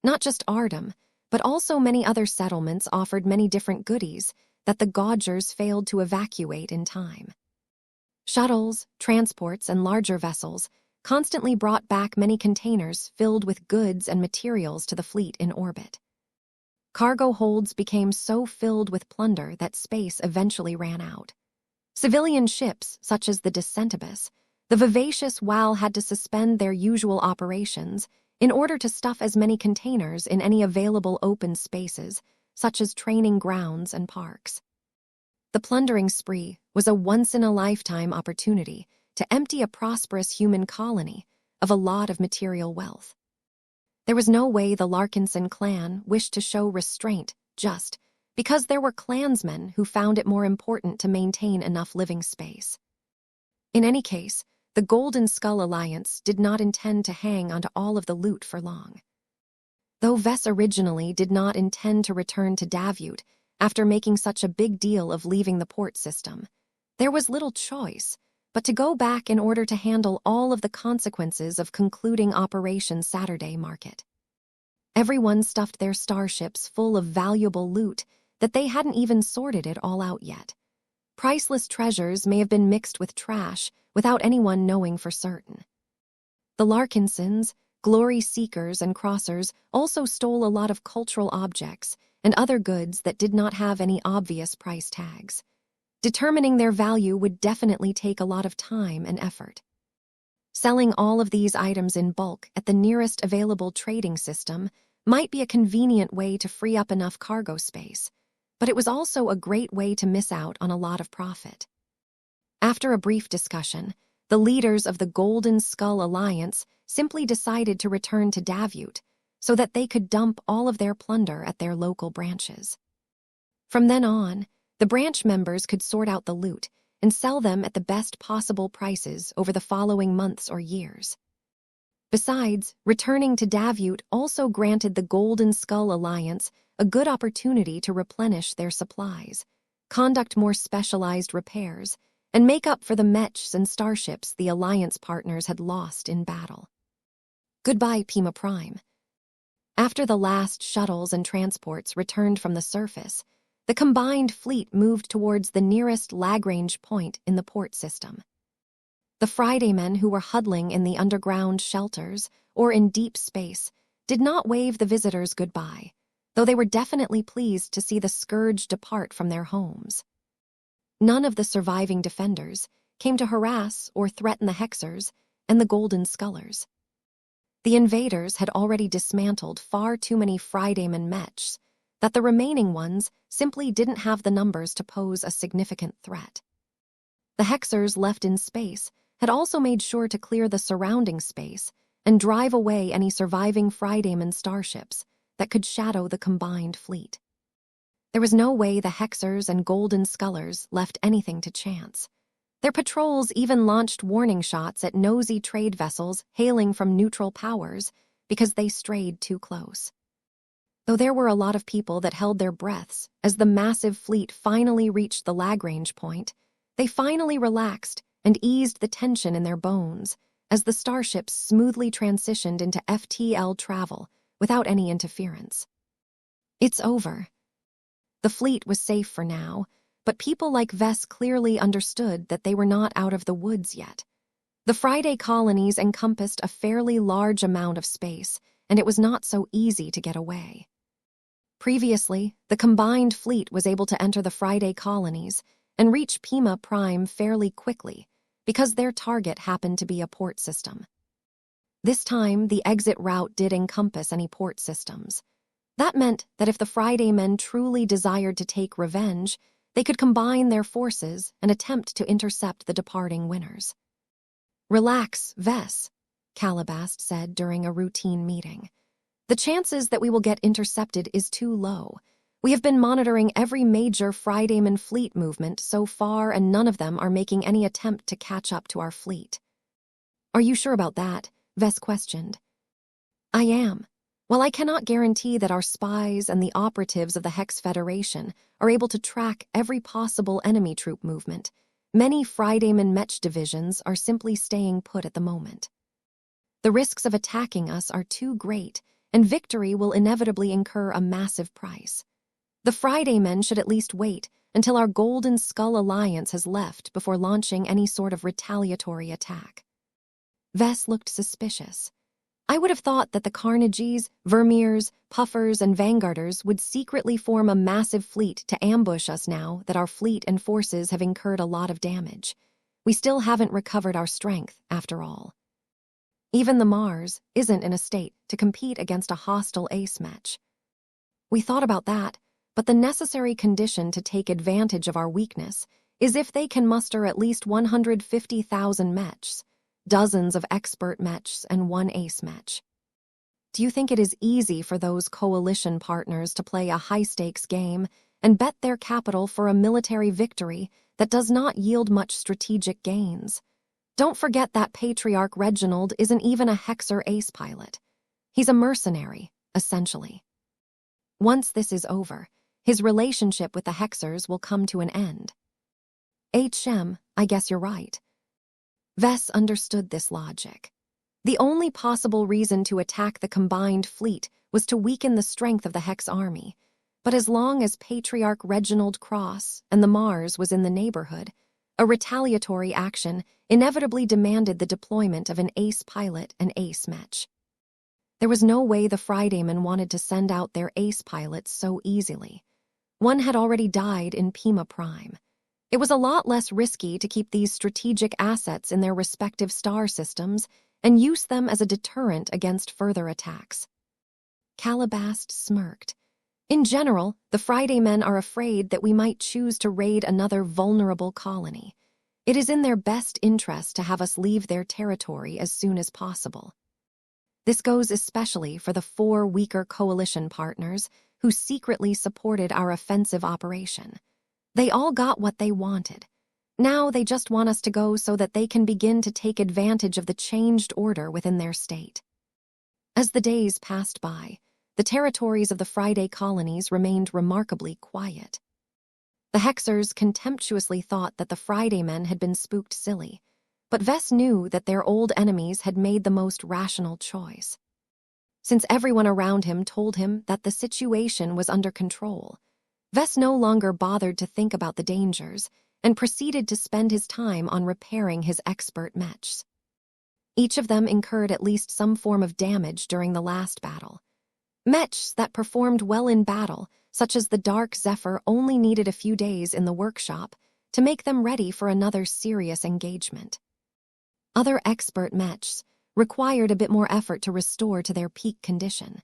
Not just Ardum, but also many other settlements offered many different goodies that the Gaugers failed to evacuate in time. Shuttles, transports, and larger vessels constantly brought back many containers filled with goods and materials to the fleet in orbit. Cargo holds became so filled with plunder that space eventually ran out. Civilian ships, such as the Descentibus, the vivacious WAL had to suspend their usual operations in order to stuff as many containers in any available open spaces, such as training grounds and parks. The plundering spree was a once-in-a-lifetime opportunity to empty a prosperous human colony of a lot of material wealth. There was no way the Larkinson clan wished to show restraint just because there were clansmen who found it more important to maintain enough living space. In any case, the Golden Skull Alliance did not intend to hang onto all of the loot for long. Though Vess originally did not intend to return to Davut after making such a big deal of leaving the port system, there was little choice but to go back in order to handle all of the consequences of concluding Operation Saturday Market. Everyone stuffed their starships full of valuable loot that they hadn't even sorted it all out yet. Priceless treasures may have been mixed with trash without anyone knowing for certain. The Larkinsons, glory seekers, and crossers also stole a lot of cultural objects and other goods that did not have any obvious price tags. Determining their value would definitely take a lot of time and effort. Selling all of these items in bulk at the nearest available trading system might be a convenient way to free up enough cargo space, but it was also a great way to miss out on a lot of profit. After a brief discussion, the leaders of the Golden Skull Alliance simply decided to return to Davut so that they could dump all of their plunder at their local branches. From then on, the branch members could sort out the loot and sell them at the best possible prices over the following months or years. Besides, returning to Davut also granted the Golden Skull Alliance a good opportunity to replenish their supplies, conduct more specialized repairs, and make up for the Mechs and starships the Alliance partners had lost in battle. Goodbye, Pima Prime. After the last shuttles and transports returned from the surface, the combined fleet moved towards the nearest Lagrange point in the port system. The Friday men who were huddling in the underground shelters or in deep space did not wave the visitors goodbye, though they were definitely pleased to see the scourge depart from their homes. None of the surviving defenders came to harass or threaten the Hexers and the Golden Scullers. The invaders had already dismantled far too many Fridayman Mechs that the remaining ones simply didn't have the numbers to pose a significant threat. The Hexers left in space had also made sure to clear the surrounding space and drive away any surviving Fridayman starships that could shadow the combined fleet. There was no way the Hexers and Golden Scullers left anything to chance. Their patrols even launched warning shots at nosy trade vessels hailing from neutral powers because they strayed too close. Though there were a lot of people that held their breaths as the massive fleet finally reached the Lagrange point, they finally relaxed and eased the tension in their bones as the starships smoothly transitioned into FTL travel without any interference. It's over. The fleet was safe for now, but people like Vess clearly understood that they were not out of the woods yet. The Friday colonies encompassed a fairly large amount of space, and it was not so easy to get away. Previously, the combined fleet was able to enter the Friday colonies and reach Pima Prime fairly quickly because their target happened to be a port system. This time, the exit route did encompass any port systems. That meant that if the Friday men truly desired to take revenge, they could combine their forces and attempt to intercept the departing winners. "Relax, Vess," Calabast said during a routine meeting. "The chances that we will get intercepted is too low. We have been monitoring every major Fridayman fleet movement so far, and none of them are making any attempt to catch up to our fleet." "Are you sure about that?" Vess questioned. "I am. While I cannot guarantee that our spies and the operatives of the Hex Federation are able to track every possible enemy troop movement, many Fridayman Mech divisions are simply staying put at the moment. The risks of attacking us are too great, and victory will inevitably incur a massive price. The Friday men should at least wait until our Golden Skull Alliance has left before launching any sort of retaliatory attack." Vess looked suspicious. "I would have thought that the Carnages, Vermeers, Puffers, and Vanguarders would secretly form a massive fleet to ambush us now that our fleet and forces have incurred a lot of damage. We still haven't recovered our strength, after all. Even the Mars isn't in a state to compete against a hostile ace match. We thought about that, but the necessary condition to take advantage of our weakness is if they can muster at least 150,000 mechs, dozens of expert mechs, and one ace mech. Do you think it is easy for those coalition partners to play a high-stakes game and bet their capital for a military victory that does not yield much strategic gains? Don't forget that Patriarch Reginald isn't even a Hexer ace pilot. He's a mercenary, essentially. Once this is over, his relationship with the Hexers will come to an end." I guess you're right." Vess understood this logic. The only possible reason to attack the combined fleet was to weaken the strength of the Hex army, but as long as Patriarch Reginald Cross and the Mars was in the neighborhood, a retaliatory action inevitably demanded the deployment of an ace pilot and ace mech. There was no way the Fridaymen wanted to send out their ace pilots so easily. One had already died in Pima Prime. It was a lot less risky to keep these strategic assets in their respective star systems and use them as a deterrent against further attacks. Calabast smirked. "In general, the Friday men are afraid that we might choose to raid another vulnerable colony. It is in their best interest to have us leave their territory as soon as possible. This goes especially for the 4 weaker coalition partners who secretly supported our offensive operation. They all got what they wanted. Now they just want us to go so that they can begin to take advantage of the changed order within their state." As the days passed by, the territories of the Friday colonies remained remarkably quiet. The Hexers contemptuously thought that the Friday men had been spooked silly, but Vess knew that their old enemies had made the most rational choice. since everyone around him told him that the situation was under control. Vess no longer bothered to think about the dangers and proceeded to spend his time on repairing his expert mechs. Each of them incurred at least some form of damage during the last battle. Mechs that performed well in battle, such as the Dark Zephyr, only needed a few days in the workshop to make them ready for another serious engagement. Other expert mechs required a bit more effort to restore to their peak condition.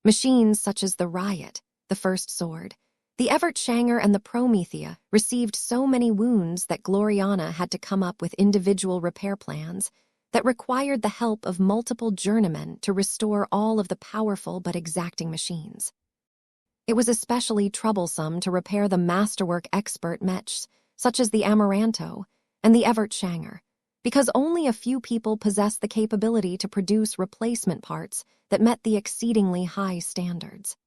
Machines such as the Riot, the First Sword, the Evertshanger, and the Promethea received so many wounds that Gloriana had to come up with individual repair plans that required the help of multiple journeymen to restore all of the powerful but exacting machines. It was especially troublesome to repair the masterwork expert mechs, such as the Amaranto and the Evertshanger, because only a few people possessed the capability to produce replacement parts that met the exceedingly high standards.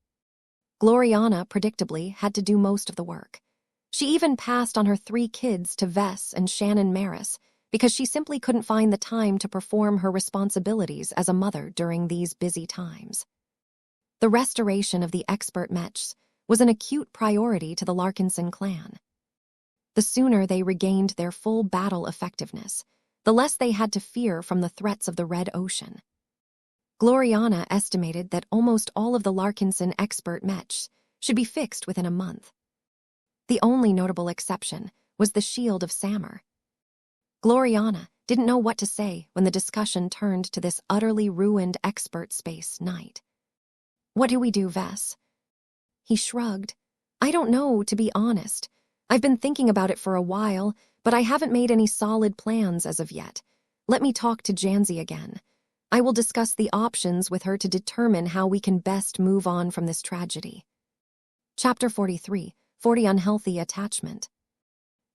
Gloriana, predictably, had to do most of the work. She even passed on her 3 kids to Vess and Shannon Maris because she simply couldn't find the time to perform her responsibilities as a mother during these busy times. The restoration of the expert mechs was an acute priority to the Larkinson clan. The sooner they regained their full battle effectiveness, the less they had to fear from the threats of the Red Ocean. Gloriana estimated that almost all of the Larkinson expert mechs should be fixed within a month. The only notable exception was the Shield of Samur. Gloriana didn't know what to say when the discussion turned to this utterly ruined expert space knight. "What do we do, Vess?" He shrugged. "I don't know, to be honest. I've been thinking about it for a while, but I haven't made any solid plans as of yet. Let me talk to Janzi again. I will discuss the options with her to determine how we can best move on from this tragedy." Chapter 43, 40 Unhealthy Attachment.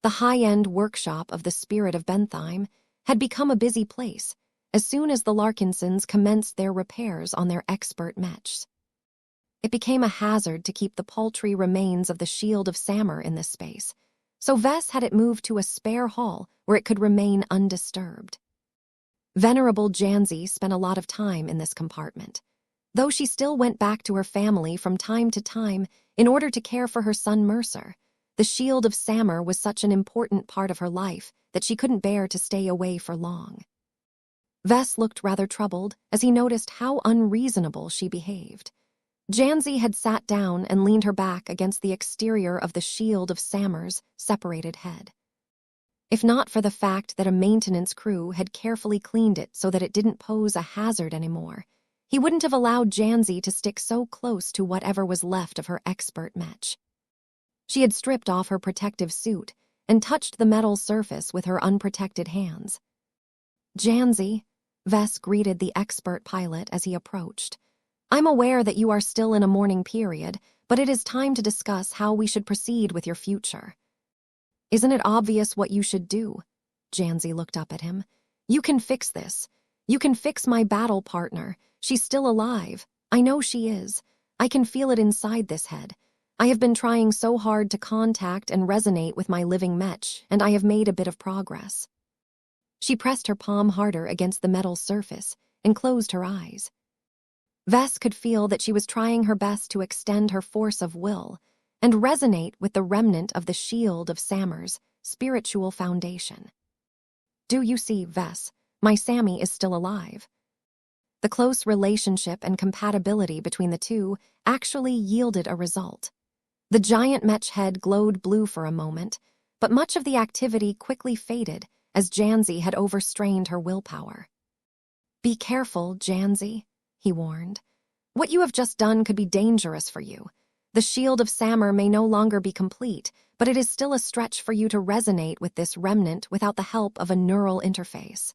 The high-end workshop of the Spirit of Bentheim had become a busy place as soon as the Larkinsons commenced their repairs on their expert mechs. It became a hazard to keep the paltry remains of the Shield of Samur in this space, so Vess had it moved to a spare hall where it could remain undisturbed. Venerable Janzi spent a lot of time in this compartment, though she still went back to her family from time to time in order to care for her son Mercer. The Shield of Samur was such an important part of her life that she couldn't bear to stay away for long. Vess looked rather troubled as he noticed how unreasonable she behaved. Janzi had sat down and leaned her back against the exterior of the Shield of Samur's separated head. If not for the fact that a maintenance crew had carefully cleaned it so that it didn't pose a hazard anymore, he wouldn't have allowed Janzi to stick so close to whatever was left of her expert mech. She had stripped off her protective suit and touched the metal surface with her unprotected hands. "Janzi," Vess greeted the expert pilot as he approached. "I'm aware that you are still in a mourning period, but it is time to discuss how we should proceed with your future." "Isn't it obvious what you should do?" Janzi looked up at him. "You can fix this. You can fix my battle partner. She's still alive. I know she is. I can feel it inside this head. I have been trying so hard to contact and resonate with my living mech, and I have made a bit of progress." She pressed her palm harder against the metal surface and closed her eyes. Vess could feel that she was trying her best to extend her force of will and resonate with the remnant of the Shield of Samur's spiritual foundation. "Do you see, Vess, my Sammy is still alive." The close relationship and compatibility between the two actually yielded a result. The giant mech head glowed blue for a moment, but much of the activity quickly faded as Janzi had overstrained her willpower. "Be careful, Janzi," he warned. "What you have just done could be dangerous for you. The Shield of Samur may no longer be complete, but it is still a stretch for you to resonate with this remnant without the help of a neural interface."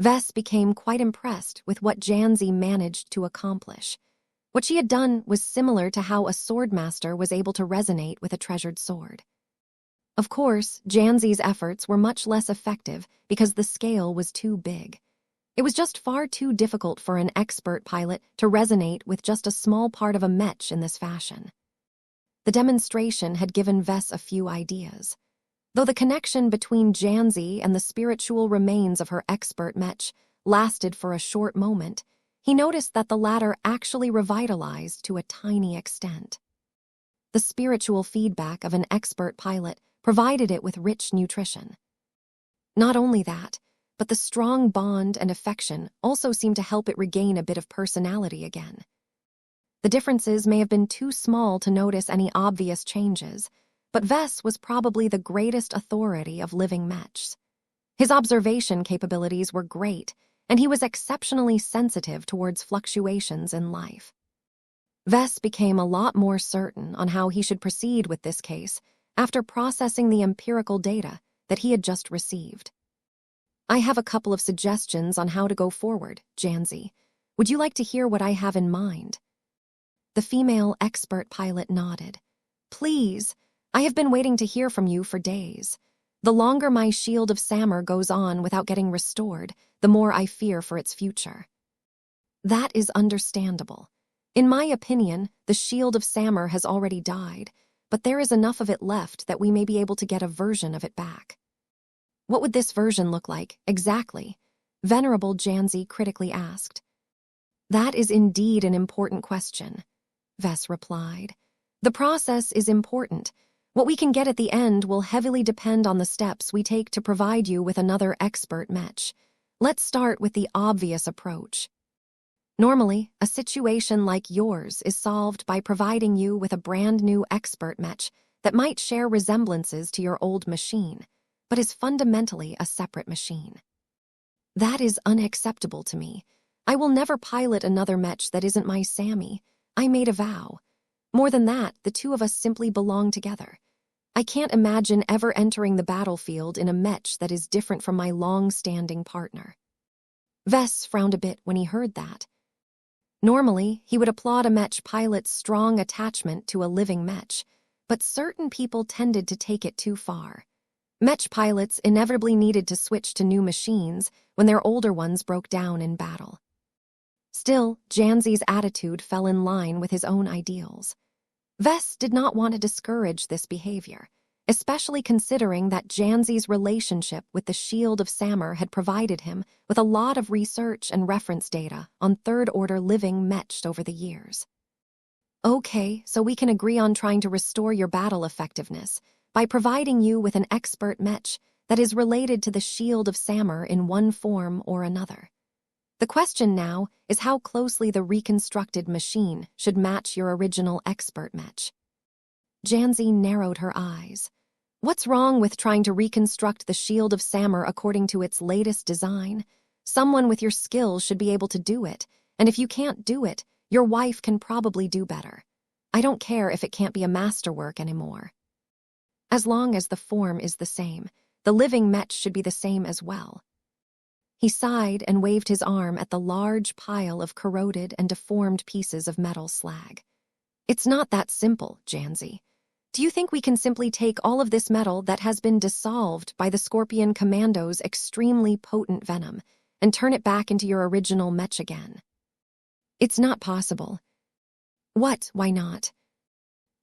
Vess became quite impressed with what Janzi managed to accomplish. What she had done was similar to how a swordmaster was able to resonate with a treasured sword. Of course, Janzi's efforts were much less effective because the scale was too big. It was just far too difficult for an expert pilot to resonate with just a small part of a mech in this fashion. The demonstration had given Vess a few ideas. Though the connection between Janzi and the spiritual remains of her expert mech lasted for a short moment, he noticed that the latter actually revitalized to a tiny extent. The spiritual feedback of an expert pilot provided it with rich nutrition. Not only that, but the strong bond and affection also seemed to help it regain a bit of personality again. The differences may have been too small to notice any obvious changes, but Vess was probably the greatest authority of living mechs. His observation capabilities were great, and he was exceptionally sensitive towards fluctuations in life. Vess became a lot more certain on how he should proceed with this case after processing the empirical data that he had just received. I have a couple of suggestions on how to go forward, Janzi. Would you like to hear what I have in mind? The female expert pilot nodded. Please, I have been waiting to hear from you for days. The longer my shield of Samur goes on without getting restored, the more I fear for its future. That is understandable. In my opinion, the shield of Samur has already died, but there is enough of it left that we may be able to get a version of it back. What would this version look like, exactly? Venerable Janzi critically asked. That is indeed an important question, Vess replied. The process is important. What we can get at the end will heavily depend on the steps we take to provide you with another expert mech. Let's start with the obvious approach. Normally, a situation like yours is solved by providing you with a brand new expert mech that might share resemblances to your old machine, but is fundamentally a separate machine. That is unacceptable to me. I will never pilot another mech that isn't my Sammy. I made a vow. More than that, the two of us simply belong together. I can't imagine ever entering the battlefield in a mech that is different from my long-standing partner. Vess frowned a bit when he heard that. Normally, he would applaud a mech pilot's strong attachment to a living mech, but certain people tended to take it too far. Mech pilots inevitably needed to switch to new machines when their older ones broke down in battle. Still, Janzi's attitude fell in line with his own ideals. Vess did not want to discourage this behavior, especially considering that Janzi's relationship with the Shield of Samur had provided him with a lot of research and reference data on third-order living mechs over the years. Okay, so we can agree on trying to restore your battle effectiveness by providing you with an expert mech that is related to the Shield of Samur in one form or another. The question now is how closely the reconstructed machine should match your original expert mech. Janzi narrowed her eyes. What's wrong with trying to reconstruct the Shield of Samur according to its latest design? Someone with your skills should be able to do it, and if you can't do it, your wife can probably do better. I don't care if it can't be a masterwork anymore. As long as the form is the same, the living mech should be the same as well. He sighed and waved his arm at the large pile of corroded and deformed pieces of metal slag. It's not that simple, Janzi. Do you think we can simply take all of this metal that has been dissolved by the Scorpion Commando's extremely potent venom and turn it back into your original mech again? It's not possible. What? Why not?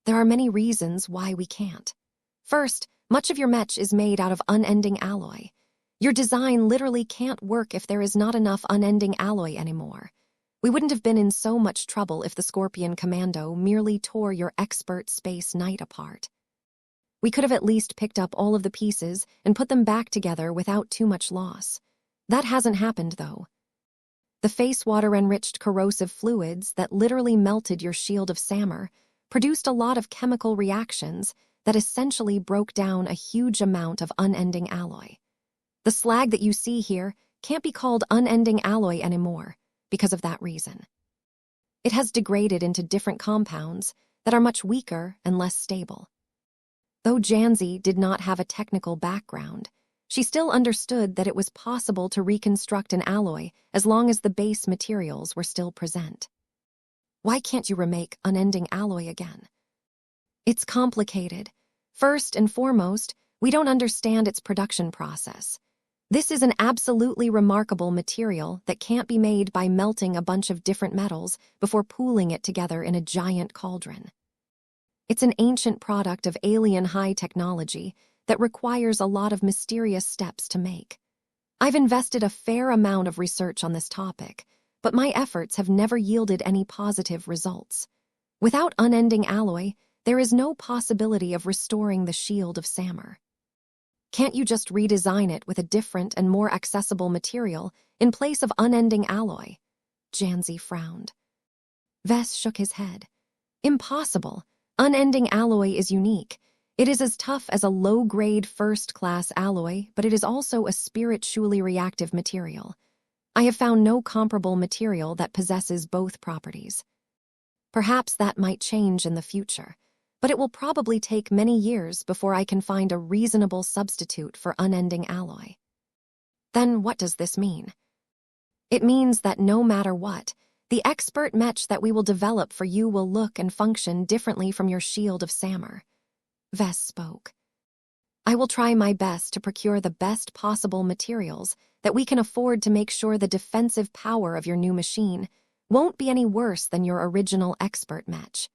There are many reasons why we can't. First, much of your mech is made out of unending alloy. Your design literally can't work if there is not enough unending alloy anymore. We wouldn't have been in so much trouble if the Scorpion Commando merely tore your expert space knight apart. We could have at least picked up all of the pieces and put them back together without too much loss. That hasn't happened, though. The face water-enriched corrosive fluids that literally melted your Shield of Samur produced a lot of chemical reactions that essentially broke down a huge amount of unending alloy. The slag that you see here can't be called unending alloy anymore because of that reason. It has degraded into different compounds that are much weaker and less stable. Though Janzi did not have a technical background, she still understood that it was possible to reconstruct an alloy as long as the base materials were still present. Why can't you remake unending alloy again? It's complicated. First and foremost, we don't understand its production process. This is an absolutely remarkable material that can't be made by melting a bunch of different metals before pooling it together in a giant cauldron. It's an ancient product of alien high technology that requires a lot of mysterious steps to make. I've invested a fair amount of research on this topic, but my efforts have never yielded any positive results. Without unending alloy, there is no possibility of restoring the shield of Samur. Can't you just redesign it with a different and more accessible material in place of unending alloy? Janzi frowned. Ves shook his head. Impossible. Unending alloy is unique. It is as tough as a low-grade first-class alloy, but it is also a spiritually reactive material. I have found no comparable material that possesses both properties. Perhaps that might change in the future, but it will probably take many years before I can find a reasonable substitute for unending alloy. Then what does this mean? It means that no matter what, the expert mech that we will develop for you will look and function differently from your shield of Samur. Ves spoke. I will try my best to procure the best possible materials that we can afford to make sure the defensive power of your new machine won't be any worse than your original expert mech.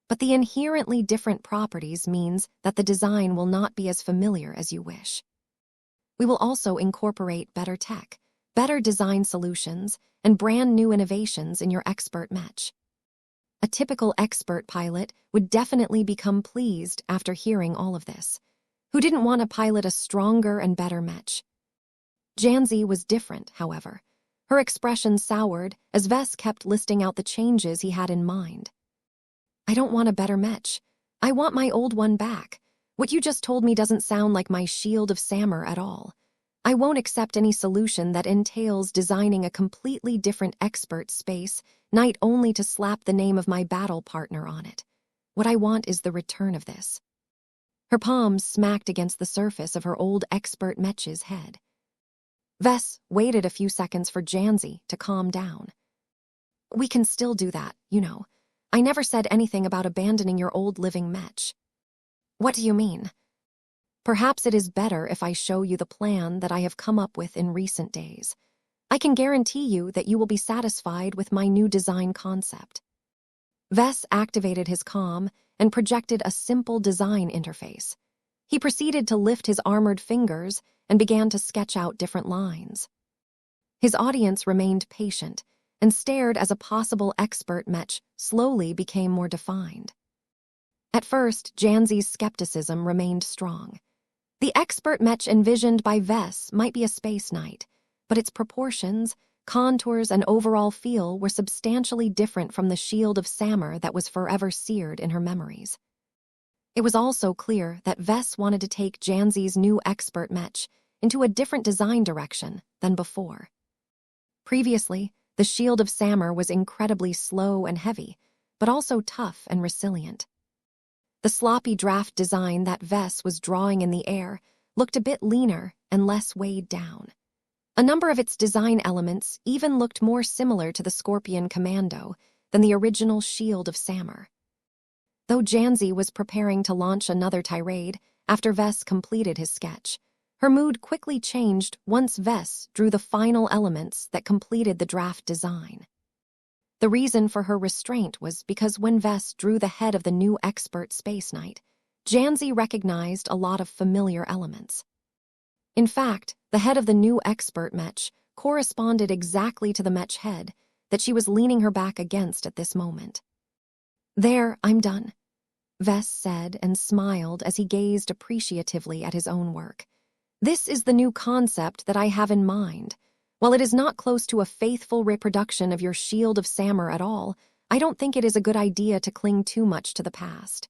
But the inherently different properties means that the design will not be as familiar as you wish. We will also incorporate better tech, better design solutions, and brand new innovations in your expert mech. A typical expert pilot would definitely become pleased after hearing all of this. Who didn't want to pilot a stronger and better mech? Janzi was different, however. Her expression soured as Ves kept listing out the changes he had in mind. I don't want a better mech. I want my old one back. What you just told me doesn't sound like my shield of Samur at all. I won't accept any solution that entails designing a completely different expert space night only to slap the name of my battle partner on it. What I want is the return of this. Her palms smacked against the surface of her old expert mech's head. Ves waited a few seconds for Janzi to calm down. We can still do that, you know. I never said anything about abandoning your old living mech. What do you mean? Perhaps it is better if I show you the plan that I have come up with in recent days. I can guarantee you that you will be satisfied with my new design concept. Ves activated his comm and projected a simple design interface. He proceeded to lift his armored fingers and began to sketch out different lines. His audience remained patient and stared as a possible expert mech slowly became more defined. At first, Janzi's skepticism remained strong. The expert mech envisioned by Ves might be a space knight, but its proportions, contours, and overall feel were substantially different from the shield of Samur that was forever seared in her memories. It was also clear that Ves wanted to take Janzi's new expert mech into a different design direction than before. Previously, the shield of Samur was incredibly slow and heavy, but also tough and resilient. The sloppy draft design that Ves was drawing in the air looked a bit leaner and less weighed down. A number of its design elements even looked more similar to the Scorpion Commando than the original shield of Samur. Though Janzi was preparing to launch another tirade after Ves completed his sketch, her mood quickly changed once Ves drew the final elements that completed the draft design. The reason for her restraint was because when Ves drew the head of the new expert space knight, Janzi recognized a lot of familiar elements. In fact, the head of the new expert mech corresponded exactly to the mech head that she was leaning her back against at this moment. There, I'm done, Ves said and smiled as he gazed appreciatively at his own work. This is the new concept that I have in mind. While it is not close to a faithful reproduction of your shield of Samur at all, I don't think it is a good idea to cling too much to the past.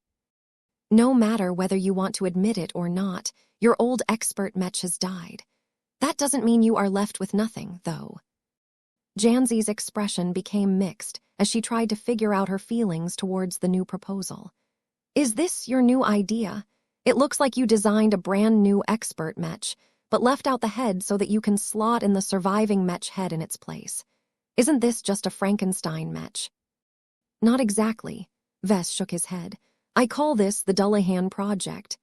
No matter whether you want to admit it or not, your old expert mech has died. That doesn't mean you are left with nothing, though. Janzi's expression became mixed as she tried to figure out her feelings towards the new proposal. Is this your new idea? It looks like you designed a brand new expert mech, but left out the head so that you can slot in the surviving mech head in its place. Isn't this just a Frankenstein mech? Not exactly, Ves shook his head. I call this the Dullahan Project.